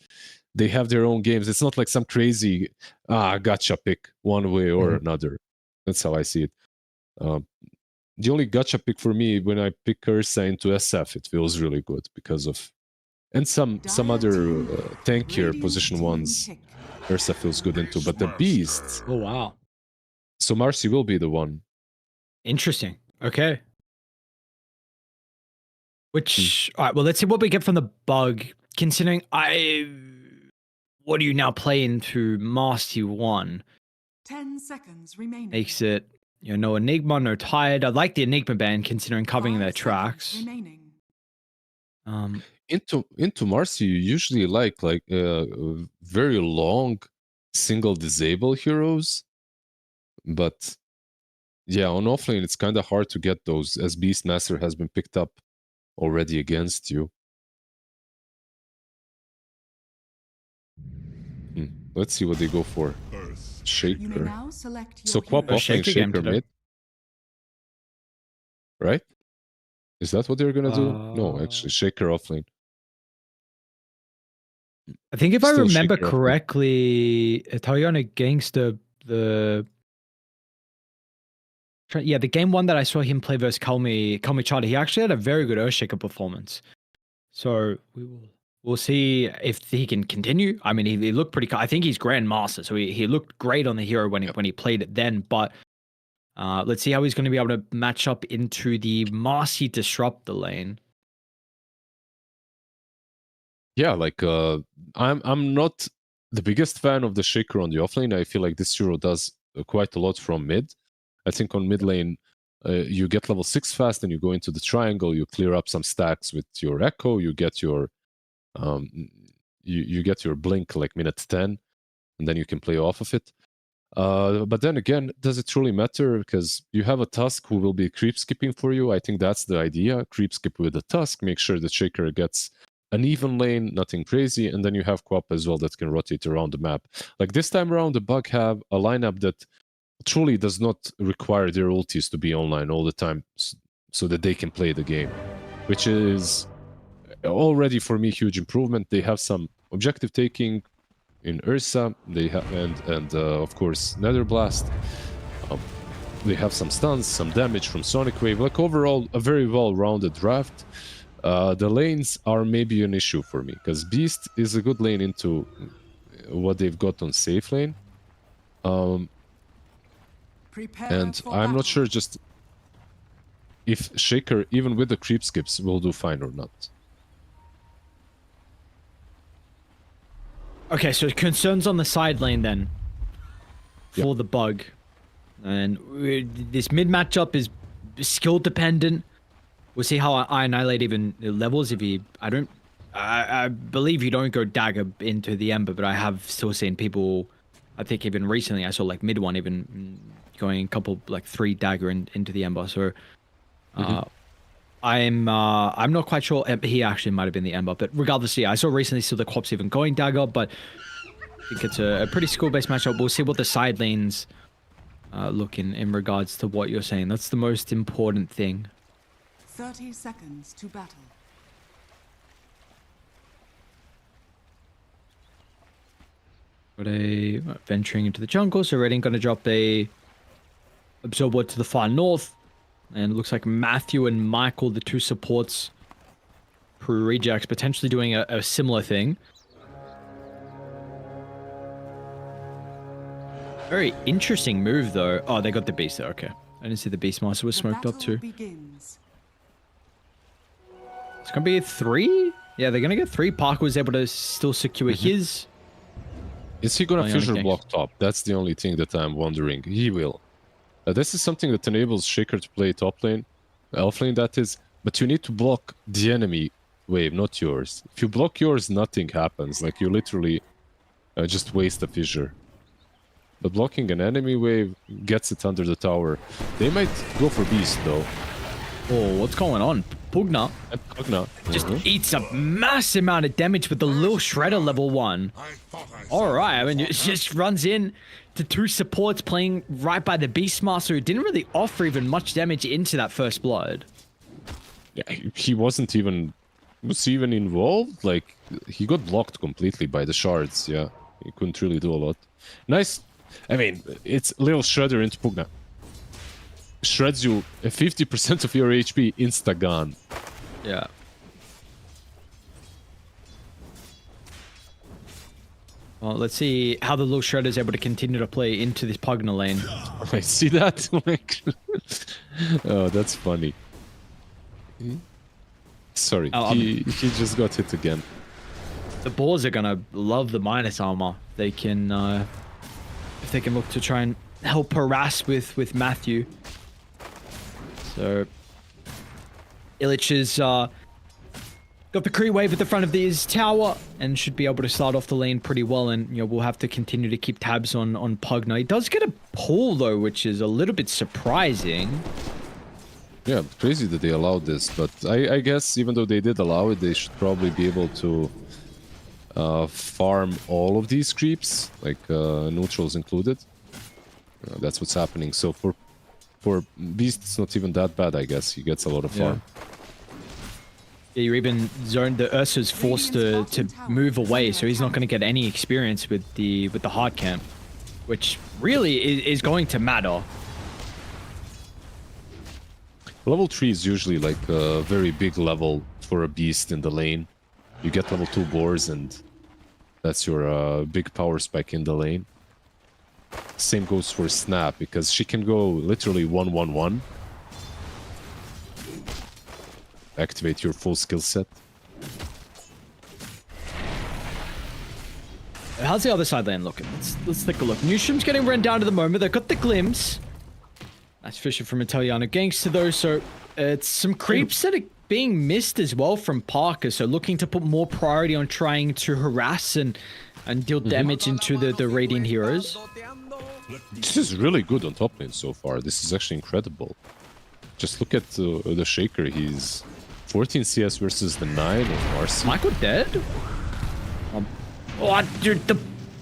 They have their own games. It's not like some crazy gacha pick one way or another. That's how I see it. The only gacha pick for me when I pick Ursa into SF, it feels really good because of, and some other tankier position ones. Ursa feels good into, but the Beast. Oh wow! So Marcy will be the one. Interesting. Okay. Which all right. Well, let's see what we get from the bug. Considering what do you now play into Marcy 1? 10 seconds remaining. Makes it no Enigma, no Tired. I like the Enigma band considering covering their tracks. Into Marcy, you usually like very long single disable heroes, but yeah, on offlane it's kind of hard to get those as Beastmaster has been picked up already against you. Let's see what they go for. Shaker. So Quap offlane Shaker mid. Right? Is that what they're gonna do? No, actually, Shaker offlane. I think if I Still remember Shaker offlane. correctly, Italian against the the game one that I saw him play versus Kalmi Charlie, he actually had a very good Earthshaker performance. So we'll see if he can continue. I mean, he looked pretty. I think he's Grandmaster, so he looked great on the hero when he played it then. But let's see how he's going to be able to match up into the Marcy Disruptor lane. Yeah, like I'm not the biggest fan of the Shaker on the offlane. I feel like this hero does quite a lot from mid. I think on mid lane, you get level 6 fast and you go into the triangle, you clear up some stacks with your Echo, you get your you get your blink like minute 10, and then you can play off of it. But then again, does it truly matter? Because you have a Tusk who will be creep skipping for you. I think that's the idea. Creep skip with a Tusk, make sure the Shaker gets an even lane, nothing crazy, and then you have Quap as well that can rotate around the map. Like this time around, the Bug have a lineup that truly does not require their ultis to be online all the time so that they can play the game, which is already for me huge improvement. They have some objective taking in Ursa, they have and of course Nether Blast. They have some stuns, some damage from Sonic Wave. Like overall, a very well-rounded draft. The lanes are maybe an issue for me because Beast is a good lane into what they've got on safe lane. And I'm not sure just if Shaker, even with the creep skips, will do fine or not. Okay, so concerns on the side lane then for the Bug. And this mid matchup is skill dependent. We'll see how I annihilate even levels if he... I believe you don't go dagger into the Ember, but I have still seen people... I think even recently I saw like mid one even going a couple like 3 dagger into the Ember. So I'm not quite sure. He actually might have been the Ember, but regardless, yeah, I saw recently still the Quaps even going dagger, but I think it's a pretty skill-based matchup. We'll see what the side lanes look in regards to what you're saying. That's the most important thing. 30 seconds to battle. Got a venturing into the jungle, so Redding gonna drop a absorb ward to the far north, and it looks like Matthew and Michael, the 2 supports, Peru rejects, potentially doing a similar thing. Very interesting move though. Oh, they got the beast there. Okay, I didn't see the Beastmaster was smoked up too. Begins. It's gonna be a 3. Yeah, they're gonna get 3. Parker was able to still secure his. Is he gonna Only fissure thing. block top? That's the only thing that I'm wondering. He will. This is something that enables Shaker to play top lane, elf lane that is, but you need to block the enemy wave, not yours. If you block yours, nothing happens. Like you literally just waste a fissure. But blocking an enemy wave gets it under the tower. They might go for Beast though. Oh, what's going on? Pugna And Pugna. just eats a massive amount of damage with the little shredder level 1. Alright, I mean, it just runs in to 2 supports playing right by the Beastmaster who didn't really offer even much damage into that first blood. Yeah, he wasn't even... Was he even involved? Like, he got blocked completely by the shards, yeah. He couldn't really do a lot. Nice. I mean, it's little shredder into Pugna. Shreds you 50% of your HP insta-gone. Yeah. Well, let's see how the little shredder is able to continue to play into this Pugna lane. I see that. Like, oh, that's funny. Sorry, he just got hit again. The Boars are gonna love the minus armor. They can, if they can look to try and help harass with Matthew. So, Illich is got the Kree wave at the front of his tower and should be able to start off the lane pretty well. And you know we'll have to continue to keep tabs on Pugna. He does get a pull though, which is a little bit surprising. Yeah, crazy that they allowed this, but I guess even though they did allow it, they should probably be able to farm all of these creeps, like neutrals included. That's what's happening. So for Beast, it's not even that bad, I guess. He gets a lot of farm. Yeah, you're even zoned. The Ursa's forced to move away, so he's not going to get any experience with the hard camp, which really is going to matter. Level 3 is usually like a very big level for a beast in the lane. You get level 2 boars and that's your big power spike in the lane. Same goes for Snap, because she can go literally 1-1-1. Activate your full skill set. How's the other side lane looking? Let's take a look. Newsham's getting run down to the moment. They've got the glimpse. Nice Fisher from Italiano Gangster though, so it's some creeps that are being missed as well from Parker, so looking to put more priority on trying to harass and deal damage into the Radiant heroes. This is really good on top lane so far. This is actually incredible. Just look at the Shaker. He's 14 CS versus the 9 of Marcy. Michael dead? What, dude?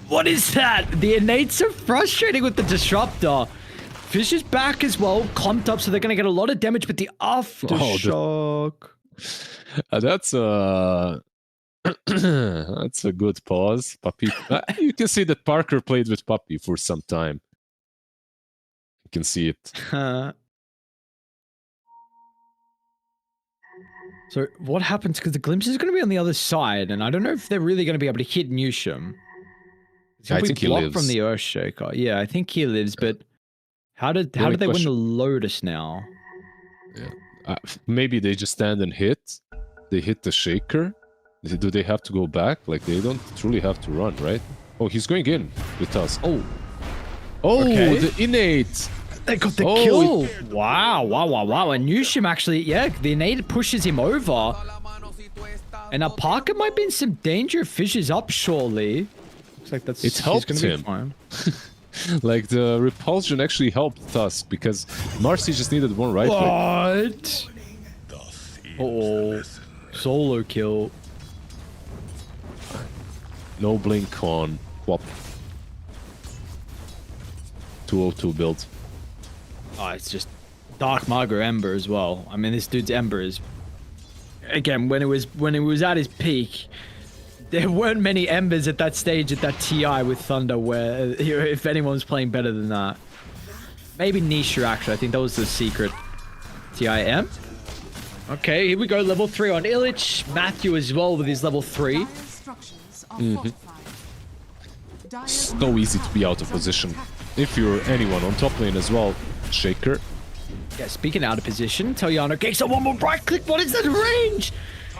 What is that? The innates are frustrating with the disruptor. Fish is back as well, clumped up, so they're going to get a lot of damage, but the aftershock... That's that's a good pause, Puppy. You can see that Parker played with Puppy for some time. You can see it. So what happens, because the glimpse is going to be on the other side, and I don't know if they're really going to be able to hit Newsham. I think he lives. From the Earthshaker. Yeah, I think he lives, but how did they win the Lotus now? Yeah. Maybe they just stand and hit. They hit the Shaker. Do they have to go back? Like, they don't truly have to run, right? Oh, he's going in with us. Oh, okay. The innate. They got the kill. Wow. And Newsham actually, yeah, the innate pushes him over. And now Parker might be in some danger if Fish is up shortly. Looks like that's... It helped him. Fine. Like, the repulsion actually helped Tusk, because Marcy just needed one right click. What? Oh, solo kill. No blink on Quap. 202 build. Oh, it's just Dark Margot Ember as well. I mean, this dude's Ember is... Again, when it was at his peak, there weren't many Embers at that stage at that TI with Thunder where if anyone was playing better than that. Maybe Nisha, actually. I think that was the secret TIM. Okay, here we go. Level 3 on Illich. Matthew as well with his level 3. So easy to be out of position. If you're anyone on top lane as well, Shaker. Yeah, speaking out of position, Teliano Gangster, one more right click. What is that range?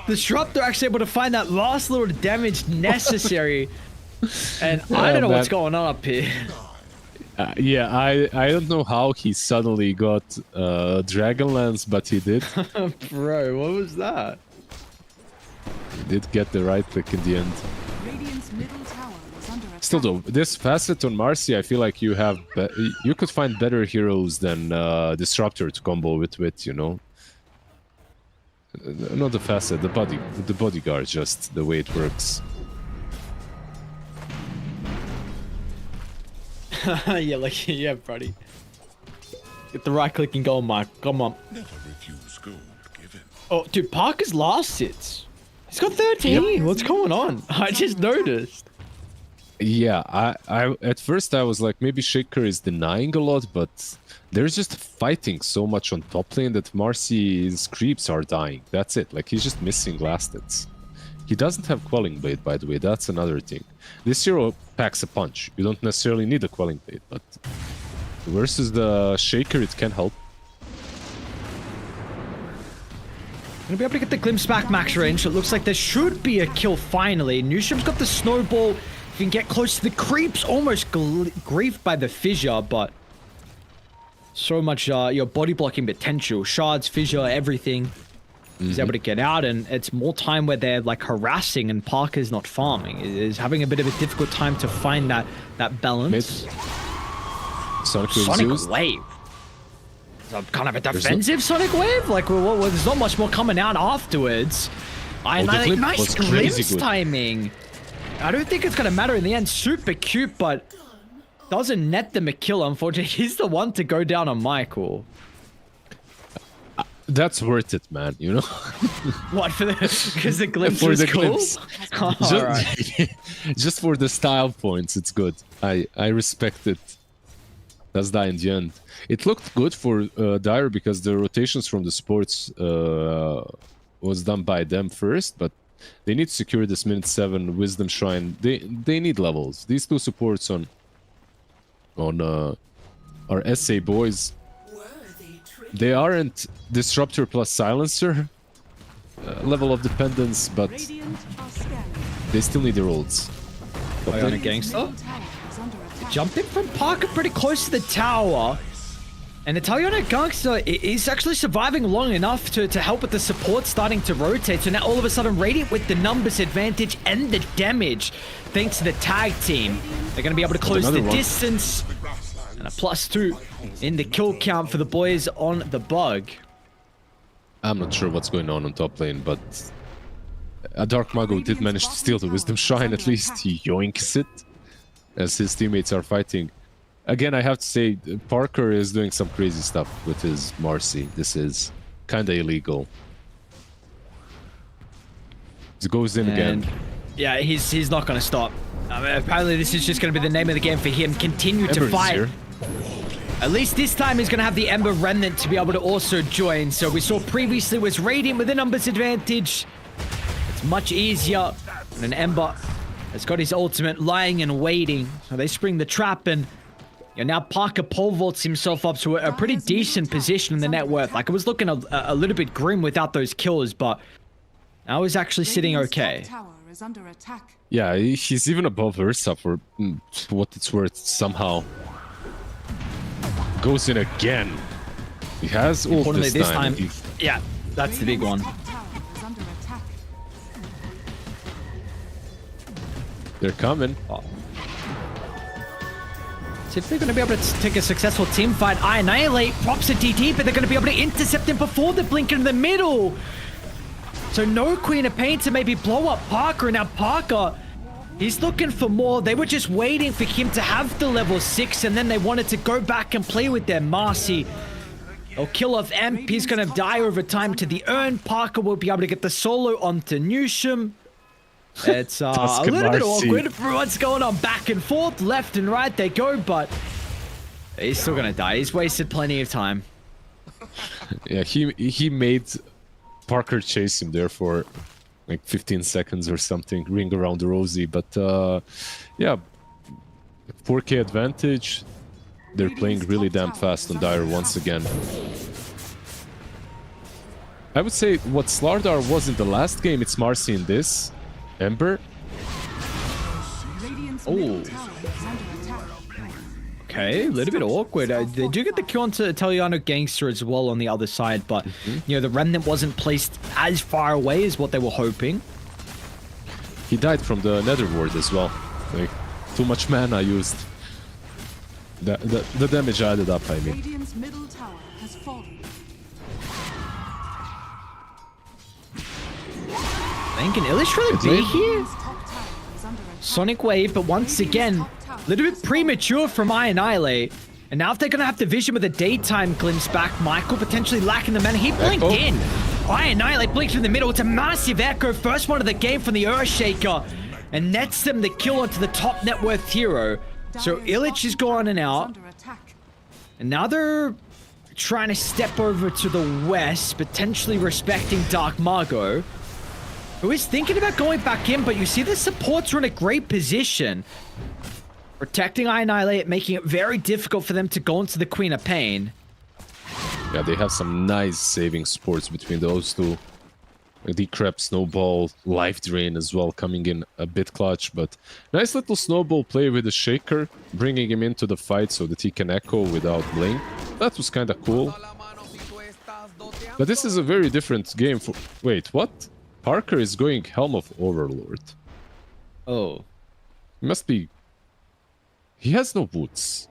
The Disruptor actually able to find that last little damage necessary. And I don't know what's going on up here. Yeah, I don't know how he suddenly got Dragonlance, but he did. Bro, what was that? He did get the right click in the end. Still though, this facet on Marcy, I feel like you could find better heroes than Disruptor to combo with, you know? Not the facet, the bodyguard, just the way it works. Yeah, buddy. Get the right click and go, Mike. Come on. Never refuse gold given. Oh, dude, Parker's last hits. He's got 13. Yep. What's going on? I just noticed. Yeah, I at first I was like, maybe Shaker is denying a lot, but they're just fighting so much on top lane that Marcy's creeps are dying. That's it. Like, he's just missing last hits. He doesn't have Quelling Blade, by the way. That's another thing. This hero packs a punch. You don't necessarily need a Quelling Blade, but versus the Shaker, it can help. Gonna be able to get the glimpse back max range. So it looks like there should be a kill finally. Newsham's got the snowball. If you can get close to the creeps, almost griefed by the fissure, but so much your body blocking potential. Shards, fissure, everything. He's able to get out, and it's more time where they're like harassing and Parker's not farming. Is having a bit of a difficult time to find that balance. Sonic Wave. Kind of a defensive Sonic Wave? Like, well, there's not much more coming out afterwards. Nice glimpse timing. I don't think it's going to matter in the end. Super cute, but doesn't net them a kill, unfortunately. He's the one to go down on Michael. That's worth it, man. You know, What for the because the glimpse for was the cool? glimpse. Oh, alright. Just for the style points, it's good. I respect it. That's die in the end. It looked good for Dire because the rotations from the sports was done by them first, but they need to secure this minute 7 Wisdom Shrine. They need levels. These two supports on our SA boys, they aren't Disruptor plus Silencer level of dependence, but Radiant are scanning. they still need their ults. Ionic Gangster. Middle tower is under attack. Jumping from Parker pretty close to the tower. And the Ionic Gangster is actually surviving long enough to help with the support starting to rotate. So now all of a sudden Radiant with the numbers advantage and the damage thanks to the tag team. They're going to be able to close the Another one. distance. And a +2 in the kill count for the boys on the bug. I'm not sure what's going on top lane, but a Dark Mago did manage to steal the Wisdom Shrine. At least he yoinks it as his teammates are fighting. Again, I have to say, Parker is doing some crazy stuff with his Marcy. This is kind of illegal. He goes in again. And yeah, he's not going to stop. Apparently this is just going to be the name of the game for him. Continue to Ember's fight. here. At least this time he's going to have the Ember Remnant to be able to also join. So we saw previously was Radiant with a numbers advantage. It's much easier when an Ember has got his ultimate lying and waiting. So they spring the trap, and now Parker pole vaults himself up to a pretty decent position in the net worth. Like, it was looking a little bit grim without those kills, but now he's actually sitting Radiant's top okay. tower is under attack. Yeah, he's even above Ursa for what it's worth somehow. Goes in again. He has ult Importantly, this this time. time, yeah, that's the big one. Radiant's top tower is under attack. They're coming. So if they're going to be able to take a successful team fight, I Annihilate props a DT, but they're going to be able to intercept him before the blink in the middle. So no Queen of Pain to maybe blow up Parker. And now Parker, he's looking for more. They were just waiting for him to have the level 6, and then they wanted to go back and play with their Marcy. They'll kill off Amp. He's going to die over time to the urn. Parker will be able to get the solo onto Newsham. It's a little bit Marcy. awkward for what's going on. Back and forth, left and right they go, but he's still going to die. He's wasted plenty of time. Yeah, he made Parker chase him there for like 15 seconds or something, ring around the rosy. But yeah, 4K advantage. They're playing really damn fast on Dire once again. I would say what Slardar was in the last game, it's Marcy in this. Ember. Radiant's Oh. middle tower is under attack. Okay, a little bit awkward. They do get the kill onto Italiano Gangster as well on the other side, but the Remnant wasn't placed as far away as what they were hoping. He died from the Nether Ward as well. Like, too much mana used. The damage added up, I mean. Radiant's middle tower has fallen. Man, can Illich really be late. here? Radiant's top tower is under attack. Sonic Wave, but once again, a little bit premature from I Annihilate. And now if they're going to have the vision with a daytime glimpse back, Michael potentially lacking the mana. He blinked Echo. in. I Annihilate blinked in the middle. It's a massive echo. First one of the game from the Earthshaker. And nets them the kill onto the top net worth hero. So Dire's Illich is bottom gone and tower is out. under attack. And now they're trying to step over to the west, potentially respecting Dark Margot, who is thinking about going back in, but you see the supports are in a great position. Protecting I Annihilate, making it very difficult for them to go into the Queen of Pain. Yeah, they have some nice saving sports between those two. Decrep, Snowball, Life Drain as well coming in a bit clutch, but nice little Snowball play with the Shaker, bringing him into the fight so that he can echo without Blink. That was kind of cool. But this is a very different game for... Wait, what? Parker is going Helm of Overlord. Oh. He must be... He has no boots.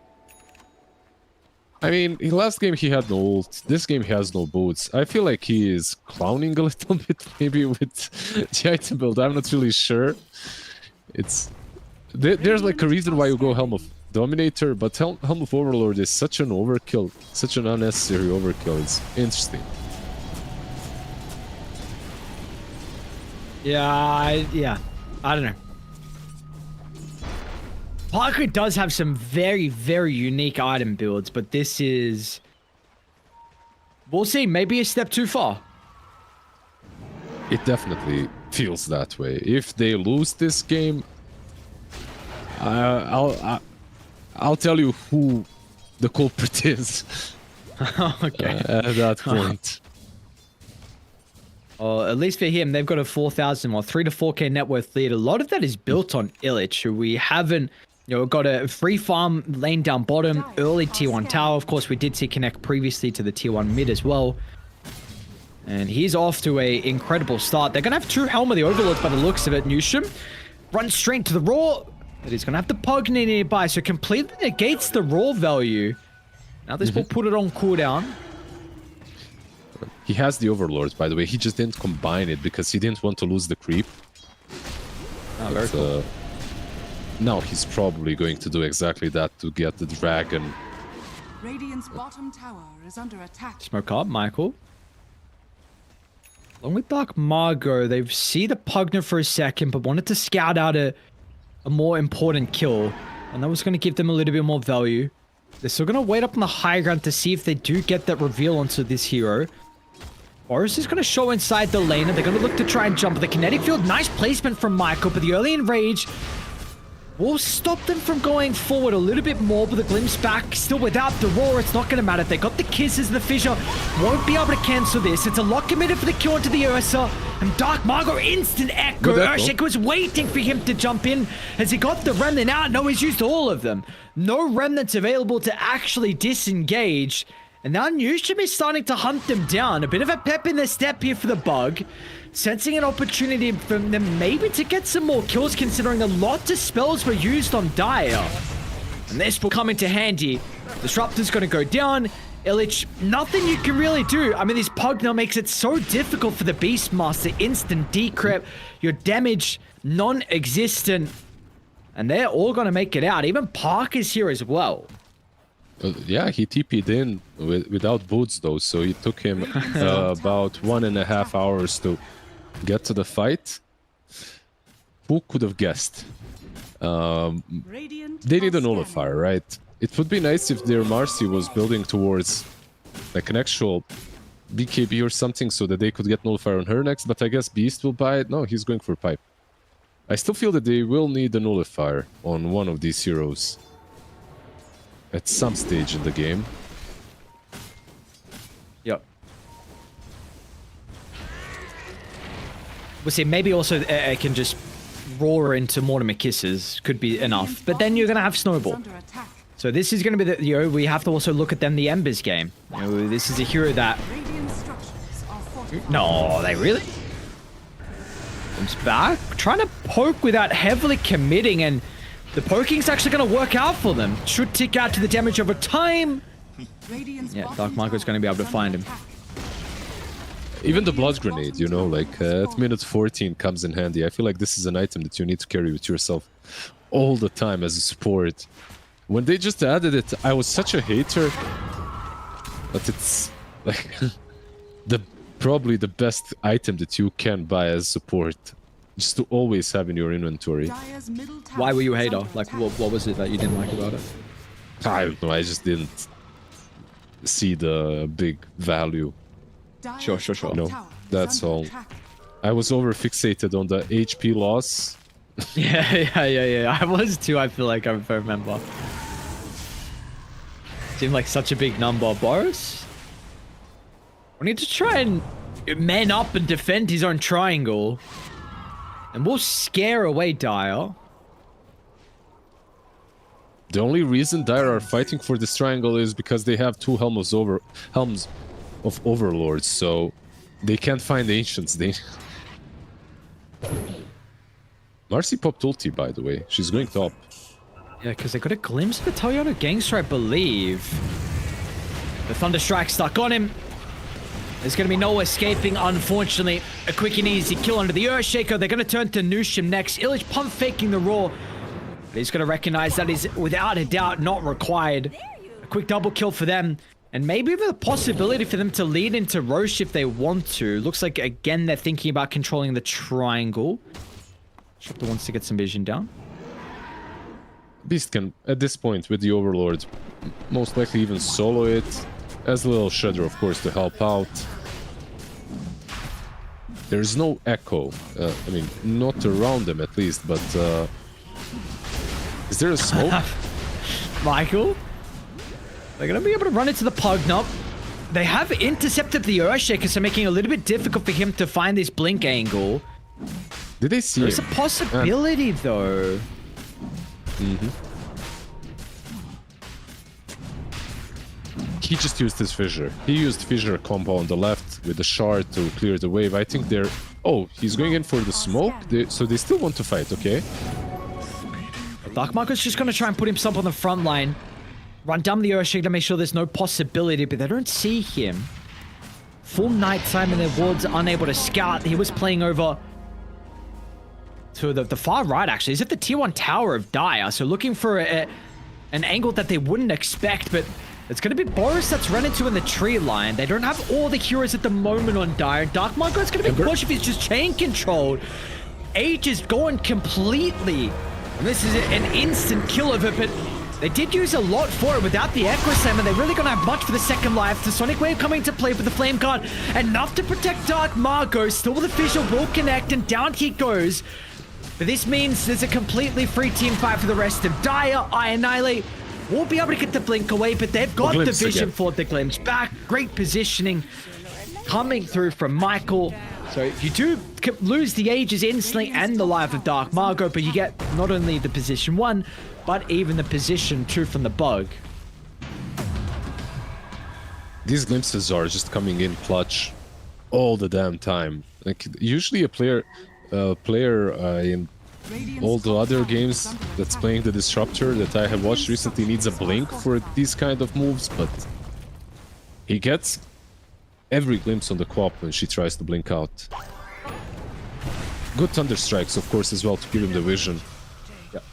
I mean, in last game he had no ult. This game he has no boots. I feel like he is clowning a little bit, maybe with the item build. I'm not really sure. It's there's like a reason why you go Helm of Dominator, but Helm of Overlord is such an overkill, such an unnecessary overkill. It's interesting. Yeah, I don't know. Parker does have some very, very unique item builds, but this is... We'll see. Maybe a step too far. It definitely feels that way. If they lose this game, I'll tell you who the culprit is. Okay. At that point. At least for him, they've got a 4,000 or 3 to 4k net worth lead. A lot of that is built on Illich, who we haven't, got a free farm lane down bottom, early tier 1 tower. Of course, we did see connect previously to the tier 1 mid as well. And he's off to a incredible start. They're going to have 2 Helm of the Overlords by the looks of it. Newsham runs straight to the Raw, but he's going to have the Pug nearby, so completely negates the Raw value. Now this will put it on cooldown. He has the Overlords, by the way. He just didn't combine it because he didn't want to lose the creep. Oh, very cool. Now he's probably going to do exactly that to get the dragon. Radiant's bottom tower is under attack. Smoke up, Michael. Along with Dark Margot, they see the Pugner for a second, but wanted to scout out a more important kill. And that was going to give them a little bit more value. They're still going to wait up on the high ground to see if they do get that reveal onto this hero. Boris is going to show inside the lane, and they're going to look to try and jump the kinetic field. Nice placement from Michael, but the early enrage will stop them from going forward a little bit more, but the glimpse back still without the roar. It's not going to matter. They got the kisses, the fissure won't be able to cancel this. It's a lock committed for the kill into the Ursa, and Dark Margot instant echo. Urshak was waiting for him to jump in as he got the remnant out. No, he's used all of them. No remnants available to actually disengage. And now Newsham is starting to hunt them down. A bit of a pep in their step here for the Bug. Sensing an opportunity for them maybe to get some more kills, considering a lot of spells were used on Dire. And this will come into handy. Disruptor's going to go down. Illich, nothing you can really do. I mean, this Pug now makes it so difficult for the Beastmaster. Instant decrypt. Your damage non-existent. And they're all going to make it out. Even Parker's here as well. Yeah, he TP'd in without boots though, so it took him about 1.5 hours to get to the fight. Who could have guessed? They need a nullifier, right? It would be nice if their Marcy was building towards like an actual BKB or something so that they could get nullifier on her next, but I guess Beast will buy it. No, he's going for pipe. I still feel that they will need a nullifier on one of these heroes at some stage in the game. Yep. We'll see, maybe also I can just roar into Mortimer Kisses. Could be enough. But then you're going to have Snowball. So this is going to be the, we have to also look at them, the Embers game. This is a hero that... No, are they really? Comes back, trying to poke without heavily committing, and the poking's actually going to work out for them. Should tick out to the damage over time. Yeah, Dark Marco's going to be able to find him. Even the blood grenade, like at minute 14 comes in handy. I feel like this is an item that you need to carry with yourself all the time as a support. When they just added it, I was such a hater. But it's like probably the best item that you can buy as support. Just to always have in your inventory. Why were you a hater? Like, what was it that you didn't like about it? I don't know, I just didn't see the big value. Sure. No, that's all. I was over fixated on the HP loss. Yeah. I was too, I feel like, if I remember. Seemed like such a big number. Boris? We need to try and man up and defend his own triangle. And we'll scare away Dire. The only reason Dire are fighting for this triangle is because they have 2 helms of Overlords, so they can't find the Ancients. Marcy popped ulti, by the way. She's going top. Yeah, because they got a glimpse of the Toyota gangster, I believe. The Thunderstrike stuck on him. There's going to be no escaping, unfortunately. A quick and easy kill under the Earthshaker. They're going to turn to Newsham next. Illich pump faking the Raw. But he's going to recognize that is, without a doubt, not required. A quick double kill for them. And maybe even the possibility for them to lead into Roche if they want to. Looks like, again, they're thinking about controlling the triangle. Shopper wants to get some vision down. Beast can, at this point, with the Overlord, most likely even solo it. As a little Shredder, of course, to help out. There's no echo. I mean, not around them at least, but... is there a smoke? Michael? They're going to be able to run into the Pugnup. They have intercepted the Earthshaker, so making it a little bit difficult for him to find this blink angle. Did they see There's a him? possibility, though. He just used his fissure. He used fissure combo on the left with the shard to clear the wave. I think they're... Oh, he's going in for the smoke? So they still want to fight, okay? Dark Marco's just going to try and put himself on the front line. Run down the Earthshaker to make sure there's no possibility, but they don't see him. Full nighttime and their wards unable to scout. He was playing over to the far right, actually. Is it the tier 1 tower of Dire? So looking for an angle that they wouldn't expect, but it's going to be Boris that's run into in the tree line. They don't have all the heroes at the moment on Dire. Dark Marco is going to be cautious if he's just chain controlled. Age is gone completely. And this is an instant kill of it, but they did use a lot for it without the Echo Slam, they're really going to have much for the second life. The Sonic Wave coming to play with the Flame Guard. Enough to protect Dark Marco. Still the Fissure will connect, and down he goes. But this means there's a completely free team fight for the rest of Dire. Annihilate won't be able to get the blink away, but they've got the vision again for the glimpse back. Great positioning coming through from Michael. So you do lose the Ages instantly and the life of Dark Marco, but you get not only the position 1, but even the position 2 from the bug. These glimpses are just coming in clutch all the damn time. Like, usually a player in all the other games that's playing the Disruptor that I have watched recently needs a blink for these kind of moves, but he gets every glimpse on the co-op when she tries to blink out. Good Thunder Strikes, of course, as well, to give him the vision. Yep.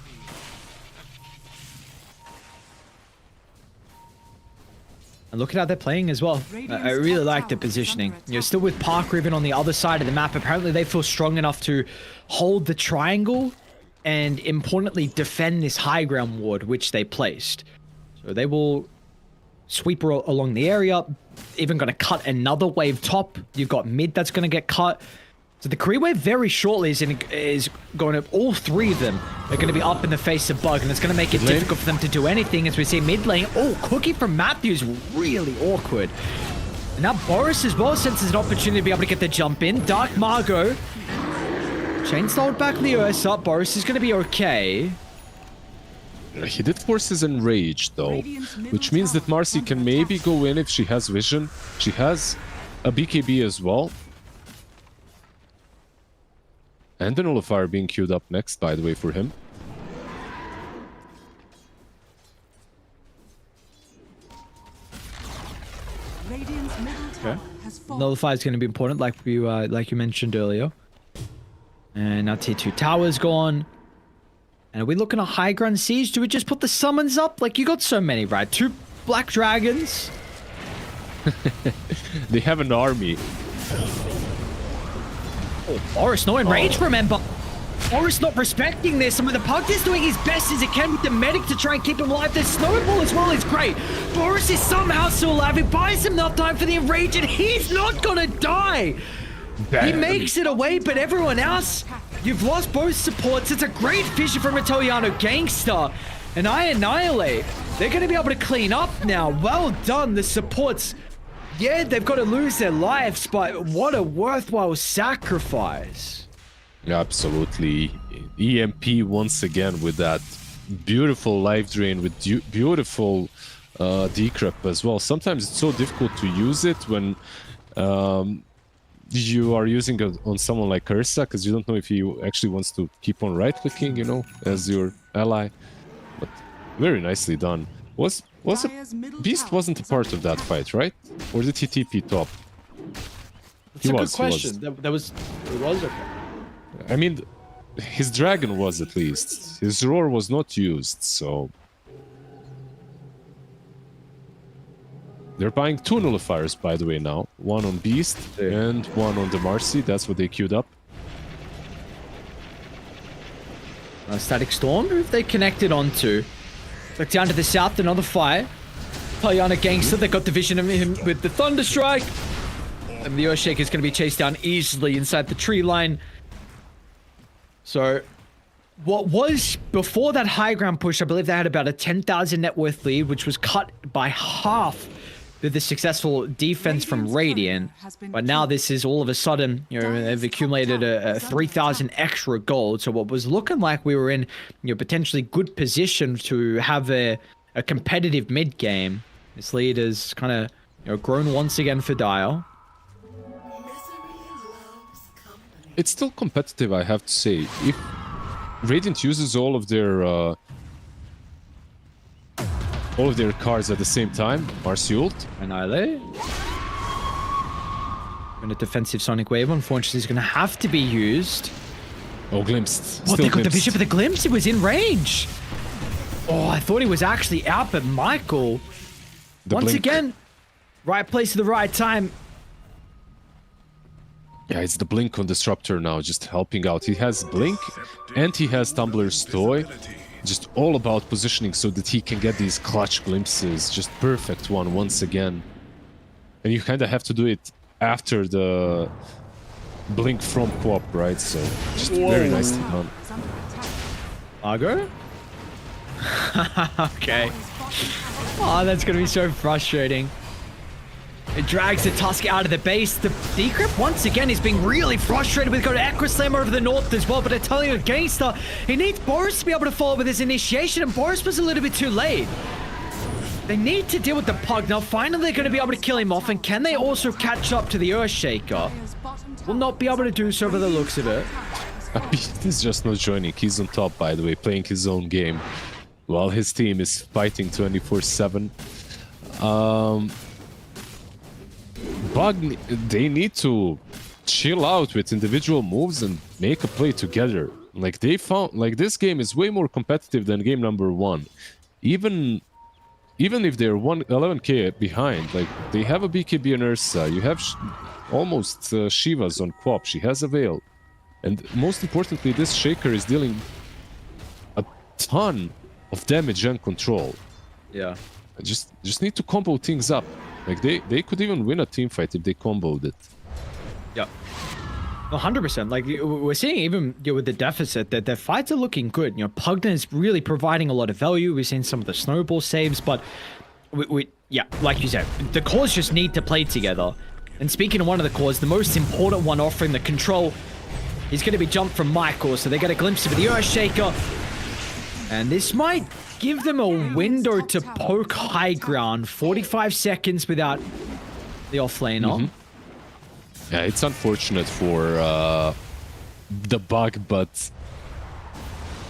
And look at how they're playing as well. I really like the positioning. You're still with Parker even on the other side of the map. Apparently they feel strong enough to hold the triangle and, importantly, defend this high ground ward, which they placed. So they will sweep along the area. Even going to cut another wave top. You've got mid that's going to get cut. So the Kree wave very shortly is going to, all three of them are going to be up in the face of Bug, and it's going to make it difficult for them to do anything as we see mid lane. Oh, Cookie from Matthews, really awkward. And now Boris as well senses an opportunity to be able to get the jump in. Dark Margot. Chainstalled back the Ursa. Boris is going to be okay. He did force his Enrage, though, which means that Marcy can maybe go in if she has vision. She has a BKB as well. And the Nullifier being queued up next, by the way, for him. Okay. Nullify is going to be important, like you mentioned earlier. And now tier 2 tower's gone. And are we looking at high ground siege? Do we just put the summons up? Like, you got so many, right? 2 black dragons. They have an army. Oh, Boris, no enrage, remember. Boris not respecting this. I mean, the Pug is doing his best as he can with the medic to try and keep him alive. The snowball as well is great. Boris is somehow still alive. He buys him enough time for the enrage, and he's not gonna die. Damn. He makes it away, but everyone else, you've lost both supports. It's a great vision from Italiano Gangster. And I Annihilate. They're going to be able to clean up now. Well done, the supports. Yeah, they've got to lose their lives, but what a worthwhile sacrifice. Absolutely. EMP once again with that beautiful life drain, with beautiful decrep as well. Sometimes it's so difficult to use it when you are using it on someone like Ursa, because you don't know if he actually wants to keep on right-clicking, you know, as your ally. But very nicely done. Was it Beast wasn't a part of that fight, right? Or did he TP top? That's a good question. It was okay. I mean, his dragon was at least. His roar was not used, so... They're buying 2 nullifiers, by the way, now. One on Beast and one on the Marcy. That's what they queued up. Static Storm, who they connected onto. Look down to the south, another fire. Palyana Gangster, they got the vision of him with the Thunder Strike. And the Earthshaker is going to be chased down easily inside the tree line. So, what was before that high ground push, I believe they had about a 10,000 net worth lead, which was cut by half with the successful defense from Radiant. But now this is all of a sudden, you know, they've accumulated a 3,000 extra gold. So what was looking like we were in, you know, potentially good position to have a competitive mid game. This lead has kind of, you know, grown once again for Dial. It's still competitive, I have to say. If Radiant uses all of their cards at the same time, Marcy ult. Annihilate. And a defensive Sonic Wave, unfortunately, is going to have to be used. Oh, glimpsed. What, Still they got the glimpsed. vision for the glimpse? It was in range. Oh, I thought he was actually out, but Michael, once blink. again, right place at the right time. Yeah, it's the blink on Disruptor now, just helping out. He has blink and he has Tumbler's Toy. Just all about positioning so that he can get these clutch glimpses. Just perfect one once again. And you kind of have to do it after the blink from co-op, right? So just very nicely done. Argo? Okay. Oh, that's going to be so frustrating. It drags the Tusk out of the base. The Decrypt, once again, is being really frustrated with going to Echo Slam over the north as well. But I tell you, against her, he needs Boris to be able to follow with his initiation, and Boris was a little bit too late. They need to deal with the Pug. Now, finally, they're going to be able to kill him off. And can they also catch up to the Earthshaker? Will not be able to do so by the looks of it. Beast is just not joining. He's on top, by the way, playing his own game. While his team is fighting 24/7. Bug, they need to chill out with individual moves and make a play together. Like they found, like this game is way more competitive than game number 1. Even if they're 11k behind, like they have a BKB and Ursa. You have almost Shiva's on Quap. She has a Veil, and most importantly, this Shaker is dealing a ton of damage and control. Yeah. Just need to combo things up. Like they could even win a team fight if they comboed it. Yeah. 100%. Like we're seeing even, you know, with the deficit that their fights are looking good. You know, Pugna is really providing a lot of value. We've seen some of the snowball saves, but yeah, like you said, the cores just need to play together. And speaking of one of the cores, the most important one offering the control is going to be jumped from Michael. So they get a glimpse of the Earthshaker. And this might give them a window to poke high ground. 45 seconds without the offlaner. Yeah, it's unfortunate for the Bug, but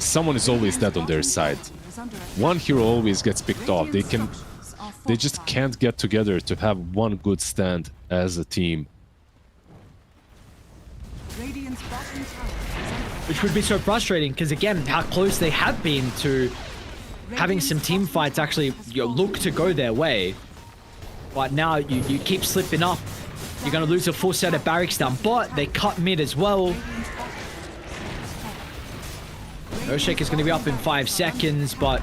someone is always dead on their side. One hero always gets picked off. They just can't get together to have one good stand as a team. Which would be so frustrating because, again, how close they have been to having some team fights actually, you know, look to go their way. But now you keep slipping up. You're going to lose a full set of barracks down, but they cut mid as well. Earthshaker is going to be up in 5 seconds, but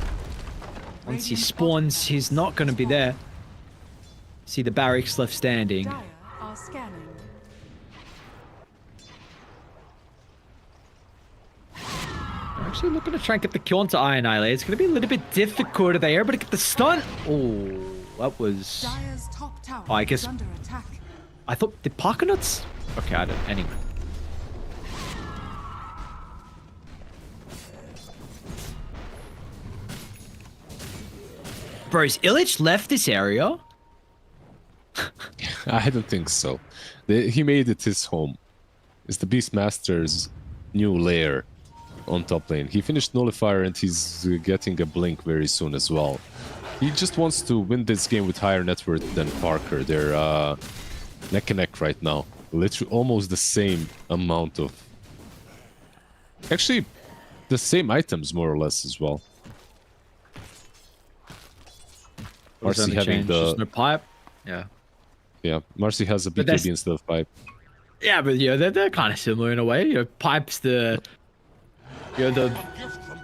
once he spawns, he's not going to be there. See the barracks left standing. Actually looking to try and get the kill onto Iron Island. It's going to be a little bit difficult if they're able to get the stun. Oh, that was... Oh, I guess... I thought the Parkanuts... Okay, I don't... Anyway. Bro, is Illich left this area? I don't think so. He made it his home. It's the Beastmaster's new lair on top lane. He finished Nullifier and he's getting a Blink very soon as well. He just wants to win this game with higher net worth than Parker. They're neck and neck right now. Literally almost the same amount of... Actually, the same items more or less as well. Marcy having the... Just no pipe. Yeah. Yeah, Marcy has a But that's- BKB instead of pipe. Yeah, but they're kind of similar in a way. Pipe's the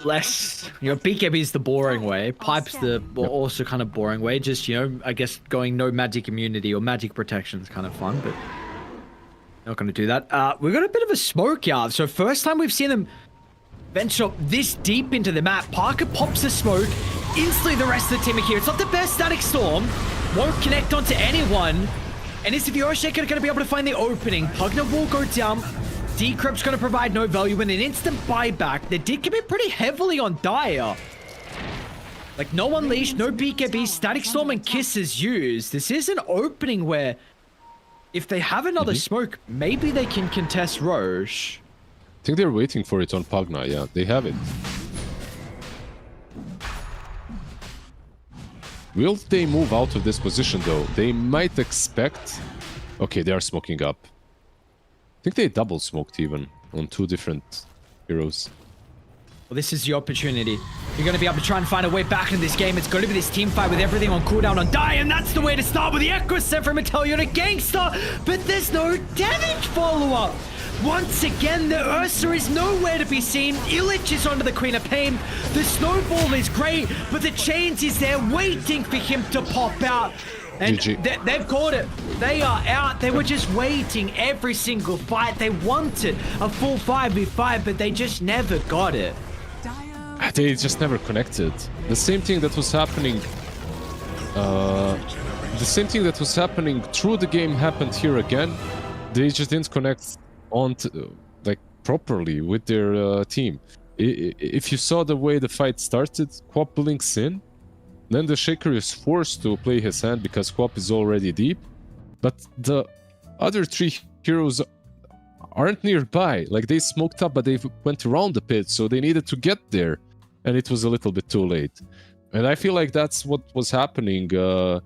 less, BKB's the boring way. Pipe's the also kind of boring way. Just, I guess going no magic immunity or magic protection is kind of fun, but not going to do that. We've got a bit of a smoke yard. So first time we've seen them venture this deep into the map. Parker pops the smoke. Instantly the rest of the team are here. It's not the best static storm. Won't connect onto anyone. And is the Vioshek going to be able to find the opening? Pugna will go down. Decrypt's going to provide no value and an instant buyback. They did commit pretty heavily on Dire. Like, no Unleash, no BKB, Static Storm and Kiss is used. This is an opening where if they have another smoke, maybe they can contest Roche. I think they're waiting for it on Pugna. Yeah, they have it. Will they move out of this position though? They might expect... Okay, they are smoking up. I think they double smoked even on 2 different heroes. Well, this is the opportunity. You're going to be able to try and find a way back in this game. It's going to be this team fight with everything on cooldown on Die, and that's the way to start with the Echo set from Metallion to Gangster, but there's no damage follow-up. Once again, the Ursa is nowhere to be seen. Illich is onto the Queen of Pain. The snowball is great, but the chains is there waiting for him to pop out. And they've caught it. They are out. They were just waiting every single fight. They wanted a full 5v5, but they just never got it. They just never connected. The same thing that was happening... the same thing that was happening through the game happened here again. They just didn't connect on like properly with their team. If you saw the way the fight started, Quap blinks in, then the Shaker is forced to play his hand because Quap is already deep, but the other 3 heroes aren't nearby. Like, they smoked up, but they went around the pit, so they needed to get there, and it was a little bit too late. And I feel like that's what was happening to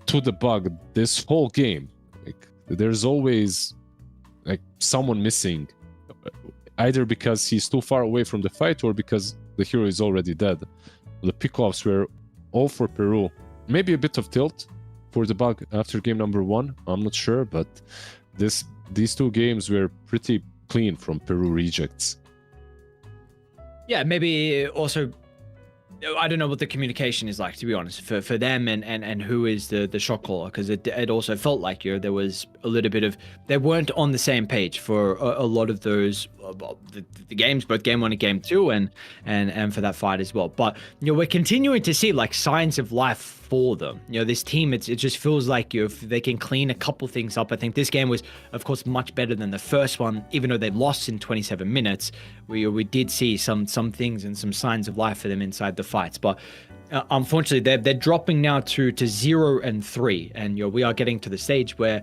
the bug this whole game. Like, there's always like someone missing, either because he's too far away from the fight or because the hero is already dead. The pickoffs were all for Peru. Maybe a bit of tilt for the bug after game number 1, I'm not sure, but these 2 games were pretty clean from Peru rejects. Yeah, maybe also, I don't know what the communication is like, to be honest, for them and who is the shot caller, because it also felt like there was a little bit of, they weren't on the same page for a lot of those the games, both game 1 and game 2, and for that fight as well. But we're continuing to see like signs of life for them. This team, it just feels like if they can clean a couple things up. I think this game was, of course, much better than the first one, even though they lost in 27 minutes. We did see some things and some signs of life for them inside the fights, but unfortunately they're dropping now to 0 and 3, and we are getting to the stage where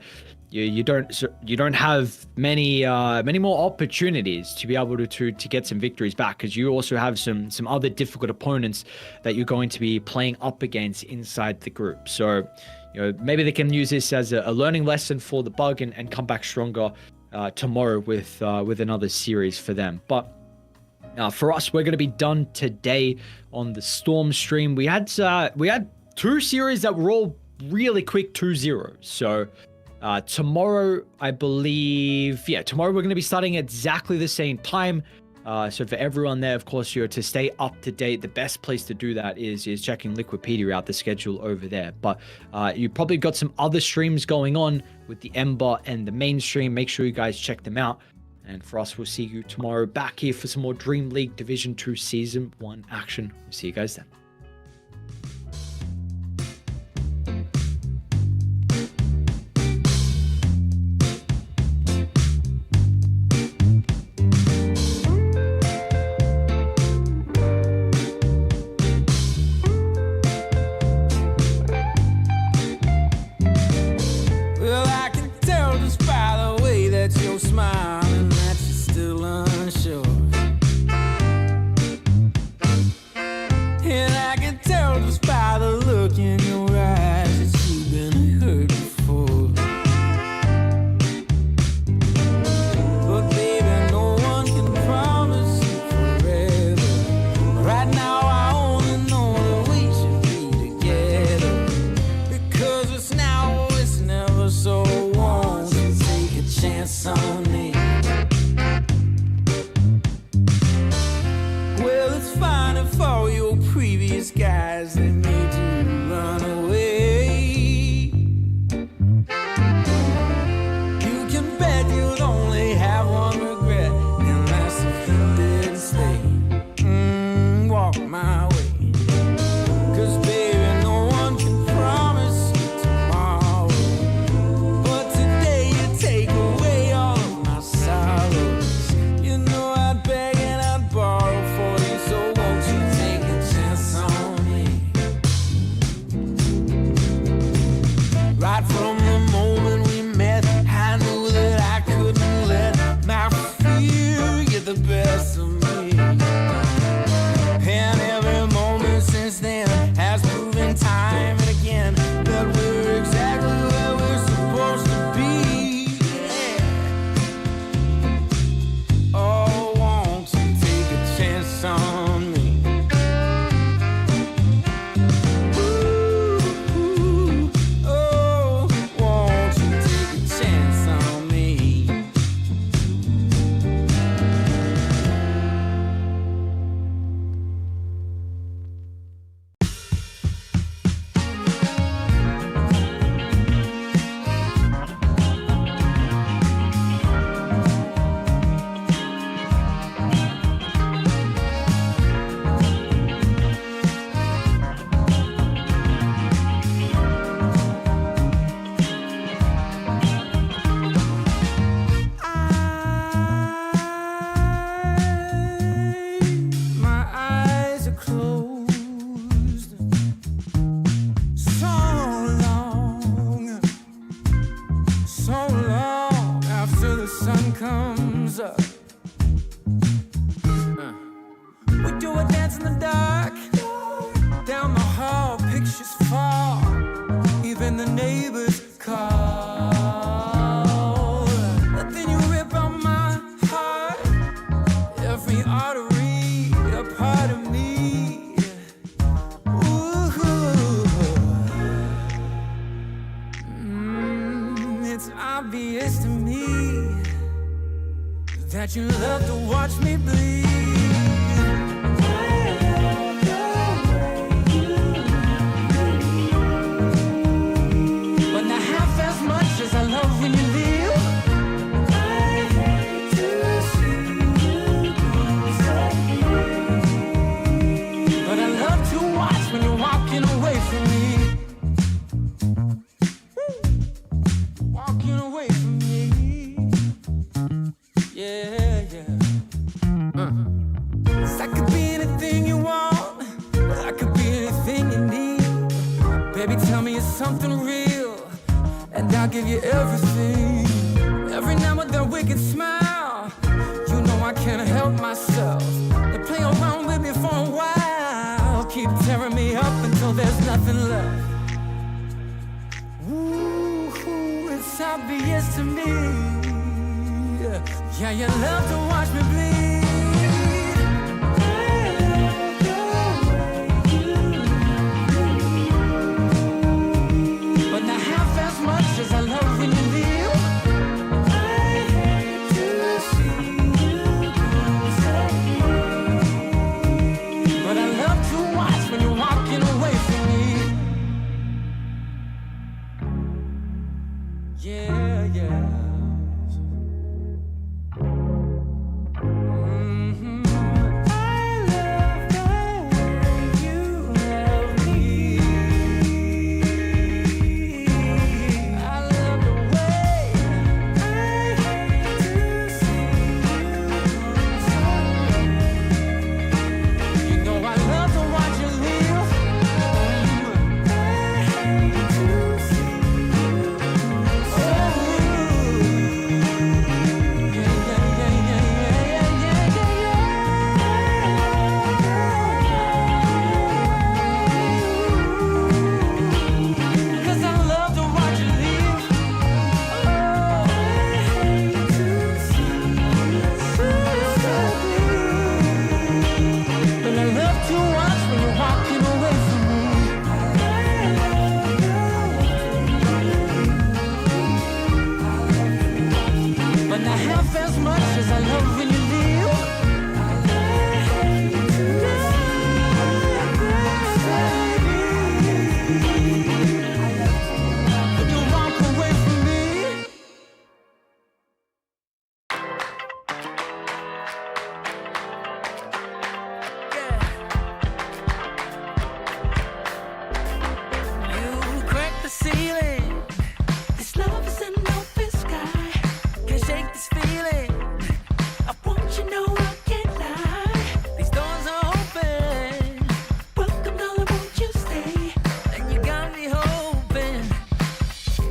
you don't have many more opportunities to be able to get some victories back, because you also have some other difficult opponents that you're going to be playing up against inside the group. So maybe they can use this as a learning lesson for the bug and come back stronger tomorrow with another series for them. But for us, we're going to be done today on the Storm stream. We had 2 series that were all really quick 2-0. So tomorrow, I believe, tomorrow we're going to be starting at exactly the same time. So for everyone there, of course, to stay up to date, the best place to do that is checking Liquipedia out, the schedule over there. But you probably got some other streams going on with the Ember and the main stream. Make sure you guys check them out. And for us, we'll see you tomorrow back here for some more Dream League Division 2 Season 1 action. We'll see you guys then. Well, I can tell just by the way that you're smiling that you're still unsure. And I can tell just by the look in your eyes that you've been hurt before. But baby, no one can promise you forever. Right now I only know that we should be together, because it's now or it's so long after the sun comes up. We do a dance in the dark, down the hall, pictures fall, even the neighbors call. But then you rip out my heart, every artery, a part of me. It's obvious to me that you love to watch me bleed. But not half as much as I love when you leave. I hate to see you go. But I love to watch when you're walking away from me. Walking away from me. Yeah, yeah. I could be anything you want, I could be anything you need. Baby, tell me it's something real, and I'll give you everything. Every now and then wicked smile, you know I can't help myself. They play around with me for a while, keep tearing me up until there's nothing left. Ooh, it's obvious to me. Yeah, you love to watch me bleed. But not half as much as I love when you leave. I hate to see you go. But I love to watch when you're walking away from me. Yeah, yeah.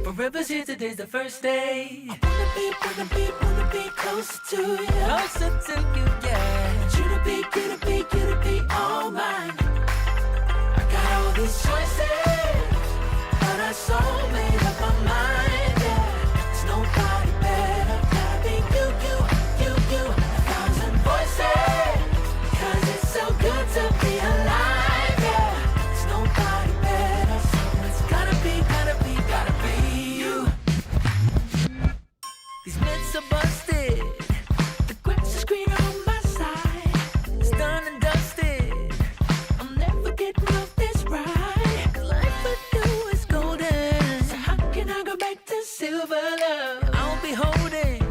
Forever's here, today's the first day. I wanna be closer to you. Closer to you, yeah. Want you to be all mine. I got all these choices, but I so made up my mind, yeah. There's nobody better, gotta be you. A thousand voices, 'cause it's so good to be alive, yeah. There's nobody better, so it's gotta be you. These myths are busted. The grass is greener on my side. It's done and dusted. I'm never getting off this ride. 'Cause life with you is golden. So how can I go back to silver love? I'll be holding.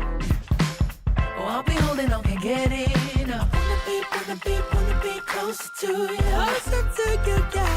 Oh, I'll be holding on, can't get enough. Wanna be closer to you. Closer to you, yeah.